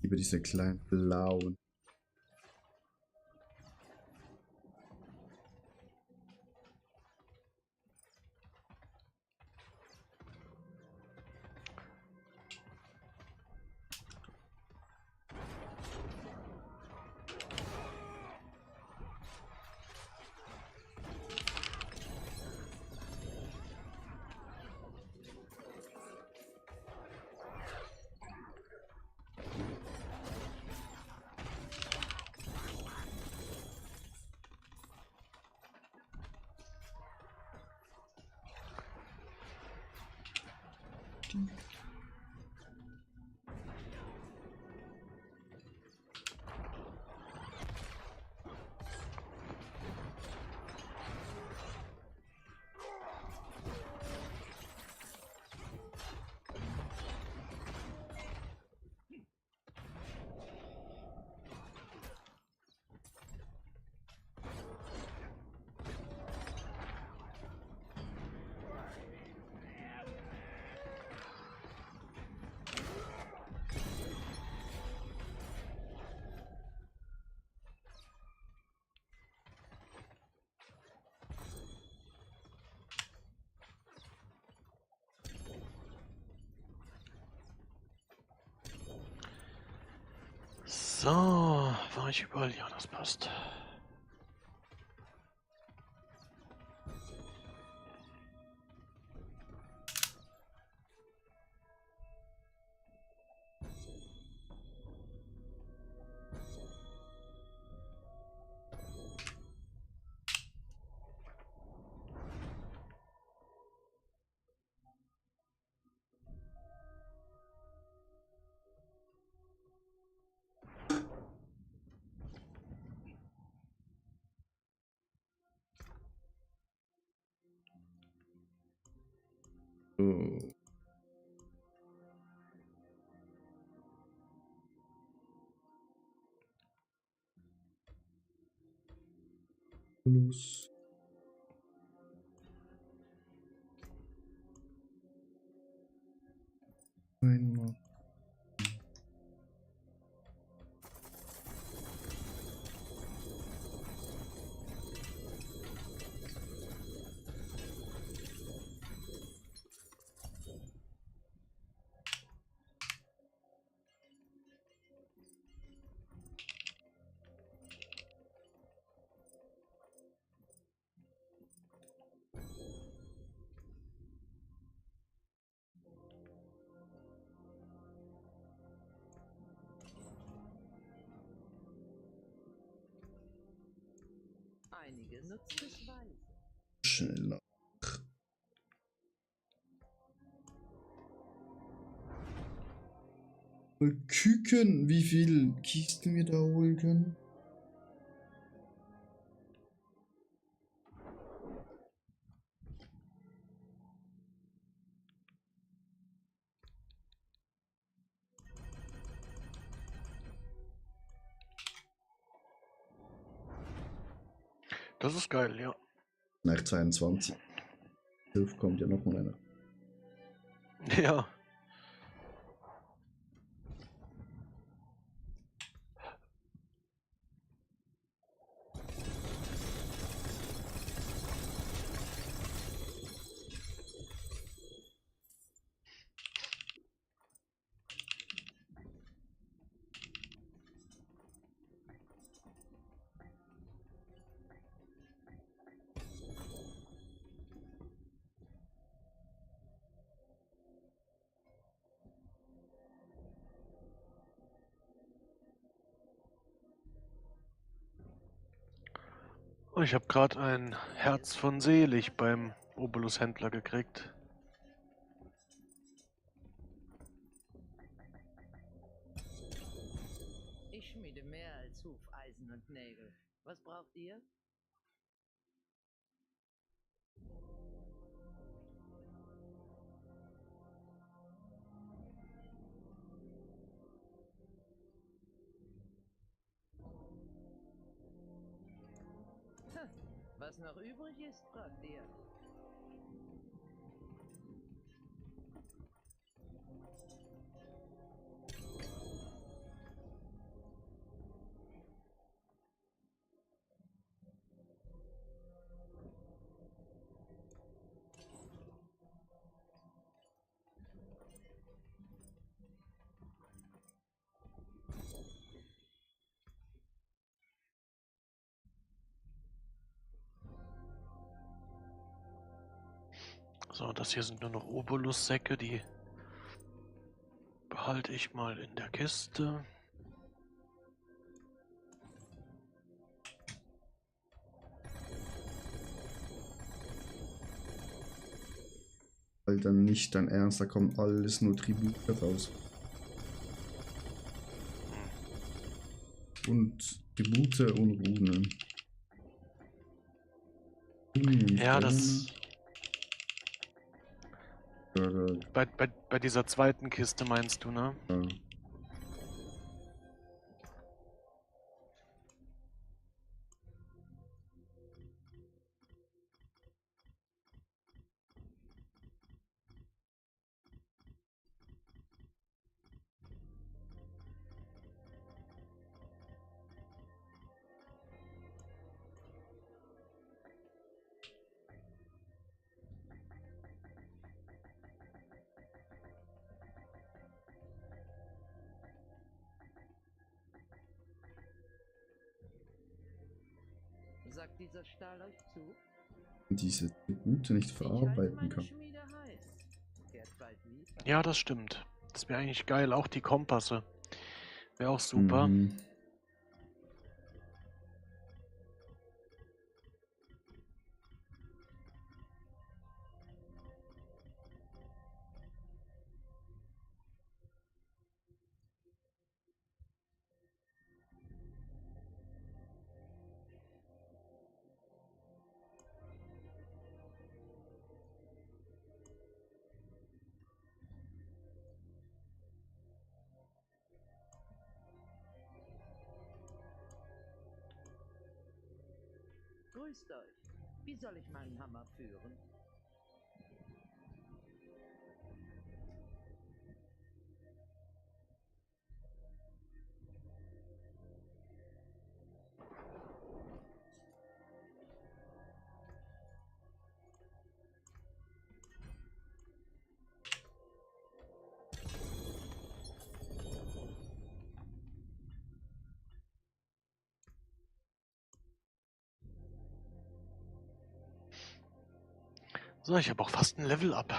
Über diese kleinen blauen. So, war ich überall? Ja, das passt. So. Plus. Einmal. Einige nutzt es weise. Schneller. Mal gucken, wie viel Kisten wir da holen können. Das ist geil, ja. Nach 22. 12 kommt ja noch mal einer. Ja. Oh, ich habe gerade ein Herz von Selig beim Obolus-Händler gekriegt. Ich schmiede mehr als Hufeisen und Nägel. Was braucht ihr? Was noch übrig ist, fragt ihr. So, das hier sind nur noch Obolus-Säcke, die behalte ich mal in der Kiste. Alter, nicht dein Ernst, da kommen alles nur Tribute raus. Und Tribute und Runen. Ja, das... Ja, Bei dieser zweiten Kiste meinst du, ne? ja. Sagt dieser Stahl euch zu? Diese Tribute nicht Ich halte verarbeiten meine kann. Schmiede heiß. Kehrt bald wieder. Ja, das stimmt. Das wäre eigentlich geil. Auch die Kompasse. Wäre auch super. Mhm. Grüßt euch. Wie soll ich meinen Hammer führen? So, ich habe auch fast ein Level up.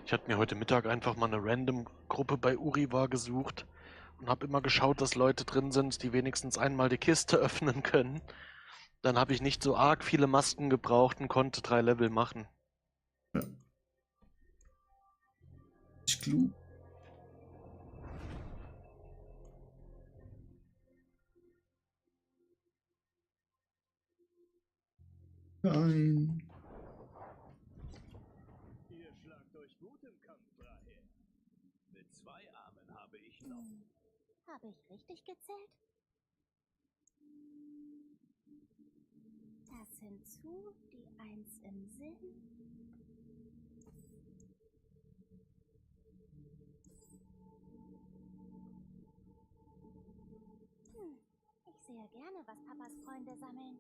Ich hatte mir heute Mittag einfach mal eine Random-Gruppe bei Uriwa gesucht und habe immer geschaut, dass Leute drin sind, die wenigstens einmal die Kiste öffnen können. Dann habe ich nicht so arg viele Masken gebraucht und konnte 3 Level machen. Ja. Ist klug. Nein. Ihr schlagt euch gut im Kampf, Rahel. Mit 2 Armen habe ich noch. Habe ich richtig gezählt? Das hinzu, die 1 im Sinn. Ich sehe gerne, was Papas Freunde sammeln.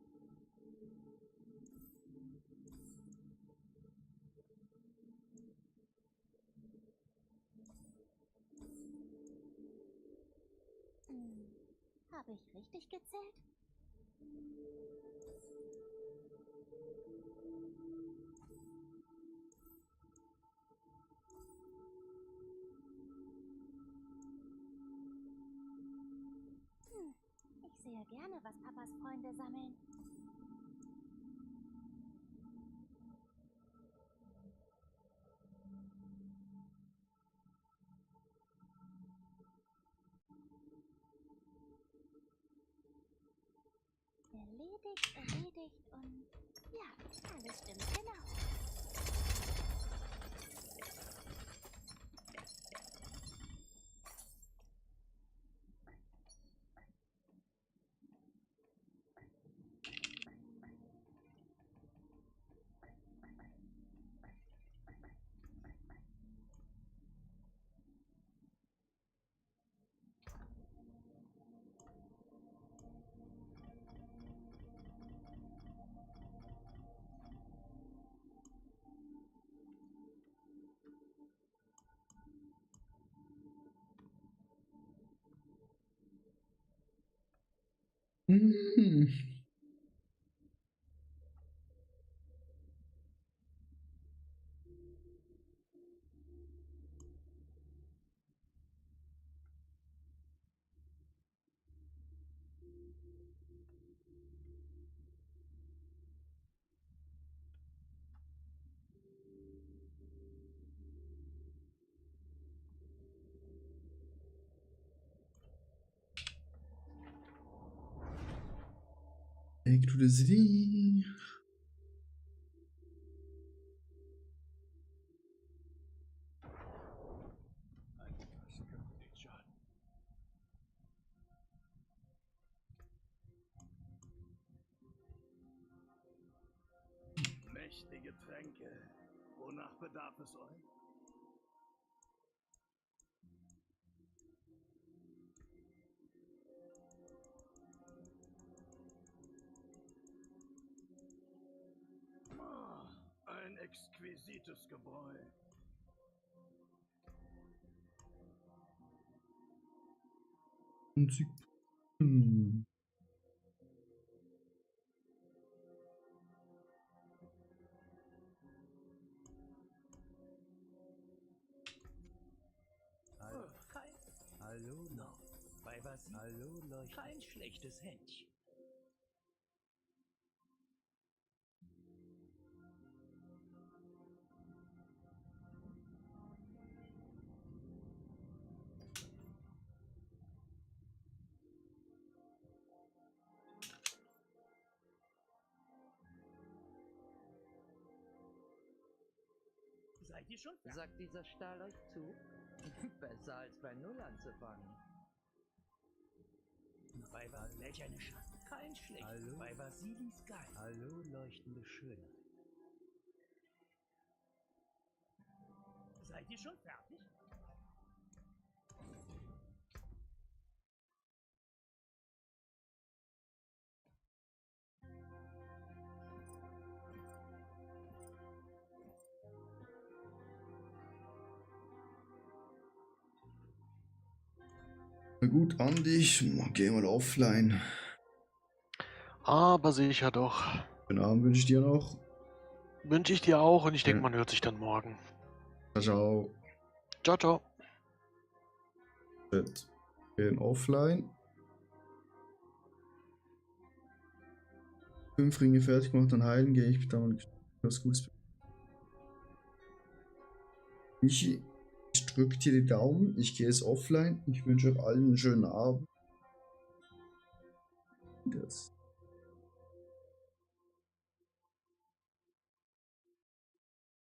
Habe ich richtig gezählt? Ich sehe gerne, was Papas Freunde sammeln. Erledigt und ja, alles stimmt genau. Hm. Back to the city. Das könnte nicht schaden. Mächtige Tränke. Wonach bedarf es euch? Ein exquisites Gebräu. Hm. Hallo noch. Bei was? Hallo leuchtet. Kein schlechtes Händchen. Seid ihr schon fertig? Sagt dieser Stahl euch zu? Besser als bei Null anzufangen. Bei welch eine Schande. Kein schlecht. Hallo? Bei Vasilis Geist. Hallo, leuchtende Schönheit. Seid ihr schon fertig? Na gut, Andi, ich geh mal offline. Aber sicher doch. Schönen Abend wünsche ich dir noch. Wünsche ich dir auch und ich denke, Ja. man hört sich dann morgen. Ciao. Ciao, ciao. Gut. Gehen offline. 5 Ringe fertig gemacht, dann heilen gehe ich dann was Gutes. Ich drücke dir die Daumen, ich gehe jetzt offline. Ich wünsche euch allen einen schönen Abend. Das